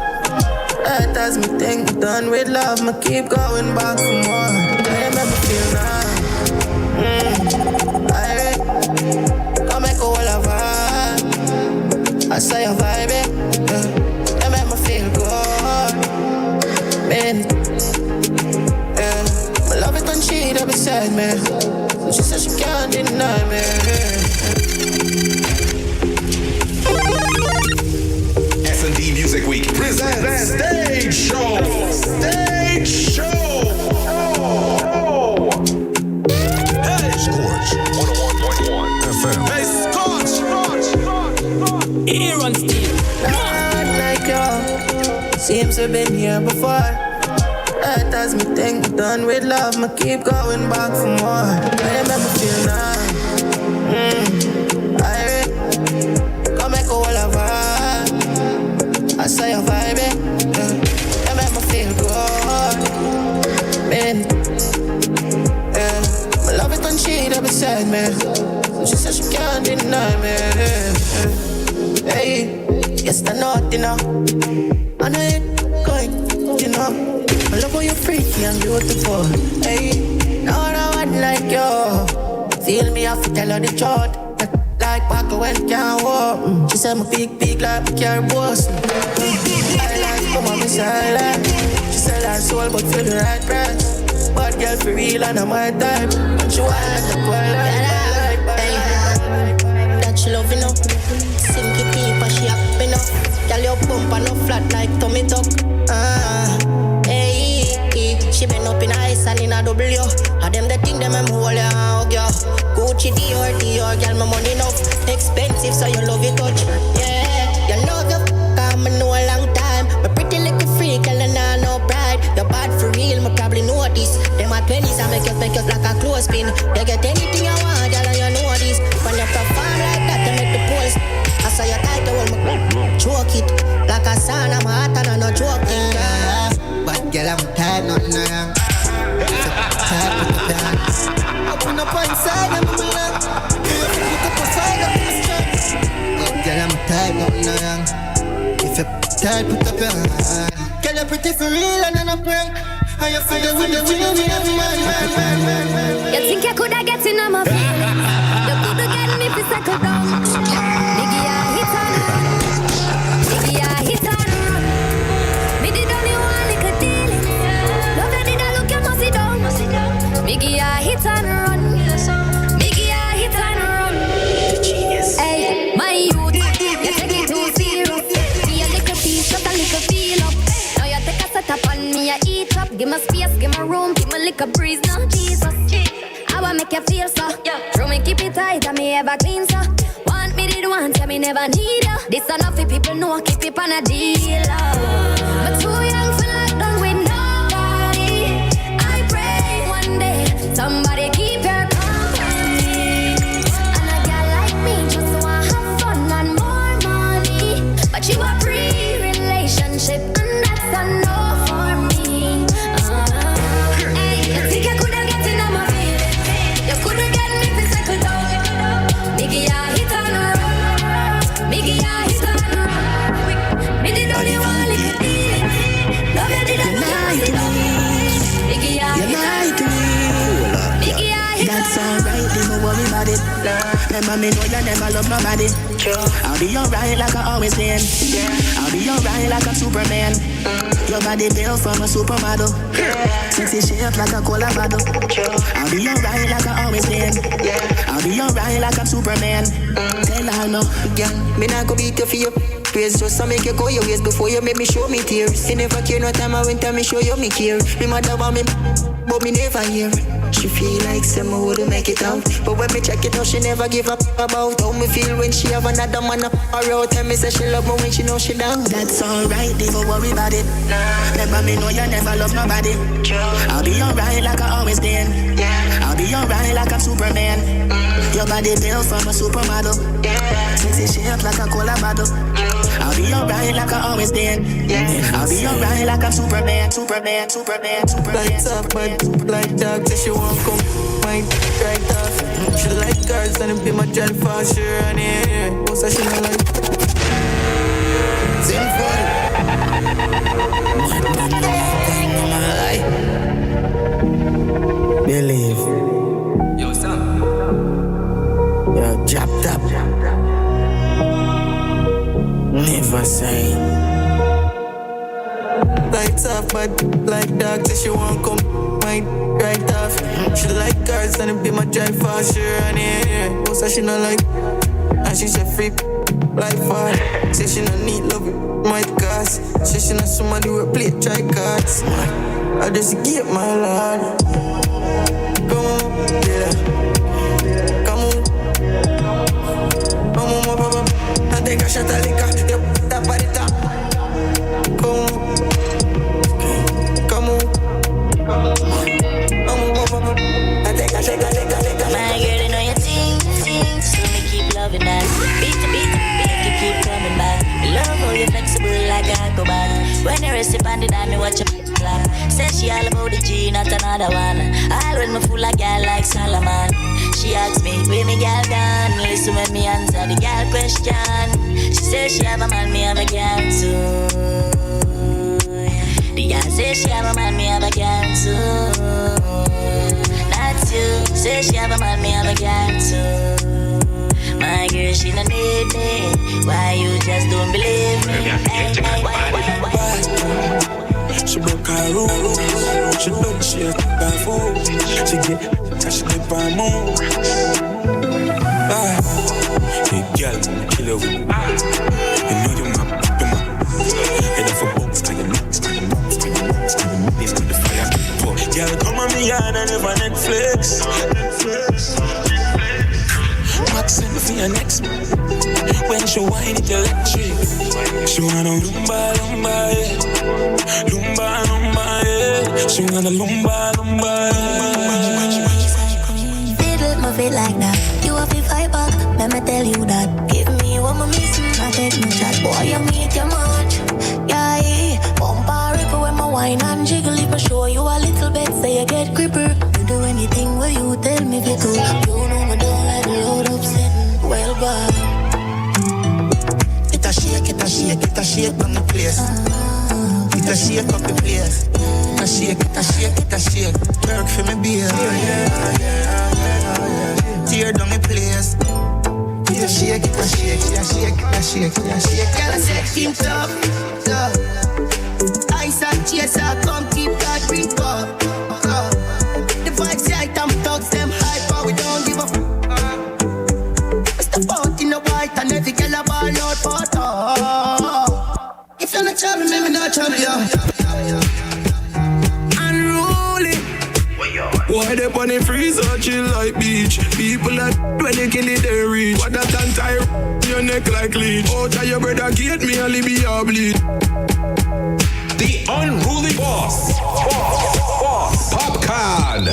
That as me think done with love, me keep going back for more. I remember feel now. Come make a whole of vibe. I say a vibe, yeah. Make me feel good, man. Yeah, my love is done cheat up beside me. She said she can't deny me. S&D Music Week presents Stage Show. Stage Show. Hey, Scorch 101.1 FM. Hey, Scorch. Here on Steve. Not like you. Seems we've been here before. That as me think done with love, me keep going back for more. I remember feel now. Come make a whole of vibe. I say a vibe, yeah. You make me feel good, man. Yeah, my love is done cheat up beside me. She said she can't deny me. Hey, yes I know it, you know. I know it, going, you know. I love how you're freaky and beautiful. Hey, no one like you. Feel me, I have to tell her the truth. Like Paco when can't walk. She said my big like my car boss. I like come on me silent. She said her soul but feel the right price. Bad girl for real and I'm my type. And she want the like. That she love enough. Sinky people she happy enough. Girl your bump and no flat like tummy tuck. She been up in ice and in a double yo. And them the thing them I'm hold ya hug ya. Gucci Dior, girl my money enough. Expensive so you love it touch. Yeah, you love you come and know a long time. My pretty little freak and I no pride. You're bad for real, me probably notice. Them at 20s I make you like a clothespin. You get anything you want, girl and you know this. When you perform like that, you make the pulse. I saw your title when me choke it. Like a son, I'm hot and I'm not joking. But girl, I'm tired, nothing wrong. Tired with the dance. Open up inside, I'm a man. Put up a fire, I'm a stress. But girl, I'm tired, nothing wrong. If you're tired, put up your hand. Girl, you're pretty for real and I'm prank. How you feel when you're with me, man. You think you coulda get in on my feelings? You coulda get me if you settle down. Biggie, I hit on run. Biggie, I hit on run. Me did only one little dealing. Love you did I look you must sit down. Biggie, I hit on run. Biggie, I hit on run. Hey, my youth, you take it too serious. Me a little piece, just a little feel up. Now you take a set up on me, I eat up. Give me space, give me room, give me little breeze. Now Jesus, I wanna make you feel so. Throw me keep it tight, and me ever clean so. Want me did once, and me never need ya. This enough for people know, keep it on a deal. But too young for lockdown with nobody. I pray one day somebody keep your company. And a girl like me just wanna have fun and more money. But you a pre-relationship, and that's a no for me. Hey, you think you coulda get in on my feelings? You coulda get me if you settle down. Biggie, I hit on her. love nobody. I'll be alright like I always been. I'll be alright like I'm Superman. Your body built from a supermodel. Sexy shape like a cola bottle. I'll be alright like I always been. I'll be alright like I'm Superman. Tell her no. Yeah, me not go beat you for your praise. Just to make you go your ways before you make me show me tears. You never care no time I went to me show you me care. Me mother want me, but me never hear. She feel like someone wouldn't make it out. But when me check it out, she never give up about how me feel when she have another man up her out. Tell me say she love me when she know she down. That's alright, never worry about it. Never me know you never love nobody. I'll be alright like I always been. I'll be alright like I'm Superman. Your body built from a supermodel. Sexy shape like a cola bottle. I'll be alright like I always been. I'll be alright like I'm Superman. Superman. Lights up, but like dog, till she won't come. Mind right off. She like girls and it be my child for sure. And yeah, what's that she not like? Sing for it. Believe. Yo, son. Yo, chopped up. Never say. Lights off, but like dog, till she won't come. Mind right off. She like girls and it be my drive for sure. And yeah, what's that she not like? And she said free like far. Say she not need love it, my cause. Say she not somebody who play try cards. I just get my lord. Come on, yeah. Come on, papa. I take a shot of liquor. You put up at the top. Come on. My girl, you know your things, so me keep loving that. Beat the beat, you keep coming back. Me love how you flexible like a cobalt. When you rest upon the dime, me watch your clap. Say she all about the G, not another one. All when me fool a girl like Solomon. She asks me, where me girl gone? Listen when me answer the girl question. She says she have a man, me have a girl too. The girl says she have a man, me have a girl too. You say she have a man, me have a girl too. My girl, she no need me. Why you just don't believe me? Why? She broke her rules. She look, she a fool. She get she never move. Hey girl, kill her. You know you my. Head off a box, till you mix. This to the fire. Girl, come on me yard and have a Netflix. Max send me for your next man. When she whine it electric. She wanna lumba, yeah. Lumba, yeah. She wanna lumba, yeah. Fiddle my feet like that. You have to fight back, let me tell you that. Give me what I'm missing, I take my chat. Boy, you meet your much. Yeah, bumper ripper when my wine and jiggle. If I show you a little bit, say you get gripper. You do anything where you tell me to. You know me don't like the load up sitting. Well, bye. It a shake on the place. It a shake up the place. It a shake. Work for me, beer. Tear down the place. It a shake. Girl, I said, keep tough. Ice and chaser, come keep that drink up. The vibes right, them thugs, them hyper, we don't give a f***. Step out in the white and every girl a ball out for top. If you're not trouble, me not trouble you. Unruly. Why they on the freezer chill like beach? People that when they kill it they reach. What that and tie your neck like leech. Oh, tell your brother get me a Libya bleed. The unruly boss. Popcorn.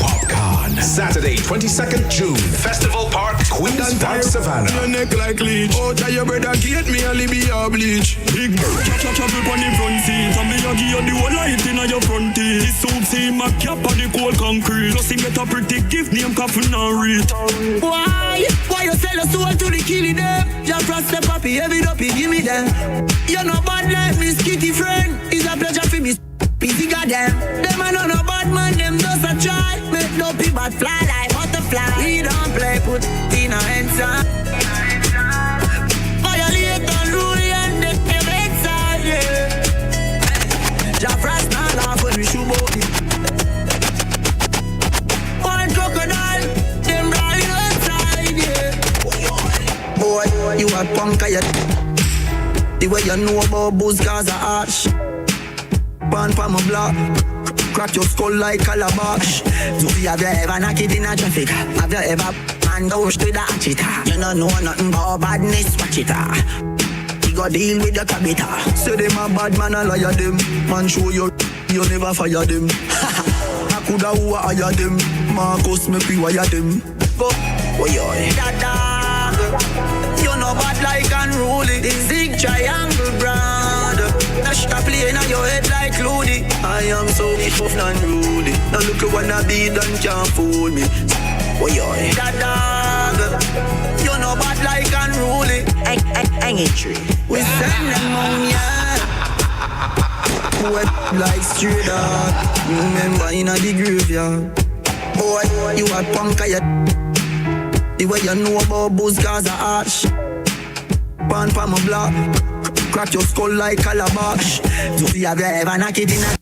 Saturday, 22nd June. Festival Park, Queen's Park, Savannah. Your neck like leech. Oh, tell your brother get me a Libya bleach. Big bird. Travel on the front seat. And me a give you the whole light in your front teeth. This suit see my cap on the cold concrete. Plus he get a pretty gift name coffin and read. Why you sell your soul to the killing them? Just press the puppy, heavy up, give me them. You're no bad like me, skitty friend. It's a pleasure for me, busy goddamn. Them are no bad man, them just a try. Make no people fly like butterfly. We don't play, put in our hands on. you a punk, you. The way you know about booze, cause a ash. Pan pa my block. Crack your skull like calabash. Zufi, have you ever knocked it in a traffic? Have you ever man down to the achita? You don't know nothing about badness, watch it. You go deal with the cabita. Say them a bad man, I liar them. Man show you never fire them. I coulda who I hire them. Marcus me pre-wire them. Go, oh yo, dada. You know bad like unruly. The zig triangle brand. Stop playing on your head like Looney. I am so tough and rudy. Now look at what I be done, can't fool me. Oh yo, that dog. You know bad like unruly. Hang it tree. We send them home, yeah. Wet like straight dog. Remember in the graveyard. Boy, you a punk, you. The way you know about booze, cause a ash. Pan pa my block. Crack your skull like calabash. Zufi, have you ever knocked it in a...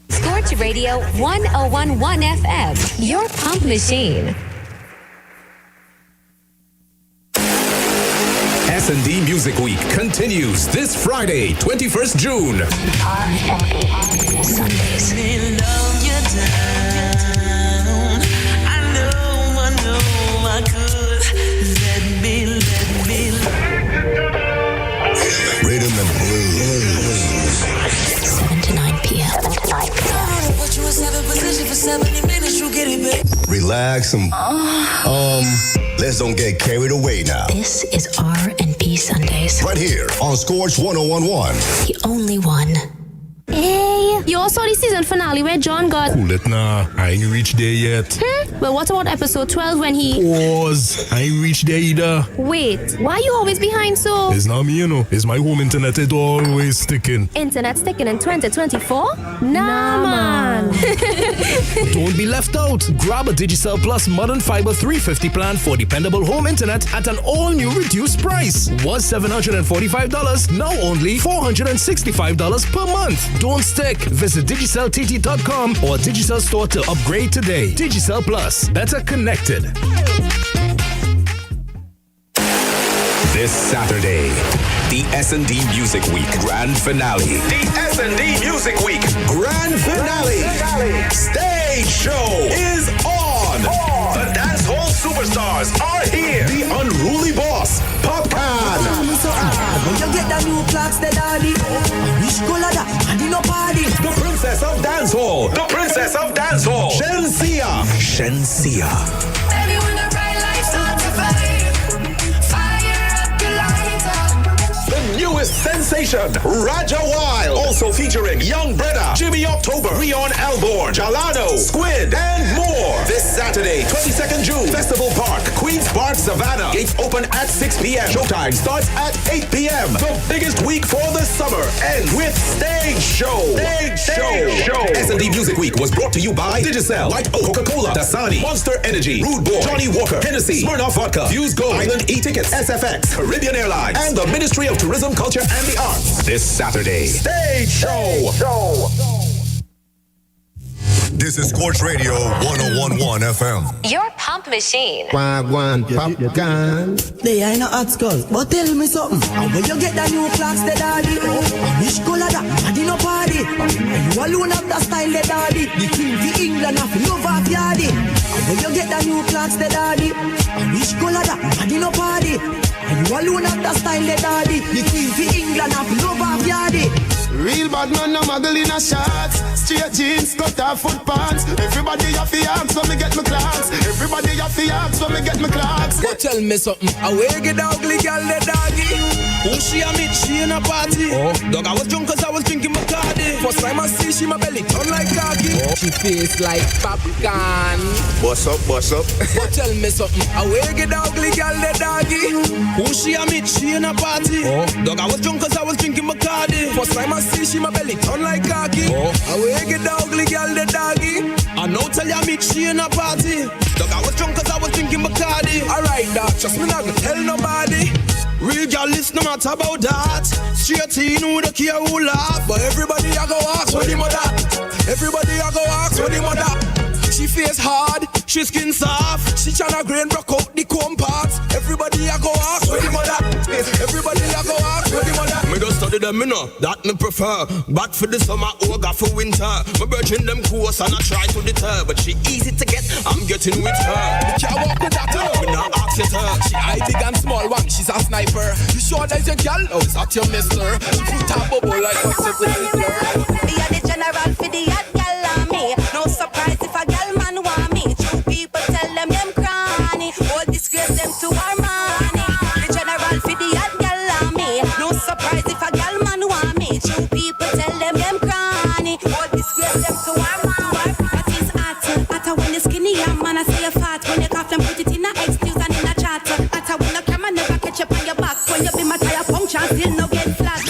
Sports Radio 1011 FM, your pump machine. S&D Music Week continues this Friday, 21st June. Sundays. I could. Let me. Rhythm and blues. 7 to 9 p.m. Put you in 7 position for 70 minutes, you get it, babe. Relax and let's don't get carried away now. This is R&B Sundays. Right here on Scorch 1011. The only one. Hey, you all saw the season finale where John got... Cool it now. I ain't reached there yet. Well, what about episode 12 when he... Pause. I ain't reached there either. Wait, why are you always behind so... It's not me, you know. It's my home internet. It always sticking. Internet sticking in 2024? Nah, man. Don't be left out. Grab a Digicel Plus Modern Fiber 350 plan for dependable home internet at an all-new reduced price. Was $745, now only $465 per month. Don't stick. Visit DigicelTT.com or Digicel store to upgrade today. Digicel Plus. Better connected. This Saturday, the S&D Music Week Grand Finale. The S&D Music Week Grand Finale. Stage show is on. The dance hall superstars are here. The unruly boss, Popcorn. When you get the new clocks, the daddy. Wish color that, and you no party. The princess of dancehall. The princess of dancehall. Shensia. Baby, when the bright lights start to fade, fire up the lighter. The newest sensation, Raja Wild. Also featuring Young Breda, Jimmy October, Rion Alborn, Jalano, Squid, and more. This Saturday, 22nd June, Festival Park, Queen's Park, Savannah. Gates open at 6 p.m. Showtime starts at 8 p.m. The biggest week for the summer ends with Stage Show. S&D Music Week was brought to you by Digicel, White Oak, Coca-Cola, Dasani, Monster Energy, Rude Boy, Johnny Walker, Hennessy, Smirnoff Vodka, Fuse Gold, Island E-Tickets, SFX, Caribbean Airlines, and the Ministry of Tourism, Culture, and the Arts. This Saturday, Stage Show. This is Scorch Radio 1011 FM. Your pump machine. Wagwan, popcorn. They ain't no hot skull, but tell me something. And when you get the new clocks, the daddy. Wish color that, and you no party. And you alone have the style, the daddy. The king for England, have love of yardy. And when you get the new clocks, the daddy. Wish color that, and you no party. And you alone have the style, the daddy. The king for England, have love of yardy. Real bad man, no muggle in a shots. Straight jeans, cut off foot pants. Everybody have to ask when me get my clocks. Everybody have to ask when me get my clocks. Go tell me something. I wake it ugly girl, the doggy. Who she a meet? She in a party. Dog, I was drunk cause I was drinking Bacardi. First time I see she my belly turn like khaki. She face like popcorn. Bust up, bust up. Go tell me something. I wake it ugly girl, the doggy. Who she a meet? She in a party. Dog, I was drunk cause I was drinking Bacardi. First time I see she my belly turn like khaki. I wake it ugly girl, the doggy. I know tell ya meet she in a party. Dog, I was drunk cause I was drinking Bacardi. Alright, dog, trust me not gonna tell nobody. Real girl, listen, no matter about that. Straight in, who don't care who laugh. But everybody I go ask where the mother. Everybody I go ask where the mother. She face hard, she skin soft. She tryna grain broke out the comb parts. Everybody I go ask where the mother. Everybody I go ask where the mother. Me just study them, me know, that me prefer. Back for the summer, ogre for winter. My virgin them course and I try to deter. But she easy to get, I'm getting with her. You can't walk with that girl, me not ask it her. She eye big and small one, she's a sniper. You sure that your girl? Oh, is that your mister? You put a bubble like what's up with Hitler. Me a the general for the hot gal on me. No surprise if a gal man want me. True people tell them cranny. All disgrace them to our money. The general for the hot gal on me. No surprise if a gal man want me. True people tell them cranny. All disgrace them to our money. What is hotter when you skinny and man I say you fat. When you cough them put it in a excuse and in a chat. Hotter when the camera never catch up on your back. When you be my tire puncture still no get flat.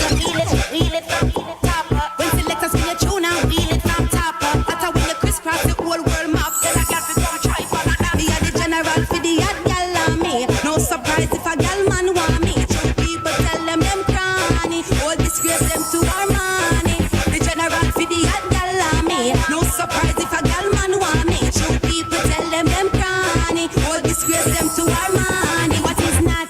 Wheel it from top. When selectors when you tune and wheel it from top. Hotter when you crisscross the whole world map. Then I got to come try for that. Me a the general for the hot gal on me. No surprise if a gal man want me. True people tell them cranny. All disgrace them to our money. The general for the hot gal on me. No surprise if a gal man want me. True people tell them cranny. All disgrace them to our money. What is not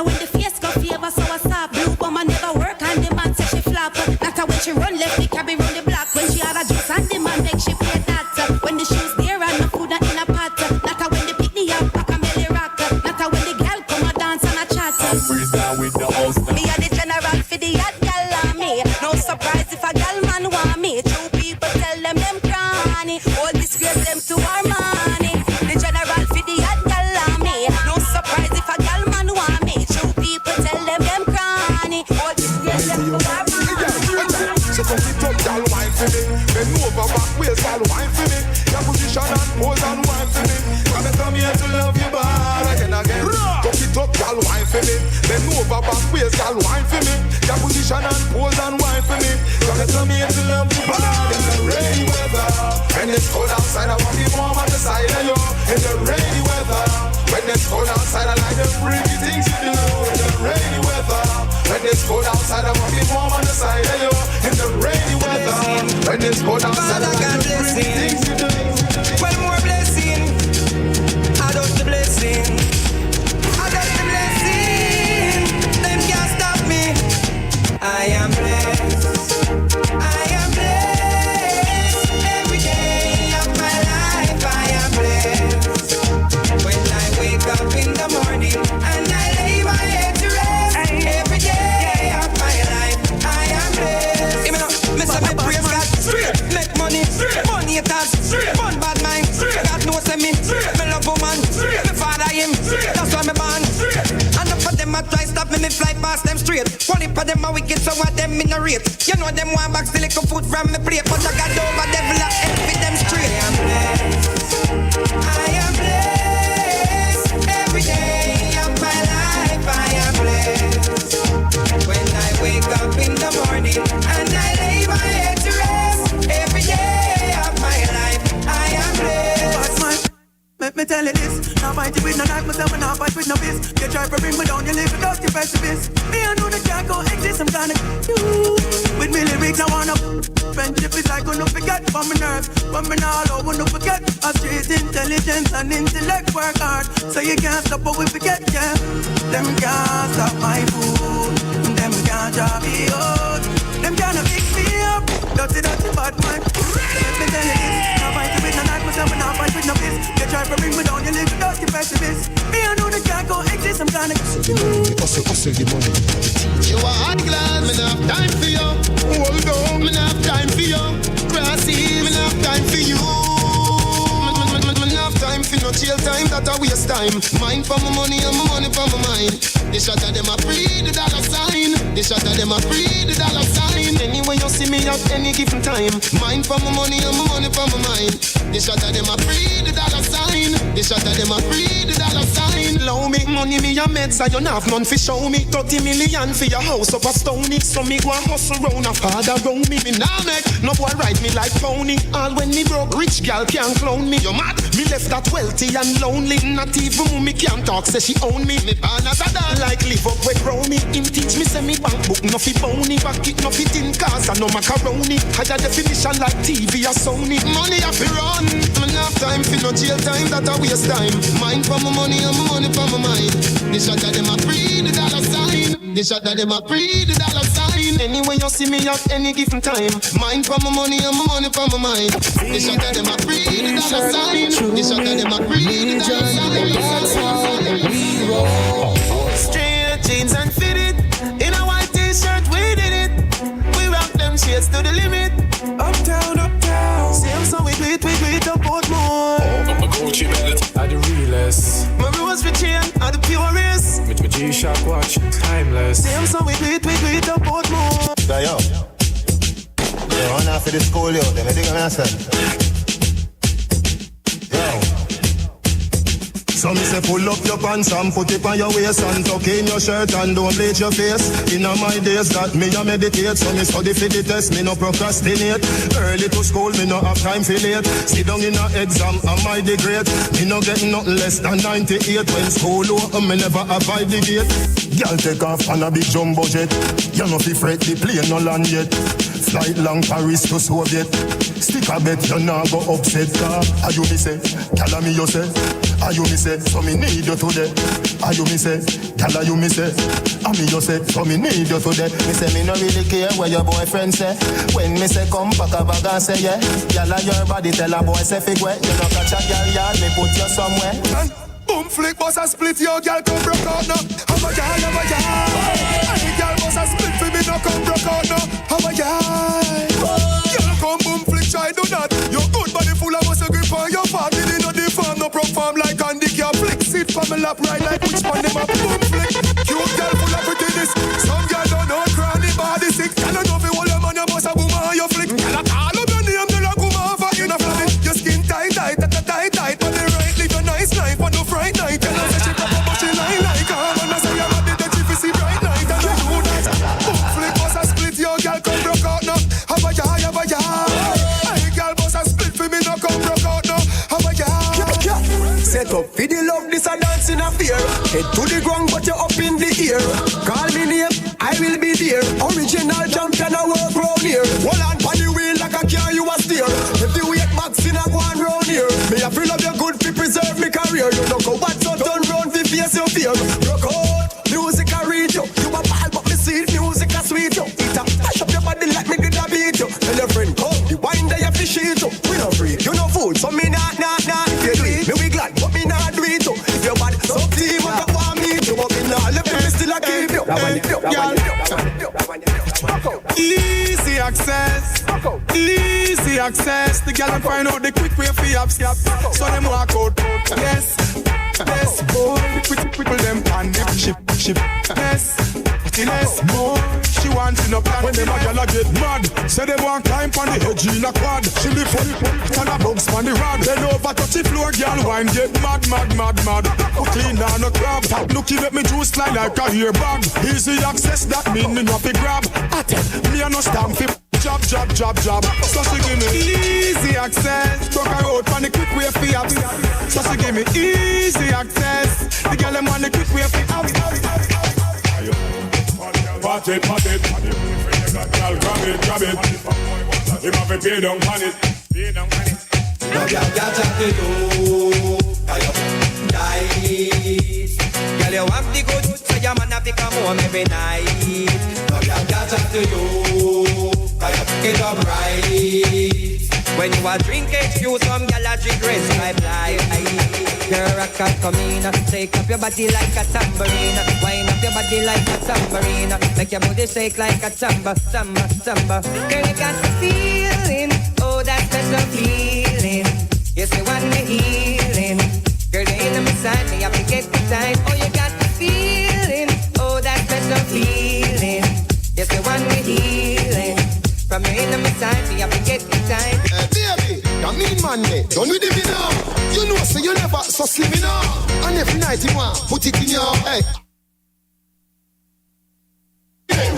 when the face go favor so I stop. Blue woman never work and the man say she flop. Not when she run left the cabin run the block. When she had a juice and the man make she pay that. When the shoes there and the food in a pot. Not when the picnic up back and belly rock. Not when the girl come a dance and a chat. Freeze down with the house. Me a the general for the hot gal on me. No surprise if a gal man want me. True people tell them cranny. All disgrace them to our money. The general for the hot gal on me. No surprise if a gal man want me. True people tell them cranny. All disgrace them to our money. So come sit up, gal, wine for me. Bend over back waist, gal, wine for me. Your position and pose and wine for me. Come here to love you bad again. Come sit up, gal, wine for me. Bend over back waist, gal, wine for me. Your position and pose and wine for me. Come here to love you bad in the rainy weather. When it's cold outside, I want you warm on the side of you. In the rainy weather. When it's cold outside, I like the pretty things you do. In the rainy weather. When it's cold outside, I want you warm on the side of you. In the rainy weather. When it's cold outside, I like the pretty things you do. Well, more blessing. I don't the blessing. I don't the blessing. Them can't stop me. I am blessed. I am blessed. Every day of my life, I am blessed. When I wake up in the morning and I lay my head to rest. Every day of my life, I am blessed. Even though, Mr. Me praise God. Make money. Money it has. Fun bad mind. God knows me. Me love woman. Me father him. That's why me born. And enough of them a try stop me fly past them straight. One of them a wicked, so what them in a rate. You know them want back still little food from me plate. But I got over devil a help with them straight. I am blessed. I am blessed. Every day of my life I am blessed. When I wake up in the morning and I lay my head to rest. Every day of my life I am blessed. Let me tell you this. Now fight it with no knife, myself and I fight with no fist. You try to bring me down, you live without your precipice. Me I know the can't go exist, I'm gonna you. With me lyrics I wanna friendship is like gonna forget from my nerves. But me now I wanna forget. A straight intelligence and intellect work hard. So you can't stop what we forget, yeah. Them can't stop my food. Them can't drop me out. Them can't fix me up. Dirty bad man. Let me tell you this. not fight with no knife, myself, and not fight with no fist. You try to bring me down, you little dirty pessimist. Me, I know the can't go exist, I'm trying to Hustle the money. You are hot glass, me not have time for you. Hold on, me not have time for you. Grassy, me not have time for you. Me not have time for no jail time, that a waste time. Mind for my money and my money for my mind. The shot of them a free the dollar sign. The shot of them a free the dollar sign. Anyway you see me at any given time. Mind for my money and my money for my mind. The shot of them a free the dollar sign. The shot of them a free the dollar sign. Low me money me a meds and you have none fi show me. 30 million for your house up a stony. So me go and hustle round a father round me. Me nah make no boy ride me like pony. All when me broke rich gal can't clone me. You mad? Me left that wealthy and lonely. Not even mommy can't talk say she own me. Me born as a dog like live up with Romy. Him teach me say me bank book no fi bony. Back it no fit in cars and no macaroni. Higher definition like TV or Sony. Money a fi run. Me nah have time for no jail time, that a waste time. Mind for my money and my money for my mind. The shot of them a free the dollar sign. The shot of them a free the dollar sign. Anyway you see me at any given time. Mind for my money and my money for my mind. The shot of them a free the dollar sign. The shot of them a free the dollar sign. Straight jeans and fitted. In a white t-shirt we did it. We rock them shades to the limit. Uptown, uptown. Same so we do it up out more. I'm a Gucci belt, I the realest. My rose for chain, are the purest. With my G-Shock watch, timeless. Same so we do it up out more. So yo, they run after the school yo, they make a mess. So me say pull up your pants and put it on your waist and tuck in your shirt and don't bleach your face. In my days that me a meditate, so me study for the test, me no procrastinate. Early to school, me no have time for late. Sit down in a exam, am I the great? Me no get nothing less than 98. When school open, me never avoid the gate. Girl take off on a big jumbo jet. You no fi fret, the plane no land yet. Flight long Paris to Soviet. Stick a bet, you nah go upset. Are you me say? Call me you say. Are you me say? So me need you today. Are you me say? Call you me say. Are me you say? So me need you today. Me say me no really care what your boyfriend say. When me say come pack a bag and say yeah. Gyal a your body tell a boy say fig wet. You no catch a gyal yard, me put you somewhere. Boom flick boss a split your girl come broke out now. Have a gyal, have a gyal. Any girl boss a split for me no come broke out now. Have a gyal. Girl come boom flick try do that. Your good body full of muscle grip on your fat. Me no deform no perform like handicap. Flick sit for me lap right like which one them a boom flick. Cute girl full of prettiness. Some girl don't know cranny body sick. Girl don't know fi hold your man you bust a boom on your flick. Girl a call up your name the like woman for in a flat. Your skin tight tight tight. But the right live a nice life on no fright night. Girl say she pop up but she lie like her. Man I say your body that she fi see bright light. And I do that. Boom flick bust a split your girl come broke out now. Have a jar, have a jar. Hey girl bust a split for me no come broke out now. Have a jar. Set up for the love, this a dance in a fear. Head to the ground, but you're up in the air. Call me name, I will be there. Original champion, I work round here. Hold on, on the wheel like a car, you a steer. If the weight box in a go on round here. Me a feel of your good to preserve me career. You don't go bad, so turn round fi face your fear. Rock out, music a read you. You a ball, but me see music a sweet you. It a mash up your body like me did a beat you. Tell your friend come, the wine there you fi shit you. We no free, you no food, so me nah. If you do it, me we glad, but me nah do it too. If your body so team, I don't want me to. But me nah let me still a keep you. Easy access, easy access. The girl find out the quick way for have scap. So them walk out, yes, yes, boy. Quick them pan the ship, yes, more. She wants in a plan. When them a gyal a get mad, say they want climb on the edge in a quad. She live for the and a bounce on the rod. Then over touch the floor, gyal wine get mad. Clean down a crab. Looking at me juice line like a hair bag. Easy access, that mean me not fi grab. I tell me I no stamp fi job. So she give me easy access. Talk her out on the quick way fi have. So she give me easy access. The gyal them on the quick way fi have. Party, grab it. If I pay down on it. No girl can chat to you, cause you nice. Girl you have the good, so your man have to come home every night. No girl can chat to you, cause you pick it up right. When you a drink HQ, some gal a drink red stripe light. Girl, rock out, come in. Shake up your body like a tambourine. Wind up your body like a tambourine. Make your body shake like a samba. Girl, you got the feeling. Oh, that special feeling. Yes, the one me healing. Girl, you're in my side, me have to get the time. Oh, you got the feeling. Oh, that special feeling. Yes, the one me healing. From your in my side, me have to get the time. Baby, you mean man, don't with the now. You know, so you never so slim now. And every night you want, put it in your head.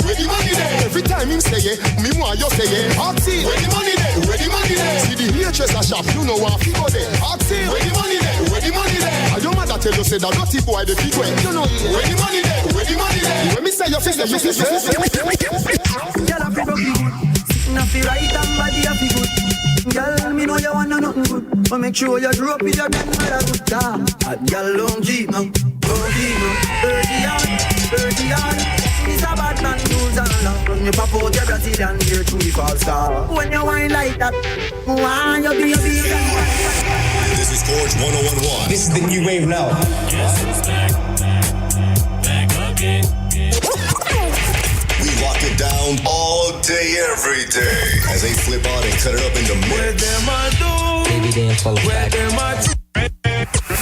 Ready money there. Every time him say it, me want you say it. Oxy, ready money there. Ready money there. See the hairdresser shop, you know what figure there. Oxy, ready money there. Ready money there. And your mother tell you say that dirty boy the figure. You know, ready money there. Ready money there. When me say you say you say. Girl, I feel good. Sitting up feel right and body I feel good. Girl, me know you want nothing good, but make sure you grow up with your grandmother good time. Girl, don't cheat now, don't cheat now. 30 on. It's a bad man rules and law. When you pop out your Brazilian gear to the false star. When you whine like that, why you be a big. This is Forge 1011. This is the new wave now. Back again. We lock it down all day, every day. As they flip out and cut it up into mix.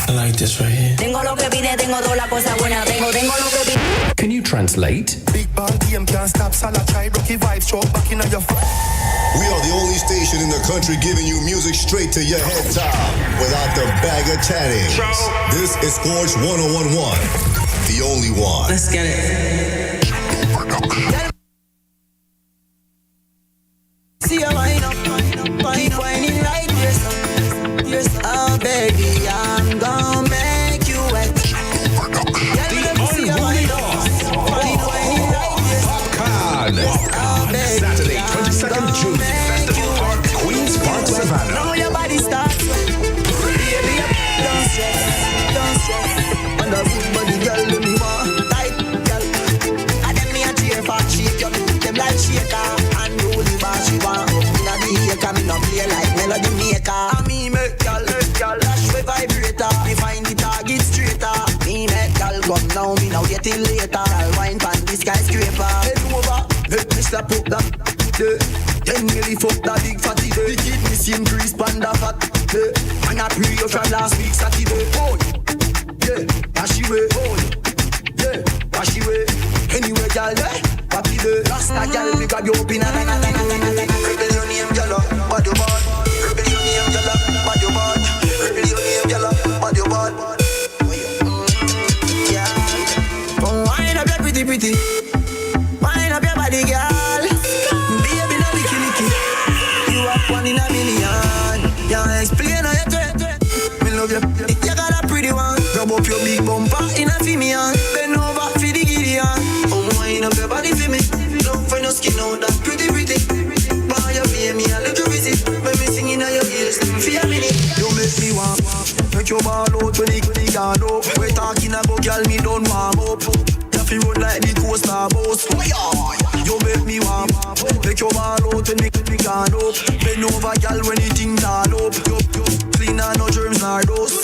I like this right here. Tengo lo que pide, tengo toda la cosa buena. Tengo lo que pide. Can you translate? Big ball game can't stop. Salah try rocky vibes, stroke back in your foot. We are the only station in the country giving you music straight to your head top without the bag of chatting. This is Forge 1011, the only one. Let's get it. See you wind up, whining like this. Oh baby, I'm gonna make you wet. See you wind up, whining like this. Popcorn. Saturday, 22nd June, Festival Park, Queens Park, Savannah. Now your body starts sweat. Baby, don't stress. And a good body girl, let me want tight girl. And then me a cheer for shake you, them like shaker. And roll the bar, she want up inna the acre. Me no play like melody maker. And me make girl, lash with vibrator. Me find the target straighter. Me make girl come now, me now get it later. I'll wine pan the skyscraper. Head over, let me slap up that. Then nearly fuck that big fatty. The kid missing grease panda fat. And I pre you from last week Saturday. Oh, yeah, wash away. Oh, yeah, wash away. Anyway, girl, papi the Rasta girl, we grab you up in a rebel your name, girl, bad you bad. Rebel your name, girl, bad you bad. Rebel your name, girl, bad you bad. Yeah, oh, wind up your pretty. Wind up your body, girl. Baby, no licky. You are one in a million. Yeah, explain how you do it. Me love you. You got a pretty one. Rub up your big bumper in a female. Bend over for the Gideon. Oh, wind up your body for me. Don't find no skin out that pretty. Buy your pay me a little visit. When me singing on your ears, for a minute. You make me want. Make your ball out when the gun up. We talking about girl, me don't warm up. You run like the coaster boss. You make me warm. Make your ball out when me gun up. Bend over girl when the things all up. You clean and no germs nor dust.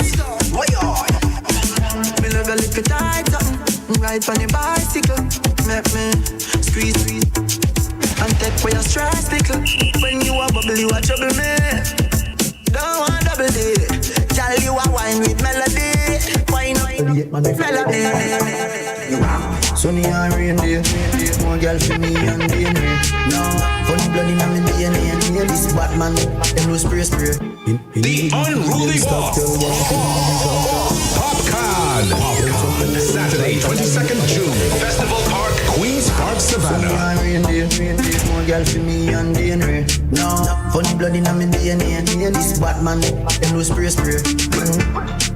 Me love a little tight something. Ride on the bicycle. Make me squeeze. And take for your stress tickle. When you a bubble, you a trouble me. Don't want double D. Girl, you a wine with melody. Wine melody. Sunny and rain day. More girl for me and DNA. No, funny blood in my DNA. This Batman, them no spray. The unruly boss. Popcorn. Saturday, 22nd June, Festival Park, Queens Park, Savannah. Sunny and rain day. More girl for me and DNA. No, funny blood in my DNA. This Batman, them no spray.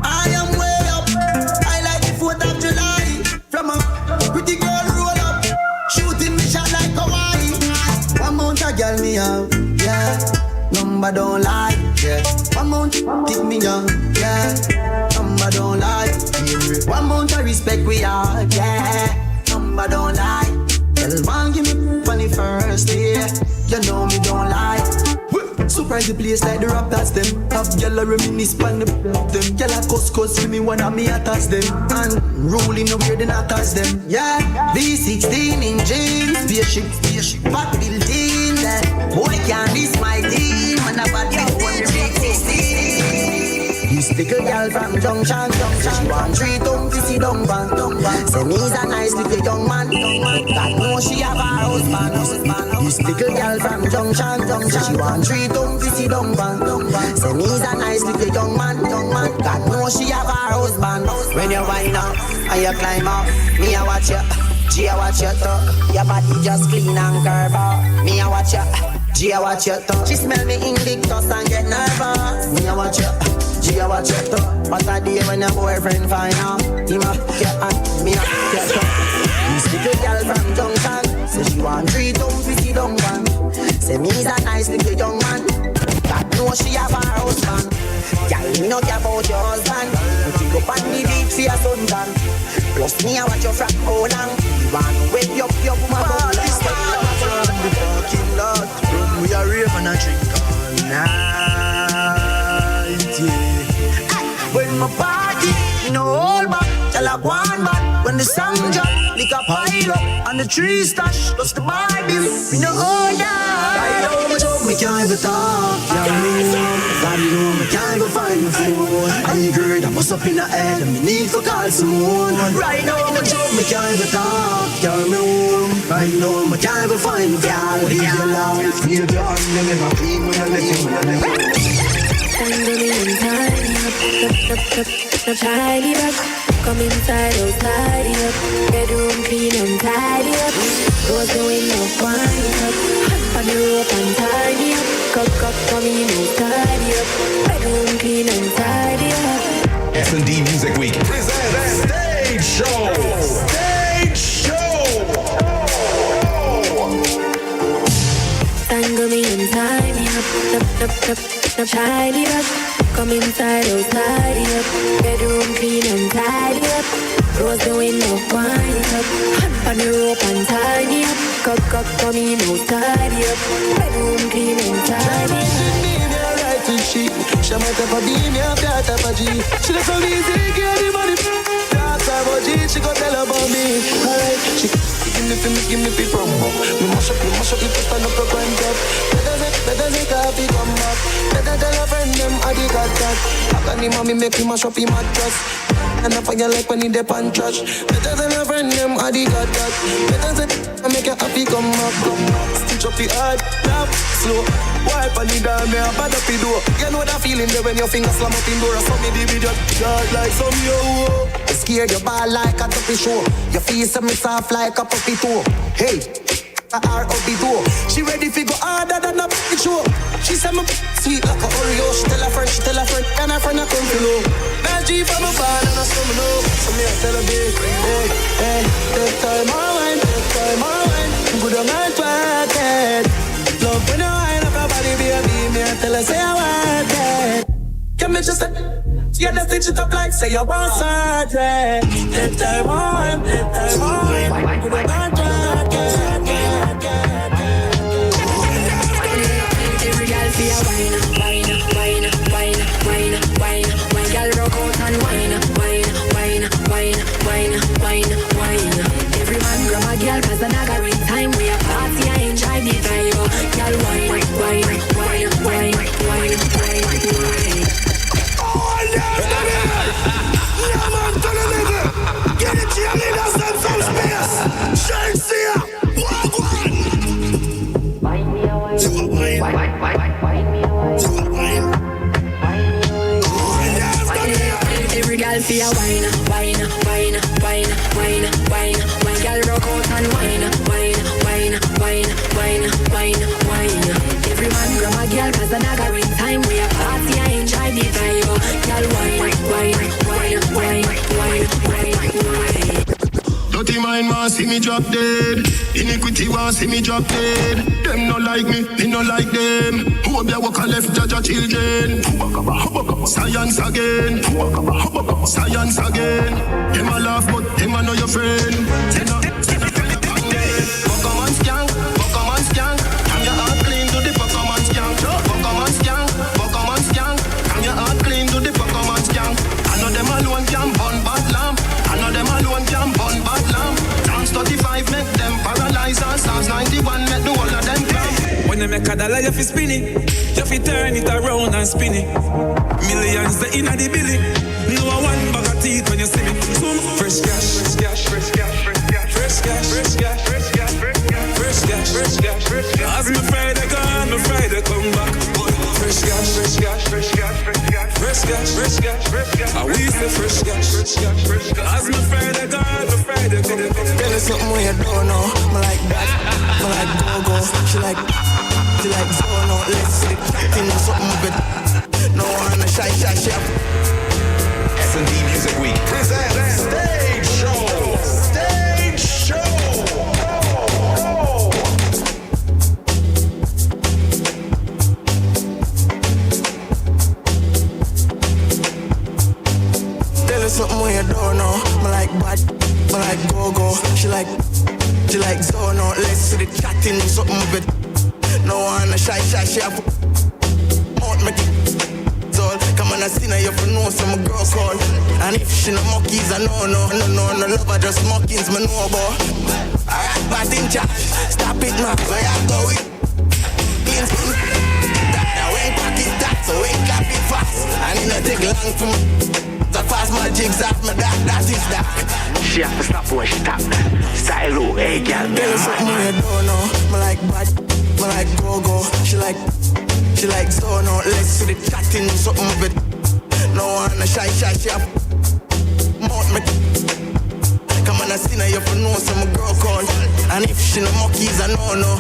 I am way up. I like the 4th of July. From a pretty girl roll up, shooting me shot like Hawaii. One month a girl me out, yeah. Number don't lie, yeah. One month keep me young, yeah. Number don't lie, yeah. One month I respect we are, yeah. Number don't lie. Tell one give me funny first, yeah. You know me don't lie. Surprise the place like the Raptors them. Have gyal a reminisce pan the them. Gyal a cuss for me one of me attacks them. And rolling the weird and attacks them. Yeah, V16 in jeans, spaceship, back building that. Boy can't miss my team, and I bad big one V16. This little girl from Junction, she want 3 tongues to see down van. Say me's a nice little young man, God knows she have a husband. This little girl from Junction, she want 3 tongues to see down van. Say me's a nice little young man, God knows she have a husband. When you wind up and you climb up, me a watch you, G a watch you too. Your body just clean and curve up. Me a watch you, G a watch you too. She smell me Invictus and get nervous. Me a watch you. She a watch it up. What a day when your boyfriend find out. Him a get at me a get up. This little girl from Junction, say she want 3 tongues to see down one. Say me's a nice little young man. God know she have a husband. Girl, me no care about your husband. You think up on the beach for your suntan. Plus me a watch your frack how long. You want to wake up your woman about this time. From the parking lot, from we a rave and a drink all night, yeah. When my party, me no hold back, tell I go on back. When the song drop, lick a pile up, and the tree stash, plus the Bible, me no hold that. Right now my job, me can't even talk. Yeah, me know, me can't even find my phone. I heard I must up in the head, and me need to call someone. Right now my job, me can't even talk. Yeah, me home. Right now me can't even find my girl. Live your life, feel your hand, and never clean when I let you. Tangle me and tidy up, tidy up. Come inside, oh tidy up. Bedroom clean and tidy up. Close the window, wind up. Hop on the rope and tidy up. Come in, oh tidy up. Bedroom clean and tidy up. S&D Music Week presents Stage Show. Stage Show. Tangle me and tidy up, tidy up. Come inside, oh tidy up. Bedroom clean and tidy up. Close the window, wind up. Hop on the rope and tidy up. Come in, oh tidy up. Bedroom clean and tidy up. She might have a beam, yeah, flat have a G. She left so easy, get the money. Flat have a G, she gon' tell about me. Alright, she give me from up. Me mash up, you put stand up, grind up. Better say coffee come back. Better tell a friend them I the got that. I can him mommy make me mash up him mattress. And I fire like when he dip and trash. Better tell a friend them I the got that. Better say I make you happy come up. Stitch up the hard, tap, slow. Wipe on the down, me a bad up the door. You know that feeling there when your fingers slam up in door. I saw me the video, dark like some yo. You scared your ball like a tuppy show. Your face me soft like a puppy toe. Hey, her up the door. She ready to go harder than a puppy show. She said me sweet like a Oreo. She tell her friend, and her friend a come below. Now G from a bar and I some know. So me a tell her babe, hey, take time or wine. Good on my twat. Love when you wind up your body, baby. Me a tell her say I want it. Can me just yeah, just stitch it up like say you want something. Take time on, good on my twat. Every girl feel a wine. Girl rock out and wine. Every man grab a girl 'cause the nagger in time. We a party and enjoy the vibe. Girl wine. Oh yes, yeah man, tell a nigga. Get it cheerleaders and some space. Shakespeare, wine. Every girl feel a wine. Girl rock out and wine. Every man grab a girl 'cause the nagger in time. We a party and enjoy the vibe. Girl wine. Dirty mind want see me drop dead. Iniquity want see me drop dead. Them no like me no like them. Who be walk a left judge a children. Science again. Them a laugh but them a know your friend. Pokemon skank. I'm your heart clean to the Pokemon skank. record, I like you fi spin it. You fi turn it around and spin it. Millions the inna the billing. No one bag of teeth when you see me. Some fresh cash, fresh cash, fresh cash, fresh cash, fresh cash, fresh cash, fresh cash, fresh cash, fresh cash, fresh cash, fresh cash. As my Friday gone, my Friday come back. Fresh cash, fresh cash, fresh cash, fresh cash, fresh cash, fresh cash, fresh cash. I we say fresh cash, fresh cash, fresh cash. As my Friday gone, my Friday come back. Tell her something when you don't know. Me like that, me like go-go. She like zone out. Let's see the thing something bit. No one a shy. S&D Music Week presents Stage Show. Stage Show. Tell her something when you don't know. Me like bad, me like go-go. She like zone out. Let's see the chatting something bit. No one a shy. Mouth me all. Come on, I see now you for know some girl call. And if she no monkeys, I know no love her just mockings, me know about. Alright, but in charge, stop it man, where I go with clean skin. That we ain't pocket that, so we ain't clap it fast. And it not take long for me. So fast my jigs off me, that is that. She have to stop when she tap that. Style low, hey girl, tell her something you don't know. Me like bad, me like go-go. She like zone out, let's see the chatting something bit. No one a shy, she have mouth me. Come on, I see now you for know some girl call. And if she no monkeys, I know no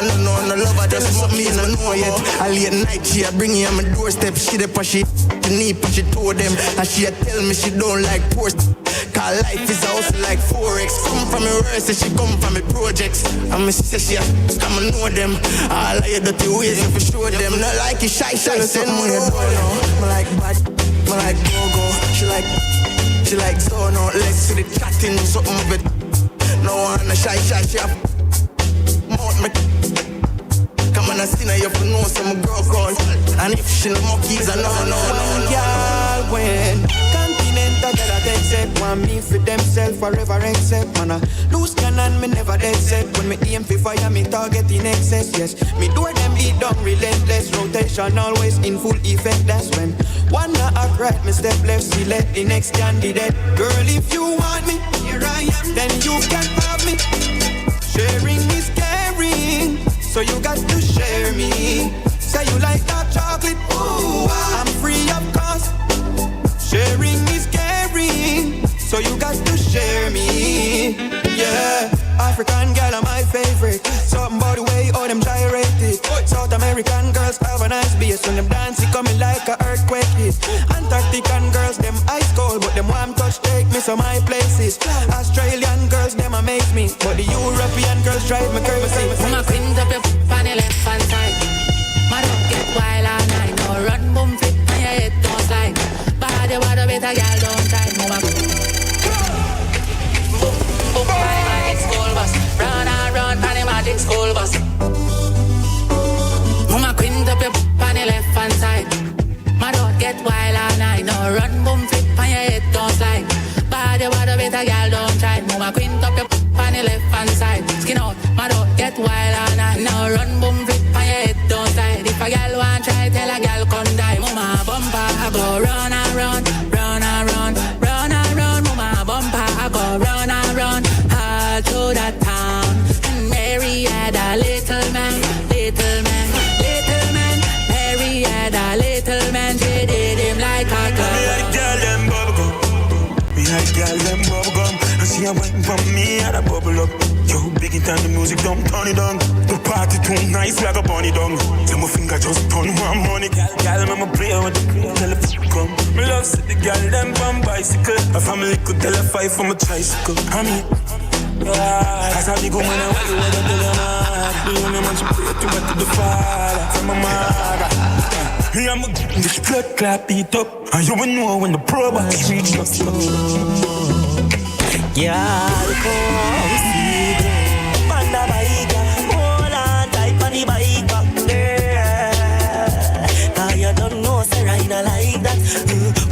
love her just monkeys, I know yet. I late night, she a bring you on my doorstep. She dey push it, she need push it to them. And she a tell me she don't like poor. Cause life is a hustle like Forex. Come from me worse, she come from me projects. And me say she a come and know them. All of your dirty ways, you for show them. Not like you shy, send me the door now. Me like bad, me like go-go. She like zone out, let's see the chatting something bit. No one a shy, she have mouth me. Come on, I see now you for know some girl call. And if she no monkeys, I know. Girl, when Continental girl I take set, want me for themself forever except. Man I lose cannon, me never dead set. When me aim for fire, me target in excess. Yes, me do them beat down relentless. Rotation always in full effect. That's when one act right, me step left, select the next candidate. Girl, if you want me, here I am, then you can have me. Sharing is caring, so you got to share me. Say you like dark chocolate, ooh, I'm free of cost. Sharing is caring, so you got to share me. Yeah, African girl are my favorite. Something about the way all them gyrated. South American girls have a nice bass. When them dance, it coming like a earthquake hit. Antarctican girls, them ice cold, but them warm touch take me to my places. Australian girls, them amaze me, but the European girls drive me crazy. Mama quint up your on the left hand side. My don't get wild all night. No run, boom, flip, and your head don't slide. Bad you water better, girl, don't try. Mama boom, magic school bus. Run and run, on the magic school bus. Mama quint up your on the left hand side. My don't get wild all night. No run, boom, flip, and your head don't slide. Bad you water better, girl, don't try. Mama quint up your on the left hand side. Skin out, my don't get wild all night. Now run, boom, flip, and your head don't slide. If a girl want try, tell a girl come die. Mama bumper, I go run and run, run and run, run and run. Mama bumper, I go run and run, all through that town. And Mary had a little man. Mary had a little man. She did him like a girl. Me like girl them bubblegum. Me like girl them bubblegum. And she a wine from me and a bubble up. Yo, big it and the music don't turn it down. The party too nice like a bunny down. Tell my finger just turn one money. Girl, I'm a player with the player. Tell the come. Me love see the girl them from bicycle. A family could tell a fight from a tricycle. I mean, as I be going away, you wanna tell your man. Do you know much pray to what to the father from my mother? Me I'm a this blood clap it up. And you will know when the pro box reach up. Girl, come see me. Panda bike, hold on tight on the bike back there. Cause you don't know, say ride like that.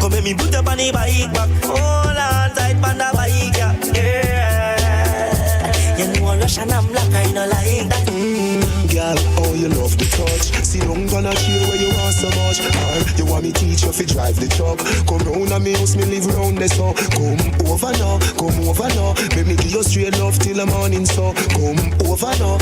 Come let me put up on the bike back. Hold on tight on the bike, yeah. You know Russian I'm black, I know like that. Girl, oh you love the touch. want me teach you fi drive the truck. Come round and me house, me live round there so. Come over now, make me give you straight love till the morning so. Come over now,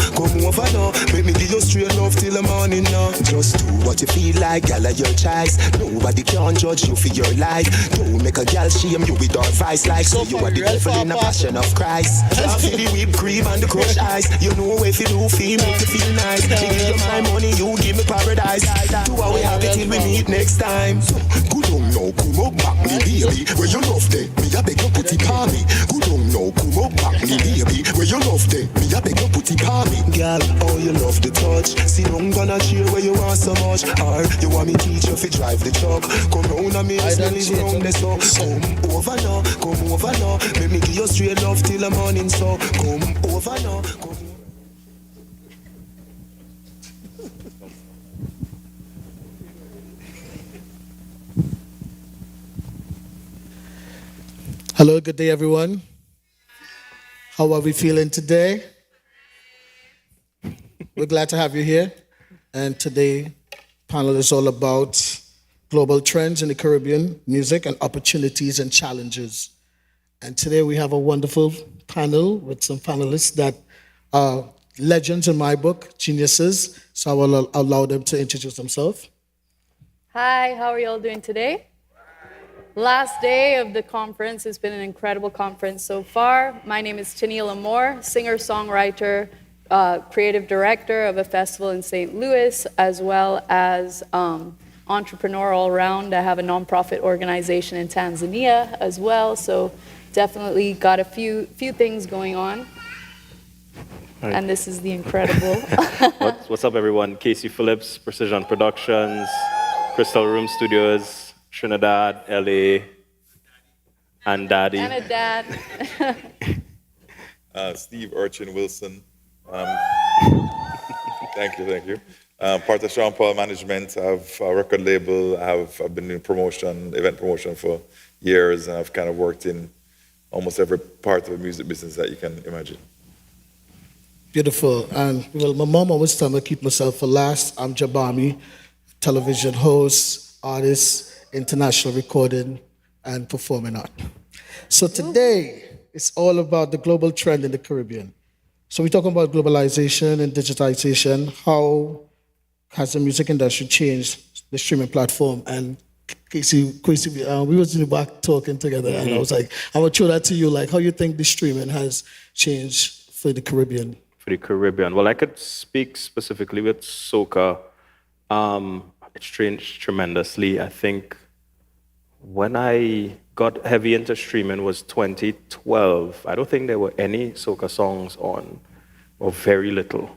make me give you straight love till the morning now. Just do what you feel like, girl, your choice. Nobody can judge you for your life. Don't make a girl shame you with our vice like so. You are the devil in the passion of Christ. Drop for the whipped cream and the crushed ice. You know if you do feel, make you feel nice. Me give you my money, you give me paradise. Do how we have it till we meet next time. So, good on now, come up back me baby. Where you love them, me a beg you put it on me. Good on now, come up back me baby. Where you love them, me a beg you put it on me. Girl, oh you love the touch. See, I'm gonna cheer where you want so much. Or you want me teach you fi drive the truck. Come round and me house, me live round the so. Come over now, make me give you straight love till the morning so. Come over now, come. Hello, good day, everyone. How are we feeling today? We're glad to have you here. And today, panel is all about global trends in the Caribbean, music, and opportunities and challenges. And today we have a wonderful panel with some panelists that are legends in my book, geniuses. So I will allow them to introduce themselves. Hi, how are you all doing today? Last day of the conference has been an incredible conference so far. My name is Tania Lamore, singer-songwriter, creative director of a festival in St. Louis, as well as entrepreneur all around. I have a nonprofit organization in Tanzania as well, so definitely got a few things going on. Right. And this is the incredible. What's up, everyone? Casey Phillips, Precision Productions, Crystal Room Studios, Trinidad, LA, and Daddy. And a dad. Steve Urchin Wilson. Thank you. Part of Sean Paul Management. I have a record label. I've been doing event promotion for years, and I've kind of worked in almost every part of the music business that you can imagine. Beautiful. And well, my mom always told me to keep myself for last. I'm Jabami, television host, artist, international recording, and performing art. So today, it's all about the global trend in the Caribbean. So we're talking about globalization and digitization. How has the music industry changed the streaming platform? And Casey, we was in the back talking together, and I was like, I want to throw that to you, like how you think the streaming has changed for the Caribbean? For the Caribbean, well, I could speak specifically with soca. It's changed tremendously. I think when I got heavy into streaming was 2012. I don't think there were any soca songs on, or very little.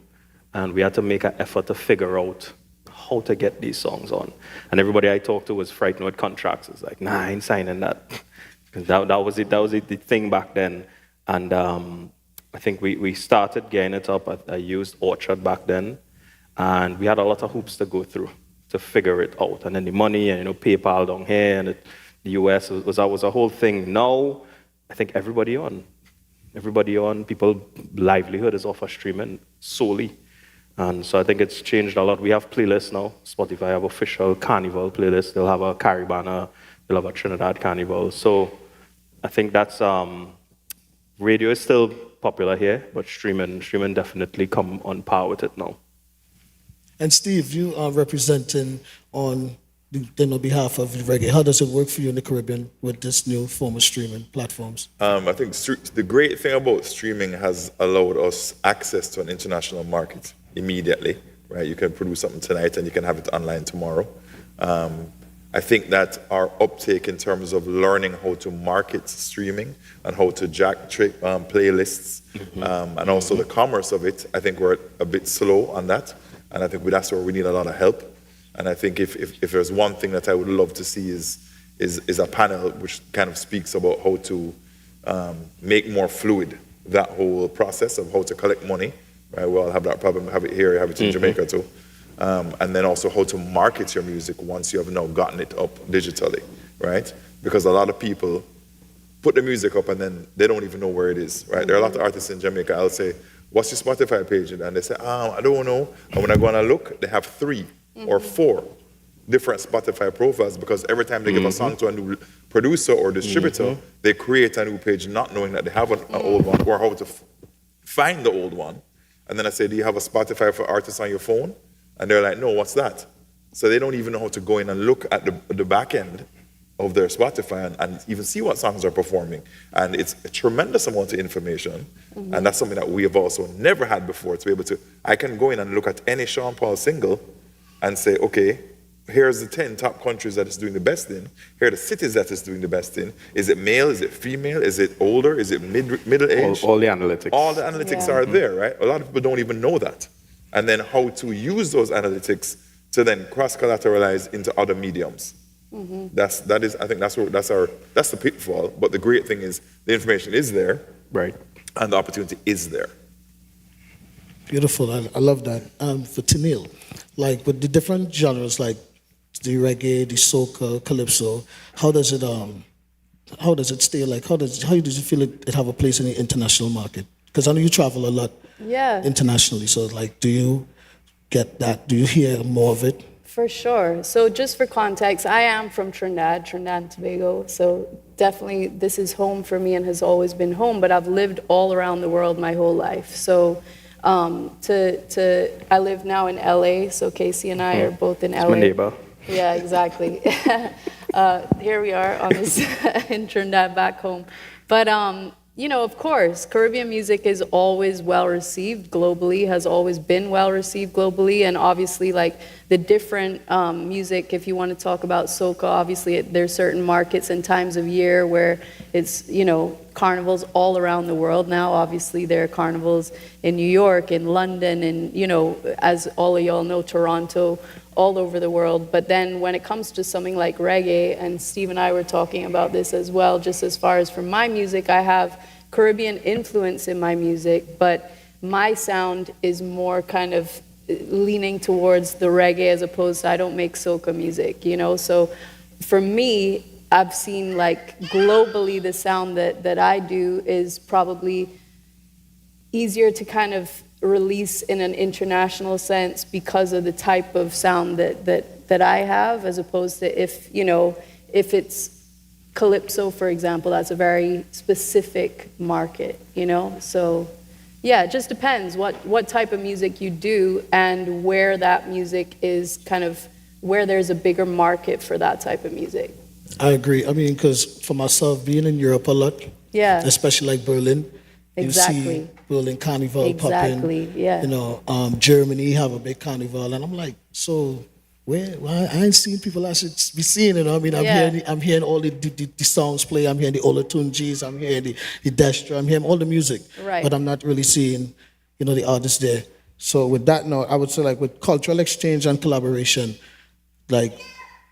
And we had to make an effort to figure out how to get these songs on. And everybody I talked to was frightened with contracts. It's like, nah, I ain't signing that. Because that was the thing back then. And I think we started getting it up. I used Orchard back then. And we had a lot of hoops to go through to figure it out. And then the money and PayPal down here and the US was a whole thing. Now, I think everybody on. People's livelihood is off of streaming solely. And so I think it's changed a lot. We have playlists now. Spotify have official Carnival playlists. They'll have a Caribana, they'll have a Trinidad Carnival. So I think that's, radio is still popular here, but streaming definitely come on par with it now. And Steve, you are representing on behalf of reggae. How does it work for you in the Caribbean with this new form of streaming platforms? I think the great thing about streaming has allowed us access to an international market immediately, right? You can produce something tonight and you can have it online tomorrow. I think that our uptake in terms of learning how to market streaming and how to playlists and also the commerce of it, I think we're a bit slow on that. And I think that's where we need a lot of help. And I think if there's one thing that I would love to see is a panel which kind of speaks about how to make more fluid that whole process of how to collect money. Right? We all have that problem. Have it here, have it in Jamaica too. And then also how to market your music once you have now gotten it up digitally, right? Because a lot of people put the music up and then they don't even know where it is, right? There are a lot of artists in Jamaica, I'll say, what's your Spotify page? And they say, I don't know. And when I go and I look, they have 3 or 4 different Spotify profiles because every time they give a song to a new producer or distributor, they create a new page not knowing that they have an old one or how to find the old one. And then I say, do you have a Spotify for artists on your phone? And they're like, no, what's that? So they don't even know how to go in and look at the back end of their Spotify and even see what songs are performing. And it's a tremendous amount of information. And that's something that we have also never had before, to be able to, I can go in and look at any Sean Paul single and say, okay, here's the 10 top countries that it's doing the best in. Here are the cities that it's doing the best in. Is it male? Is it female? Is it older? Is it middle age? All the analytics. All the analytics are there, right? A lot of people don't even know that. And then how to use those analytics to then cross-collateralize into other mediums. That's the pitfall. But the great thing is the information is there, right? And the opportunity is there. Beautiful. I love that. For Tennille, like with the different genres, like the reggae, the soca, calypso, how does it stay? Like how does you feel it have a place in the international market? Because I know you travel a lot internationally. So like, do you get that? Do you hear more of it? For sure. So just for context, I am from Trinidad and Tobago. So definitely this is home for me and has always been home, but I've lived all around the world my whole life. So I live now in LA, so Casey and I are both in LA. It's my neighbor. Yeah, exactly. Here we are on this in Trinidad back home. But you know, of course, Caribbean music is always well received globally, has always been well received globally, and obviously, like the different music, if you want to talk about soca, obviously there's certain markets and times of year where it's, you know, carnivals all around the world now. Obviously, there are carnivals in New York, in London, and, you know, as all of y'all know, Toronto, all over the world. But then when it comes to something like reggae, and Steve and I were talking about this as well, just as far as for my music, I have Caribbean influence in my music, but my sound is more kind of leaning towards the reggae as opposed to, I don't make soca music, you know? So for me, I've seen like globally the sound that I do is probably easier to kind of release in an international sense because of the type of sound that I have, as opposed to if it's calypso, for example, that's a very specific market, you know? So yeah, it just depends what type of music you do and where that music is kind of, where there's a bigger market for that type of music. I agree. I mean, because for myself, being in Europe a lot, especially like Berlin, you see Berlin Carnival popping. Yeah. You know, Germany have a big carnival, and I'm like, so where? Well, I ain't seen people I should be seeing. You know, I mean, I'm hearing all the sounds play. I'm hearing the Olatunjis. I'm hearing the Destra. I'm hearing all the music, but I'm not really seeing, you know, the artists there. So with that note, I would say, like, with cultural exchange and collaboration, like,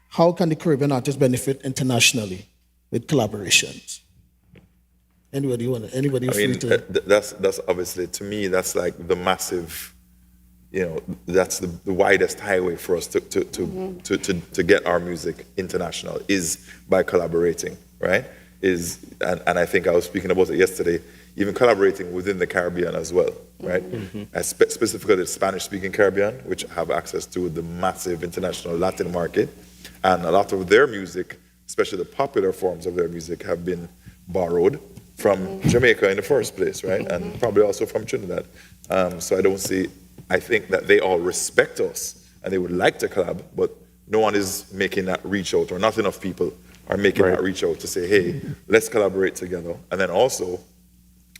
how can the Caribbean artists benefit internationally with collaborations? Anybody free to? That's obviously, to me, that's like the massive, you know, that's the widest highway for us to get our music international, is by collaborating, right? And I think I was speaking about it yesterday, even collaborating within the Caribbean as well, right? Specifically the Spanish-speaking Caribbean, which have access to the massive international Latin market. And a lot of their music, especially the popular forms of their music, have been borrowed from Jamaica in the first place, right? And probably also from Trinidad. So I think that they all respect us and they would like to collab, but no one is making that reach out, or not enough people are making that reach out to say, hey, let's collaborate together. And then also,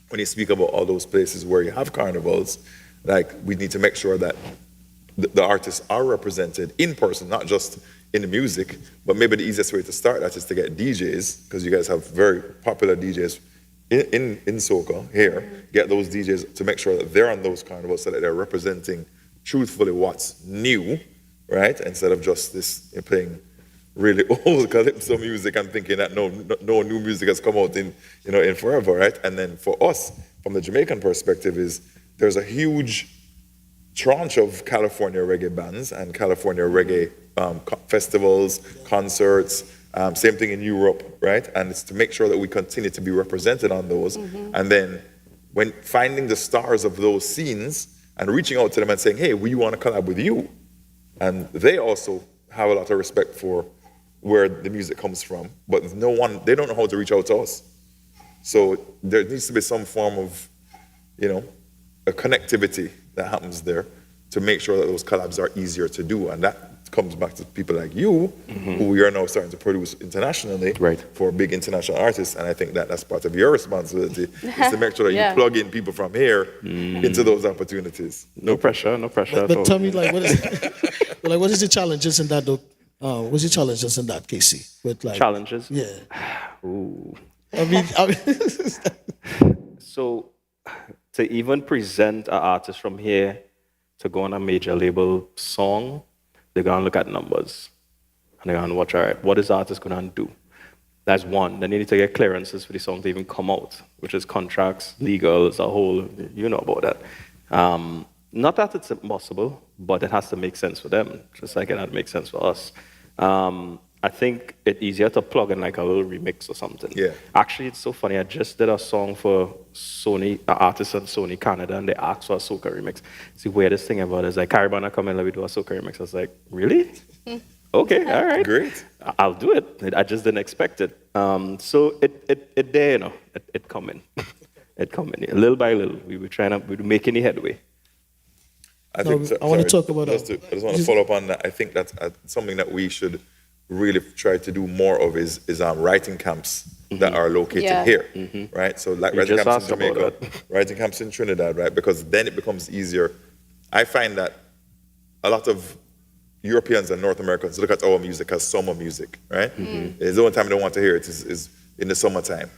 when you speak about all those places where you have carnivals, like, we need to make sure that the artists are represented in person, not just in the music. But maybe the easiest way to start that is to get DJs, because you guys have very popular DJs in soca here. Get those DJs to make sure that they're on those carnivals, so that they're representing truthfully what's new, right? Instead of just this, you're playing really old calypso music and thinking that no new music has come out in forever, right? And then for us, from the Jamaican perspective, is there's a huge tranche of California reggae bands and California reggae festivals, concerts, same thing in Europe, right? And it's to make sure that we continue to be represented on those. And then when finding the stars of those scenes and reaching out to them and saying, hey, we want to collab with you. And they also have a lot of respect for where the music comes from, but they don't know how to reach out to us. So there needs to be some form of, a connectivity that happens there to make sure that those collabs are easier to do. And that comes back to people like you, who we are now starting to produce internationally for big international artists. And I think that that's part of your responsibility, is to make sure that you plug in people from here into those opportunities. No pressure But tell me, what is the challenges in that, though? What's the challenges in that, Casey? With challenges? Yeah. Ooh. I mean So to even present an artist from here to go on a major label song, they're going to look at numbers. And they're going to watch, all right, what is the artist going to do? That's one. Then you need to get clearances for the song to even come out, which is contracts, legal, it's a whole, you know about that. Not that it's impossible, but it has to make sense for them, just like it had to make sense for us. I think it's easier to plug in like a little remix or something. Yeah. Actually, it's so funny. I just did a song for Sony, an artist on Sony Canada, and they asked for a soca remix. It's the weirdest thing about it is like, Caribana come in, let me do a soca remix. I was like, really? Okay, all right. Great. I'll do it. I just didn't expect it. So it there, it coming. It coming. Little by little, we were making the headway. I want to talk about I just want to follow up on that. I think that's something that we should really try to do more of is writing camps that are located here, right? So like writing camps in Jamaica, writing camps in Trinidad, right? Because then it becomes easier. I find that a lot of Europeans and North Americans look at our music as summer music, right? It's the only time they want to hear it is in the summertime.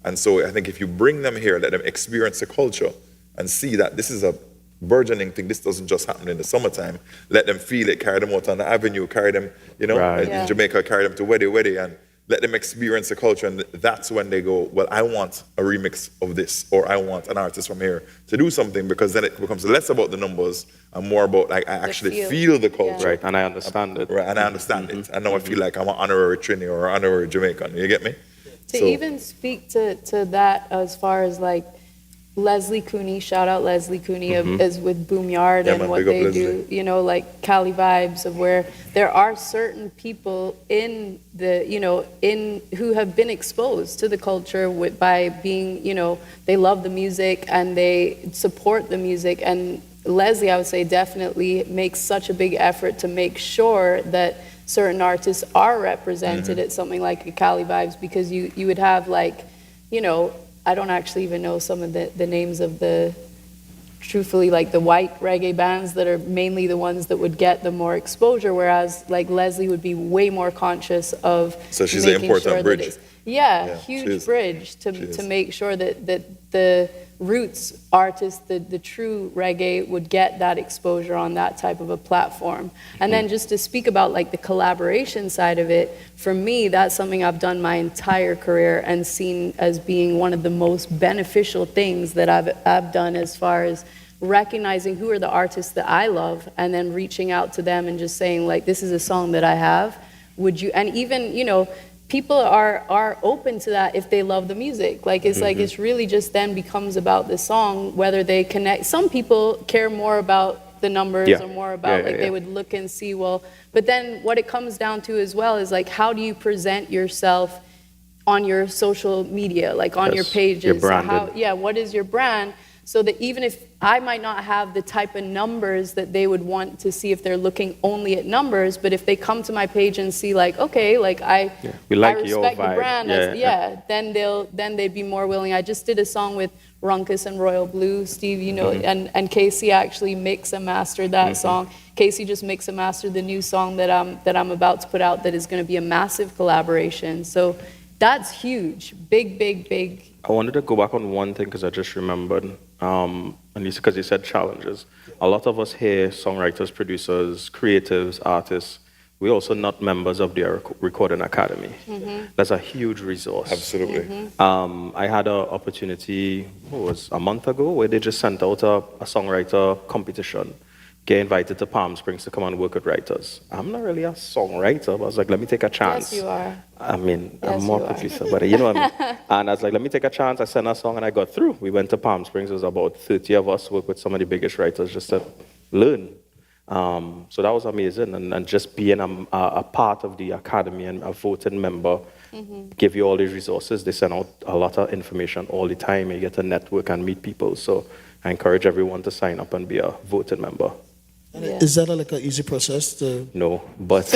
And so I think if you bring them here, let them experience the culture and see that this is a burgeoning thing. This doesn't just happen in the summertime. Let them feel it, carry them out on the avenue, carry them, in Jamaica, carry them to Weddy, and let them experience the culture. And that's when they go, well, I want a remix of this, or I want an artist from here to do something, because then it becomes less about the numbers and more about like I actually feel the culture. Right, and I understand it. Right, and I understand it. And now I feel like I'm an honorary Trini or an honorary Jamaican. You get me? To even speak to that as far as like Leslie Cooney, shout out Leslie Cooney is with Boomyard and what they do, like Cali Vibes, of where there are certain people in the, who have been exposed to the culture by being, they love the music and they support the music. And Leslie, I would say, definitely makes such a big effort to make sure that certain artists are represented at something like a Cali Vibes, because you would have like, I don't actually even know some of the names of truthfully, like the white reggae bands that are mainly the ones that would get the more exposure, whereas like Leslie would be way more conscious of so she's an important bridge. Huge bridge to make sure that the roots artists, the true reggae would get that exposure on that type of a platform. And then just to speak about like the collaboration side of it, for me, that's something I've done my entire career and seen as being one of the most beneficial things that I've done, as far as recognizing who are the artists that I love and then reaching out to them and just saying like, this is a song that I have. Would you, and even, people are open to that if they love the music. Like it's like it's really just then becomes about the song, whether they connect. Some people care more about the numbers or more about they would look and see, well, but then what it comes down to as well is like, how do you present yourself on your social media, like on your pages? Your branded. What is your brand? So that even if I might not have the type of numbers that they would want to see if they're looking only at numbers, but if they come to my page and see like, okay, like I respect the brand, then they'd be more willing. I just did a song with Runkus and Royal Blue, Steve, and Casey actually mix and mastered that song. Casey just mix and mastered the new song that I'm about to put out, that is going to be a massive collaboration. So that's huge, big. I wanted to go back on one thing because I just remembered, and because you said challenges. A lot of us here, songwriters, producers, creatives, artists, we're also not members of their recording academy. That's a huge resource. Absolutely. I had an opportunity, a month ago, where they just sent out a songwriter competition. Get invited to Palm Springs to come and work with writers. I'm not really a songwriter, but I was like, let me take a chance. Yes, you are. I mean, I'm more producer, but you know what I mean? And I was like, let me take a chance. I sent a song and I got through. We went to Palm Springs. There was about 30 of us, worked with some of the biggest writers just to learn. So that was amazing, and just being a part of the academy and a voting member, give you all these resources. They send out a lot of information all the time. You get to network and meet people. So I encourage everyone to sign up and be a voting member. Is that like an easy process to? No, but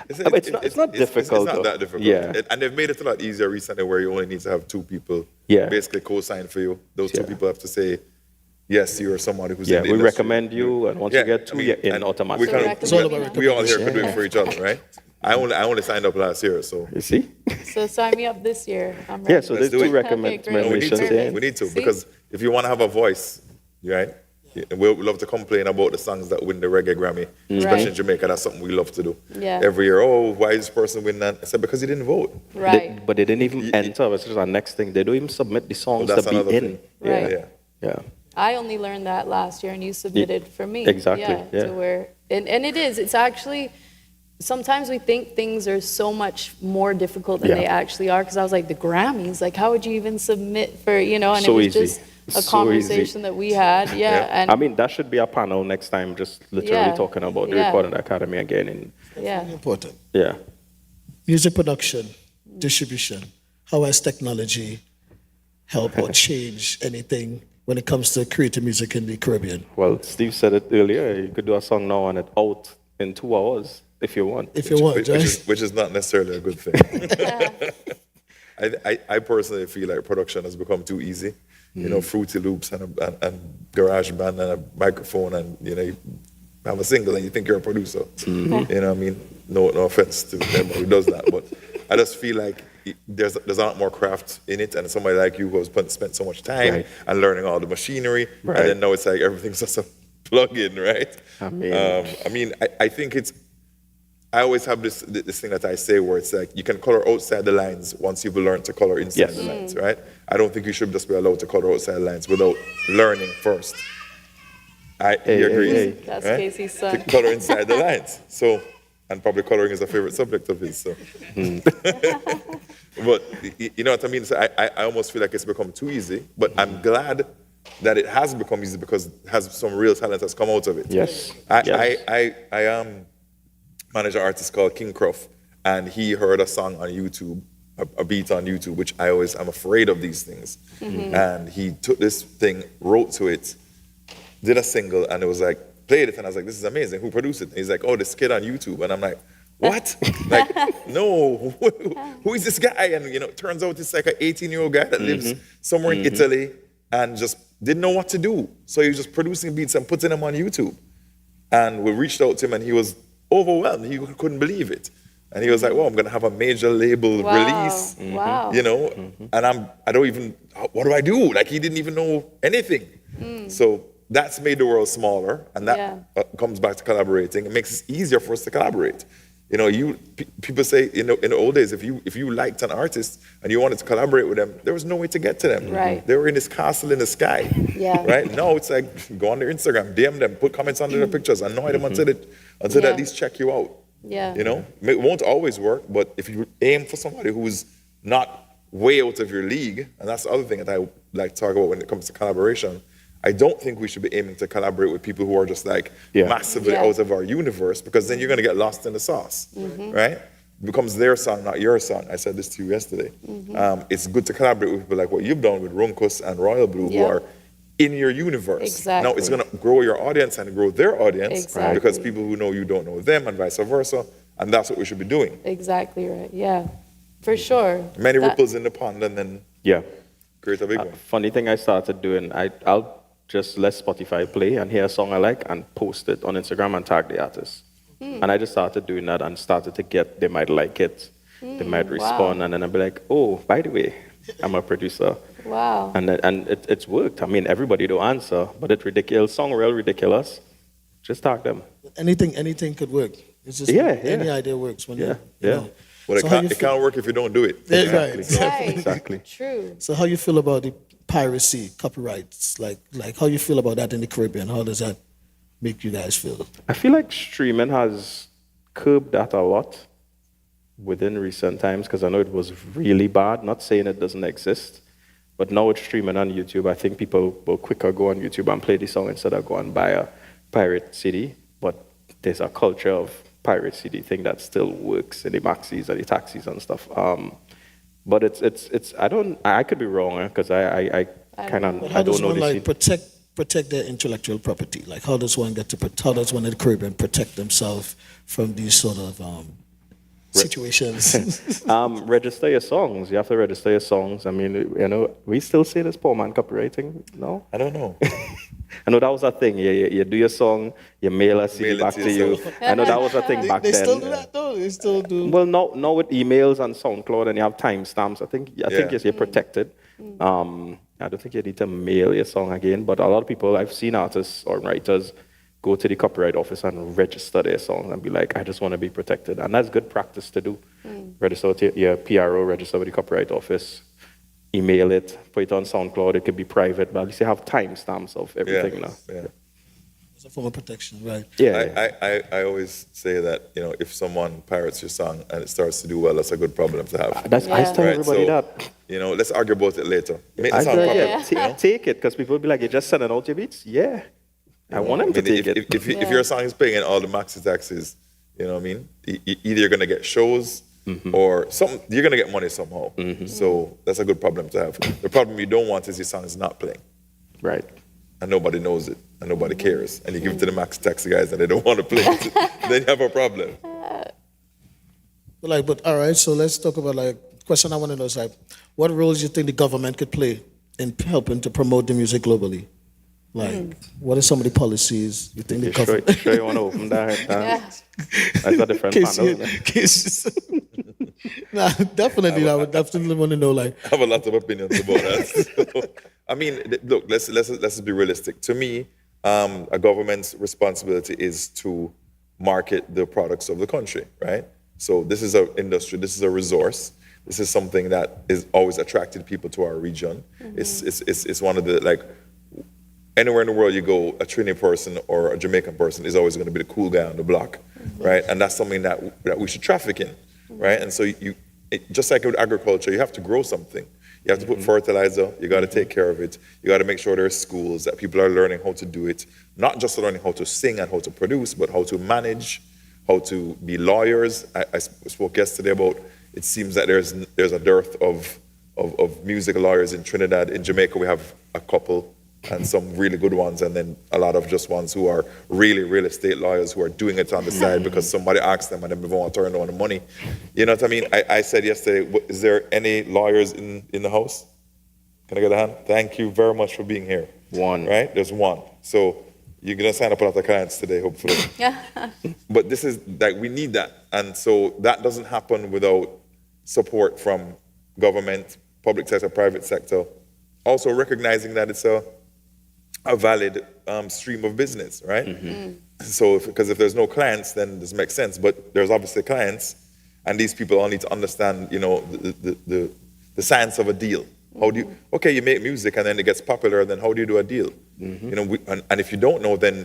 it's not difficult. It's not that difficult. Yeah. And they've made it a lot easier recently where you only need to have 2 people basically co-sign for you. Those 2 people have to say, yes, you're somebody who's in the we industry. recommend you, and once you get 2, you're in automatically. We all here could do it for each other, right? I only signed up last year, so. You see? So sign me up this year. I'm ready. Yeah, so there's 2 recommendations. We need to, because if you want to have a voice, right? We love to complain about the songs that win the reggae Grammy, especially in Jamaica. That's something we love to do. Yeah. Every year, why is this person win that? I said, because he didn't vote. Right. But they didn't even enter. Which is our next thing. They don't even submit the songs that's to be another in. thing. Right. Yeah. I only learned that last year, and you submitted for me. Exactly, yeah. To where, and it's actually, sometimes we think things are so much more difficult than they actually are, because I was like, the Grammys, like how would you even submit for, and So it was easy. just a conversation that we had, and I mean, that should be a panel next time, just literally talking about the Recording Academy again. And Important. Yeah. Music production, distribution. How has technology helped or changed anything when it comes to creating music in the Caribbean? Well, Steve said it earlier. You could do a song now and it's out in 2 hours if you want. Which is not necessarily a good thing. I personally feel like production has become too easy. Fruity Loops and garage band and a microphone, and you have a single and you think you're a producer. You know what I mean? No offense to anybody who does that, but I just feel like there's a lot more craft in it, and somebody like you who has spent so much time and learning all the machinery, and then now it's like everything's just a plug-in, right? I think I always have this thing that I say where it's like you can color outside the lines once you've learned to color inside the lines, right? I don't think you should just be allowed to color outside the lines without learning first. You agree? That's Casey's son. To color inside the lines. So, and probably coloring is a favorite subject of his. So, but you know what I mean? So I almost feel like it's become too easy. But I'm glad that it has become easy because it has some real talent that's come out of it. Yes. I manage an artist called King Cruff, and he heard a song on YouTube, a beat on YouTube, which I'm afraid of these things. And he took this thing, wrote to it, did a single, and it was like, played it, and I was like, this is amazing. Who produced it? And he's like, this kid on YouTube. And I'm like, what? No, who is this guy? And it turns out it's like an 18-year-old guy that lives somewhere in Italy and just didn't know what to do. So he was just producing beats and putting them on YouTube. And we reached out to him, and he was overwhelmed. He couldn't believe it. And he was like, I'm going to have a major label release, and what do I do? Like, he didn't even know anything. So that's made the world smaller, and that comes back to collaborating. It makes it easier for us to collaborate. People say, in the old days, if you liked an artist and you wanted to collaborate with them, there was no way to get to them. Right. They were in this castle in the sky. Yeah. Right? Now it's like, go on their Instagram, DM them, put comments under their pictures, annoy them until they at least check you out. Yeah. It won't always work, but if you aim for somebody who's not way out of your league, and that's the other thing that I like to talk about when it comes to collaboration, I don't think we should be aiming to collaborate with people who are just like massively out of our universe, because then you're going to get lost in the sauce, right? It becomes their song, not your song. I said this to you yesterday. It's good to collaborate with people like what you've done with Runkus and Royal Blue, who are in your universe. Exactly. Now it's going to grow your audience and grow their audience, Exactly. because people who know you don't know them, and vice versa. And that's what we should be doing. Exactly right. Yeah, for sure. Many ripples in the pond, and then create a big one. Funny thing I started doing, I'll just let Spotify play and hear a song I like and post it on Instagram and tag the artist. And I just started doing that and started to get, they might like it, they might respond, and then I'll be like, by the way, I'm a producer. Wow. And it's worked. I mean, everybody don't answer, but it's ridiculous. Song real ridiculous. Just tag them. Anything could work. It's just any idea works when you know. But it can't work if you don't do it. Exactly. True. So how you feel about the piracy, copyrights, like how you feel about that in the Caribbean? How does that make you guys feel? I feel like streaming has curbed that a lot within recent times, because I know it was really bad. Not saying it doesn't exist, but now it's streaming on YouTube. I think people will quicker go on YouTube and play the song instead of go and buy a pirate CD. but there's a culture of piracy. The thing that still works in the maxis and the taxis and stuff. But it's I could be wrong because I kind of How I does don't know one the like protect their intellectual property? Like how does one how does one in the Caribbean protect themselves from these sort of situations? Register your songs. You have to register your songs. I mean, you know, we still say this poor man copywriting. No, I don't know. I know that was a thing. You do your song, you mail a CD back to you. I know that was a thing back they then. still do that though. They still do. Well, now with emails and SoundCloud, and you have timestamps. I think yes, you're protected. I don't think you need to mail your song again. But a lot of people, I've seen artists or writers go to the copyright office and register their songs and be like, I just want to be protected. And that's good practice to do. Register with your PRO, register with the copyright office, email it, put it on SoundCloud. It could be private, but at least you have timestamps of everything now. Yeah. It's a form of protection, right? Yeah. I always say that, you know, if someone pirates your song and it starts to do well, that's a good problem to have. I tell everybody that. You know, let's argue about it later. Make the I song say, popular. take it, because people will be like, you're just sending out your beats? Yeah. I want them to take it. If your song is paying all the maxi taxes, you know what I mean? Either you're going to get shows or you're going to get money somehow. So that's a good problem to have. The problem you don't want is your song is not playing. Right. And nobody knows it and nobody cares. And you give it to the maxi taxi guys and they don't want to play it. Then you have a problem. But all right, so let's talk about question I want to know is what roles do you think the government could play in helping to promote the music globally? What are some of the policies you think the government? Sure you want to open that? That's a different panel. Nah, definitely. I would definitely want to know. I have a lot of opinions about that. So, I mean, look, let's be realistic. To me, a government's responsibility is to market the products of the country, right? So this is an industry. This is a resource. This is something that is always attracted people to our region. It's one of the anywhere in the world you go, a Trini person or a Jamaican person is always going to be the cool guy on the block, right? And that's something that we should traffic in, right? And so just like with agriculture, you have to grow something. You have to put fertilizer. You got to take care of it. You got to make sure there's schools that people are learning how to do it, not just learning how to sing and how to produce, but how to manage, how to be lawyers. I spoke yesterday about it seems that there's a dearth of music lawyers in Trinidad. In Jamaica, we have a couple and some really good ones, and then a lot of just ones who are really real estate lawyers who are doing it on the side because somebody asked them and then they want to turn down the money. You know what I mean? I said yesterday, is there any lawyers in the house? Can I get a hand? Thank you very much for being here. One. Right? There's one. So you're going to sign up a lot of clients today, hopefully. But this is, we need that. And so that doesn't happen without support from government, public sector, private sector. Also recognizing that it's a valid stream of business, right? So, because if there's no clients, then this makes sense. But there's obviously clients, and these people all need to understand, you know, the science of a deal. How do you? You make music, and then it gets popular. And then how do you do a deal? You know, and if you don't know, then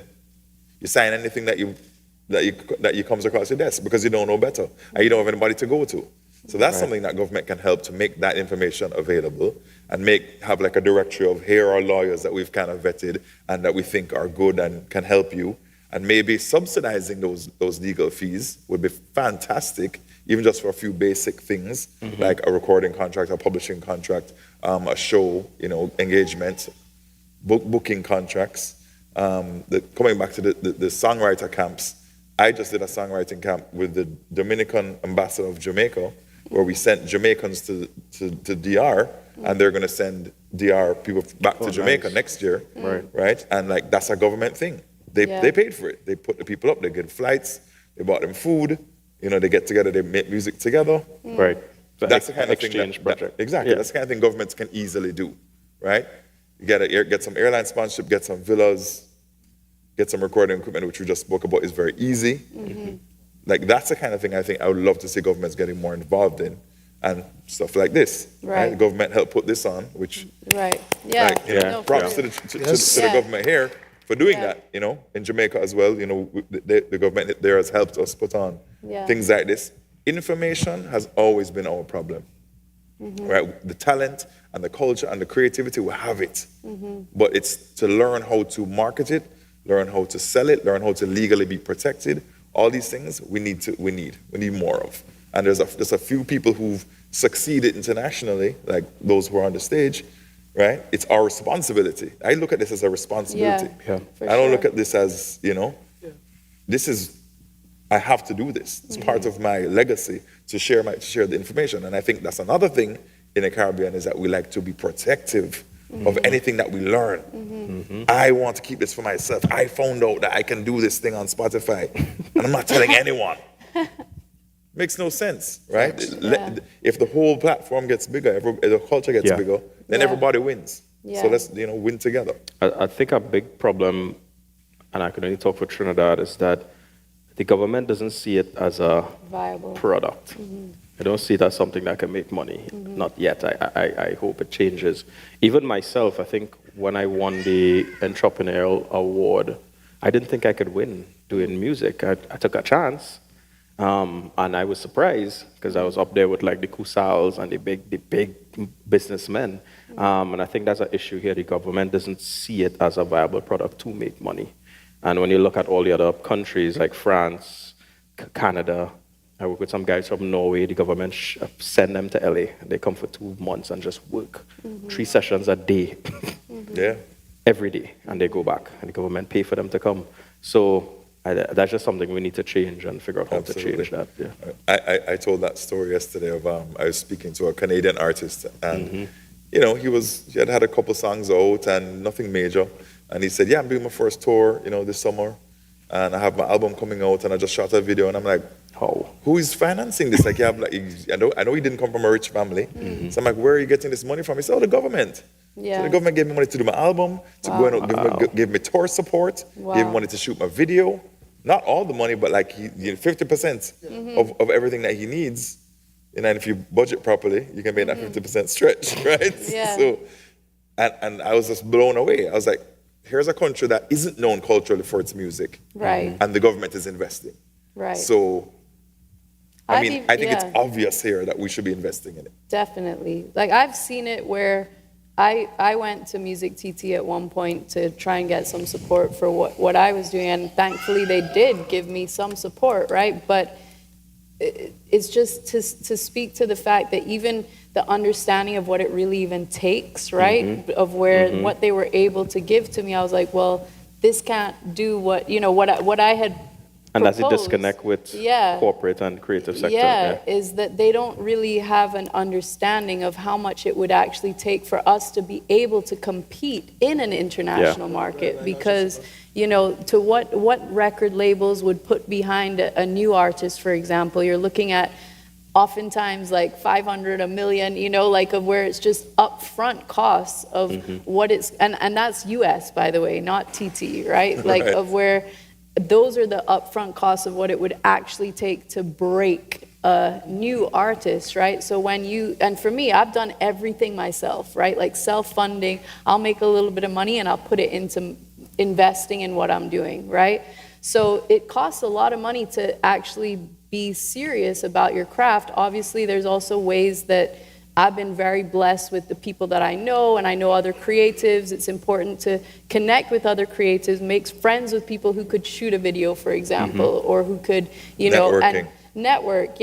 you sign anything that you comes across your desk because you don't know better, and you don't have anybody to go to. So that's something that government can help to make that information available and have a directory of here are lawyers that we've kind of vetted and that we think are good and can help you. And maybe subsidizing those legal fees would be fantastic, even just for a few basic things like a recording contract, a publishing contract, a show, you know, engagement, booking contracts. Coming back to the songwriter camps, I just did a songwriting camp with the Dominican ambassador of Jamaica, where we sent Jamaicans to DR, and they're going to send DR people back to Jamaica next year, right? And that's a government thing. They paid for it. They put the people up. They get flights. They bought them food. You know, they get together. They make music together. Right. That's the kind of thing project. Exactly. That's the kind of thing governments can easily do, right? You get some airline sponsorship, get some villas, get some recording equipment, which we just spoke about, is very easy. That's the kind of thing I think I would love to see governments getting more involved in, and stuff like this. Right. The government helped put this on, which props to the government here for doing that. You know, in Jamaica as well. You know, the government there has helped us put on things like this. Information has always been our problem. Right? The talent and the culture and the creativity, we have it. But it's to learn how to market it, learn how to sell it, learn how to legally be protected. All these things we need more of. And there's a few people who've succeeded internationally, like those who are on the stage, right? It's our responsibility. I look at this as a responsibility. Yeah, I don't look at this as, this is, I have to do this. It's part of my legacy to share the information. And I think that's another thing in the Caribbean is that we like to be protective of anything that we learn. I want to keep this for myself. I found out that I can do this thing on Spotify, and I'm not telling anyone. Makes no sense, right? If the whole platform gets bigger, the culture gets bigger, then everybody wins. So let's win together. I think a big problem, and I can only talk for Trinidad, is that the government doesn't see it as a viable product. I don't see it as something that can make money. Not yet. I hope it changes. Even myself, I think when I won the entrepreneurial award, I didn't think I could win doing music. I took a chance, and I was surprised because I was up there with like the Kusals and the big businessmen. And I think that's an issue here. The government doesn't see it as a viable product to make money. And when you look at all the other countries like France, Canada, I work with some guys from Norway. The government send them to LA. They come for 2 months and just work 3 sessions a day. Every day, and they go back, and the government pay for them to come. So that's just something we need to change and figure out how to change that. I told that story yesterday of I was speaking to a Canadian artist, and he had a couple songs out and nothing major, and he said, "Yeah, I'm doing my first tour, this summer, and I have my album coming out, and I just shot a video," and I'm like, "How? Who is financing this?" Like, I know he didn't come from a rich family, so I'm like, "Where are you getting this money from?" He said, "Oh, the government." So the government gave me money to do my album, to go and give me tour support, gave me money to shoot my video. Not all the money, but like 50% of everything that he needs. And if you budget properly, you can make that 50% stretch, right? So, and I was just blown away. I was like, here's a country that isn't known culturally for its music. Right. And the government is investing. Right. So, I think it's obvious here that we should be investing in it. Definitely. Like, I've seen it where I went to Music TT at one point to try and get some support for what I was doing, and thankfully they did give me some support, right? But it's just to speak to the fact that even the understanding of what it really even takes, right? Of what they were able to give to me, I was like, well, this can't do what I had and proposed. that's a disconnect with corporate and creative sector. Is that they don't really have an understanding of how much it would actually take for us to be able to compete in an international market. Because, to what record labels would put behind a new artist, for example, you're looking at oftentimes like 500, $1 million, of where it's just upfront costs of what it's, and that's US, by the way, not TT, right? Of where those are the upfront costs of what it would actually take to break a new artist, right? So and for me, I've done everything myself, right? Like self-funding, I'll make a little bit of money and I'll put it into investing in what I'm doing, right? So it costs a lot of money to actually be serious about your craft. Obviously, there's also ways that I've been very blessed with the people that I know, and I know other creatives. It's important to connect with other creatives, make friends with people who could shoot a video, for example, or who could, Networking. Network,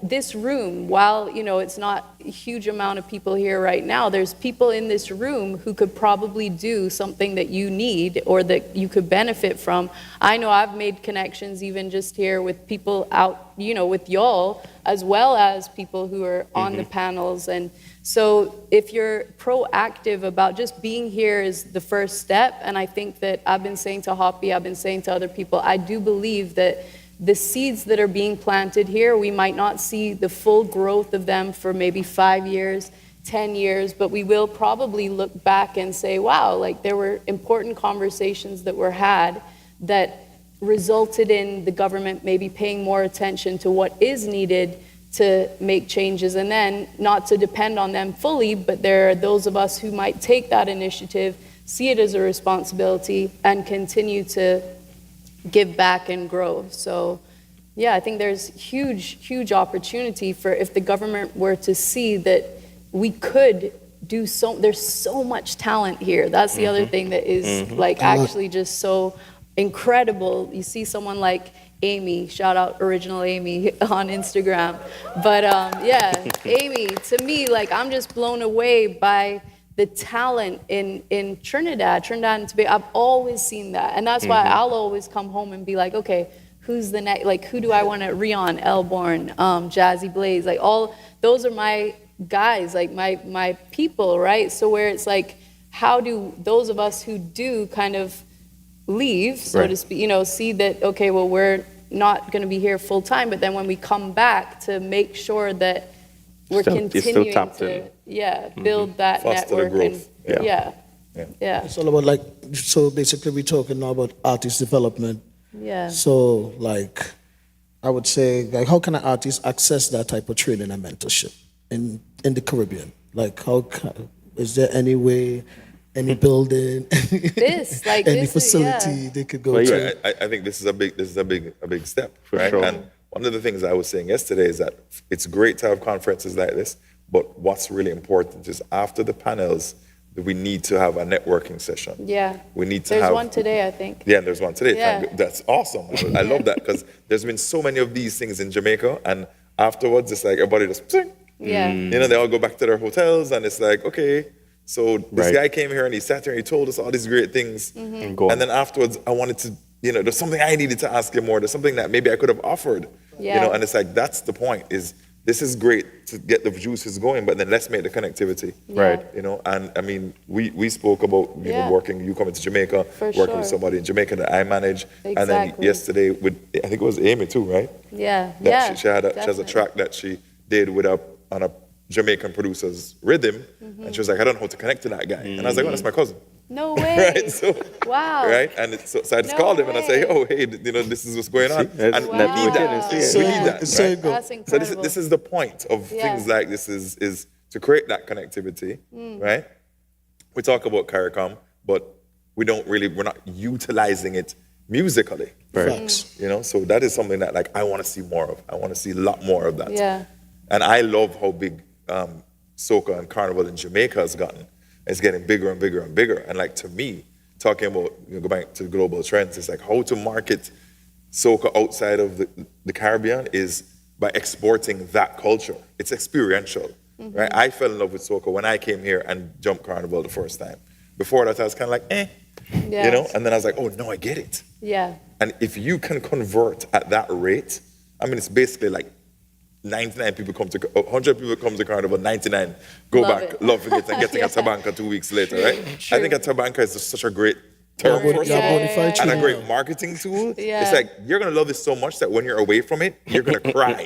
This room, while, it's not a huge amount of people here right now, there's people in this room who could probably do something that you need or that you could benefit from. I know I've made connections even just here with people out, with y'all, as well as people who are on the panels. And so if you're proactive about just being here is the first step. And I think that I've been saying to Hoppy, I've been saying to other people, I do believe that the seeds that are being planted here, we might not see the full growth of them for maybe 5 years, 10 years, but we will probably look back and say, wow, like there were important conversations that were had that resulted in the government maybe paying more attention to what is needed to make changes, and then not to depend on them fully, but there are those of us who might take that initiative, see it as a responsibility, and continue to give back and grow. So I think there's huge opportunity for if the government were to see that we could there's so much talent here. That's the other thing that is like actually just so incredible. You see someone like Amy, shout out Original Amy on Instagram. But yeah, Amy, to me, like I'm just blown away by the talent in Trinidad and Tobago. I've always seen that. And that's why I'll always come home and be like, okay, who's the next, like who do I want to, Rion, Elborn, Jazzy Blaze, like all, those are my guys, like my people, right? So where it's like, how do those of us who do kind of leave, so to speak, you know, see that, okay, well, we're not going to be here full time, but then when we come back to make sure that we're continuing to build that Foster network. the growth. And It's all about like, so basically we're talking now about artist development. Yeah. So like, I would say, like, how can an artist access that type of training and mentorship in the Caribbean? Like, is there any way, any building, any facility they could go to? I think this is a big step, right? sure. And one of the things I was saying yesterday is that it's great to have conferences like this, but what's really important is after the panels, we need to have a networking session. Yeah. We need to There's have one today, I think. Yeah, there's one today. Yeah. That's awesome. I love that because there's been so many of these things in Jamaica, and afterwards it's like everybody just, Yeah. you know, they all go back to their hotels, and it's like, okay, so this guy came here and he sat here and he told us all these great things, and then afterwards I wanted to, you know, there's something I needed to ask him more. There's something that maybe I could have offered, you know, and it's like that's the point. Is this is great to get the juices going, but then let's make the connectivity, right? You know, and I mean, we spoke about you know you coming to Jamaica, working with somebody in Jamaica that I manage, and then yesterday with I think it was Amy too, right? Yeah, She has a track that she did on a Jamaican producer's rhythm, and she was like, I don't know how to connect to that guy, and I was like, oh, that's my cousin. No way. Right? So, wow. Right? And so I just called him and I say, oh, hey, you know, this is what's going on. And we need that. We need that. Right? That's incredible. So this is the point of things like this is to create that connectivity, right? We talk about CARICOM, but we're not utilizing it musically. Facts. You know, so that is something that like I want to see more of. I want to see a lot more of that. Yeah. And I love how big soca and carnival in Jamaica has gotten. It's getting bigger and bigger and bigger. And like to me, talking about, you know, go back to global trends, it's like how to market soca outside of the Caribbean is by exporting that culture. It's experiential, right? I fell in love with soca when I came here and jumped carnival the first time. Before that, I was kind of like, you know? And then I was like, oh, no, I get it. Yeah. And if you can convert at that rate, I mean, it's basically like 99 people come to, 100 people come to carnival, 99 go back, loving it, and getting a tabanka 2 weeks later, right? I think a tabanka is just such a great term first of all, and a great marketing tool. It's like, you're going to love it so much that when you're away from it, you're going to cry.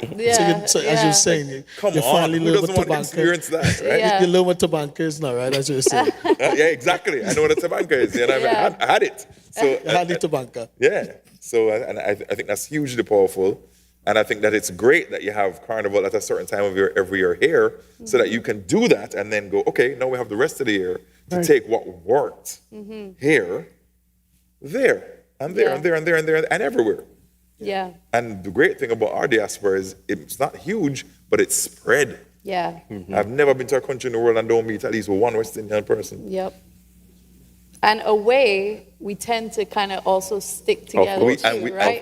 So as you're saying, you finally who learn doesn't what want to experience that, right? Yeah. You learn what tabanka is now, right? As you're saying. Yeah, exactly. I know what a tabanka is. You know, I had it. So You had the tabanka. Yeah. So I think that's hugely powerful. And I think that it's great that you have carnival at a certain time of year every year here, so that you can do that and then go, okay, now we have the rest of the year to take what worked here, there, and there, and there, and there, and there, and everywhere. Yeah. And the great thing about our diaspora is it's not huge, but it's spread. Yeah. I've never been to a country in the world and don't meet at least one West Indian person. Yep. And away, we tend to kind of also stick together right?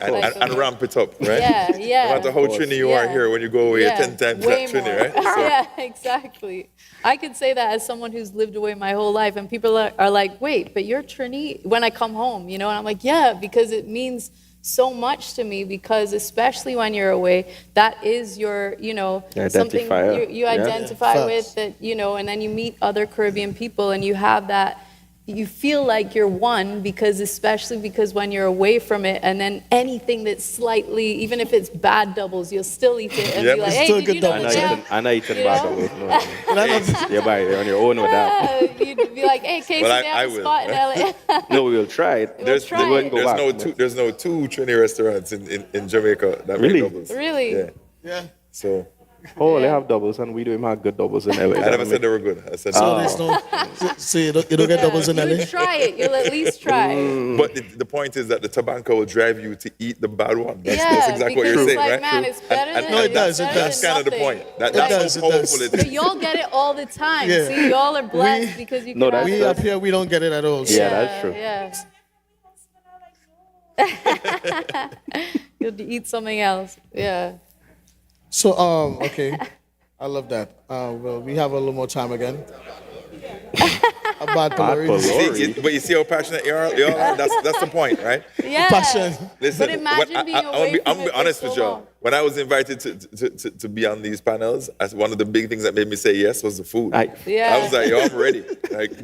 And ramp it up, right? Yeah, yeah. No matter how Trini you are here, when you go away, you're 10 times way that Trini, more. right? So, Yeah, exactly. I could say that as someone who's lived away my whole life, and people are like, wait, but you're Trini? When I come home, you know, and I'm like, yeah, because it means so much to me, because especially when you're away, that is your, you know, something you identify with, that, you know, and then you meet other Caribbean people and you have that, you feel like you're one, because especially because when you're away from it, and then anything that's slightly, even if it's bad doubles, you'll still eat it and be like, hey, did you know that? I'm not eating bad doubles. You're on your own with that. You'd be like, hey, Casey, they have a spot in LA. No, we will try it. There's no two Trini restaurants in Jamaica that make doubles. Really? Yeah. So Oh, they have doubles, and we don't even have good doubles in LA. I never said they were good. I said So there's no. So you don't get doubles in LA. You try it. You'll at least try. But the point is that the tobacco will drive you to eat the bad one. That's Yeah, exactly what because you're it's saying, like, right? man, it's better than- No, it does. It That's does. kind of the point. It That's does, how it powerful does. it But is. y'all get it all the time. Yeah. See, y'all are blessed because you can have We up here, we don't get it at all. So. Yeah, that's true. Yeah. You'll eat something else. Yeah. So, okay. I love that. Well, we have a little more time again. A bad pylori. But you see how passionate you are? That's the point, right? Yeah. Passion. Listen, But imagine being away I'm from it for honest so with you. long. When I was invited to be on these panels, as one of the big things that made me say yes was the food. Yeah. I was like, yo, I'm ready.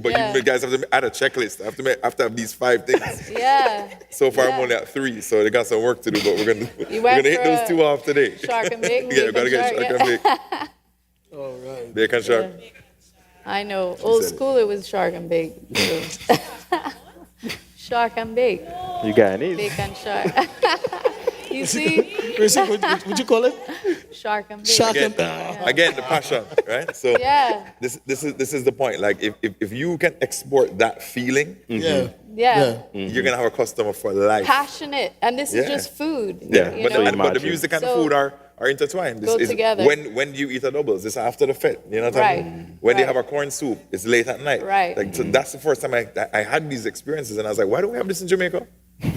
But Yeah. you guys have to add a checklist. I have to have these 5 things. Yeah. So far, Yeah. I'm only at 3, so they got some work to do. But we're You gonna went hit for those 2 off today. Shark and bacon. Yeah, we gotta get shark and bacon. All right. Bacon shark. I know. Old said school, it was shark and bake. So. Shark and bake. You Guyanese? Bacon shark. You see? Would you call it? Shark and bake. Again, the passion, right? So Yeah. this is the point. Like if you can export that feeling, Yeah. you're gonna have a customer for life. Passionate. And this is Yeah. just food. Yeah, you but know? but the music and the So- food are intertwined. Go together. When do you eat a doubles? It's after the fete. You know what I mean? When they have a corn soup, it's late at night. Right. Like so that's the first time I had these experiences, and I was like, why don't we have this in Jamaica?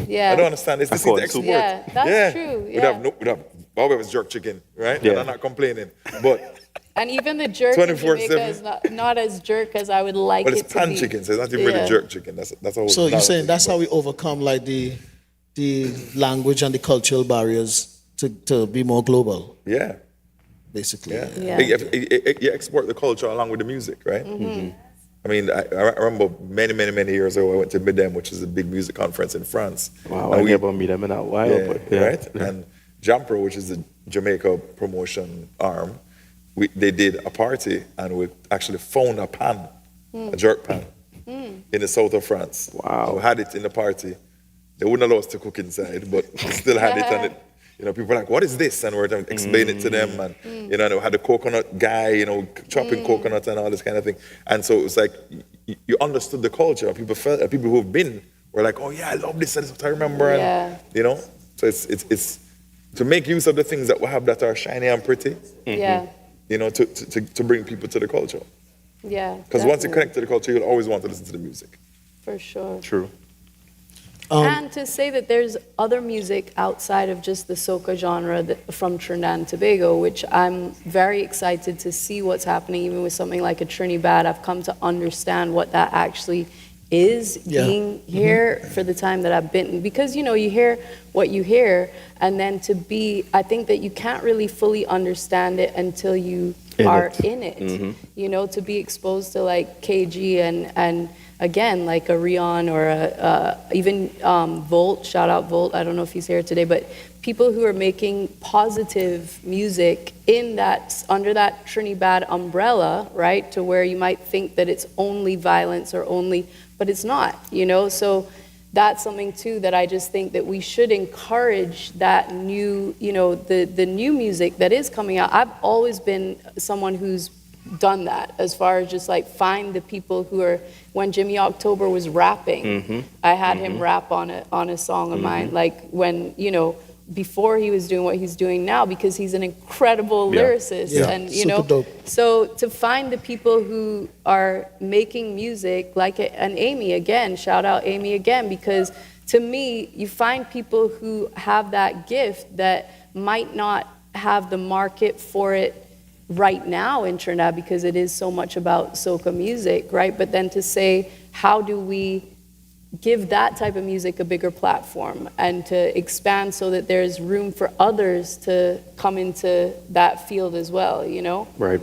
Yeah. I don't understand this. This is the export. Yeah, that's true. We'd Yeah. have always jerk chicken, right? Yeah. And I'm not complaining, but And even the jerk in 24/7. Jamaica is not as jerk as I would like but it it's to pan be. chicken, so it's not even really jerk chicken. That's a whole. So you're saying that's how we overcome like the language and the cultural barriers to be more global. Yeah. Basically. Yeah. You export the culture along with the music, right? Mm-hmm. I mean, I remember many years ago, I went to Midem, which is a big music conference in France. Wow, And I never meet them in a while. Yeah, But yeah. right? And Jampro, which is the Jamaica promotion arm, they did a party and we actually found a pan, a jerk pan, in the south of France. Wow. We had it in the party. They wouldn't allow us to cook inside, but we still had it. And people were like, what is this? And we're trying to explain it to them. And, and we had the coconut guy, chopping coconut and all this kind of thing. And so it was like, you understood the culture. People who've been were like, oh yeah, I love this. That's what I remember. And, so it's to make use of the things that we have that are shiny and pretty. Yeah. To bring people to the culture. Yeah. Because once you definitely. connect to the culture, you'll always want to listen to the music. For sure. True. And to say that there's other music outside of just the soca genre from Trinidad and Tobago, which I'm very excited to see what's happening, even with something like a Trinidad. I've come to understand what that actually is being here for the time that I've been. Because, you hear what you hear, and then I think that you can't really fully understand it until you are in it. Mm-hmm. To be exposed to like KG and again, like a Rion or even Volt, shout out Volt, I don't know if he's here today, but people who are making positive music under that Trinidad umbrella, right? To where you might think that it's only violence but it's not, So that's something too that I just think that we should encourage that new, the new music that is coming out. I've always been someone who's done that as far as just like find the people who are, when Jimmy October was rapping, I had him rap on a song of mine, like when, before he was doing what he's doing now, because he's an incredible lyricist. And super dope. So to find the people who are making music like an Amy, again, shout out Amy again, because to me, you find people who have that gift that might not have the market for it right now in Trinidad, because it is so much about soca music, right? But then to say, how do we give that type of music a bigger platform and to expand so that there's room for others to come into that field as well, Right.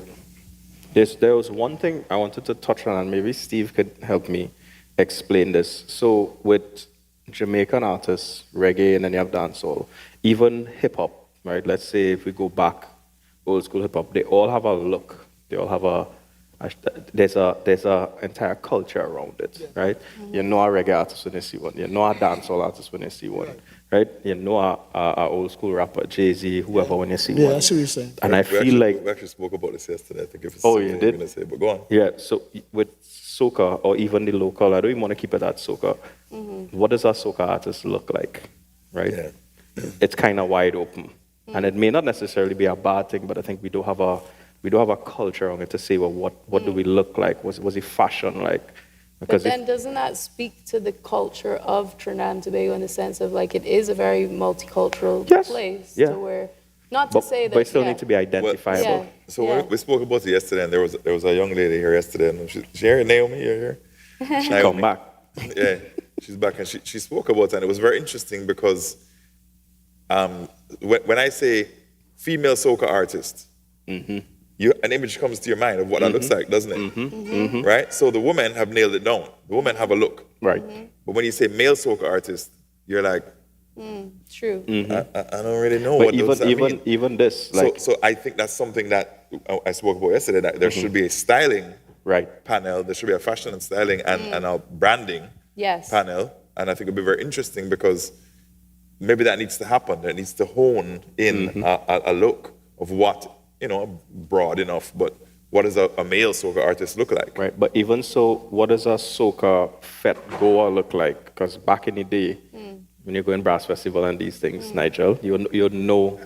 There was one thing I wanted to touch on, and maybe Steve could help me explain this. So with Jamaican artists, reggae, and then you have dancehall, even hip-hop, right? Let's say if we go back, old school hip-hop, they all have a look. They all have there's a entire culture around it, right? You know a reggae artist when you see one. You know a dancehall artist when you see one, right? You know a old school rapper, Jay-Z, whoever when you see one. I see what you're saying. And I feel like we actually spoke about this yesterday. I think if it's oh, something you you're did? gonna say, but go on. Yeah. So with soca or even the local, I don't even want to keep it at soca. What does a soca artist look like, right? Yeah. It's kind of wide open, and it may not necessarily be a bad thing, but I think we do have a culture on it to say, well, what do we look like? Was the fashion like? But then doesn't that speak to the culture of Trinidad and Tobago in the sense of like it is a very multicultural place to where not to say that but it still need to be identifiable. So we spoke about it yesterday, and there was a young lady here yesterday, and she here, Naomi, you're here. She come back. Yeah, she's back, and she spoke about it, and it was very interesting because when I say female soca artist, an image comes to your mind of what that looks like, doesn't it? Right? So the women have nailed it down. The women have a look. Right. But when you say male soca artist, you're like, true. I don't really know But what does that mean. even this, like, So I think that's something that I spoke about yesterday, that there should be a styling panel, there should be a fashion and styling and a branding panel. And I think it'd be very interesting because maybe that needs to happen. That needs to hone in a look of what, broad enough, but what does a male soca artist look like? Right, but even so, what does a soca fet goer look like? Because back in the day, when you go in Brass Festival and these things, Nigel, you know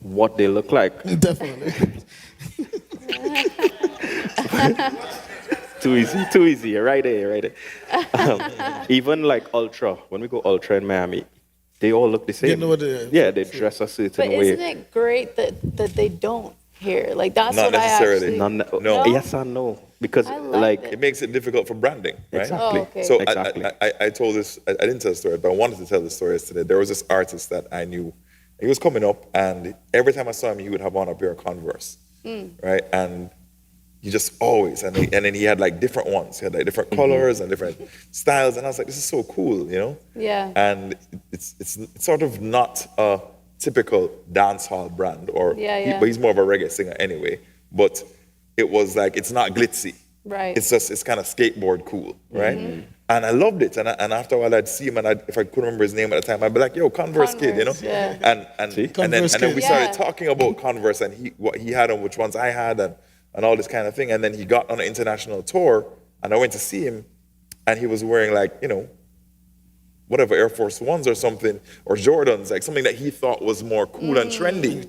what they look like. Definitely. Too easy. Right there. Even like Ultra, when we go Ultra in Miami, they all look the same. You know what they dress a certain But way. isn't it great that they don't here? Like that's Not what necessarily. I actually... No. Yes and no. Because it makes it difficult for branding, right? Exactly. Oh, okay. So Exactly. I told this, I didn't tell the story, but I wanted to tell the story yesterday. There was this artist that I knew. He was coming up, and every time I saw him, he would have on a pair of Converse, right? And he just always, and then he had like different ones. He had like different colors and different styles, and I was like, this is so cool, Yeah. And it's sort of not a typical dance hall brand, but he's more of a reggae singer anyway. But it was like, it's not glitzy. Right. It's kind of skateboard cool, right? And I loved it. And after a while, I'd see him, and if I couldn't remember his name at the time, I'd be like, "Yo, Converse kid," Yeah. And then we started talking about Converse and what he had and which ones I had and all this kind of thing. And then he got on an international tour, and I went to see him, and he was wearing like, whatever, Air Force Ones or something, or Jordans, like something that he thought was more cool and trendy.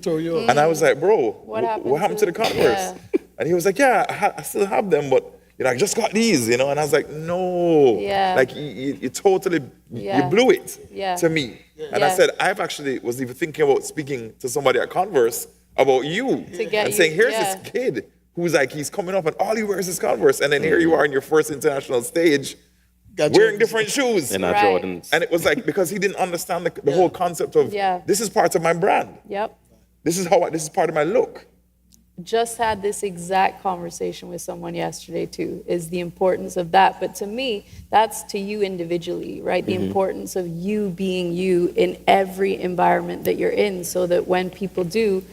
And I was like, bro, what happened to the Converse? And he was like, yeah, I still have them, but I just got these, and I was like, no, like you totally, you blew it to me. And I said, I've actually was even thinking about speaking to somebody at Converse about you and saying, here's this kid who's like, he's coming up and all he wears is Converse, and then here you are in your first international stage wearing different shoes. In our Jordans. And it was like, because he didn't understand the whole concept of, this is part of my brand. Yep. This is part of my look. Just had this exact conversation with someone yesterday too, is the importance of that. But to me, that's to you individually, right? The importance of you being you in every environment that you're in, so that when people do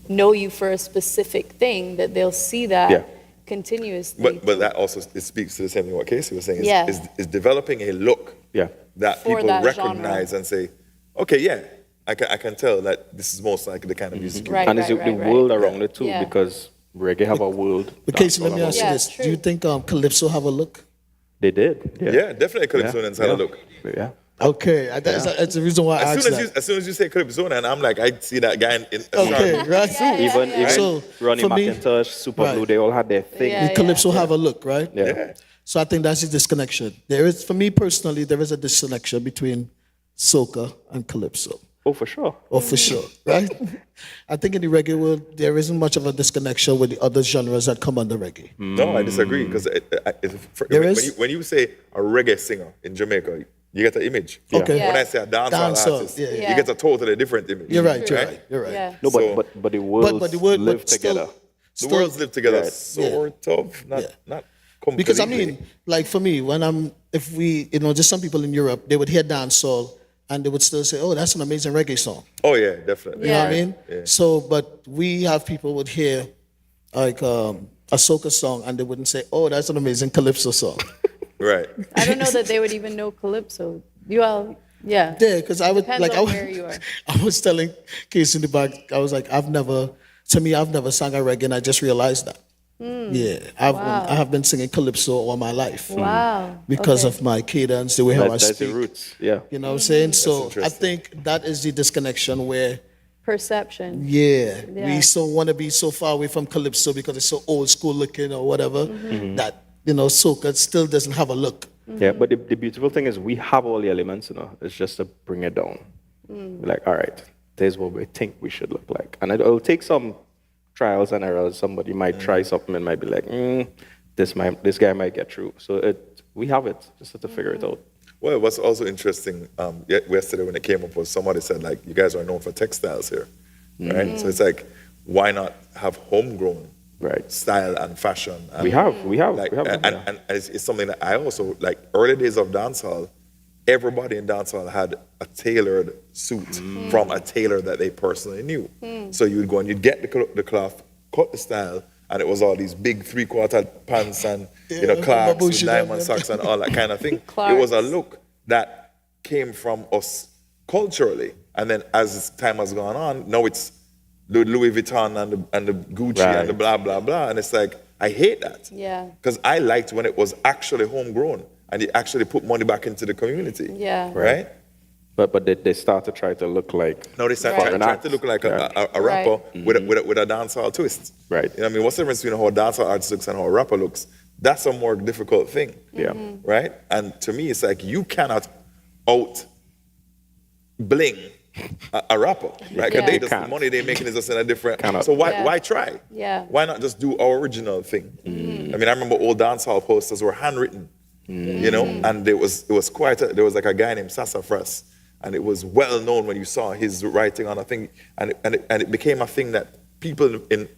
know you for a specific thing, that they'll see that continuously. But that also, it speaks to the same thing what Casey was saying, is developing a look that For people that recognize genre. and say, okay, I can tell that this is most likely the kind of music. And it's the world around it too, because reggae have a world. But Casey, let me ask you this. Do you think Calypso have a look? They did. Yeah, definitely Calypsonians had a look. Yeah. Okay, that's the reason why I asked that. As soon as you say Calypsonian, I'm like, I see that guy in right? Even So, Ronnie for me- McIntosh, Super Blue, they all had their thing. The Calypso have a look, right? Yeah. So I think that's the disconnection. For me personally, there is a disconnection between soca and Calypso. Oh, for sure. Oh, for sure, right? I think in the reggae world, there isn't much of a disconnection with the other genres that come under reggae. No, I disagree, because when you say a reggae singer in Jamaica, you get an image. Okay. When I say a dancehall artist, you get a totally different image. You're right. No, but the worlds live together. The worlds live together, sort of, not completely. Because I mean, like for me, just some people in Europe, they would hear dancehall and they would still say, "Oh, that's an amazing reggae song." Oh yeah, definitely. You know what I mean? Yeah. So, but we have people would hear like a soca song and they wouldn't say, "Oh, that's an amazing calypso song." Right. I don't know that they would even know calypso. You all, yeah. Yeah, because I would Depends like on where you are. I was telling Casey in the back, I was like, I've never sang a reggae, and I just realized that. Yeah, I have been singing calypso all my life. Wow. Because Okay. of my cadence, the way how I That's speak. the roots, yeah. You know what I'm saying? So I interesting. think that is the disconnection where, Perception. yeah, Yeah. we so want to be so far away from calypso because it's so old school looking or whatever that, soca still doesn't have a look. Yeah, but the beautiful thing is we have all the elements, it's just to bring it down. We're like, all right, there's what we think we should look like. And it'll take some trials and errors. Somebody might try something and might be like, this guy might get through. So we have it, just have to figure it out. Well, what's also interesting, yesterday when it came up was somebody said, like, you guys are known for textiles here, right? So it's like, why not have homegrown style and fashion? And We have. And it's something that I also, like, early days of dancehall, everybody in dancehall had a tailored suit from a tailor that they personally knew. So you would go and you'd get the cloth, cut the style, and it was all these big 3/4 pants and Clarks with diamond socks and all that kind of thing. It was a look that came from us culturally, and then as time has gone on, now it's the Louis Vuitton and the Gucci and the blah blah blah, and it's like I hate that. Yeah. Because I liked when it was actually homegrown and you actually put money back into the community. Yeah. Right? But they start to try to look like No, they start foreign trying acts. to look like a rapper with a dancehall twist. Right. You know what I mean? What's the difference between how a dancehall artist looks and how a rapper looks? That's a more difficult thing. Yeah. Right? And to me, it's like you cannot out bling a rapper, right? Because Yeah. the money they're making is just in a different. Cannot. So Yeah. why try? Yeah. Why not just do our original thing? I mean, I remember old dancehall posters were handwritten, and there was quite there was like a guy named Sassafras, and it was well known when you saw his writing on a thing, and it became a thing that people in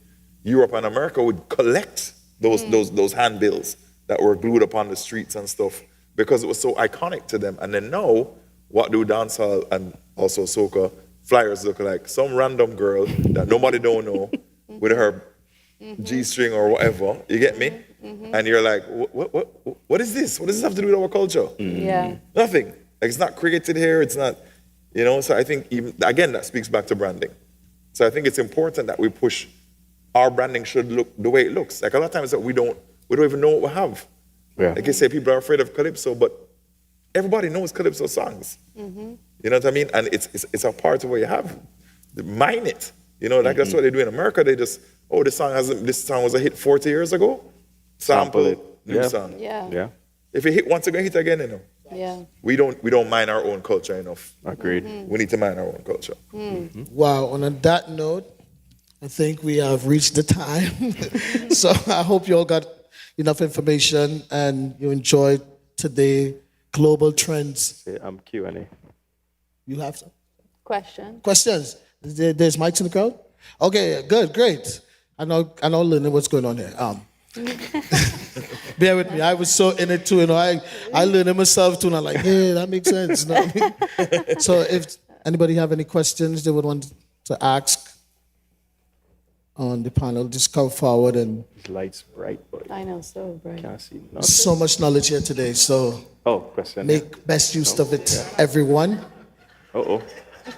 Europe and America would collect those handbills that were glued upon the streets and stuff because it was so iconic to them. And then now, what do dancehall and also soca flyers look like? Some random girl that nobody don't know with her G-string or whatever. You get me? And you're like, what is this? What does this have to do with our culture? Yeah. Nothing. Like, it's not created here. It's not, So I think again that speaks back to branding. So I think it's important that we push. Our branding should look the way it looks. Like a lot of times that we don't even know what we have. Yeah. Like you say, people are afraid of calypso, but everybody knows calypso songs. You know what I mean? And it's a part of what you have. Mine it. Like that's what they do in America. They just, this song was a hit 40 years ago. Sample it. New song. Yeah. If it hit once again, hit again, Yeah. We don't mind our own culture enough. Agreed. We need to mind our own culture. Wow, on that note, I think we have reached the time. So I hope you all got enough information and you enjoyed today global trends. I'm Q&A. You have some Question. questions? There's mics in the crowd? Okay, good, great. I know learning what's going on here. Bear with me. I was so in it too. I learned it myself too, and I'm like, yeah, that makes sense. You know what I mean? So if anybody have any questions they would want to ask on the panel, just come forward. And His light's bright, boy. I know, so bright. Can't see nothing. so much knowledge here today. So Question. make best use of it, everyone. Uh-oh.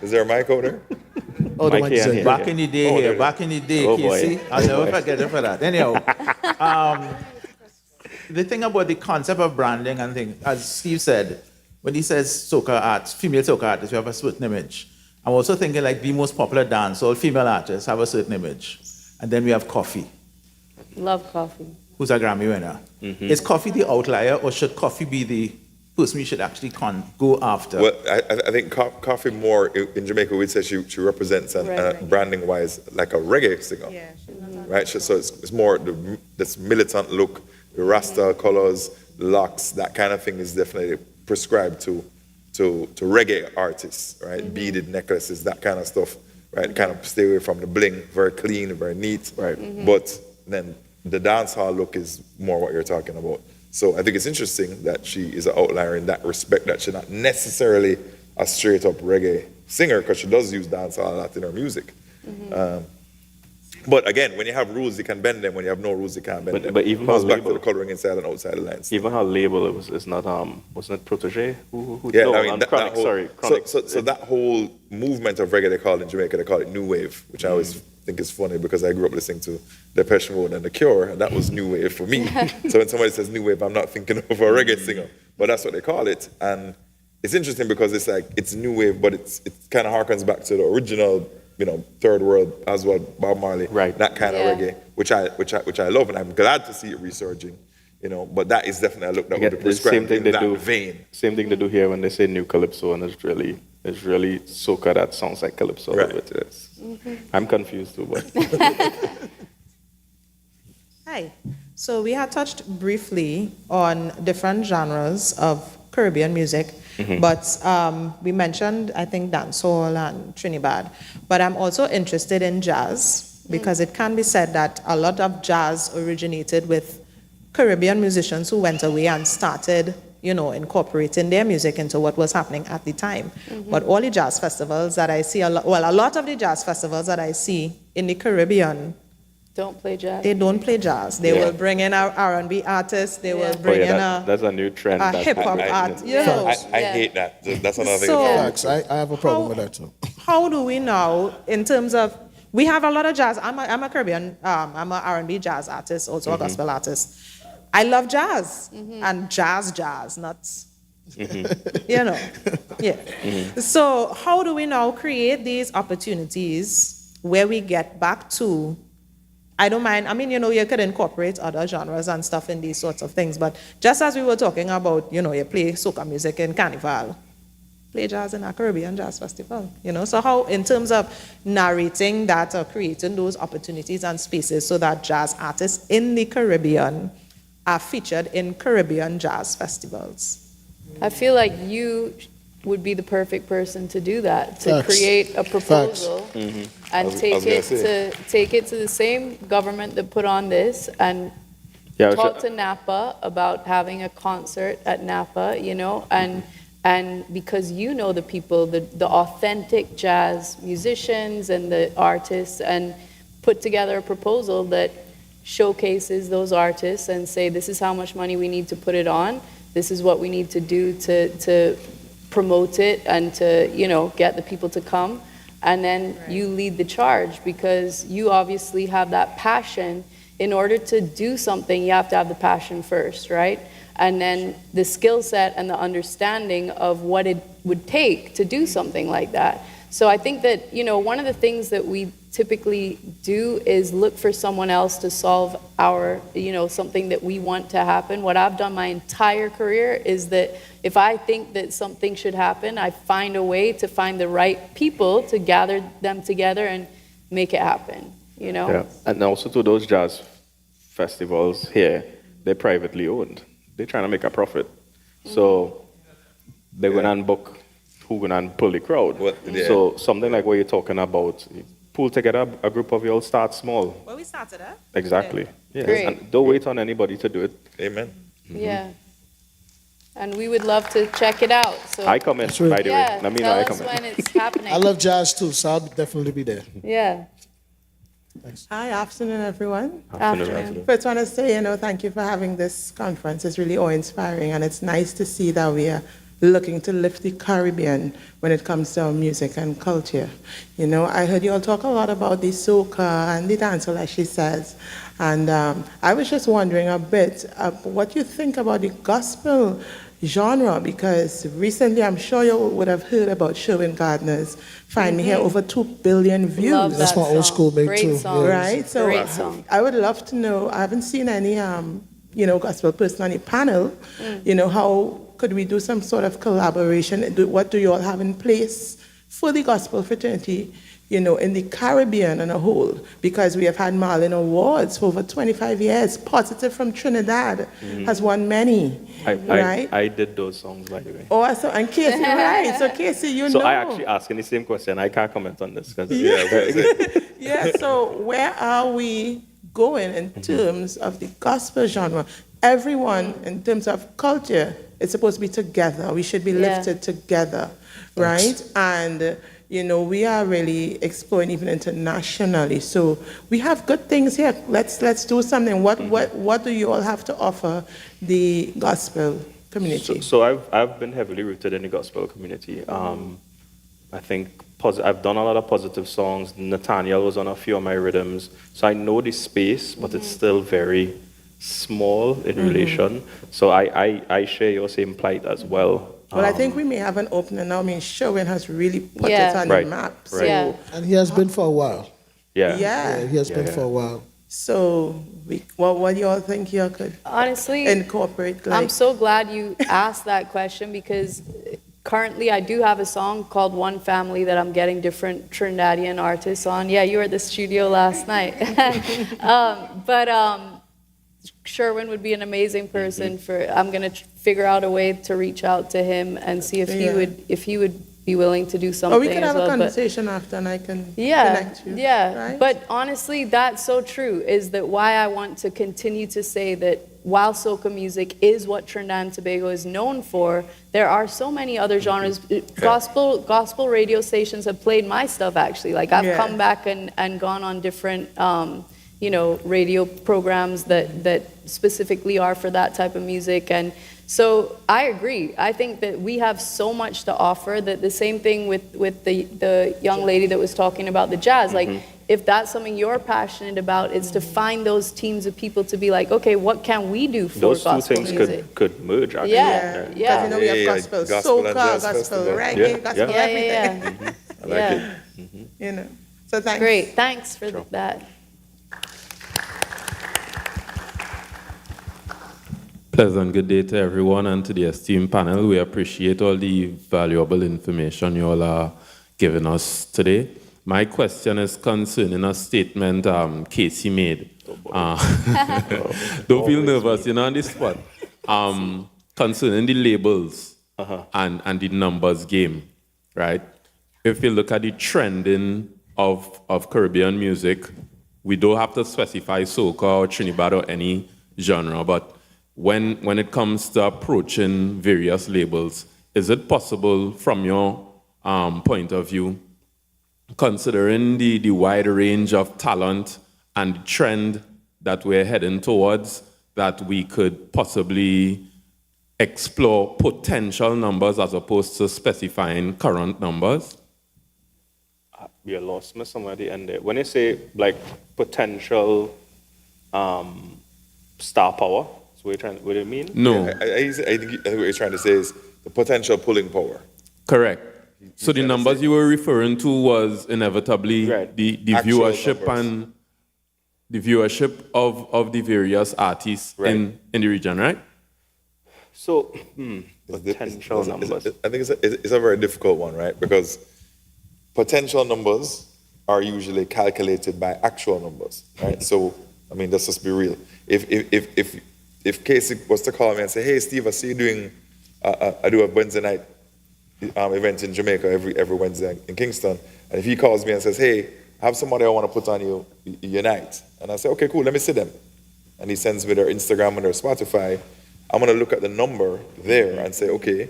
Is there a mic over there? Oh, the Mike mic is here, in. here. Back in the day, back in the day, Oh, boy. Casey, I'll never forget it for that. Anyhow, the thing about the concept of branding and things, as Steve said, when he says soca arts, female soca artists, we have a certain image. I'm also thinking like the most popular dance, all female artists have a certain image. And then we have Coffee, Love coffee. who's a Grammy winner. Is Coffee the outlier, or should Coffee be the person we should actually go after? Well, I think Coffee more in Jamaica, we'd say she represents, branding wise, like a reggae singer. Yeah, right? So it's more this militant look, the Rasta colors, locks, that kind of thing is definitely prescribed to reggae artists, right? Beaded necklaces, that kind of stuff, right? Kind of stay away from the bling, very clean, very neat, right? But then the dancehall look is more what you're talking about. So I think it's interesting that she is an outlier in that respect, that she's not necessarily a straight up reggae singer, because she does use dancehall a lot in her music. But again, when you have rules, you can bend them. When you have no rules, you can't bend them. But even goes her back to label, the coloring inside and outside the lines. even her label is not wasn't it Protege? Yeah, no, I mean, Chronic, sorry, Chronic. So that whole movement of reggae, they call it in Jamaica, they call it New Wave, which I always think is funny because I grew up listening to Depeche Mode and The Cure, and that was New Wave for me. So when somebody says New Wave, I'm not thinking of a reggae singer, but that's what they call it. And it's interesting because it's like, it's New Wave, but it kind of harkens back to the original, third world as well, Bob Marley, right? That kind of reggae, which I love, and I'm glad to see it resurging. But that is definitely a look that would be prescribed in that vein. Same thing they do here when they say new calypso, and it's really soca that sounds like calypso. Right. I'm confused too, but. Hi. So we had touched briefly on different genres of Caribbean music, but we mentioned, I think, dancehall and Trinidad. But I'm also interested in jazz because it can be said that a lot of jazz originated with Caribbean musicians who went away and started, incorporating their music into what was happening at the time. But all the jazz festivals that I see, a lot of the jazz festivals that I see in the Caribbean don't play jazz. They don't play jazz. They will bring in our R&B artists. They will bring that's a new trend. A hip hop artist. I hate that. That's another thing. Facts. I have a problem with that too. How do we now, in terms of, we have a lot of jazz. I'm a Caribbean, I'm an R&B jazz artist, also a gospel artist. I love jazz and jazz, not, So how do we now create these opportunities where we get back to, I don't mind, you could incorporate other genres and stuff in these sorts of things, but just as we were talking about, you play soca music in Carnival, play jazz in a Caribbean Jazz Festival, So how, in terms of narrating that or creating those opportunities and spaces so that jazz artists in the Caribbean are featured in Caribbean jazz festivals? I feel like you would be the perfect person to do that, to create a proposal and take it to the same government that put on this and talk to Napa about having a concert at Napa, and because the people, the authentic jazz musicians and the artists, and put together a proposal that showcases those artists and say, this is how much money we need to put it on, this is what we need to do to promote it and to, get the people to come. And then you lead the charge because you obviously have that passion. In order to do something, you have to have the passion first, right? And then the skill set and the understanding of what it would take to do something like that. So I think that, one of the things that we typically do is look for someone else to solve our, something that we want to happen. What I've done my entire career is that if I think that something should happen, I find a way to find the right people to gather them together and make it happen, Yeah, and also to those jazz festivals here, they're privately owned. They're trying to make a profit. So they're going to book who going to pull the crowd. So something like what you're talking about, pull together a group of you all, start small. Well, we started that. Exactly. Yeah. Great. And don't wait on anybody to do it. Amen. Yeah. And we would love to check it out. So I comment, by the way. tell I us comment. when it's happening. I love jazz too, so I'll definitely be there. Yeah. Hi, afternoon, everyone. Afternoon. First, I want to say, thank you for having this conference. It's really awe-inspiring, and it's nice to see that we are looking to lift the Caribbean when it comes to music and culture. I heard you all talk a lot about the soca and the dancehall, as she says, and I was just wondering a bit what you think about the gospel genre, because recently I'm sure you would have heard about Sherwin Gardner's Find Me Here, over 2 billion views. Love That's my old school mate Great too. song. Right? So Great song. I would love to know, I haven't seen any, gospel person on the panel, how could we do some sort of collaboration? What do you all have in place for the gospel fraternity, in the Caribbean on a whole? Because we have had Marlin Awards for over 25 years. Positive from Trinidad has won many, right? I did those songs, by the way. Oh, so, and Casey, right. So Casey, know. So I actually asking the same question. I can't comment on this. Yeah, so where are we going in terms of the gospel genre? Everyone, in terms of culture, is supposed to be together. We should be lifted together, right? And, you know, we are really exploring even internationally. So we have good things here. Let's do something. What do you all have to offer the gospel community? So I've been heavily rooted in the gospel community. I think I've done a lot of positive songs. Nathaniel was on a few of my rhythms. So I know the space, but it's still very small in relation. So I share your same plight as well. Well, I think we may have an opening now. I mean, Sherwin has really put it on the map. So, and he has been for a while. Yeah. He has been for a while. So, what do you all think you could honestly incorporate? I'm so glad you asked that question, because currently I do have a song called One Family that I'm getting different Trinidadian artists on. Yeah, you were at the studio last night. But Sherwin would be an amazing person for. I'm gonna figure out a way to reach out to him and see if he would be willing to do something. Or we can have a conversation after, and I can connect you. Right? But honestly, that's so true. Is that why I want to continue to say that while soca music is what Trinidad and Tobago is known for, there are so many other genres. Gospel radio stations have played my stuff actually. Like I've come back and gone on different. Radio programs that specifically are for that type of music. And so I agree. I think that we have so much to offer, that the same thing with the young lady that was talking about the jazz. Like, if that's something you're passionate about, it's to find those teams of people to be like, okay, what can we do for those gospel two things music? could merge, actually. Yeah. Because you know we have gospel soca, gospel reggae, gospel everything. I like it. You know. So thanks. Great. Thanks for that. Pleasant good day to everyone and to the esteemed panel. We appreciate all the valuable information you all are giving us today. My question is concerning a statement Casey made. Don't feel nervous, you're not on the spot. Concerning the labels and the numbers game, right? If you look at the trending of Caribbean music, we don't have to specify soca or Trinidad or any genre, but when it comes to approaching various labels, is it possible from your point of view, considering the wide range of talent and the trend that we're heading towards, that we could possibly explore potential numbers as opposed to specifying current numbers? You lost me somewhere at the end there. When you say like potential star power, what do you mean? No. I think what you're trying to say is the potential pulling power. Correct. So the numbers you were referring to was inevitably the viewership and the viewership of the various artists in the region, right? So potential numbers. I think it's a very difficult one, right? Because potential numbers are usually calculated by actual numbers, right? So I mean, let's just be real. If Casey was to call me and say, "Hey, Steve, I see you doing, I do a Wednesday night event in Jamaica every Wednesday in Kingston," and if he calls me and says, "Hey, I have somebody I want to put on your night," and I say, "Okay, cool, let me see them," and he sends me their Instagram and their Spotify, I'm going to look at the number there and say, okay,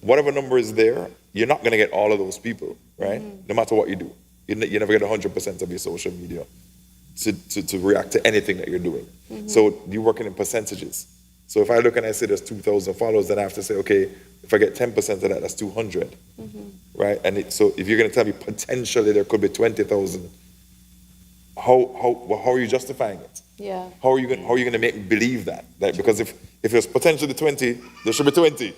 whatever number is there, you're not going to get all of those people, right? No matter what you do, you never get 100% of your social media to react to anything that you're doing. So you're working in percentages. So if I look and I say there's 2,000 followers, then I have to say, okay, if I get 10% of that, that's 200, right? And so if you're going to tell me potentially there could be 20,000, how are you justifying it? Yeah. How are you going to make me believe that? Like, because if there's potentially 20, there should be 20.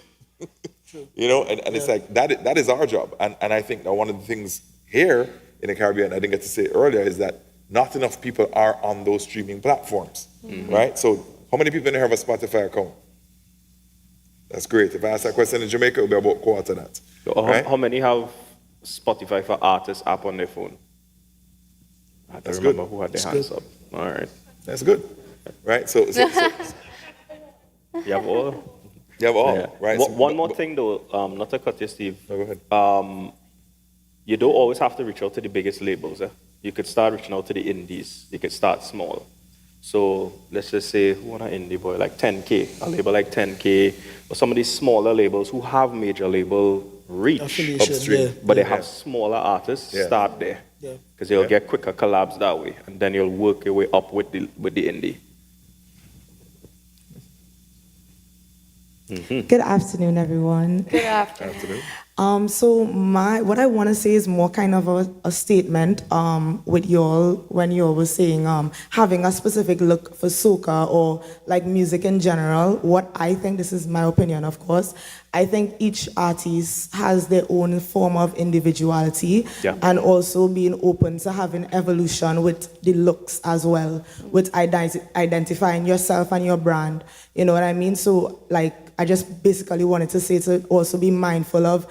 You know, and it's like that is our job. And I think that one of the things here in the Caribbean, I didn't get to say earlier, is that not enough people are on those streaming platforms, right? So how many people in here have a Spotify account? That's great. If I ask that question in Jamaica, it will be about quarter of that. So right? how many have Spotify for Artists app on their phone? I have to remember who had their hands up. All right. That's good, right? So you have all? You have all, Yeah. right? One more thing though, not to cut you, Steve. No, go ahead. You don't always have to reach out to the biggest labels. You could start reaching out to the indies. You could start small. So let's just say, who want an indie boy, like 10K, a label like 10K, or some of these smaller labels who have major label reach Affiliation, upstream, yeah, but yeah. they have smaller artists Yeah. start there. Yeah. Because you'll get quicker collabs that way, and then you'll work your way up with the indie. Good afternoon, everyone. Good afternoon. So what I want to say is more kind of a statement with y'all when y'all was saying having a specific look for soca or like music in general. What I think, this is my opinion, of course, I think each artist has their own form of individuality and also being open to having evolution with the looks as well, with identifying yourself and your brand. You know what I mean? So like, I just basically wanted to say to also be mindful of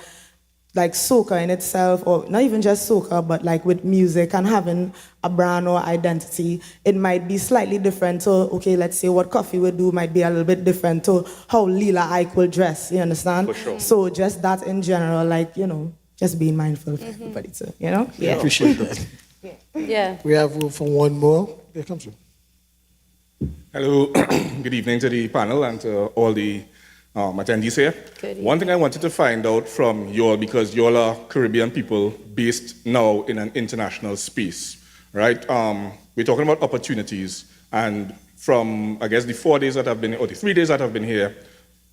like soca in itself, or not even just soca, but like with music and having a brand or identity, it might be slightly different to, okay, let's say what Coffee would do might be a little bit different to how Lila Ike will dress, you understand? For sure. So just that in general, like, you know, just being mindful of everybody too, you know? Yeah, appreciate that. Yeah. We have room for one more. Here comes you. Hello, good evening to the panel and to all the attendees here. One thing I wanted to find out from you all, because you all are Caribbean people based now in an international space, right? We're talking about opportunities, and from, I guess, the 4 days that I've been, or the 3 days that I've been here,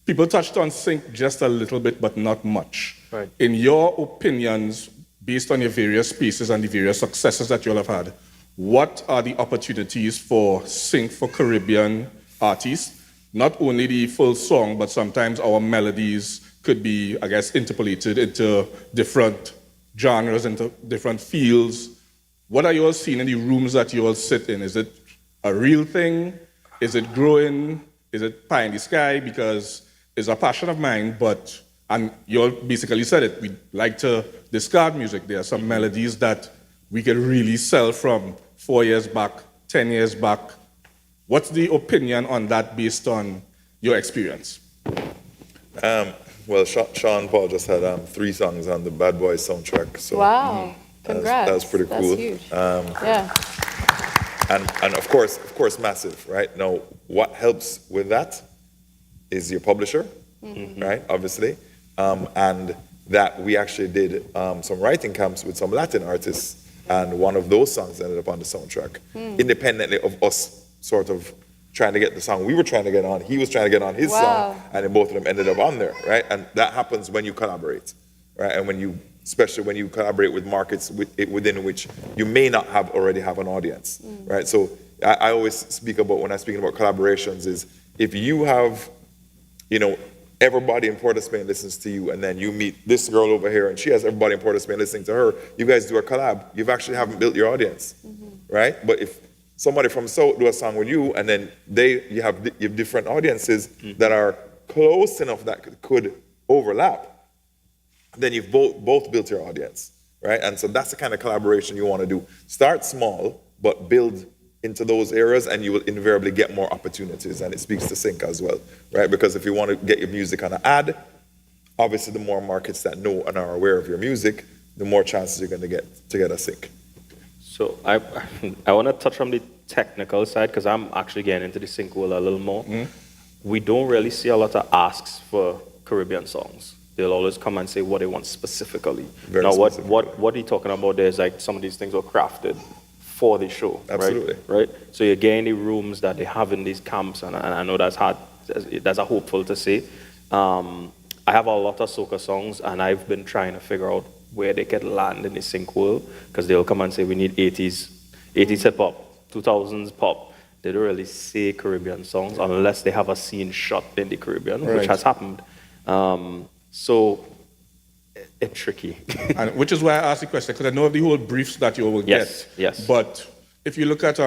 people touched on sync just a little bit, but not much. Right. In your opinions, based on your various spaces and the various successes that you all have had, what are the opportunities for sync for Caribbean artists? Not only the full song, but sometimes our melodies could be, I guess, interpolated into different genres, into different fields. What are you all seeing in the rooms that you all sit in? Is it a real thing? Is it growing? Is it pie in the sky? Because it's a passion of mine, and you all basically said it, we like to discard music. There are some melodies that we can really sell from 4 years back, 10 years back. What's the opinion on that based on your experience? Well, Sean Paul just had 3 songs on the Bad Boys soundtrack. So Wow. Congrats. That's pretty cool. That's huge. Yeah. And of course, massive, right? Now, what helps with that is your publisher, right? Obviously, and that we actually did some writing camps with some Latin artists, and one of those songs ended up on the soundtrack, independently of us sort of trying to get the song we were trying to get on. He was trying to get on his song, and then both of them ended up on there, right? And that happens when you collaborate, right? And especially when you collaborate with markets within which you may not already have an audience, right? So I always speak about, when I'm speaking about collaborations, is if you have, everybody in Port of Spain listens to you, and then you meet this girl over here, and she has everybody in Port of Spain listening to her, you guys do a collab, you actually haven't built your audience, right? But if somebody from South do a song with you, and then you have different audiences that are close enough that could overlap, then you've both built your audience, right? And so that's the kind of collaboration you want to do. Start small, but build into those areas, and you will invariably get more opportunities. And it speaks to sync as well, right? Because if you want to get your music on an ad, obviously the more markets that know and are aware of your music, the more chances you're going to get a sync. So I want to touch on the technical side, because I'm actually getting into the sync world a little more. We don't really see a lot of asks for Caribbean songs. They'll always come and say what they want specifically. What you're talking about there is like some of these things were crafted for the show. Absolutely. Right? So you're getting the rooms that they have in these camps, and I know that's hard, that's a hopeful to say. I have a lot of soca songs, and I've been trying to figure out where they can land in the sync world, because they'll come and say we need 80s hip-hop, 2000s pop. They don't really say Caribbean songs unless they have a scene shot in the Caribbean, which has happened. So it's tricky. And which is why I asked the question, because I know the whole briefs that you will get. Yes. But if you look at,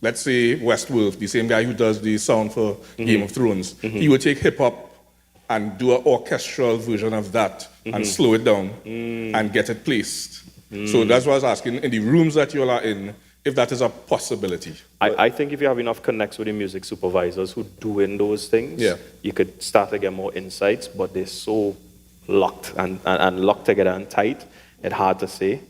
let's say, West Wolf, the same guy who does the sound for Game of Thrones, he will take hip-hop and do an orchestral version of that and slow it down and get it placed. So that's what I was asking, in the rooms that you all are in, if that is a possibility. I think if you have enough connects with the music supervisors who doing those things, you could start to get more insights, but they're so locked and locked together and tight, it's hard to say.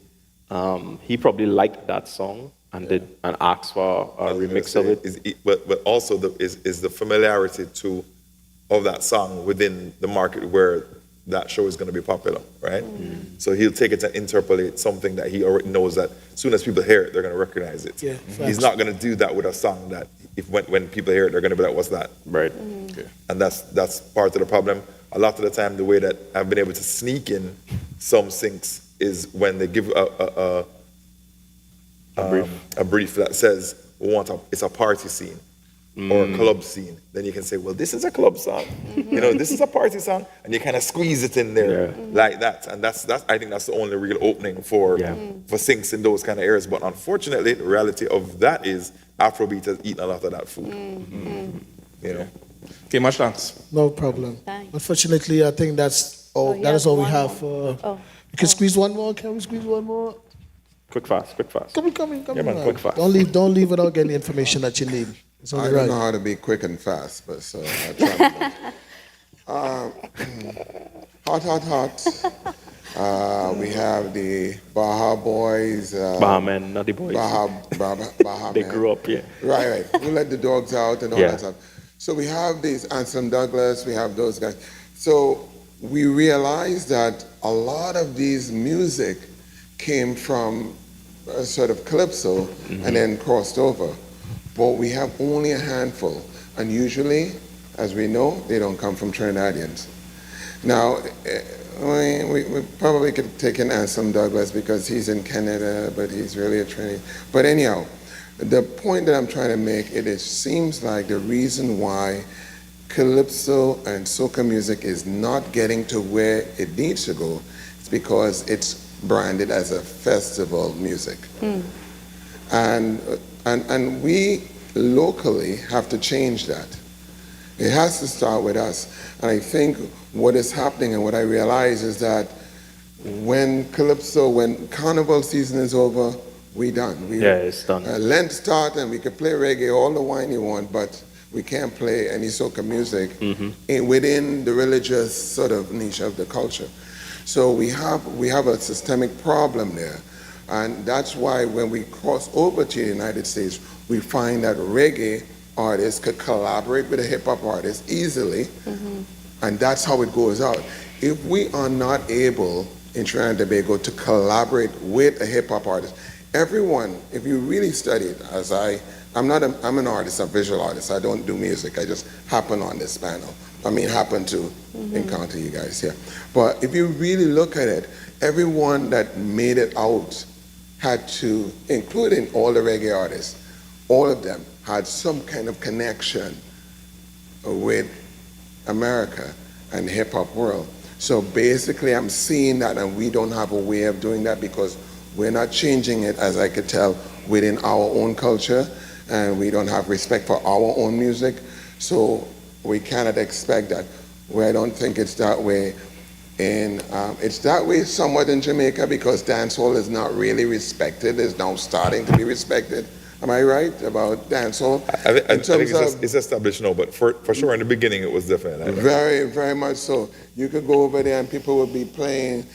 He probably liked that song and asked for a remix of it. But also is the familiarity of that song within the market where that show is going to be popular, right? So he'll take it and interpolate something that he already knows that as soon as people hear it, they're going to recognize it. Yeah, He's facts. not going to do that with a song that when people hear it, they're going to be like, what's that? Right. And that's part of the problem. A lot of the time, the way that I've been able to sneak in some syncs is when they give a brief that says, it's a party scene or a club scene. Then you can say, well, this is a club song. This is a party song. And you kind of squeeze it in there like that. And that's I think that's the only real opening for syncs in those kind of areas. But unfortunately, the reality of that is Afrobeat has eaten a lot of that food. Okay, much thanks. No problem. Thanks. Unfortunately, I think that's all. he That has is all we one have more. for. We can squeeze one more. Can we squeeze one more? Quick fast. Come on. Yeah, man, quick fast. Don't leave without getting the information that you need. It's I only don't right. know how to be quick and fast, but so I try. Hot. We have the Baja Boys. Baha Men, not the boys. Baja They Men. grew up, yeah. Right. We let the dogs out and all Yeah. that stuff. So we have these Anselm Douglas, we have those guys. So we realized that a lot of these music came from a sort of calypso and then crossed over. But we have only a handful. And usually, as we know, they don't come from Trinidadians. Now, we probably could take in Anselm Douglas because he's in Canada, but he's really a Trinidad. But anyhow, the point that I'm trying to make, it seems like the reason why calypso and soca music is not getting to where it needs to go is because it's branded as a festival music. And we locally have to change that. It has to start with us. And I think what is happening and what I realize is that when carnival season is over, we done. It's done. Lent start and we can play reggae, all the wine you want, but we can't play any soca music within the religious sort of niche of the culture. So we have a systemic problem there. And that's why when we cross over to the United States, we find that reggae artists could collaborate with a hip-hop artist easily, and that's how it goes out. If we are not able in Trinidad and Tobago to collaborate with a hip-hop artist, everyone, if you really study it, I'm an artist, a visual artist, I don't do music, I just happen on this panel. Happen to encounter you guys here. But if you really look at it, everyone that made it out had to, including all the reggae artists, all of them had some kind of connection with America and the hip-hop world. So basically I'm seeing that, and we don't have a way of doing that because we're not changing it, as I could tell, within our own culture, and we don't have respect for our own music. So we cannot expect that. I don't think it's that way. It's that way somewhat in Jamaica because dancehall is not really respected. It's now starting to be respected. Am I right about dancehall? I think it's established now, but for sure in the beginning it was definitely like that. Very, very much so. You could go over there and people would be playing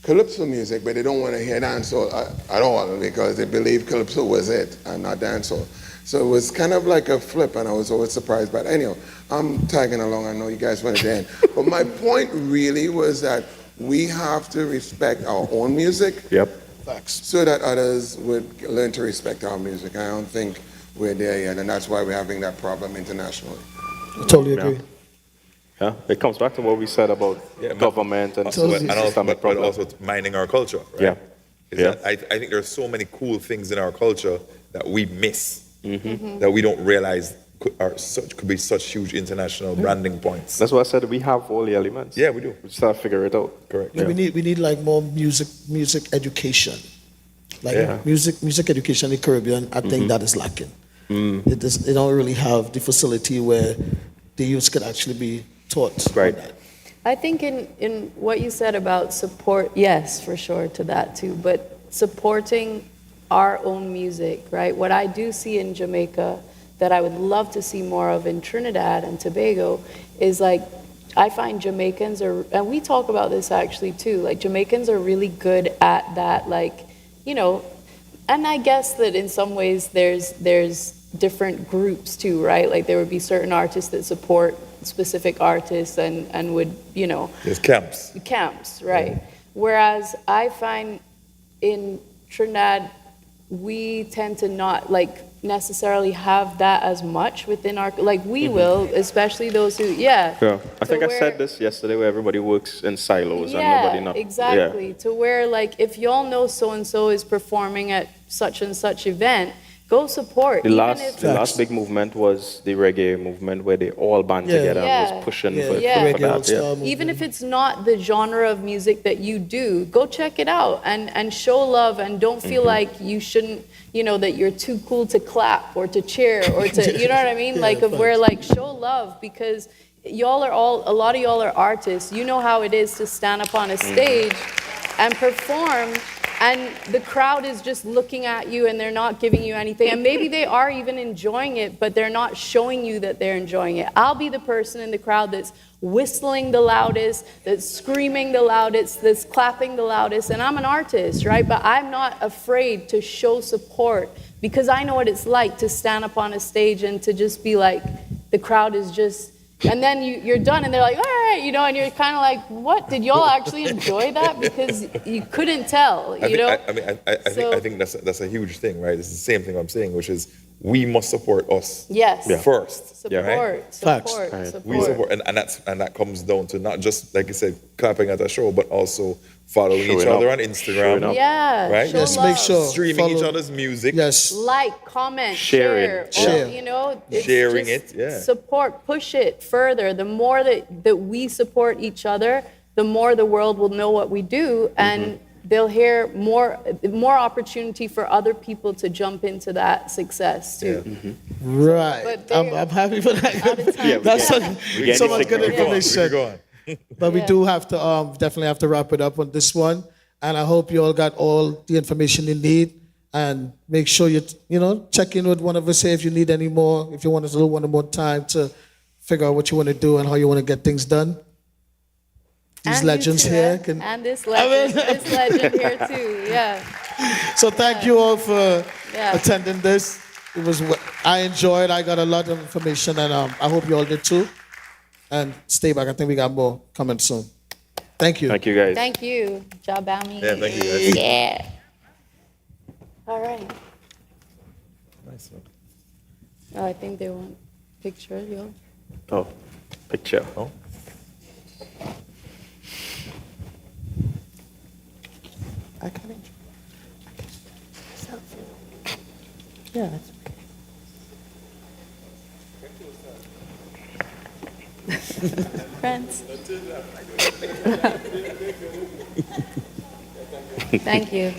calypso music, but they don't want to hear dancehall at all because they believe calypso was it and not dancehall. So it was kind of like a flip, and I was always surprised. But anyhow, I'm tagging along. I know you guys want to end. But my point really was that we have to respect our own music. So that others would learn to respect our music. I don't think we're there yet, and that's why we're having that problem internationally. I totally agree. Yeah, it comes back to what we said about government and systemic but problems. also minding our culture, right? I think there's so many cool things in our culture that we miss, that we don't realize could be such huge international branding points. That's why I said we have all the elements. Yeah, we do. We just have to figure it out. Correct. We need like more music education. Music education in the Caribbean, I think that is lacking. They don't really have the facility where the youth could actually be taught. Right. I think in what you said about support, yes, for sure, to that too, but supporting our own music, right? What I do see in Jamaica that I would love to see more of in Trinidad and Tobago is like, I find Jamaicans are, and we talk about this actually too, like Jamaicans are really good at that, like, and I guess that in some ways there's different groups too, right? Like there would be certain artists that support specific artists and would, you know. There's camps. Camps, right. Whereas I find in Trinidad, we tend to not like necessarily have that as much within our, like we will, especially those who, Yeah, I think I said this yesterday where everybody works in silos and nobody not. Exactly. Yeah. To where like if y'all know so and so is performing at such and such event, go support. The last big movement was the reggae movement where they all band together and was pushing for that. Yeah. Even if it's not the genre of music that you do, go check it out and show love and don't feel like you shouldn't, you know, that you're too cool to clap or to cheer or to, you know what I mean? Like of where like show love because y'all are a lot of y'all are artists. You know how it is to stand up on a stage and perform and the crowd is just looking at you and they're not giving you anything. And maybe they are even enjoying it, but they're not showing you that they're enjoying it. I'll be the person in the crowd that's whistling the loudest, that's screaming the loudest, that's clapping the loudest. And I'm an artist, right? But I'm not afraid to show support because I know what it's like to stand up on a stage and to just be like, the crowd is just, and then you're done and they're like, all right, you know, and you're kind of like, what? Did y'all actually enjoy that? Because you couldn't tell, you know? I think that's a huge thing, right? It's the same thing I'm saying, which is we must support us first. Support, right? support. We support, and that comes down to not just, like you said, clapping at a show, but also following each other on Instagram. Yeah, right? yes, make sure. Streaming each other's music. Yes. Like, comment, share. Or, you know, it's sharing just it, support, push it further. The more that we support each other, the more the world will know what we do, and they'll hear more opportunity for other people to jump into that success too. Right. I'm happy for that. That's so much good information. But we do have to definitely have to wrap it up on this one. And I hope you all got all the information you need. And make sure you check in with one of us here if you need any more, if you want us a little more time to figure out what you want to do and how you want to get things done. These And legends here can. And this legend here too, yeah. So thank you all for attending this. I enjoyed. I got a lot of information, and I hope you all did too. And stay back. I think we got more coming soon. Thank you. Thank you, guys. Thank you, Jabami. Yeah, thank you, guys. Yeah. All right. Nice one. Oh, I think they want picture, yo. Oh, picture. Oh. I can selfie. Yeah, that's okay. Friends. Thank you.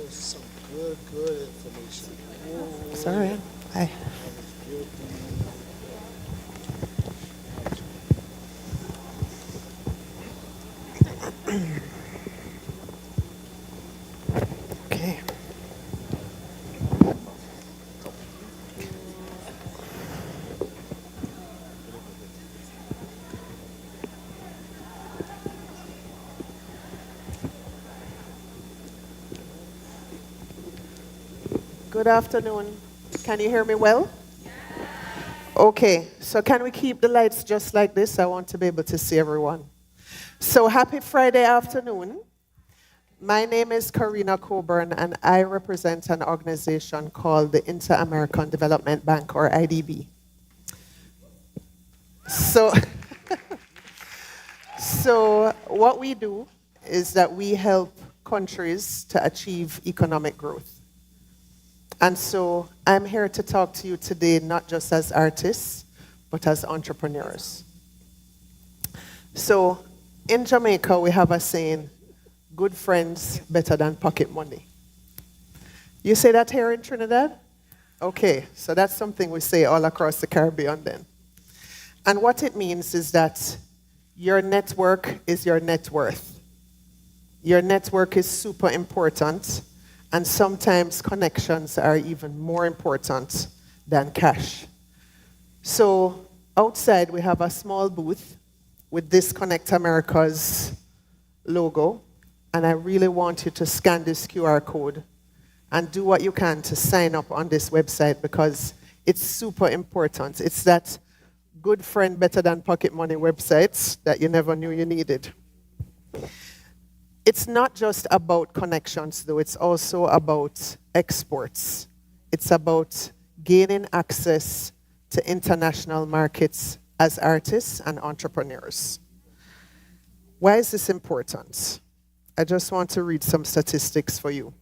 Some good information. Sorry. Hi. Okay. Good afternoon. Can you hear me well? Okay, so can we keep the lights just like this? I want to be able to see everyone. So happy Friday afternoon. My name is Karina Coburn, and I represent an organization called the Inter-American Development Bank, or IDB. So, so what we do is that we help countries to achieve economic growth. And so I'm here to talk to you today, not just as artists, but as entrepreneurs. So in Jamaica, we have a saying, good friends better than pocket money. You say that here in Trinidad? Okay, so that's something we say all across the Caribbean then. And what it means is that your network is your net worth. Your network is super important. And sometimes connections are even more important than cash. So outside we have a small booth with this Connect America's logo. And I really want you to scan this QR code and do what you can to sign up on this website because it's super important. It's that good friend better than pocket money websites that you never knew you needed. It's not just about connections though, it's also about exports. It's about gaining access to international markets as artists and entrepreneurs. Why is this important? I just want to read some statistics for you.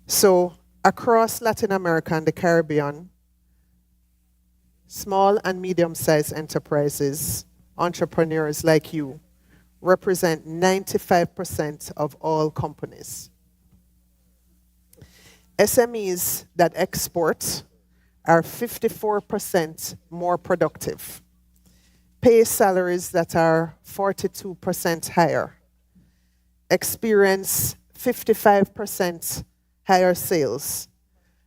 So, across Latin America and the Caribbean, small and medium-sized enterprises, entrepreneurs like you, represent 95% of all companies. SMEs that export are 54% more productive, pay salaries that are 42% higher, experience 55% higher sales,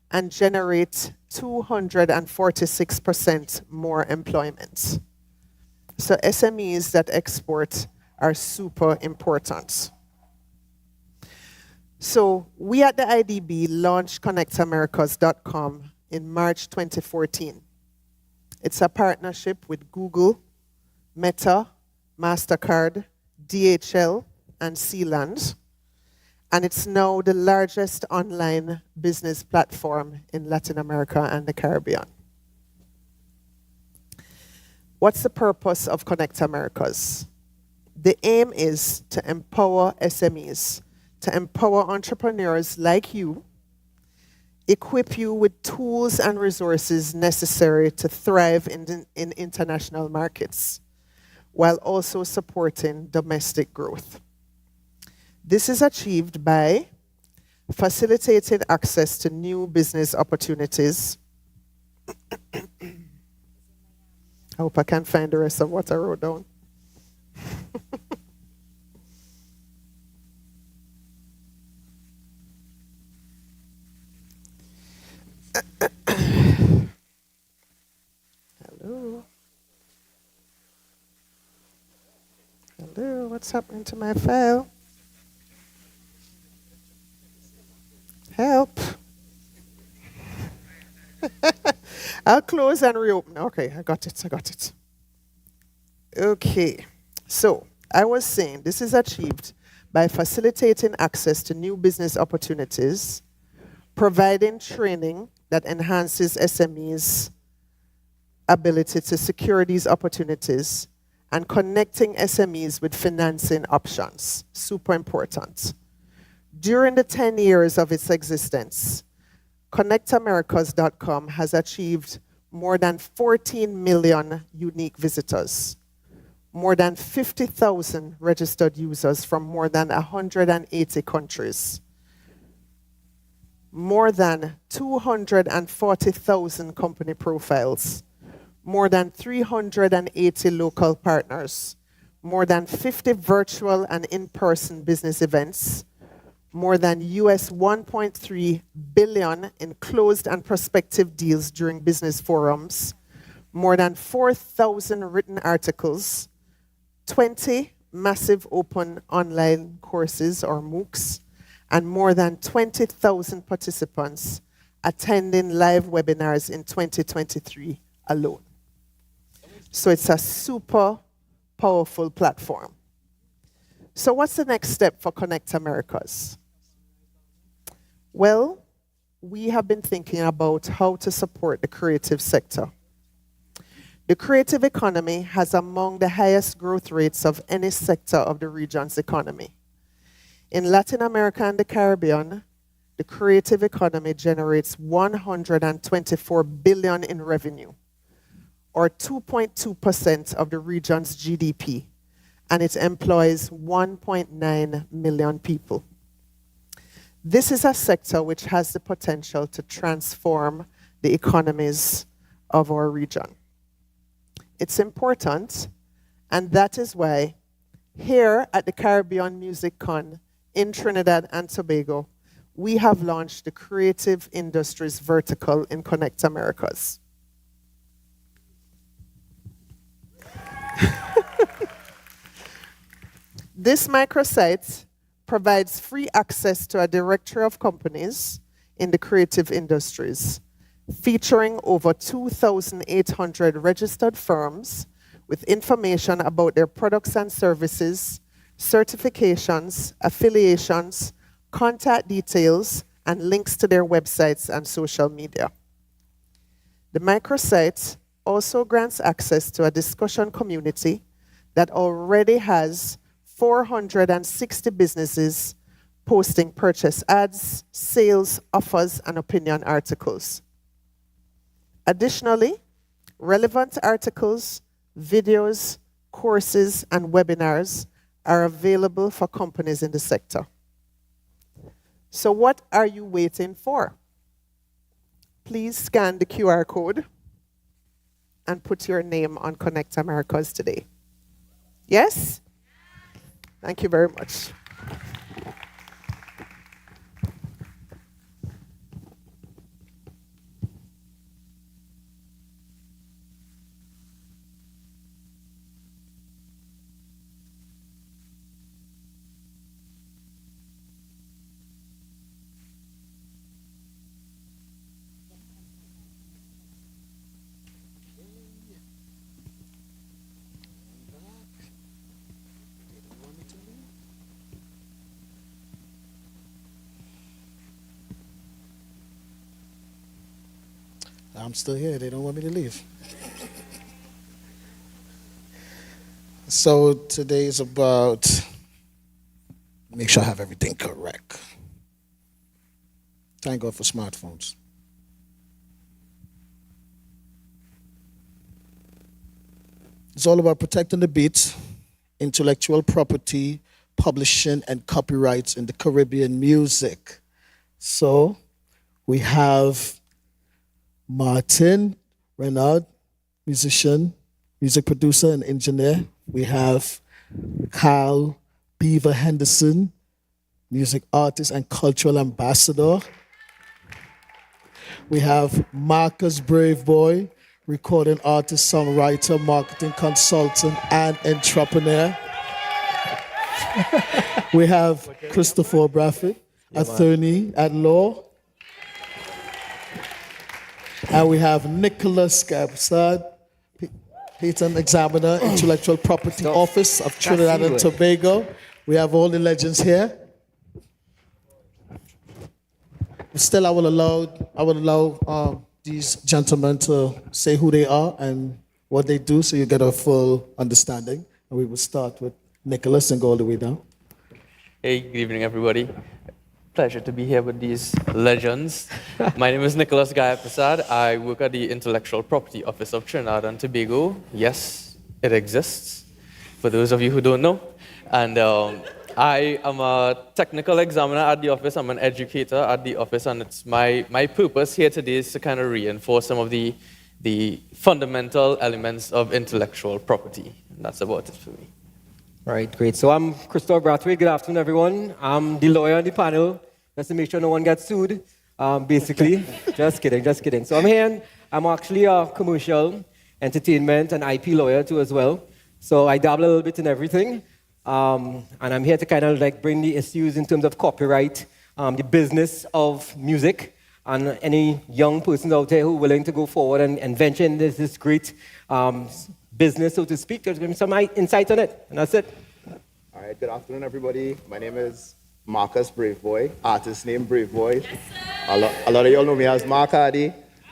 and generate 246% more employment. So SMEs that export are super important. So we at the IDB launched ConnectAmericas.com in March 2014. It's a partnership with Google, Meta, MasterCard, DHL, and Sealand. And it's now the largest online business platform in Latin America and the Caribbean. What's the purpose of Connect Americas? The aim is to empower SMEs, to empower entrepreneurs like you, equip you with tools and resources necessary to thrive in international markets, while also supporting domestic growth. This is achieved by facilitating access to new business opportunities. I hope I can find the rest of what I wrote down. Hello. Hello, what's happening to my file? Help. I'll close and reopen. Okay, I got it. Okay, so I was saying this is achieved by facilitating access to new business opportunities, providing training that enhances SMEs' ability to secure these opportunities, and connecting SMEs with financing options. Super important. During the 10 years of its existence, ConnectAmericas.com has achieved more than 14 million unique visitors, more than 50,000 registered users from more than 180 countries, more than 240,000 company profiles, more than 380 local partners, more than 50 virtual and in-person business events, more than US $1.3 billion in closed and prospective deals during business forums, more than 4,000 written articles, 20 massive open online courses or MOOCs, and more than 20,000 participants attending live webinars in 2023 alone. So it's a super powerful platform. So what's the next step for Connect Americas? Well, we have been thinking about how to support the creative sector. The creative economy has among the highest growth rates of any sector of the region's economy. In Latin America and the Caribbean, the creative economy generates $124 billion in revenue, or 2.2% of the region's GDP, and it employs 1.9 million people. This is a sector which has the potential to transform the economies of our region. It's important, and that is why here at the Caribbean Musicon in Trinidad and Tobago, we have launched the Creative Industries Vertical in Connect Americas. This microsite provides free access to a directory of companies in the creative industries, featuring over 2,800 registered firms with information about their products and services, certifications, affiliations, contact details, and links to their websites and social media. The microsite also grants access to a discussion community that already has 460 businesses posting purchase ads, sales, offers, and opinion articles. Additionally, relevant articles, videos, courses, and webinars are available for companies in the sector. So what are you waiting for? Please scan the QR code and put your name on Connect Americas today. Yes? Thank you very much. I'm still here. They don't want me to leave. So today is about, make sure I have everything correct. Thank God for smartphones. It's all about protecting the beats, intellectual property, publishing, and copyrights in the Caribbean music. So we have Martin Renaud, musician, music producer, and engineer. We have Kyle Beaver Henderson, music artist and cultural ambassador. We have Marcus Braveboy, recording artist, songwriter, marketing consultant, and entrepreneur. We have Christopher Braffett, attorney at law. And we have Nicholas Gabsad, patent examiner, intellectual property office of Trinidad and Tobago. We have all the legends here. Still, I will allow these gentlemen to say who they are and what they do, so you get a full understanding. And we will start with Nicholas and go all the way down. Hey, good evening, everybody. Pleasure to be here with these legends. My name is Nicholas Gaya Prasad. I work at the Intellectual Property Office of Trinidad and Tobago. Yes, it exists, for those of you who don't know. And I am a technical examiner at the office. I'm an educator at the office, and it's my purpose here today is to kind of reinforce some of the fundamental elements of intellectual property. And that's about it for me. All right, great. So I'm Christopher Brathwaite. Good afternoon, everyone. I'm the lawyer on the panel, just to make sure no one gets sued, basically. Just kidding. So I'm here, and I'm actually a commercial, entertainment, and IP lawyer too as well. So I dabble a little bit in everything. And I'm here to kind of like bring the issues in terms of copyright, the business of music, and any young persons out there who are willing to go forward and venture in this great business, so to speak. There's going to be some insight on it, and that's it. All right, good afternoon, everybody. My name is Marcus Braveboy, artist name Braveboy. Yes, a lot of y'all know me as Mark Hardy.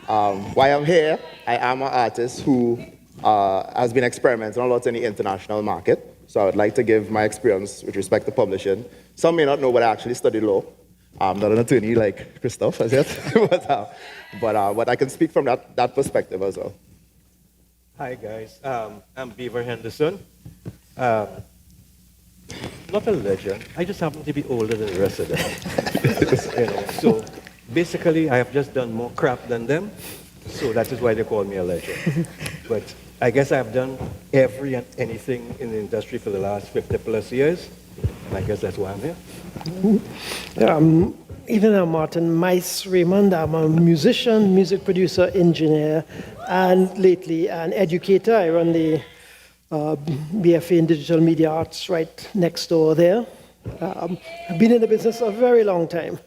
Why I'm here, I am an artist who has been experimenting a lot in the international market. So I would like to give my experience with respect to publishing. Some may not know, but I actually studied law. I'm not an attorney like Christoph as yet, but I can speak from that perspective as well. Hi guys, I'm Beaver Henderson. Not a legend, I just happen to be older than the rest of them. So basically I have just done more crap than them, so that is why they call me a legend. But I guess I've done every and anything in the industry for the last 50 plus years, and I guess that's why I'm here. Even I'm Martin Mice Raymond. I'm a musician, music producer, engineer, and lately an educator. I run the BFA in Digital Media Arts right next door there. I've been in the business a very long time.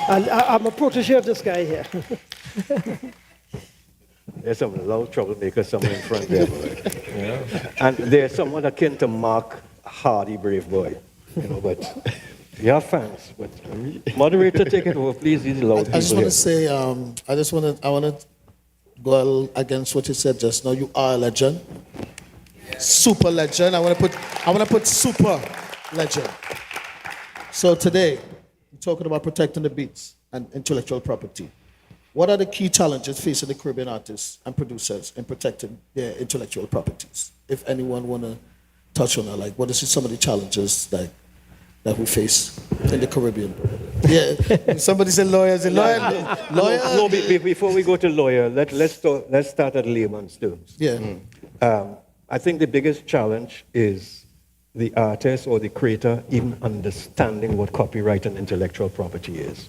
And I'm a protege of this guy here. There's some loud troublemakers somewhere in front there. And there's someone akin to Mark Hardy, brave boy. But you have fans. But moderator, take it over, please. These loud people I just want here. to say, I want to go against what you said just now. You are a legend, super legend. I want to put super legend. So today, we're talking about protecting the beats and intellectual property. What are the key challenges facing the Caribbean artists and producers in protecting their intellectual properties? If anyone want to touch on that, like what is some of the challenges that we face in the Caribbean? Yeah, somebody said lawyers. Lawyer. No, before we go to lawyer, let's start at layman's terms. Yeah. I think the biggest challenge is the artist or the creator even understanding what copyright and intellectual property is.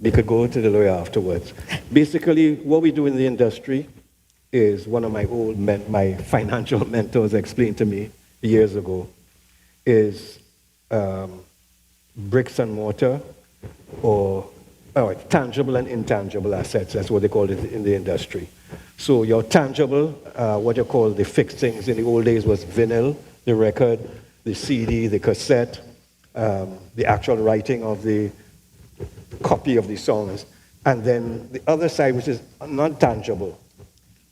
We could go to the lawyer afterwards. Basically, what we do in the industry is one of my financial mentors explained to me years ago is bricks and mortar or tangible and intangible assets. That's what they call it in the industry. So your tangible, what you call the fixed things in the old days was vinyl, the record, the CD, the cassette, the actual writing of the copy of the songs. And then the other side, which is non-tangible,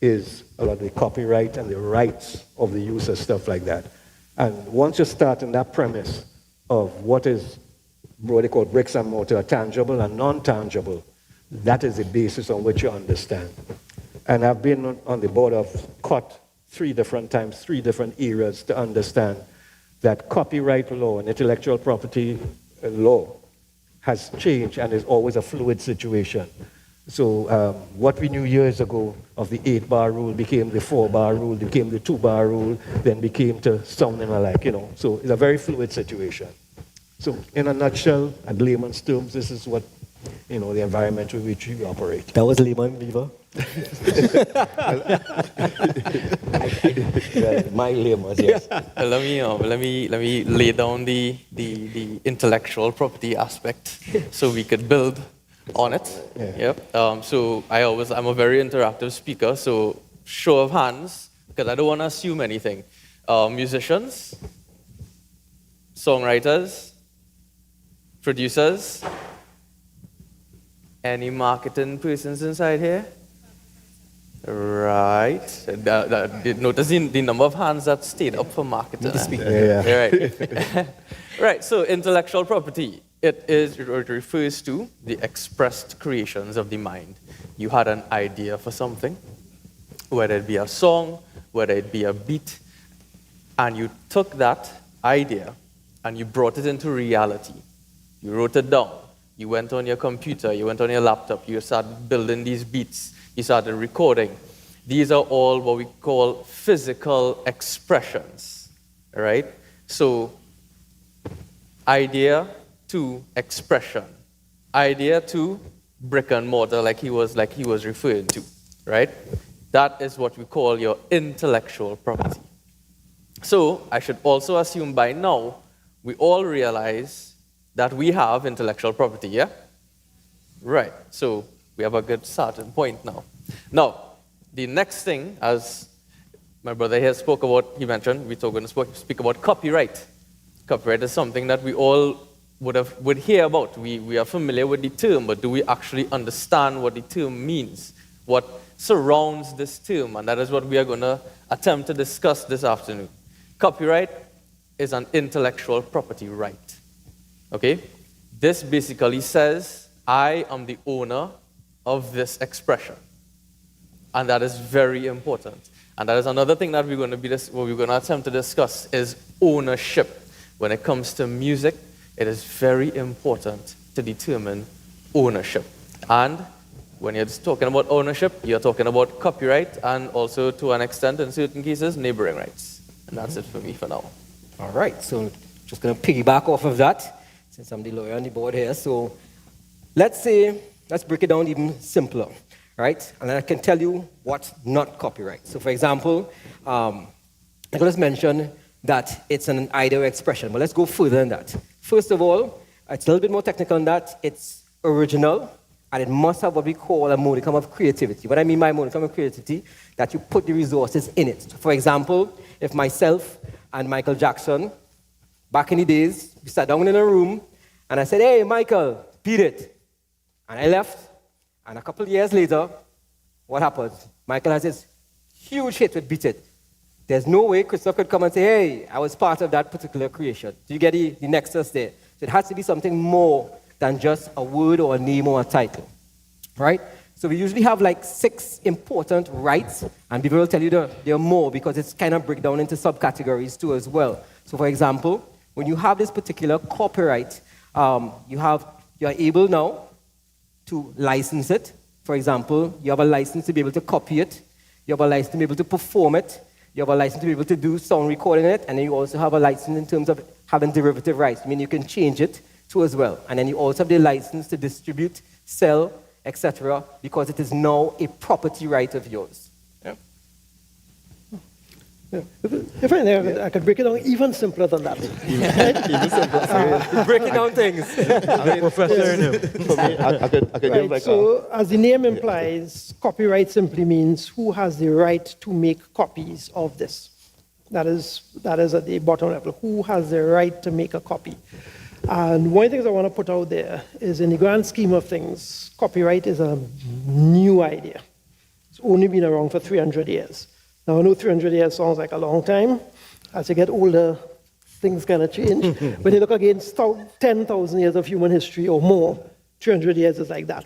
is a lot of the copyright and the rights of the user, stuff like that. And once you start in that premise of what is what they call bricks and mortar, tangible and non-tangible, that is the basis on which you understand. And I've been on the board of COT 3 different times, 3 different eras to understand that copyright law and intellectual property law has changed and is always a fluid situation. So what we knew years ago of the 8-bar rule became the 4-bar rule, became the 2-bar rule, then became to something alike, So it's a very fluid situation. So in a nutshell, at layman's terms, this is what, the environment in which we operate. That was layman, Viva. My layman, yes. Let me lay down the intellectual property aspect so we could build on it. Yeah. Yep. So I'm a very interactive speaker. So show of hands, because I don't want to assume anything. Musicians, songwriters, producers. Any marketing persons inside here? Right. Notice the number of hands that stayed up for marketing. Yeah. Right. Right. So intellectual property. It refers to the expressed creations of the mind. You had an idea for something, whether it be a song, whether it be a beat, and you took that idea and you brought it into reality. You wrote it down. You went on your computer, you went on your laptop, you started building these beats, you started recording. These are all what we call physical expressions, right? So, idea to expression, idea to brick and mortar, like he was referring to, right? That is what we call your intellectual property. So, I should also assume by now, we all realize that we have intellectual property, yeah? Right, so we have a good starting point now. Now, the next thing, as my brother here spoke about, he mentioned, we're going to speak about copyright. Copyright is something that we all would hear about. We are familiar with the term, but do we actually understand what the term means? What surrounds this term? And that is what we are going to attempt to discuss this afternoon. Copyright is an intellectual property right. Okay? This basically says, I am the owner of this expression. And that is very important. And that is another thing that we're going to attempt to discuss is ownership. When it comes to music, it is very important to determine ownership. And when you're talking about ownership, you're talking about copyright and also, to an extent, in certain cases, neighboring rights. And that's it for me for now. All right, so just going to piggyback off of that, since I'm the lawyer on the board here. So let's break it down even simpler, right? And then I can tell you what's not copyright. So for example, Nicholas mentioned that it's an idea expression. But let's go further than that. First of all, it's a little bit more technical than that. It's original, and it must have what we call a modicum of creativity. What I mean by modicum of creativity, that you put the resources in it. For example, if myself and Michael Jackson, back in the days, we sat down in a room, and I said, hey, Michael, beat it. And I left, and a couple of years later, what happened? Michael has this huge hit with Beat It. There's no way Christoph could come and say, hey, I was part of that particular creation. Do you get the nexus there? So it has to be something more than just a word or a name or a title, right? So we usually have like 6 important rights, and people will tell you there are more because it's kind of break down into subcategories too as well. So for example, when you have this particular copyright, you're able now to license it. For example, you have a license to be able to copy it. You have a license to be able to perform it. You have a license to be able to do sound recording in it. And then you also have a license in terms of having derivative rights. I mean, you can change it too as well. And then you also have the license to distribute, sell, etc., because it is now a property right of yours. Yeah? Yeah. If I could break it down even simpler than that. Even simpler. Breaking down things. Professor in him. I could give like so, as the name implies, copyright simply means who has the right to make copies of this. That is at the bottom level. Who has the right to make a copy? And one of the things I want to put out there is, in the grand scheme of things, copyright is a new idea. It's only been around for 300 years. Now, I know 300 years sounds like a long time. As you get older, things kind of change. When you look against 10,000 years of human history or more, 300 years is like that.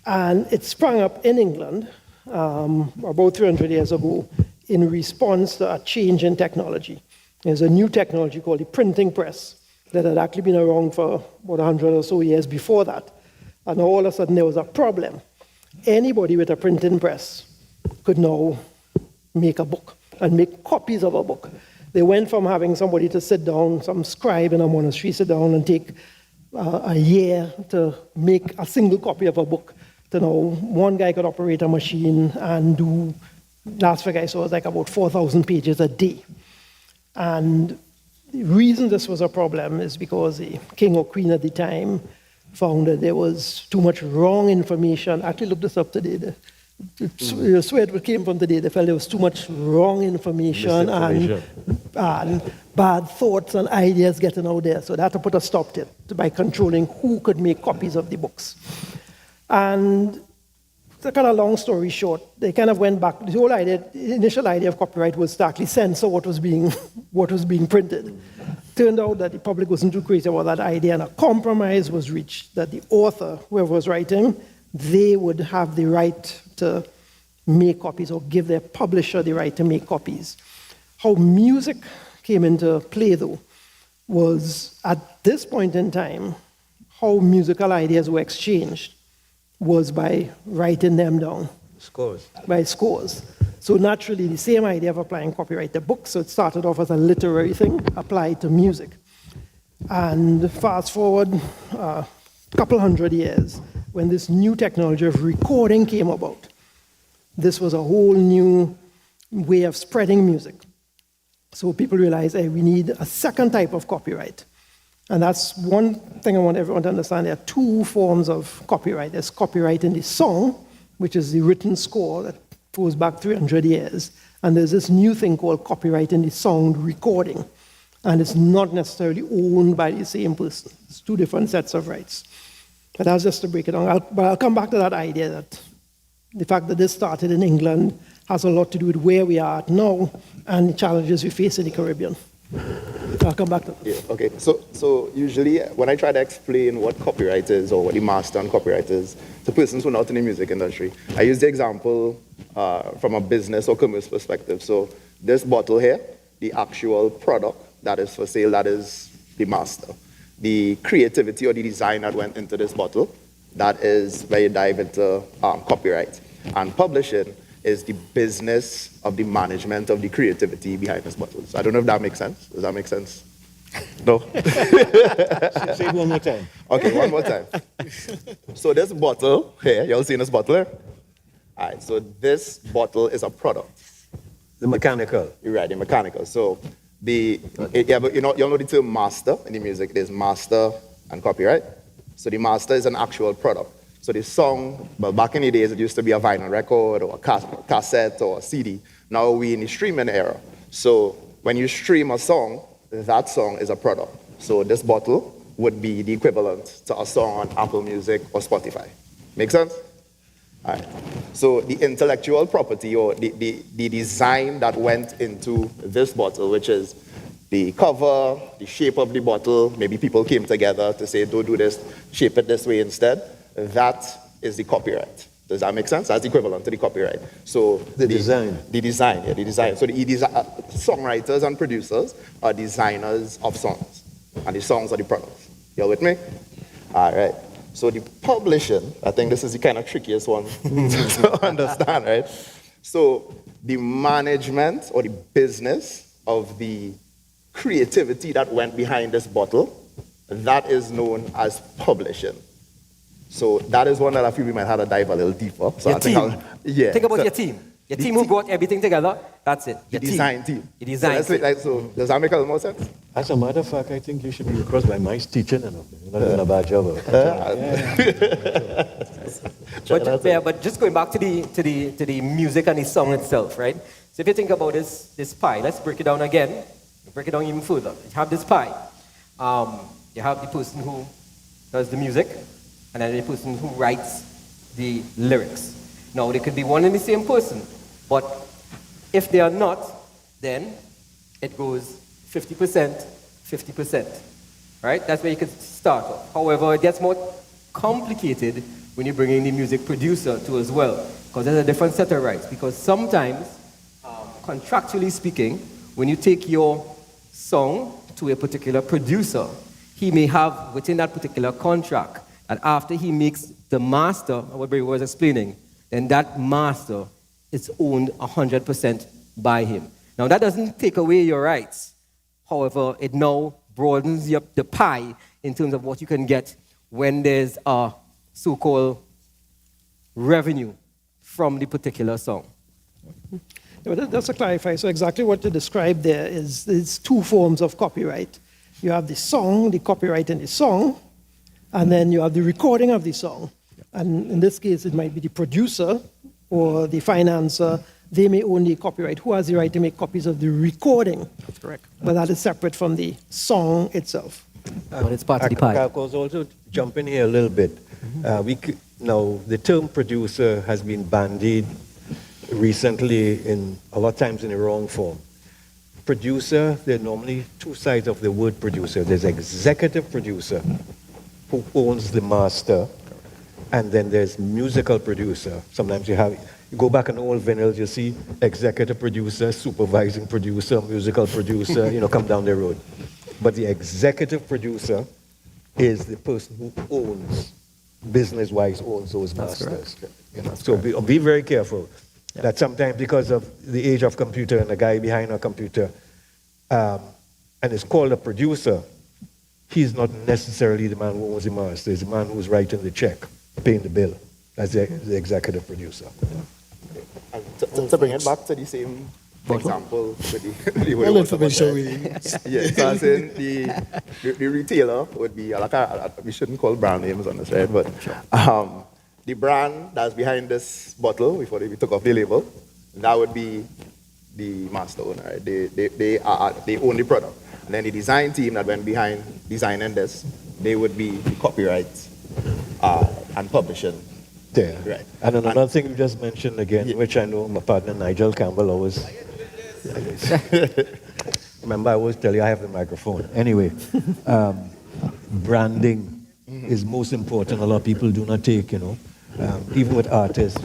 And it sprang up in England about 300 years ago in response to a change in technology. There's a new technology called the printing press that had actually been around for about 100 or so years before that. And all of a sudden there was a problem. Anybody with a printing press could now make a book and make copies of a book. They went from having somebody to sit down, some scribe in a monastery sit down and take a year to make a single copy of a book, to now one guy could operate a machine and do, last figure I saw was like about 4,000 pages a day. And the reason this was a problem is because the king or queen at the time found that there was too much wrong information. I actually looked this up today. I swear it came from today. They felt there was too much wrong information and bad thoughts and ideas getting out there. So they had to put a stop to it by controlling who could make copies of the books. And to kind of long story short, they kind of went back. The whole idea, the initial idea of copyright was to actually censor what was being printed. Turned out that the public wasn't too crazy about that idea, and a compromise was reached that the author, whoever was writing, they would have the right to make copies or give their publisher the right to make copies. How music came into play, though, was at this point in time, how musical ideas were exchanged was by writing them down. Scores. By scores. So naturally, the same idea of applying copyright to books, so it started off as a literary thing, applied to music. And fast forward a couple hundred years, when this new technology of recording came about, this was a whole new way of spreading music. So people realized, hey, we need a second type of copyright. And that's one thing I want everyone to understand. There are 2 forms of copyright. There's copyright in the song, which is the written score that goes back 300 years. And there's this new thing called copyright in the sound recording. And it's not necessarily owned by the same person. It's 2 different sets of rights. But that's just to break it down. But I'll come back to that idea that the fact that this started in England has a lot to do with where we are at now and the challenges we face in the Caribbean. I'll come back to that. Yeah, okay. So usually when I try to explain what copyright is or what the master on copyright is to persons who are not in the music industry, I use the example from a business or commerce perspective. So this bottle here, the actual product that is for sale, that is the master. The creativity or the design that went into this bottle, that is where you dive into copyright. And publishing is the business of the management of the creativity behind this bottle. So I don't know if that makes sense. Does that make sense? No? Say it one more time. Okay, one more time. So this bottle here, you all seen this bottle here? All right, so this bottle is a product. The mechanical. You're right, the mechanical. So Yeah, but you know the term master in the music. There's master and copyright. So the master is an actual product. So the song, well, back in the days, it used to be a vinyl record or a cassette or a CD. Now we're in the streaming era. So when you stream a song, that song is a product. So this bottle would be the equivalent to a song on Apple Music or Spotify. Make sense? All right. So the intellectual property or the design that went into this bottle, which is the cover, the shape of the bottle, maybe people came together to say, don't do this, shape it this way instead, that is the copyright. Does that make sense? That's equivalent to the copyright. So the design. The design, yeah, the design. So the songwriters and producers are designers of songs, and the songs are the products. You with me? All right. So the publishing, I think this is the kind of trickiest one to understand, right? So the management or the business of the creativity that went behind this bottle, that is known as publishing. So that is one that I feel we might have to dive a little deeper. So Your team. Think about so your team. Your team who brought everything together, that's it. Your design team. Your design so, team. so does that make a little more sense? As a matter of fact, I think you should be across by my teaching and you're not doing a bad job of it. But just going back to the music and the song itself, right? So if you think about this pie, let's break it down again. Break it down even further. You have this pie. You have the person who does the music, and then the person who writes the lyrics. Now, they could be one and the same person, but if they are not, then it goes 50%, 50%. Right? That's where you could start off. However, it gets more complicated when you bring in the music producer too as well, because there's a different set of rights. Because sometimes, contractually speaking, when you take your song to a particular producer, he may have within that particular contract that after he makes the master, what Barry was explaining, then that master is owned 100% by him. Now that doesn't take away your rights. However, it now broadens the pie in terms of what you can get when there's a so-called revenue from the particular song. Just to clarify, so exactly what you described there is two forms of copyright. You have the song, the copyright in the song, and then you have the recording of the song. And in this case, it might be the producer or the financer. They may own the copyright. Who has the right to make copies of the recording? That's correct. But that is separate from the song itself. But it's part of the pie. I was also jump in here a little bit. Now, the term producer has been bandied recently in a lot of times in the wrong form. Producer, there are normally two sides of the word producer. There's executive producer who owns the master, and then there's musical producer. Sometimes you go back on old vinyls, you see executive producer, supervising producer, musical producer, come down the road. But the executive producer is the person who owns, business-wise owns those masters. So be very careful. Yeah. That sometimes because of the age of computer and the guy behind a computer, and it's called a producer, he's not necessarily the man who owns the master. He's the man who's writing the check, paying the bill. That's the executive producer. And to bring it back to the same example with the All information we yeah, so I saying the retailer would be we shouldn't call brand names on this, right? But the brand that's behind this bottle, before we took off the label, that would be the master owner, right? They own the product. And then the design team that went behind designing this, they would be the copyright and publishing. Yeah. Right. And another thing you just mentioned again, which I know my partner Nigel Campbell always. Remember, I always tell you I have the microphone. Anyway, branding is most important. A lot of people do not take, even with artists,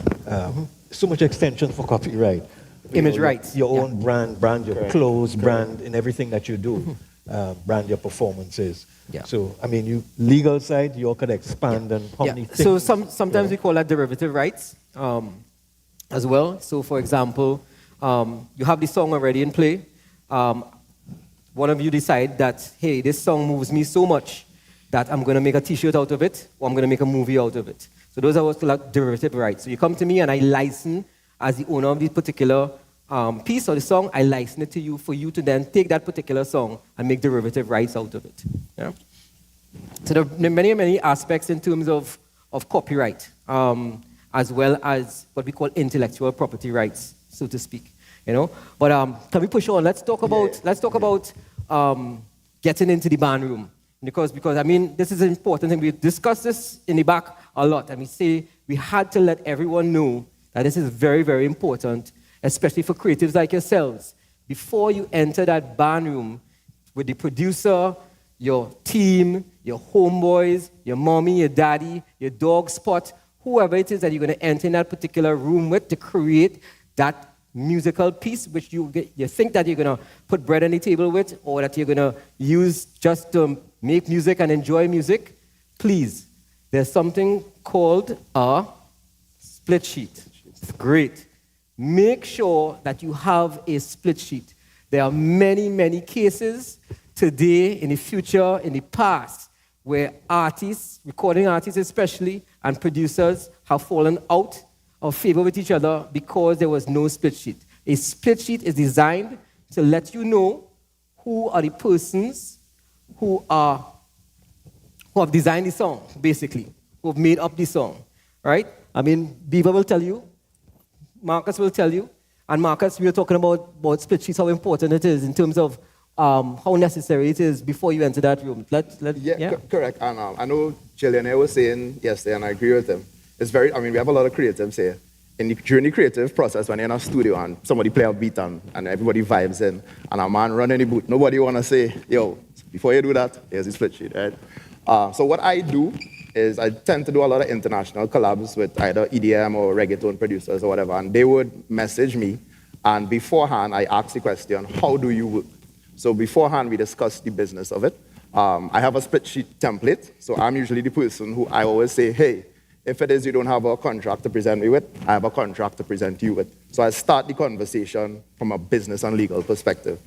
so much extension for copyright. Image rights. Your own brand your clothes, brand in everything that you do, brand your performances. Yeah. So, legal side, you all could expand on how many things. So sometimes we call that derivative rights as well. So for example, you have the song already in play. One of you decide that, hey, this song moves me so much that I'm going to make a t-shirt out of it, or I'm going to make a movie out of it. So those are what's called derivative rights. So you come to me and I license as the owner of this particular piece or the song, I license it to you for you to then take that particular song and make derivative rights out of it. Yeah? So there are many, many aspects in terms of copyright, as well as what we call intellectual property rights, so to speak. You know, but can we push on? Let's talk about getting into the band room, because I mean this is an important thing. We discussed this in the back a lot, and we say we had to let everyone know that this is very, very important, especially for creatives like yourselves. Before you enter that band room with the producer, your team, your homeboys, your mommy, your daddy, your dog Spot, whoever it is that you're going to enter in that particular room with to create that musical piece, which you think that you're going to put bread on the table with, or that you're going to use just to make music and enjoy music, please, there's something called a split sheet. It's great. Make sure that you have a split sheet. There are many, many cases today, in the future, in the past, where artists, recording artists especially, and producers have fallen out of favor with each other because there was no split sheet. A split sheet is designed to let you know who are the persons who have designed the song, basically, who have made up the song, right? I mean, Beaver will tell you, Marcus will tell you, and Marcus, we were talking about split sheets, how important it is in terms of how necessary it is before you enter that room. Correct. And I know Jillian was saying yesterday, and I agree with him. It's very, I mean, we have a lot of creatives here. During the creative process, when you're in a studio and somebody play a beat and everybody vibes in, and a man running the boot, nobody want to say, yo, before you do that, here's the split sheet, right? So what I do is I tend to do a lot of international collabs with either EDM or reggaeton producers or whatever, and they would message me, and beforehand, I ask the question, how do you work? So beforehand, we discuss the business of it. I have a split sheet template, so I'm usually the person who I always say, hey, if it is you don't have a contract to present me with, I have a contract to present you with. So I start the conversation from a business and legal perspective.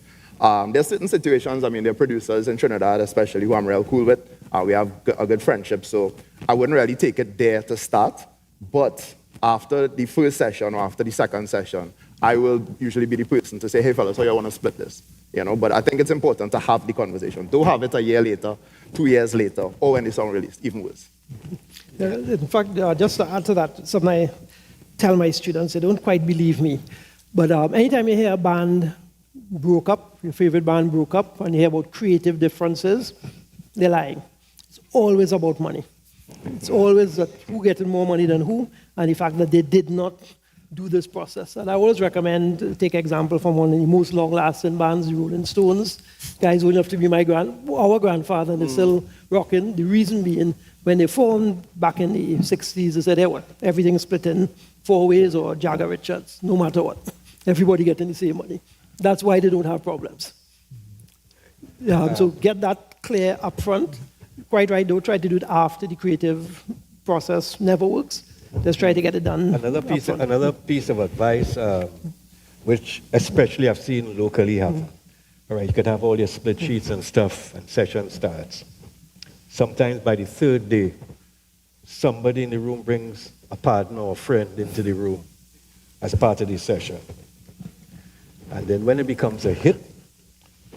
There's certain situations, I mean, there are producers in Trinidad especially who I'm real cool with. We have a good friendship, so I wouldn't really take it there to start. But after the first session or after the second session, I will usually be the person to say, hey fellas, how you want to split this? You know, but I think it's important to have the conversation. Don't have it a year later, 2 years later, or when the song released, even worse. In fact, just to add to that, something I tell my students, they don't quite believe me. But anytime you hear a band broke up, your favorite band broke up, and you hear about creative differences, they're lying. It's always about money. It's always that who getting more money than who, and the fact that they did not do this process. And I always recommend, take example from one of the most long-lasting bands, the Rolling Stones. Guys old enough to be our grandfather, and they're still rocking. The reason being, when they formed back in the 60s, they said, hey, what? Everything's split in 4 ways or Jagger Richards, no matter what. Everybody getting the same money. That's why they don't have problems. So get that clear up front. Quite right, don't try to do it after the creative process never works. Just try to get it done. Another piece of advice, which especially I've seen locally happen. All right, you could have all your split sheets and stuff, and session starts. Sometimes by the third day, somebody in the room brings a partner or a friend into the room as part of the session. And then when it becomes a hit,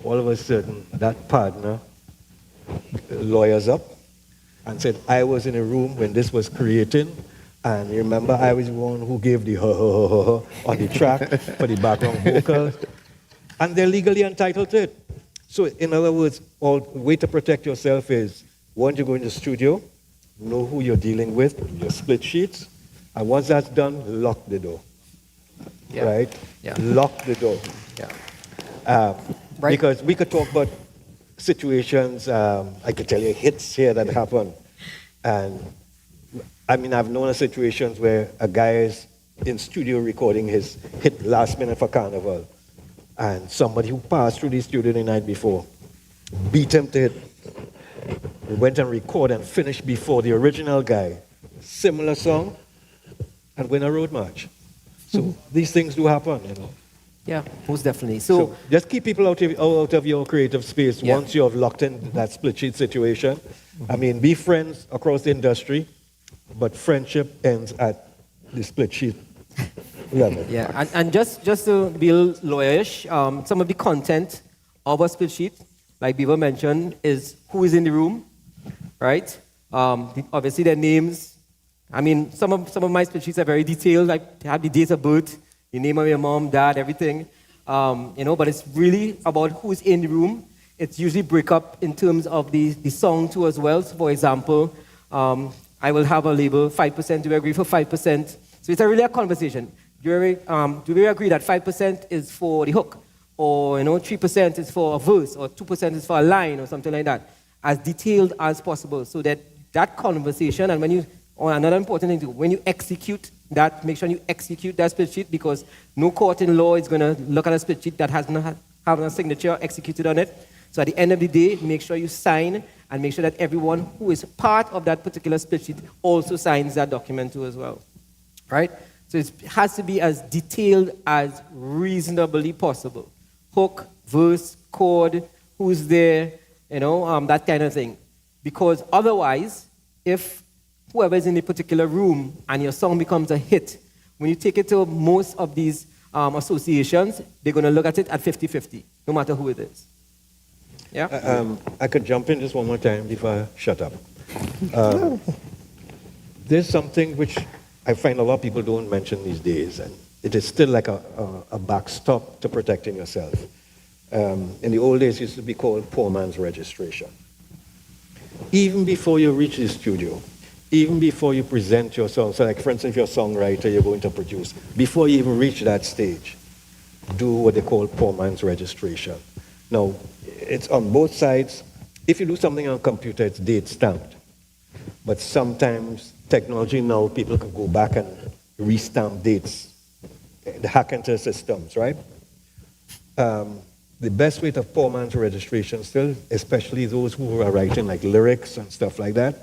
all of a sudden that partner lawyers up and said, I was in a room when this was created, and remember I was the one who gave the on the track for the background vocal, and they're legally entitled to it. So in other words, the way to protect yourself is, once you go in the studio, know who you're dealing with, your split sheets, and once that's done, lock the door. Right? Lock the door. Because we could talk about situations, I could tell you hits here that happen. And I mean, I've known of situations where a guy is in studio recording his hit last minute for Carnival, and somebody who passed through the studio the night before beat him to it. We went and recorded and finished before the original guy. Similar song, and win a road march. So these things do happen, you know. Yeah, most definitely. So just keep people out of your creative space once you have locked in that split sheet situation. I mean, be friends across the industry, but friendship ends at the split sheet Love it. Yeah, and just to be a little lawyerish, some of the content of a split sheet, like Beaver mentioned, is who is in the room, right? Obviously their names. I mean, some of my split sheets are very detailed, like they have the date of birth, the name of your mom, dad, everything. But it's really about who's in the room. It's usually break up in terms of the song too as well. So for example, I will have a label, 5%, do we agree for 5%? So it's really a conversation. Do we agree that 5% is for the hook? Or 3% is for a verse, or 2% is for a line, or something like that. As detailed as possible, so that conversation, and another important thing too, when you execute that, make sure you execute that split sheet, because no court in law is going to look at a split sheet that has not have a signature executed on it. So at the end of the day, make sure you sign, and make sure that everyone who is part of that particular split sheet also signs that document too as well, right? So it has to be as detailed as reasonably possible. Hook, verse, chord, who's there, that kind of thing. Because otherwise, if whoever is in a particular room and your song becomes a hit, when you take it to most of these associations, they're going to look at it at 50-50, no matter who it is. Yeah? I could jump in just one more time before I shut up. There's something which I find a lot of people don't mention these days, and it is still like a backstop to protecting yourself. In the old days, it used to be called poor man's registration. Even before you reach the studio, even before you present your song, so like for instance, if you're a songwriter, you're going to produce, before you even reach that stage, do what they call poor man's registration. Now, it's on both sides. If you do something on a computer, it's date stamped. But sometimes technology now, people can go back and restamp dates. They hack into systems, right? The best way to poor man's registration still, especially those who are writing like lyrics and stuff like that,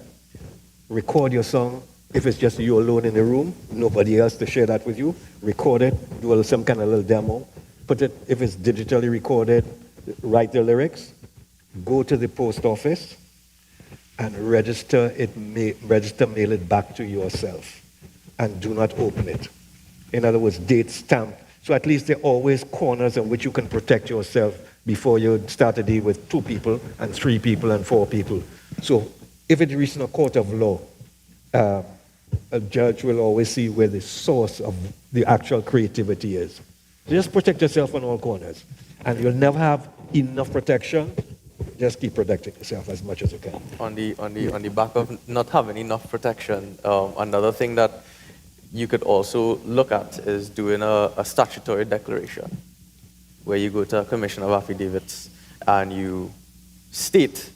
record your song. If it's just you alone in the room, nobody else to share that with you, record it, do some kind of little demo, put it, if it's digitally recorded, write the lyrics, go to the post office, and register, mail it back to yourself, and do not open it. In other words, date stamp. So at least there are always corners in which you can protect yourself before you start a deal with 2 people and 3 people and 4 people. So if it reaches a court of law, a judge will always see where the source of the actual creativity is. Just protect yourself on all corners. And you'll never have enough protection. Just keep protecting yourself as much as you can. On the back of not having enough protection, another thing that you could also look at is doing a statutory declaration, where you go to a commission of affidavits and you state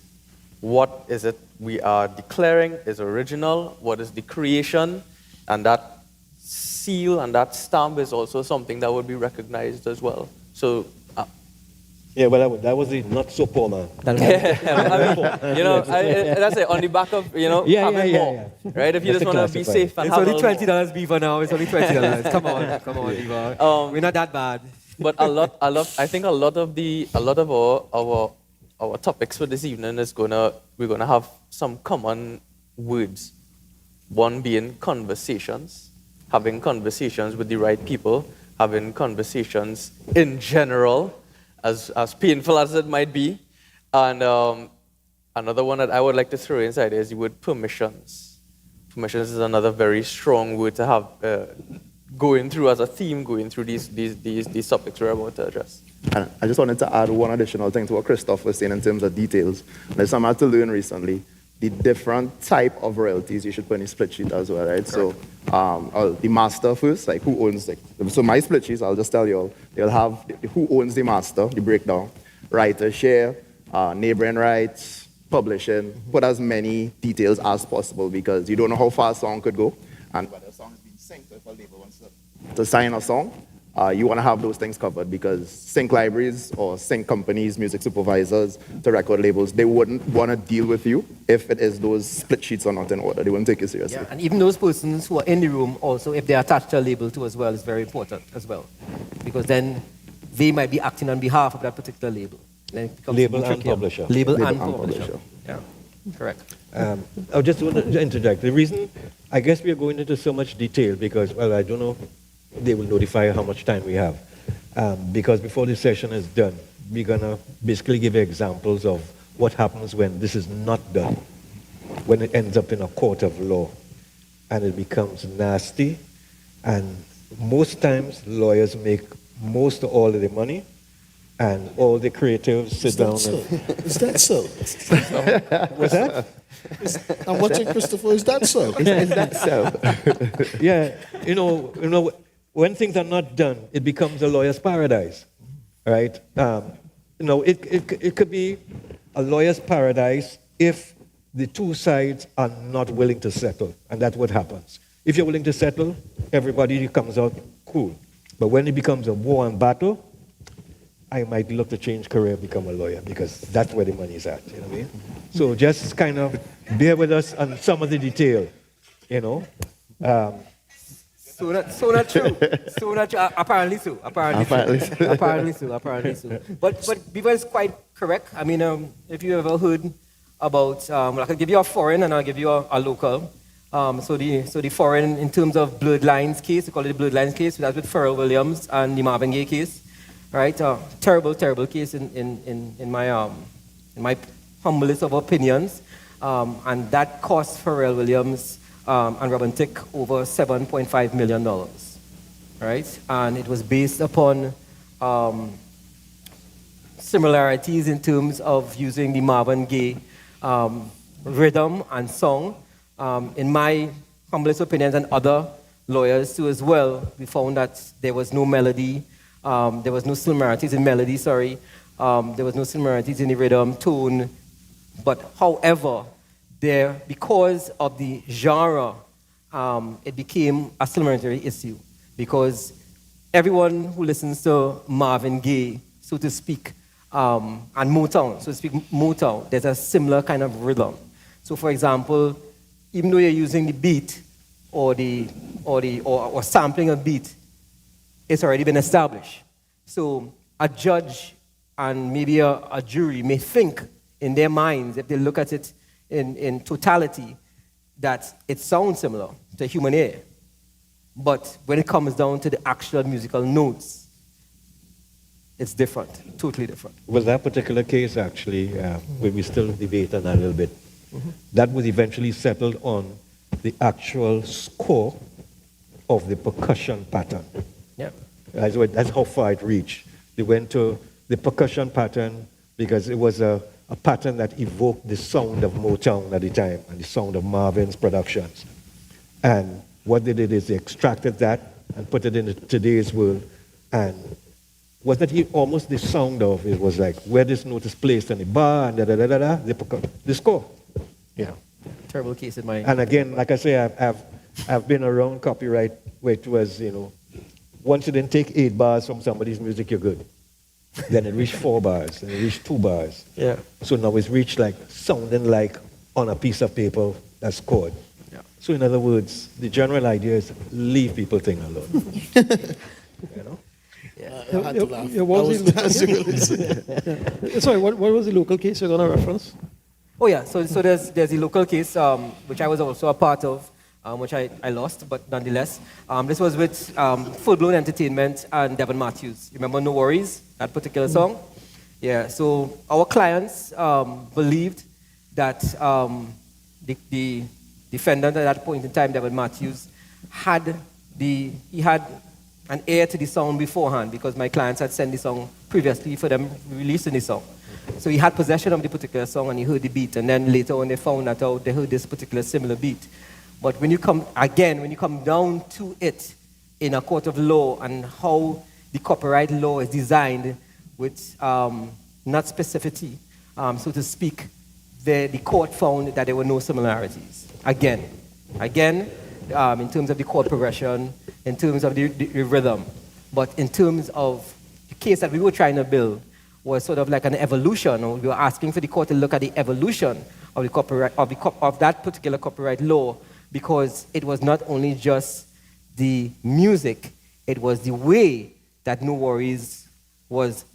what is it we are declaring is original, what is the creation, and that seal and that stamp is also something that would be recognized as well. So. Yeah, well, that was the not so poor man. That's it, on the back of, having more, right? If you just want to be safe and it's have only $20 Beaver now. It's only $20. Come on, Beaver. We're not that bad. But I think a lot of our topics for this evening is we're gonna have some common words. One being conversations, having conversations with the right people, having conversations in general, as painful as it might be. And another one that I would like to throw inside is the word permissions. Permissions is another very strong word to have going through as a theme, going through these topics we're about to address. And I just wanted to add one additional thing to what Christoph was saying in terms of details. There's something I had to learn recently. The different type of royalties you should put in a split sheet as well, right? Correct. So the master first, like who owns it. So my split sheets, I'll just tell you all, they'll have who owns the master, the breakdown, writer share, neighboring rights, publishing, put as many details as possible, because you don't know how far a song could go. And whether a song is being synced, if a label wants to sign a song, you want to have those things covered, because sync libraries or sync companies, music supervisors to record labels, they wouldn't want to deal with you if it is those split sheets are not in order. They wouldn't take you seriously. Yeah, and even those persons who are in the room also, if they're attached to a label too as well, is very important as well. Because then they might be acting on behalf of that particular label. Label and publisher. Label and publisher. Yeah, correct. I just want to interject. The reason, I guess we are going into so much detail because, well, I don't know they will notify how much time we have. Because before this session is done, we're going to basically give you examples of what happens when this is not done, when it ends up in a court of law, and it becomes nasty. And most times, lawyers make most of all of the money, and all the creatives sit down. Is that so? What's that? I'm watching Christopher. Is that so? Is that so? Yeah, you know, when things are not done, it becomes a lawyer's paradise, right? It could be a lawyer's paradise if the two sides are not willing to settle, and that's what happens. If you're willing to settle, everybody comes out cool. But when it becomes a war and battle, I might look to change career, become a lawyer, because that's where the money is at, you know what I mean? So just kind of bear with us on some of the detail, you know? So not true. So not true. Apparently so. Apparently so. But Beaver is quite correct. I mean, if you ever heard about, I can give you a foreign and I'll give you a local. So the foreign, in terms of Bloodlines case, we call it the Bloodlines case. That's with Pharrell Williams and the Marvin Gaye case. Right, terrible case in my humblest of opinions, and that cost Pharrell Williams and Robin Thicke over $7.5 million, right? And it was based upon similarities in terms of using the Marvin Gaye rhythm and song. In my humblest opinions and other lawyers too as well, we found that there was no melody. There was no similarities in melody, sorry. There was no similarities in the rhythm, tone. But however, because of the genre, it became a similarity issue. Because everyone who listens to Marvin Gaye, so to speak, and Motown, so to speak, Motown, there's a similar kind of rhythm. So for example, even though you're using the beat or sampling a beat, it's already been established. So a judge and maybe a jury may think in their minds, if they look at it in totality, that it sounds similar to human ear. But when it comes down to the actual musical notes, it's different, totally different. Well, that particular case, actually, we still debate on that a little bit. Mm-hmm. That was eventually settled on the actual score of the percussion pattern. Yeah. That's how far it reached. They went to the percussion pattern because it was a pattern that evoked the sound of Motown at the time and the sound of Marvin's productions. And what they did is they extracted that and put it in today's world. And was that almost the sound of it was like where this note is placed on the bar and the score. Yeah. Terrible case in my. And again, like I say, I've been around copyright where it was, once you didn't take 8 bars from somebody's music, you're good. Then it reached 4 bars, then it reached 2 bars. Yeah. So now it's reached like sounding like on a piece of paper that's scored. Yeah. So in other words, the general idea is leave people thing alone. I had to laugh. Sorry, what was the local case you're going to reference? Oh yeah, so there's a local case which I was also a part of, which I lost, but nonetheless. This was with Full Blown Entertainment and Devon Matthews. You remember No Worries, that particular song? Yeah, so our clients believed that the defendant at that point in time, Devon Matthews, had an ear to the song beforehand because my clients had sent the song previously for them releasing the song. So he had possession of the particular song and he heard the beat, and then later on they found that out, they heard this particular similar beat. But when you come down to it in a court of law and how the copyright law is designed with not specificity, so to speak, the court found that there were no similarities. Again, in terms of the chord progression, in terms of the rhythm, but in terms of the case that we were trying to build was sort of like an evolution, or we were asking for the court to look at the evolution of the copyright of that particular copyright law, because it was not only just the music, it was the way that No Worries was,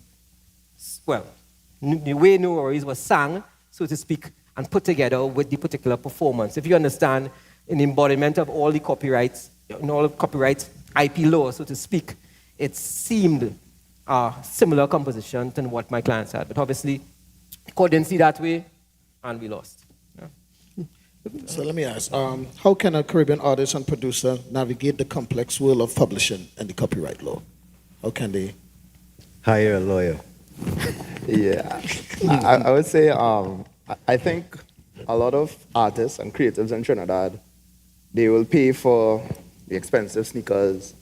the way No Worries was sung, so to speak, and put together with the particular performance. If you understand, an embodiment of all the copyrights, and all the copyright IP law, so to speak, it seemed a similar composition to what my clients had. But obviously, court didn't see that way, and we lost. Yeah. So let me ask, how can a Caribbean artist and producer navigate the complex world of publishing and the copyright law? How can they? Hire a lawyer. Yeah, I would say I think a lot of artists and creatives in Trinidad, they will pay for the expensive sneakers,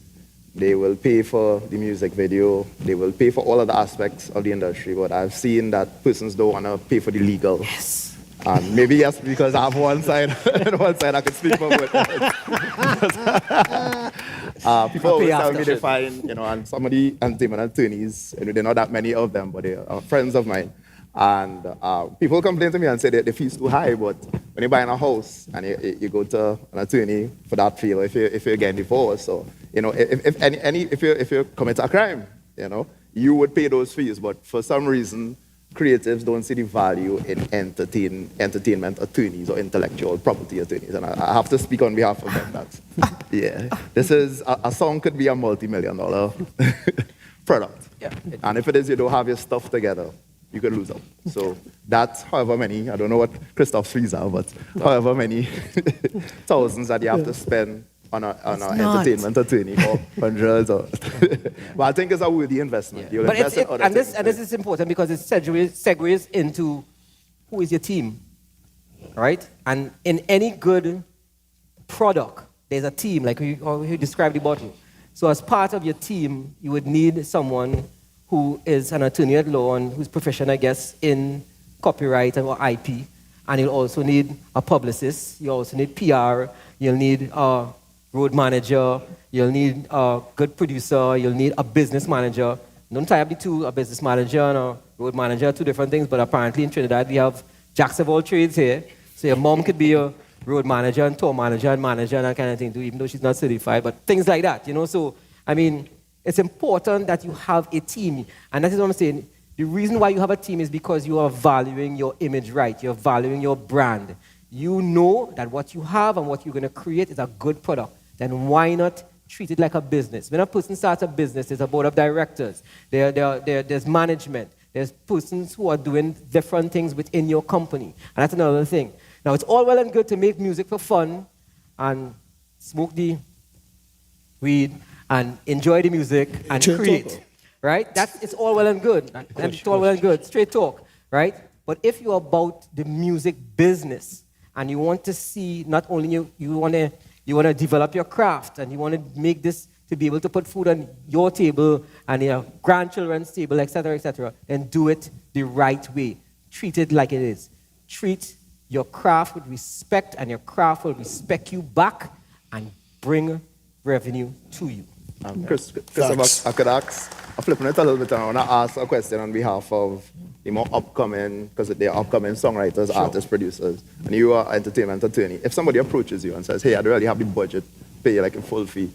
they will pay for the music video, they will pay for all of the aspects of the industry, but I've seen that persons don't want to pay for the legal. Yes. Maybe yes, because I have one side, and one side I could speak for both. People always tell me they find, and some of the entertainment attorneys, there are not that many of them, but they are friends of mine. And people complain to me and say that the fee's too high, but when you're buying a house and you go to an attorney for that fee, if you're getting divorced, so if you commit a crime, you would pay those fees. But for some reason, creatives don't see the value in entertainment attorneys or intellectual property attorneys, and I have to speak on behalf of them. This is a song could be a multi-million-dollar product, and if it is, you don't have your stuff together, you could lose out. So that's however many, I don't know what Christoph's fees are, but however many thousands that you have to spend on an entertainment attorney or hundreds. But I think it's a worthy investment. You'll invest in other things. And this is important because it segues into who is your team, right? And in any good product, there's a team, like you described the bottle. So as part of your team, you would need someone who is an attorney at law and who's proficient, I guess, in copyright or IP. And you'll also need a publicist. You also need PR. You'll need a road manager. You'll need a good producer. You'll need a business manager. Don't tie up the two, a business manager and a road manager, two different things. But apparently in Trinidad, we have jacks of all trades here. So your mom could be a road manager and tour manager and that kind of thing too, even though she's not certified. But things like that, So, I mean, it's important that you have a team. And that is what I'm saying. The reason why you have a team is because you are valuing your image right. You're valuing your brand. You know that what you have and what you're going to create is a good product. Then why not treat it like a business? When a person starts a business, there's a board of directors. There's management. There's persons who are doing different things within your company. And that's another thing. Now, it's all well and good to make music for fun and smoke the weed and enjoy the music and create, right? It's all well and good. It's all well and good, straight talk, right? But if you're about the music business and you want to see, not only you want to develop your craft and you want to make this to be able to put food on your table and your grandchildren's table, etc., then do it the right way. Treat it like it is. Treat your craft with respect, and your craft will respect you back and bring revenue to you. Chris, I could ask, I'm flipping it a little bit, and I want to ask a question on behalf of the more upcoming, because they're upcoming songwriters, artists, producers, and you are an entertainment attorney. If somebody approaches you and says, hey, I don't really have the budget, pay you like a full fee,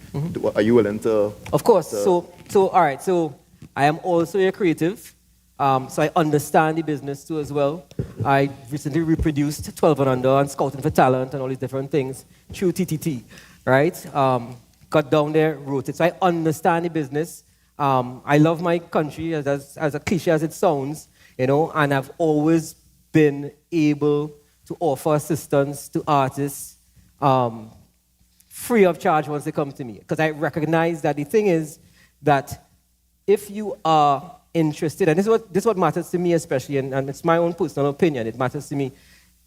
are you willing to? Of course. So all right. So I am also a creative. So I understand the business too as well. I recently reproduced 12 and Under and Scouting for Talent and all these different things through TTT, right? Got down there, wrote it. So I understand the business. I love my country, as a cliche as it sounds, and I've always been able to offer assistance to artists free of charge once they come to me. Because I recognize that the thing is that if you are interested, and this is what matters to me especially, and it's my own personal opinion, it matters to me.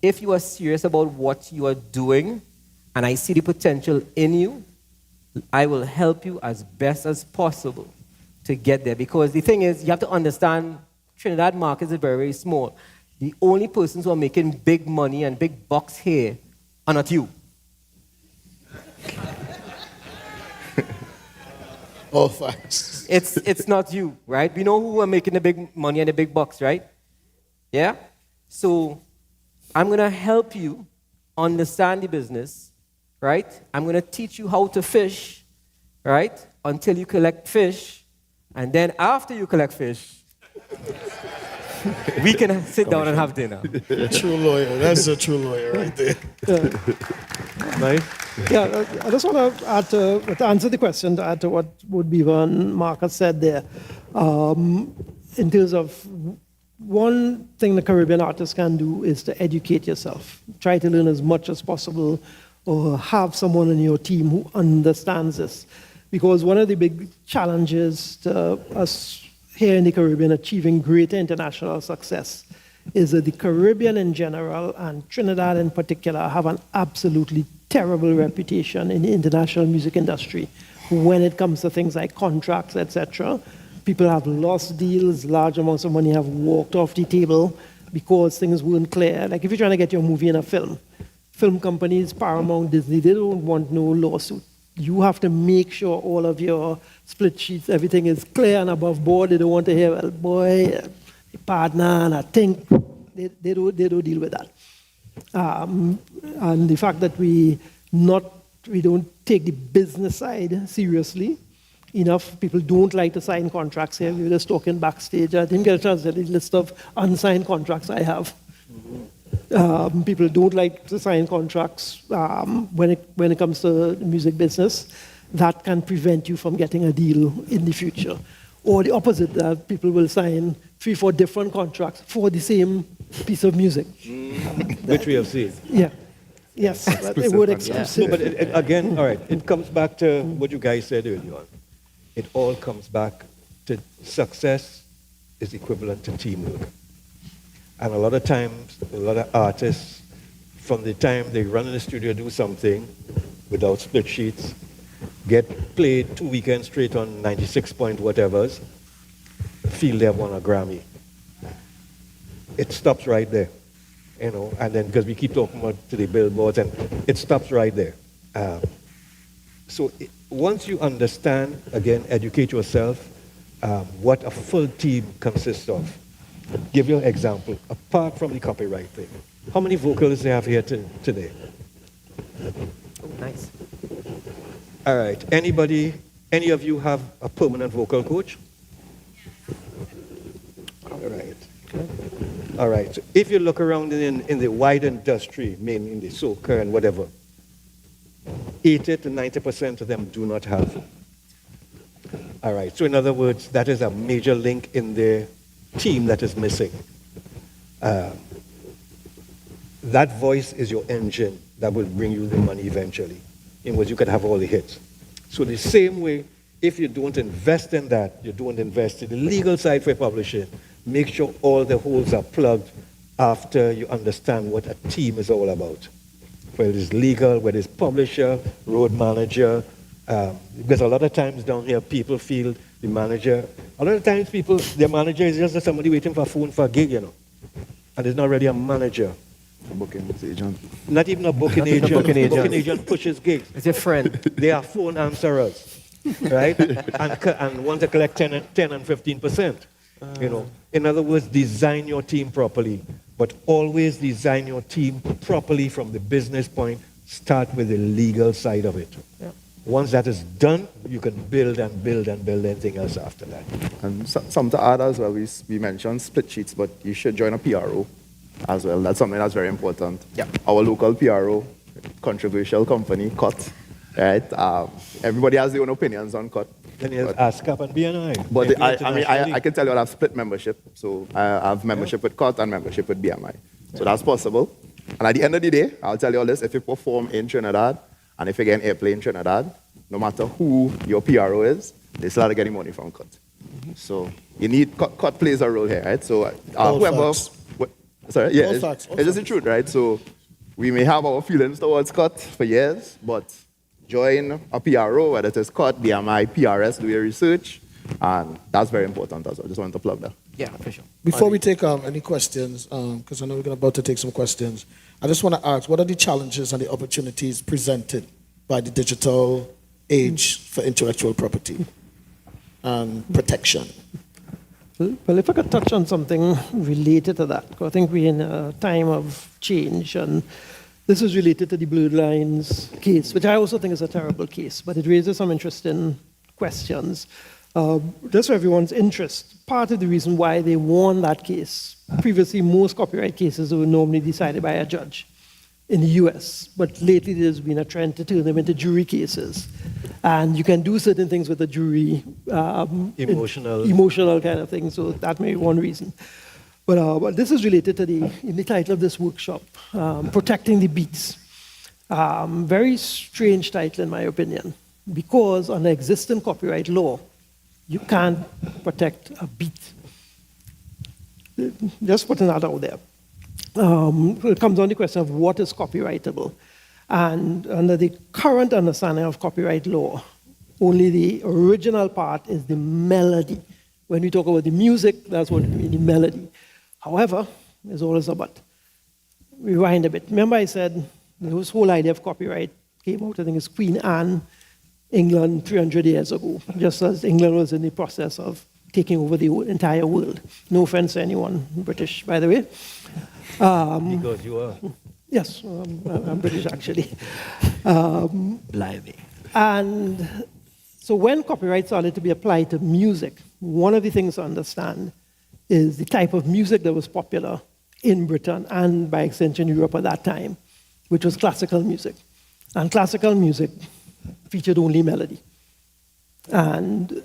If you are serious about what you are doing, and I see the potential in you, I will help you as best as possible to get there. Because the thing is, you have to understand, Trinidad market is very, very small. The only persons who are making big money and big bucks here are not you. All facts. It's not you, right? We know who are making the big money and the big bucks, right? Yeah? So I'm going to help you understand the business, right? I'm going to teach you how to fish, right? Until you collect fish. And then after you collect fish, we can sit down and have dinner. True lawyer. That's a true lawyer right there. Nice. Yeah, I just want to add to answer the question, to add to what Beaver and Marcus said there. In terms of one thing the Caribbean artist can do is to educate yourself. Try to learn as much as possible, or have someone in your team who understands this. Because one of the big challenges to us here in the Caribbean achieving greater international success is that the Caribbean in general and Trinidad in particular have an absolutely terrible reputation in the international music industry when it comes to things like contracts, etc. People have lost deals, large amounts of money have walked off the table because things weren't clear. Like if you're trying to get your movie in a film companies, Paramount, Disney, they don't want no lawsuit. You have to make sure all of your split sheets, everything is clear and above board. They don't want to hear, well, boy, a partner, and I think they don't deal with that. And the fact that we don't take the business side seriously enough. People don't like to sign contracts here. We were just talking backstage. I didn't get a chance to see the list of unsigned contracts I have. People don't like to sign contracts when it comes to the music business. That can prevent you from getting a deal in the future. Or the opposite, that people will sign 3-4 different contracts for the same piece of music. Which we have seen. Yeah. Yes, it would exclusive. No, but again, all right, it comes back to what you guys said earlier on. It all comes back to success is equivalent to teamwork. And a lot of times, a lot of artists, from the time they run in the studio, do something without split sheets, get played 2 weekends straight on 96 point whatevers, feel they've won a Grammy. It stops right there, you know, and then because we keep talking about to the billboards, and it stops right there. Once you understand, again, educate yourself, what a full team consists of. Give you an example, apart from the copyright thing. How many vocalists do you have here today? Oh, nice. All right, any of you have a permanent vocal coach? All right. All right, so if you look around in the wide industry, mainly in the soca and whatever, 80 to 90% of them do not have. All right, so in other words, that is a major link in their team that is missing. That voice is your engine that will bring you the money eventually, in which you could have all the hits. So the same way, if you don't invest in that, you don't invest in the legal side for publishing, make sure all the holes are plugged after you understand what a team is all about. Whether it's legal, whether it's publisher, road manager, because a lot of times down here people feel the manager, a lot of times their manager is just somebody waiting for a phone for a gig, you know. And it's not really a manager. A booking agent. Not even a booking agent. Booking agent. Booking agent pushes gigs. It's your friend. They are phone answerers, right? and want to collect 10 and 15%. You know. In other words, design your team properly. But always design your team properly from the business point. Start with the legal side of it. Yeah. Once that is done, you can build and build and build anything else after that. And some to add as well, we mentioned split sheets, but you should join a PRO as well. That's something that's very important. Yeah. Our local PRO, controversial company, CUT, right? Everybody has their own opinions on CUT. Then you have ASCAP and BNI. But I can tell you I have split membership. So I have membership with CUT and membership with BMI. So that's possible. And at the end of the day, I'll tell you all this, if you perform in Trinidad, and if you get an airplane in Trinidad, no matter who your PRO is, they still have to get money from CUT. So you need, CUT plays a role here, right? So whoever, sorry, yeah, it's just the truth, right? So we may have our feelings towards CUT for years, but join a PRO, whether it is CUT, BMI, PRS, do your research, and that's very important as well. I just wanted to plug that. Yeah, for sure. Before we take any questions, because I know we're about to take some questions, I just want to ask, what are the challenges and the opportunities presented by the digital age for intellectual property and protection? Well, if I could touch on something related to that, because I think we're in a time of change, and this is related to the Blurred Lines case, which I also think is a terrible case, but it raises some interesting questions. Just for everyone's interest, part of the reason why they won that case, previously most copyright cases were normally decided by a judge in the US, but lately there's been a trend to turn them into jury cases. And you can do certain things with a jury, emotional kind of thing, so that may be one reason. But this is related to the title of this workshop, Protecting the Beats. Very strange title in my opinion, because under existing copyright law, you can't protect a beat. Just putting that out there. It comes on the question of what is copyrightable. And under the current understanding of copyright law, only the original part is the melody. When we talk about the music, that's what we mean, the melody. However, there's always a but. Rewind a bit. Remember I said this whole idea of copyright came out, I think it's Queen Anne, England, 300 years ago, just as England was in the process of taking over the entire world. No offense to anyone British, by the way. Because you are. Yes, I'm British actually. Blimey. And so when copyright started to be applied to music, one of the things to understand is the type of music that was popular in Britain and by extension Europe at that time, which was classical music. And classical music featured only melody. And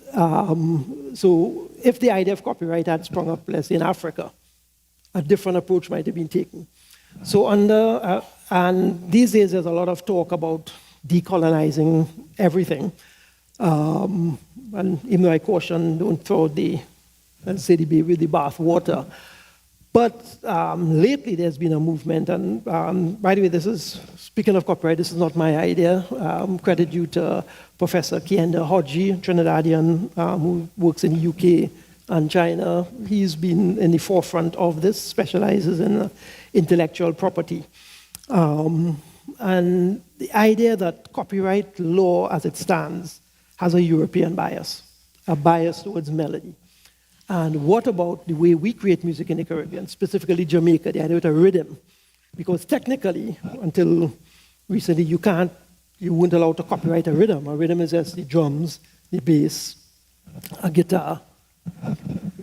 so if the idea of copyright had sprung up, let's say in Africa, a different approach might have been taken. So and these days there's a lot of talk about decolonizing everything. And even though I caution, don't throw the baby with the bath water. But lately there's been a movement, and by the way, this is, speaking of copyright, this is not my idea. Credit due to Professor Kienda Hodji, Trinidadian, who works in the UK and China. He's been in the forefront of this, specializes in intellectual property. And the idea that copyright law as it stands has a European bias, a bias towards melody. And what about the way we create music in the Caribbean, specifically Jamaica, the idea of a rhythm? Because technically, until recently, you weren't allowed to copyright a rhythm. A rhythm is just the drums, the bass, a guitar.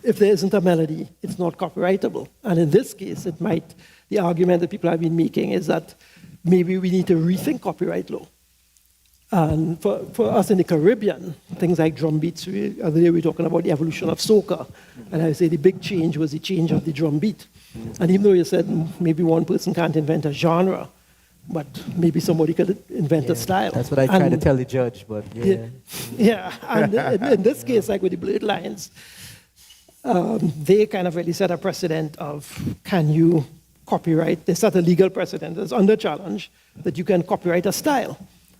If there isn't a melody, it's not copyrightable. And in this case, the argument that people have been making is that maybe we need to rethink copyright law. And for us in the Caribbean, things like drum beats, the other day we were talking about the evolution of soca, and I say the big change was the change of the drum beat. And even though you said maybe one person can't invent a genre, but maybe somebody could invent a style. That's what I try to tell the judge, but yeah. Yeah, and in this case, like with the Blurred Lines, they kind of really set a precedent of can you copyright, they set a legal precedent that's under challenge that you can copyright a style.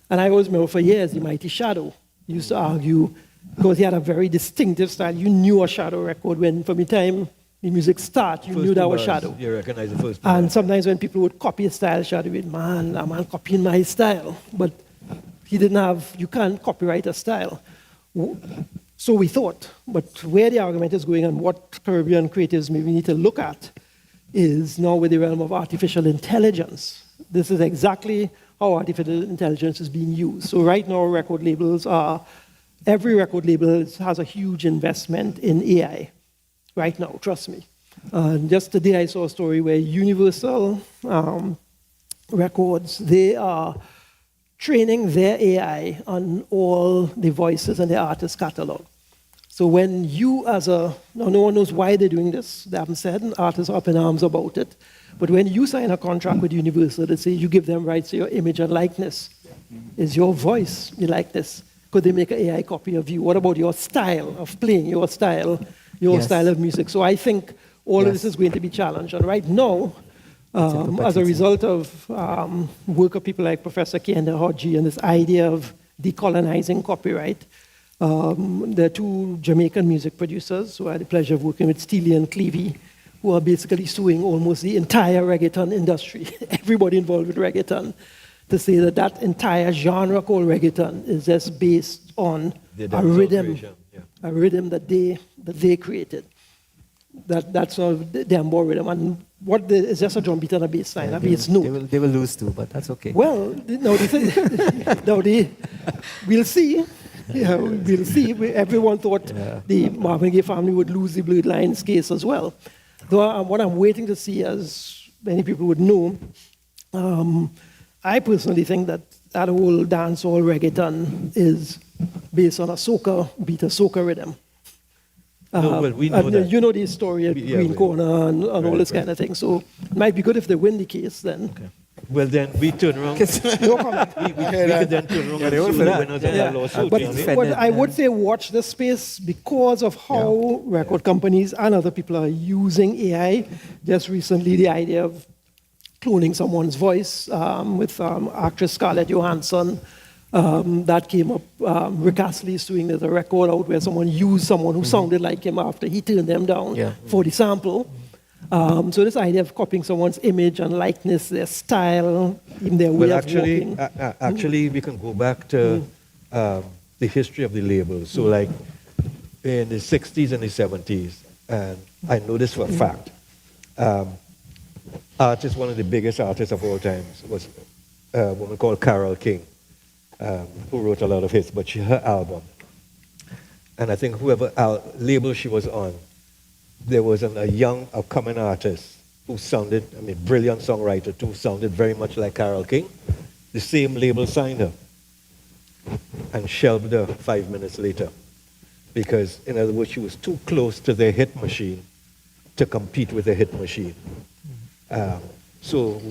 And I always remember for years, the Mighty Shadow used to argue, because he had a very distinctive style. You knew a Shadow record when, from the time the music started, you knew that was Shadow. You recognize the first And sometimes when people would copy a style, Shadow would, man, a man copying my style. But you can't copyright a style. So we thought, but where the argument is going and what Caribbean creatives maybe need to look at is now with the realm of artificial intelligence. This is exactly how artificial intelligence is being used. So right now, every record label has a huge investment in AI. Right now, trust me. Just today I saw a story where Universal Records, they are training their AI on all the voices in the artist catalog. So when you now no one knows why they're doing this, they haven't said, and artists are up in arms about it. But when you sign a contract with Universal, they say you give them rights to your image and likeness. Is your voice the likeness? Could they make an AI copy of you? What about your style of playing, your style of music? So I think all of this is going to be challenged. And right now, as a result of work of people like Professor Kienda Hodji and this idea of decolonizing copyright, there are two Jamaican music producers who I had the pleasure of working with, Steely and Clevie, who are basically suing almost the entire reggaeton industry, everybody involved with reggaeton, to say that entire genre called reggaeton is just based on a rhythm that they created. That's sort of the Dembo rhythm. And it's just a drum beat and a bass line, a bass note. They will lose too, but that's okay. Well, we'll see. Yeah, we'll see. Everyone thought the Marvin Gaye family would lose the Blurred Lines case as well. Though what I'm waiting to see, as many people would know, I personally think that whole dancehall reggaeton is based on a soca beat, a soca rhythm. No, well, we know that. You know the story of Green Corner and all this kind of thing. So it might be good if they win the case then. Okay. Well, then we turn around. we could then turn around and sue the winners of that lawsuit. But I would say watch this space because of how record companies and other people are using AI. Just recently, the idea of cloning someone's voice with actress Scarlett Johansson. That came up. Rick Astley is doing there's a record out where someone used someone who sounded like him after he turned them down for the sample. So this idea of copying someone's image and likeness, their style, even their way of walking. Actually, we can go back to the history of the labels. So like in the 60s and the 70s, and I know this for a fact, one of the biggest artists of all times was a woman called Carole King, who wrote a lot of hits, but her album. And I think whoever label she was on, there was a young upcoming artist who sounded, brilliant songwriter too, sounded very much like Carole King. The same label signed her and shelved her 5 minutes later. Because, in other words, she was too close to the hit machine to compete with the hit machine. So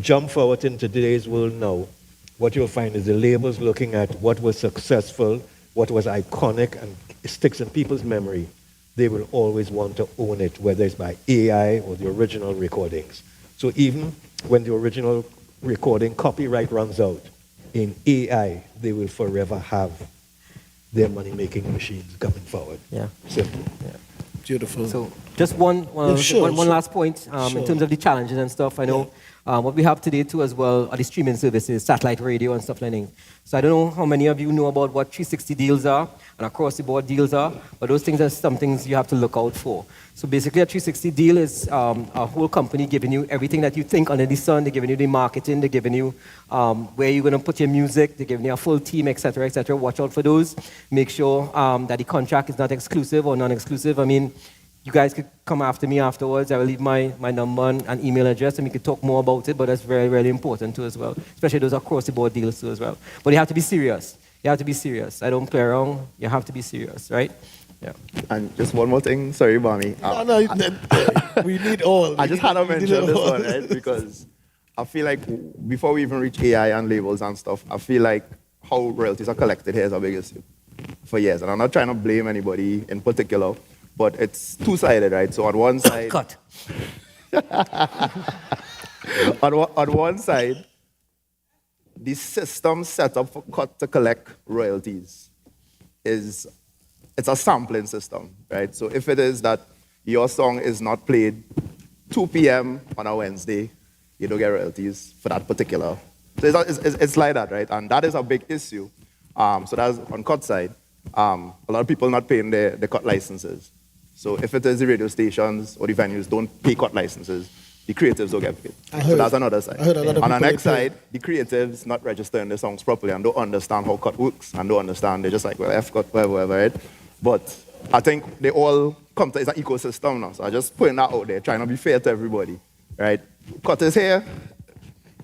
jump forward into today's world now. What you'll find is the labels looking at what was successful, what was iconic and sticks in people's memory. They will always want to own it, whether it's by AI or the original recordings. So even when the original recording copyright runs out, in AI, they will forever have their money-making machines coming forward. Yeah. Simple. Yeah. Beautiful. So just one last point in terms of the challenges and stuff. I know what we have today too as well are the streaming services, satellite radio and stuff like that. So I don't know how many of you know about what 360 deals are and across-the-board deals are, but those things are some things you have to look out for. So basically a 360 deal is a whole company giving you everything that you think under the sun. They're giving you the marketing, they're giving you where you're going to put your music, they're giving you a full team, etc., etc. Watch out for those. Make sure that the contract is not exclusive or non-exclusive. I mean, you guys could come after me afterwards. I will leave my number and email address, and we could talk more about it, but that's very, very important too as well, especially those across-the-board deals too as well. But you have to be serious. You have to be serious. I don't play around. You have to be serious, right? Yeah. And just one more thing. Sorry, Bami. We need all. I just had to mention this one, right? Because I feel like before we even reach AI and labels and stuff, I feel like how royalties are collected here is our biggest issue for years. And I'm not trying to blame anybody in particular, but it's two-sided, right? So on one side... Cut. on one side, the system set up for cut to collect royalties it's a sampling system, right? So if it is that your song is not played 2 p.m. on a Wednesday, you don't get royalties for that particular. So it's like that, right? And that is a big issue. So that's on cut side. A lot of people not paying their cut licenses. So if it is the radio stations or the venues don't pay cut licenses, the creatives don't get paid. So that's another side. On the next side, the creatives not registering their songs properly and don't understand how cut works and don't understand. They're just like, well, F cut, whatever, right? But I think they all come to, it's an ecosystem now. So I just putting that out there, trying to be fair to everybody, right? Cut is here.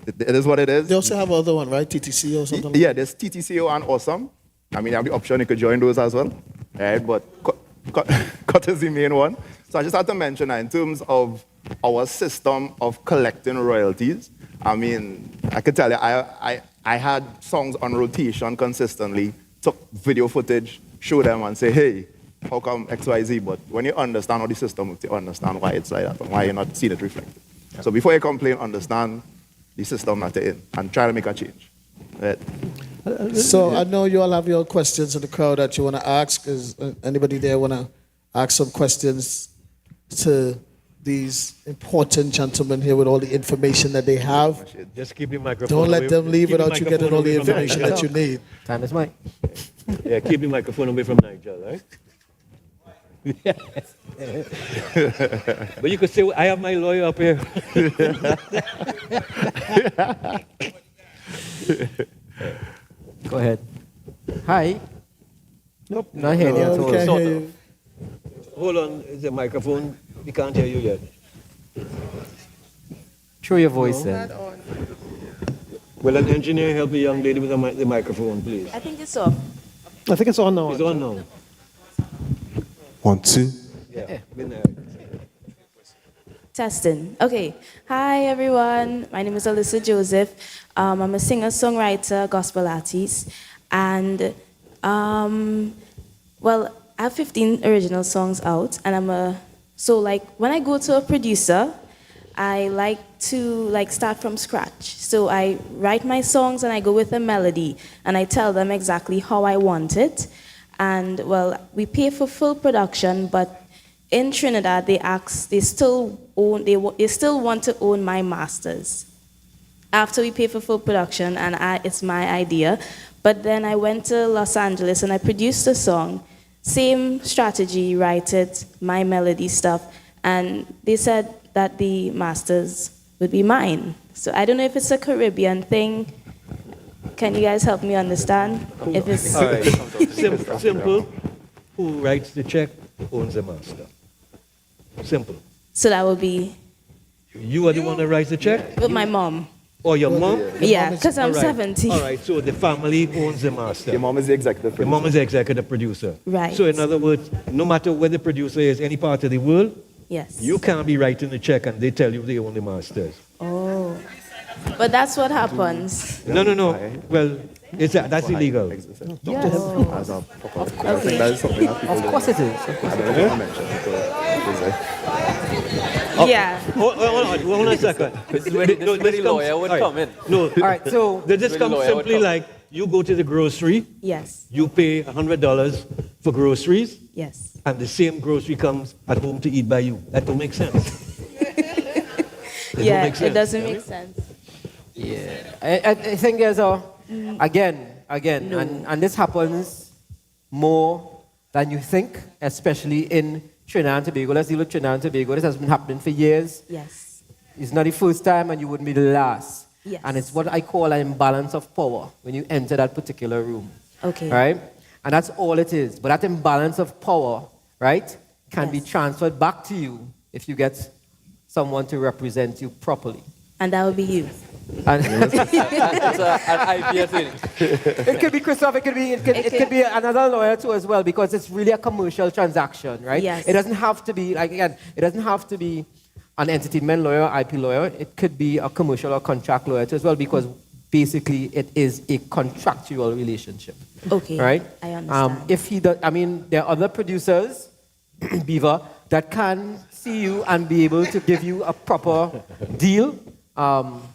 It is what it is. They also have another one, right? TTC or something? Yeah, there's TTCO and Awesome. I mean, you have the option, you could join those as well, right? But cut is the main one. So I just had to mention that in terms of our system of collecting royalties, I mean, I could tell you, I had songs on rotation consistently, took video footage, show them and say, hey, how come XYZ? But when you understand how the system works, you understand why it's like that and why you're not seeing it reflected. Yeah. So before you complain, understand the system that you're in and try to make a change. Right? So I know you all have your questions in the crowd that you want to ask. Is anybody there want to ask some questions to these important gentlemen here with all the information that they have? Just keep your microphone. Don't let them leave without you getting all the information that you need. Time is money. Yeah, keep your microphone away from Nigel, right? But you could say, I have my lawyer up here. Go ahead. Hi. Nope. Not hearing you at all. Okay, Sort hear of. you. Hold on, is the microphone? We can't hear you yet. Throw your voice in. Will an engineer help the young lady with the microphone, please? I think it's off. I think it's on now. It's on now. 1, 2. Yeah, been there. Testing. Okay. Hi, everyone. My name is Alyssa Joseph. I'm a singer-songwriter, gospel artist. And, well, I have 15 original songs out. And so, like, when I go to a producer, I like to, like, start from scratch. So I write my songs and I go with a melody. And I tell them exactly how I want it. And, well, we pay for full production, but in Trinidad, they still want to own my masters. After we pay for full production, and it's my idea. But then I went to Los Angeles and I produced a song, same strategy, write it, my melody stuff, and they said that the masters would be mine. So I don't know if it's a Caribbean thing. Can you guys help me understand? If it's All right. Simple. Who writes the check owns the master. Simple. So that would be You are the one that writes the check? with my mom. Or your mom? Yeah, because I'm All right. 70. All right, so the family owns the master. Your mom is the executive producer. Your mom is the executive producer. Right. So in other words, no matter where the producer is, any part of the world, Yes. you can't be writing the check and they tell you they own the masters. Oh. But that's what happens. No. Well, that's illegal. Yes. As a proper, I think that is something that people Of course it is. I don't know if I mentioned it. Yeah. Hold on a second. This is where the lawyer would come in. No. All right, so This comes lawyer would simply come. like you go to the grocery, Yes. you pay $100 for groceries, Yes. and the same grocery comes at home to eat by you. That don't make sense. Yeah, make it sense, doesn't yeah? make sense. Yeah, I think there's again, and this happens more than you think, especially in Trinidad and Tobago. Let's deal with Trinidad and Tobago. This has been happening for years. Yes. It's not the first time, and you wouldn't be the last. Yes. And it's what I call an imbalance of power when you enter that particular room. Okay. Right? And that's all it is. But that imbalance of power, right, can be transferred back to you if you get someone to represent you properly. And that would be you. And It's an IP thing. it could be Christoph, it could be another lawyer too as well, because it's really a commercial transaction, right? Yes. It doesn't have to be, like again, it doesn't have to be an entertainment lawyer, IP lawyer. It could be a commercial or contract lawyer too as well, because basically it is a contractual relationship. Okay. Right? I understand. If he does, I mean, there are other producers, Beaver, that can see you and be able to give you a proper deal.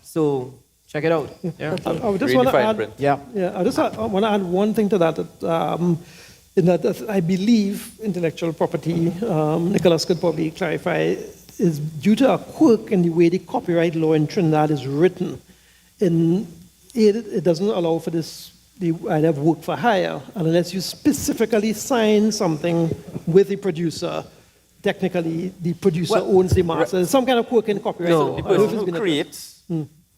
So check it out. Yeah. I just want to add. Yeah. I just want to add one thing to that. In that I believe intellectual property, Nicholas could probably clarify, is due to a quirk in the way the copyright law in Trinidad is written. It doesn't allow for this the idea of work for hire, and unless you specifically sign something with the producer. Technically, the producer owns the master. There's some kind of quirk in copyright law. The person who creates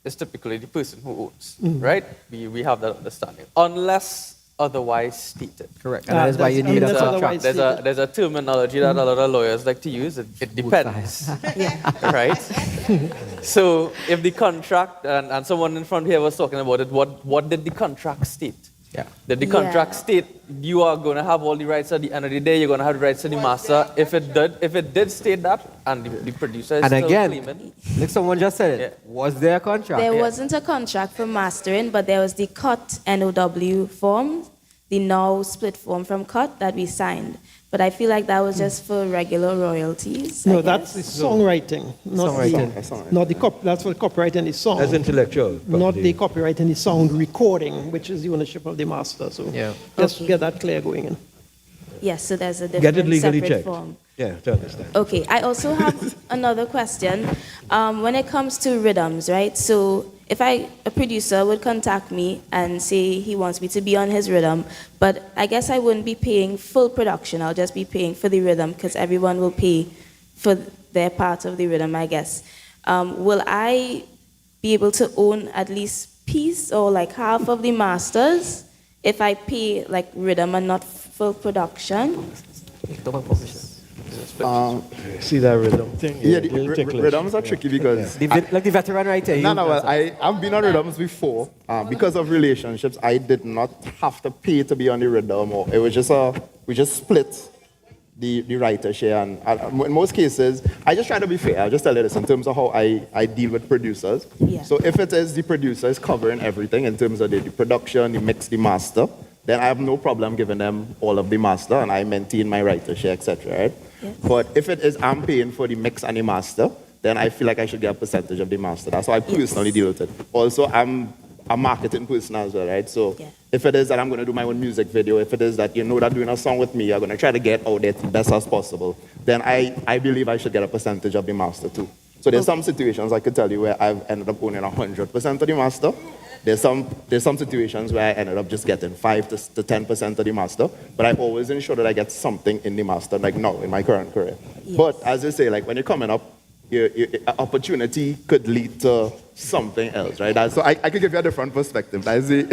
is typically the person who owns, right? We have that understanding. Unless otherwise stated. Correct. And that is why you need a contract. There's a terminology that a lot of lawyers like to use. It depends. Right? So if the contract, and someone in front here was talking about it, what did the contract state? Yeah. Did the contract state you are going to have all the rights at the end of the day, you're going to have the rights to the master? If it did state that, and the producer is and still again, claiming. like someone just said it, was there a contract? There wasn't a contract for mastering, but there was the cut NOW form, the now split form from cut that we signed. But I feel like that was just for regular royalties. No, that's the songwriting, that's for copyright in the song. That's intellectual. Not the copyright in the sound recording, which is the ownership of the master. So just get that clear going in. Yes, so there's a different Get it legally separate checked. form. Yeah, to understand. Okay, I also have another question. When it comes to rhythms, right? So if a producer would contact me and say he wants me to be on his rhythm, but I guess I wouldn't be paying full production. I'll just be paying for the rhythm because everyone will pay for their part of the rhythm, I guess. Will I be able to own at least piece or like half of the masters if I pay like rhythm and not full production. See that rhythm thing? Yeah, rhythms are tricky because like the veteran writer. No, well, I've been on rhythms before. Because of relationships, I did not have to pay to be on the rhythm, or it was just we just split the writer share. And in most cases, I just try to be fair. I'll just tell you this in terms of how I deal with producers. Yeah. So if it is the producer is covering everything in terms of the production, the mix, the master, then I have no problem giving them all of the master, and I maintain my writer share, etc. Right? Yes. But if it is I'm paying for the mix and the master, then I feel like I should get a percentage of the master. That's how I personally deal with it. Also, I'm a marketing person as well, right? So if it is that I'm going to do my own music video, if it is that you know that doing a song with me, you're going to try to get out there the best as possible, then I believe I should get a percentage of the master too. So there's some situations I could tell you where I've ended up owning 100% of the master. There's some situations where I ended up just getting 5 to 10% of the master, but I always ensure that I get something in the master, like now in my current career. Yes. But as I say, like when you're coming up, your opportunity could lead to something else, right? So I could give you a different perspective. I see.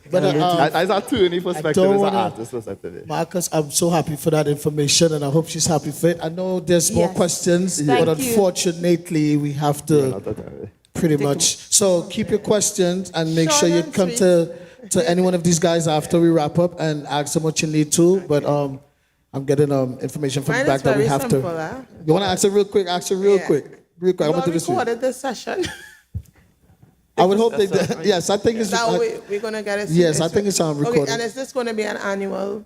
But as an attorney perspective, as an artist perspective. Marcus, I'm so happy for that information, and I hope she's happy for it. I know there's more questions, Thank but you. unfortunately, we have to pretty much. So keep your questions and make sure you come to any one of these guys after we wrap up and ask them what you need to. But I'm getting information from Mine the back is that we very have simple, to. huh? You want to answer real quick? Ask it real quick. Real quick. I You want to do this. recorded this session. I would hope they did. Yes, I think it's. That way we're going to get it. Yes, I think it's on recording. Okay, and is this going to be an annual?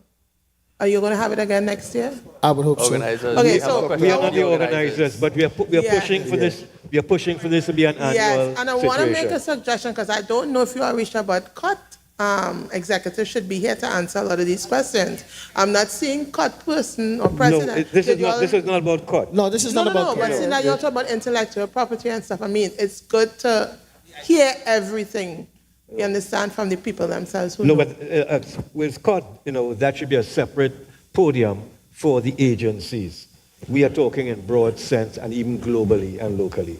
Are you going to have it again next year? I would hope so. Organizers. Okay, so we are not the organizers, but we are pushing for this. We are pushing for this to be an annual Yes, and I want to make situation. a suggestion because I don't know if you are Risha, but CUT executives should be here to answer a lot of these questions. I'm not seeing CUT person or president. No, this is not about CUT. No, this is not about No, but seeing that you're talking about intellectual property and stuff, I mean, it's good to hear everything. You understand from the people themselves who No, know. but with CUT, that should be a separate podium for the agencies. We are talking in broad sense and even globally and locally.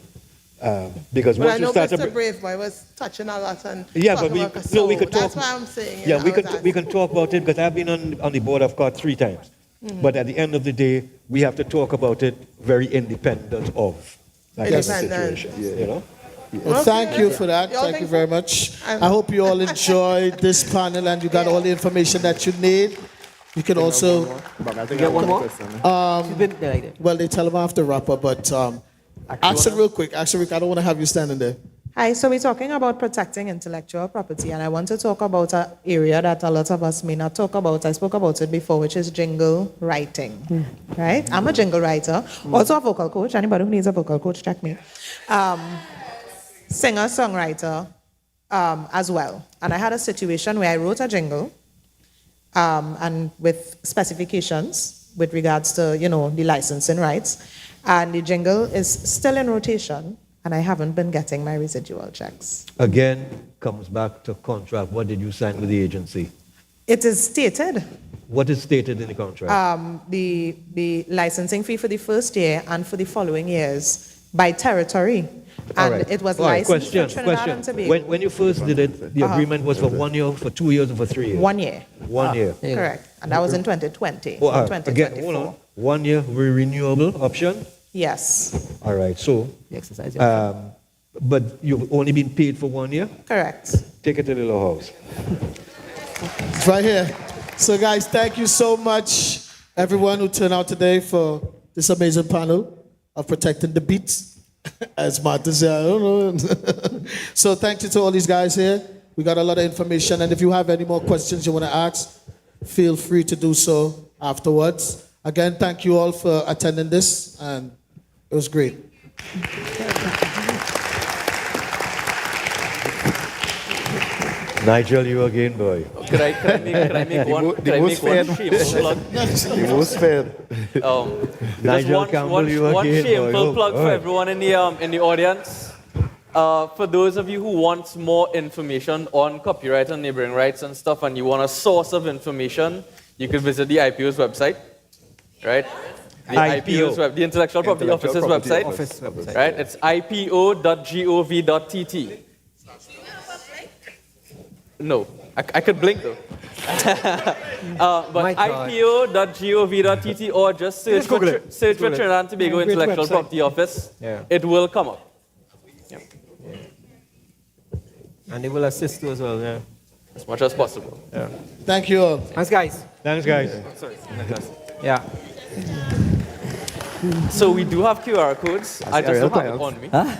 Because But I once you know start Mr. Braveboy was touching a lot on Yeah, but talking about we could talk. That's why I'm saying. Yeah, we can talk about it because I've been on the board of CUT 3 times. Mhm. But at the end of the day, we have to talk about it very independent of that kind of Independent. situation. Well, thank you for that. Y'all Thank you think very so? much. I hope you all enjoyed this panel and you got all the information that you need. You can also get one more. Well, they tell them I have to wrap up, but action real quick. Action, Rick. I don't want to have you standing there. Hi, so we're talking about protecting intellectual property, and I want to talk about an area that a lot of us may not talk about. I spoke about it before, which is jingle writing, right? I'm a jingle writer, also a vocal coach. Anybody who needs a vocal coach, check me. Singer, songwriter as well. And I had a situation where I wrote a jingle, and with specifications with regards to, the licensing rights, and the jingle is still in rotation, and I haven't been getting my residual checks. Again, comes back to contract. What did you sign with the agency? It is stated. What is stated in the contract? The licensing fee for the first year and for the following years by territory. All And right. it was All right, licensed for Trinidad and question. Tobago. When you first did it, the agreement was for 1 year, for 2 years, or for 3 years? 1 year. 1 year. Correct. And that was in 2020, Oh, or again, 2024. hold on. 1 year renewable option? Yes, All right, so, but you've only been paid for 1 year? correct. Take it to the law house. It's right here. So, guys, thank you so much, everyone who turned out today for this amazing panel of protecting the beats, as Martha said. I don't know. So, thank you to all these guys here. We got a lot of information, and if you have any more questions you want to ask, feel free to do so afterwards. Again, thank you all for attending this, and it was great. Nigel, you again, boy. Could I make one shameless plug? The most fair. Nigel Campbell, you one again, shameful boy. plug Oh, for boy. everyone in the audience. For those of you who want more information on copyright and neighboring rights and stuff, and you want a source of information, you could visit the IPO's website, right? The IPO's the Intellectual Property Office's website, right? It's ipo.gov.tt. No, I could blink though. But ipo.gov.tt or just search for Trinidad and Tobago Yeah, great Intellectual website. Property Office. Yeah. It will come up. And they will assist you as well, yeah. As much as possible. Yeah. Thank you all. Thanks, guys. Thanks, guys. Sorry. Yeah. So we do have QR codes. I just don't have it on me. Huh?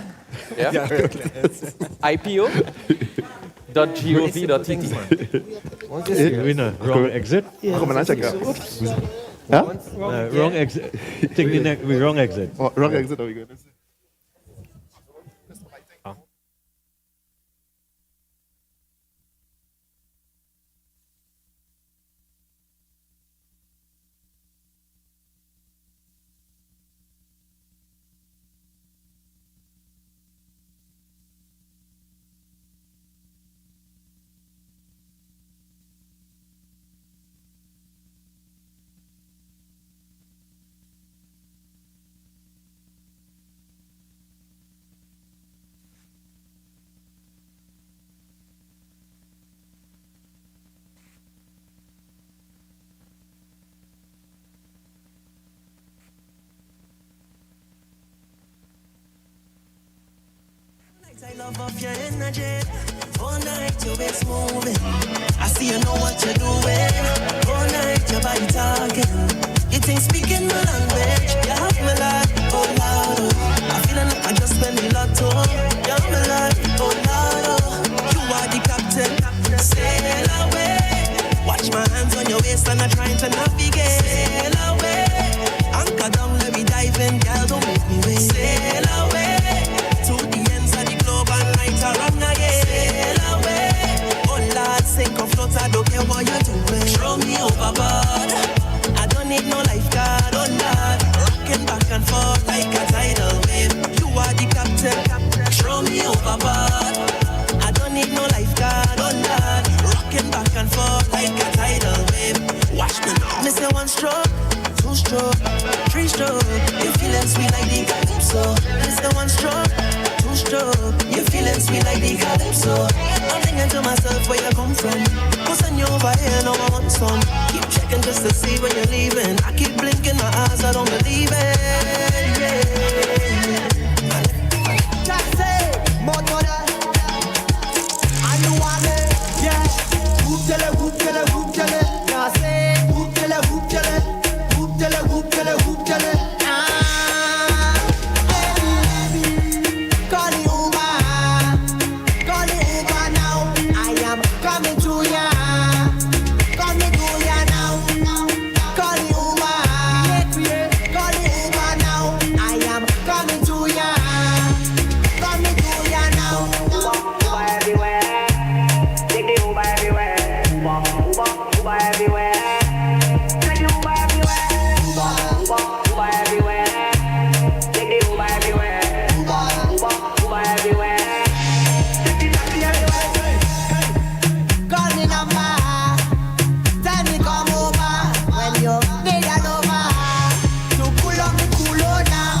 Yeah. ipo.gov.tt. We know. Wrong exit? Come on, check it out. Huh? Wrong exit. Wrong exit. Oh, wrong exit, are we good? I love of your energy. All night your waist moving. I see you know what you're doing. All night your body talking. You think speaking my language. You have me like, oh Lord, oh. I feeling like I just spent the lotto. You have me like, oh Lord, oh. You are the captain. Sail away. Watch my hands on your waist and I'm trying to navigate. Sail away. Anchor down, let me dive in. Girl, don't make me wait. Sail away. To the ends of the globe and light around again. Sail away. Oh Lord, sink or float, I don't care what you're doing. Throw me overboard. I don't need no lifeguard, oh Lord. Rocking back and forth like a tidal wave. You are the captain. Throw me overboard. I don't need no lifeguard, oh Lord. Rocking back and forth like a tidal wave. Watch me now. Me say one stroke, two stroke, three stroke. You feeling sweet like the calypso. Me say one stroke, two stroke. You feeling sweet like the calypso. I'm thinking to myself where you come from. What's on you over here? No I want some. Keep checking just to see when you're leaving. I keep blinking my eyes, I don't believe it. Yeah. Just say, motor. I know I'm it. Yeah. Whoop tele, whoop tele, whoop tele. Now say, whoop tele, whoop tele. Whoop tele, whoop tele, whoop tele. Call it Uber. Call it Uber now. I am coming to ya. Coming to ya now. Call it Uber. Call it Uber now. I am coming to ya. Coming to ya now. Uber everywhere. Take the Uber everywhere. Uber everywhere. Take the Uber everywhere. Uber everywhere. Take the Uber everywhere. Uber everywhere. Take the taxi everywhere. Call me number. Tell me come over when you need an over. To pull up the cooler now.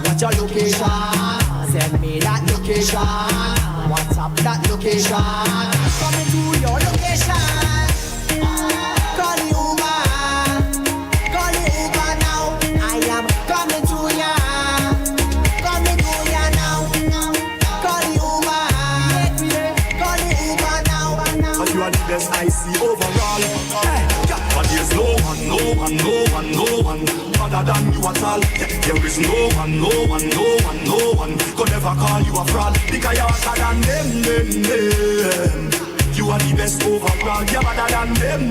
What's your location? Send me that location. WhatsApp that location. Coming to your location. Call the Uber. Call the Uber now. I am coming to ya. Coming to ya now. Call the Uber. Call the Uber now. But you are the best I see overall. But there's no one other than you at all. There is no one could ever call you a fraud. Because you're better than them. You are the best overall. You're better than them.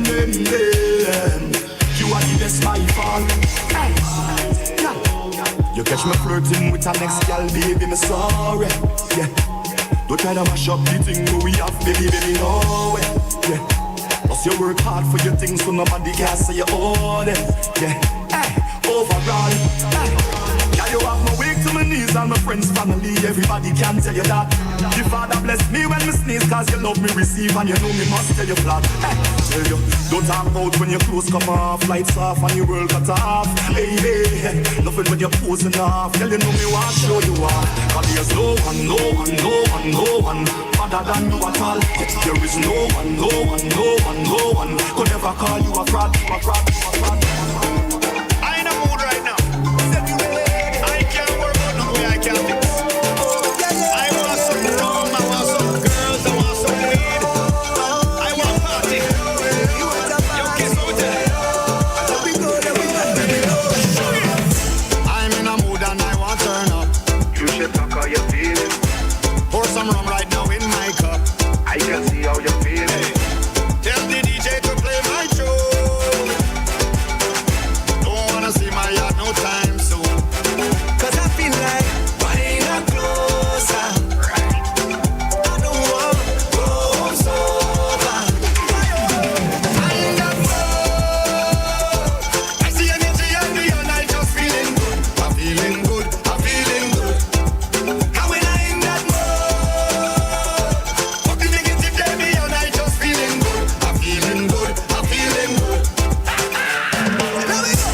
You are the best by far. You catch me flirting with a next girl, baby, me sorry. Yeah. Don't try to mash up the thing we have, baby, no way. Yeah. Plus you work hard for your things, so nobody can say you own it. Yeah. Hey, overall. Hey. Yeah, you have no weak to my knees and my friends, family, everybody can tell you that. The Father bless me when me sneeze, cause you love me receive and you know me must tell you flat. Hey, tell you, don't talk about when your clothes come off, lights off and your world cut off. Hey, hey, nothing when you're posing off, tell you know me want to show you off. Cause there's no one, no one, no one, no one other than you at all. There is no one, no one, no one, no one could ever call you a fraud, you a fraud, you a fraud. I in a mood right now. I can't work out no way I can't fix. I want some rum, I want some girls, I want some weed. I want party. Yo, kiss out there. I'm in a mood and I want turn up. You should talk how you feeling. Pour some rum right now in my cup. I can see how you're feeling. Tell the DJ to play my tune. Don't wanna see my yard no time soon. Cause I feel like buying a closer. I don't want to go home sober. I'm in that mood. I see energy on me and I just feeling good. I'm feeling good, I'm feeling good. And when I in that mood, fuck the negative baby and I just feeling good. I'm feeling good, I'm feeling good. Now we go.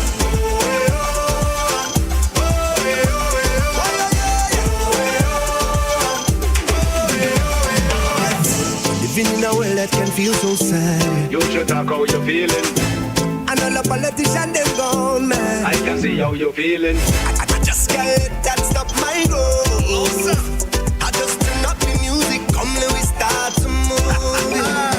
Living in a world that can feel so sad. You should talk how you're feeling. And all the politicians, them gone mad. I can see how you're feeling. I just can't let that stop my growth. I just turn up the music, come let we start to move.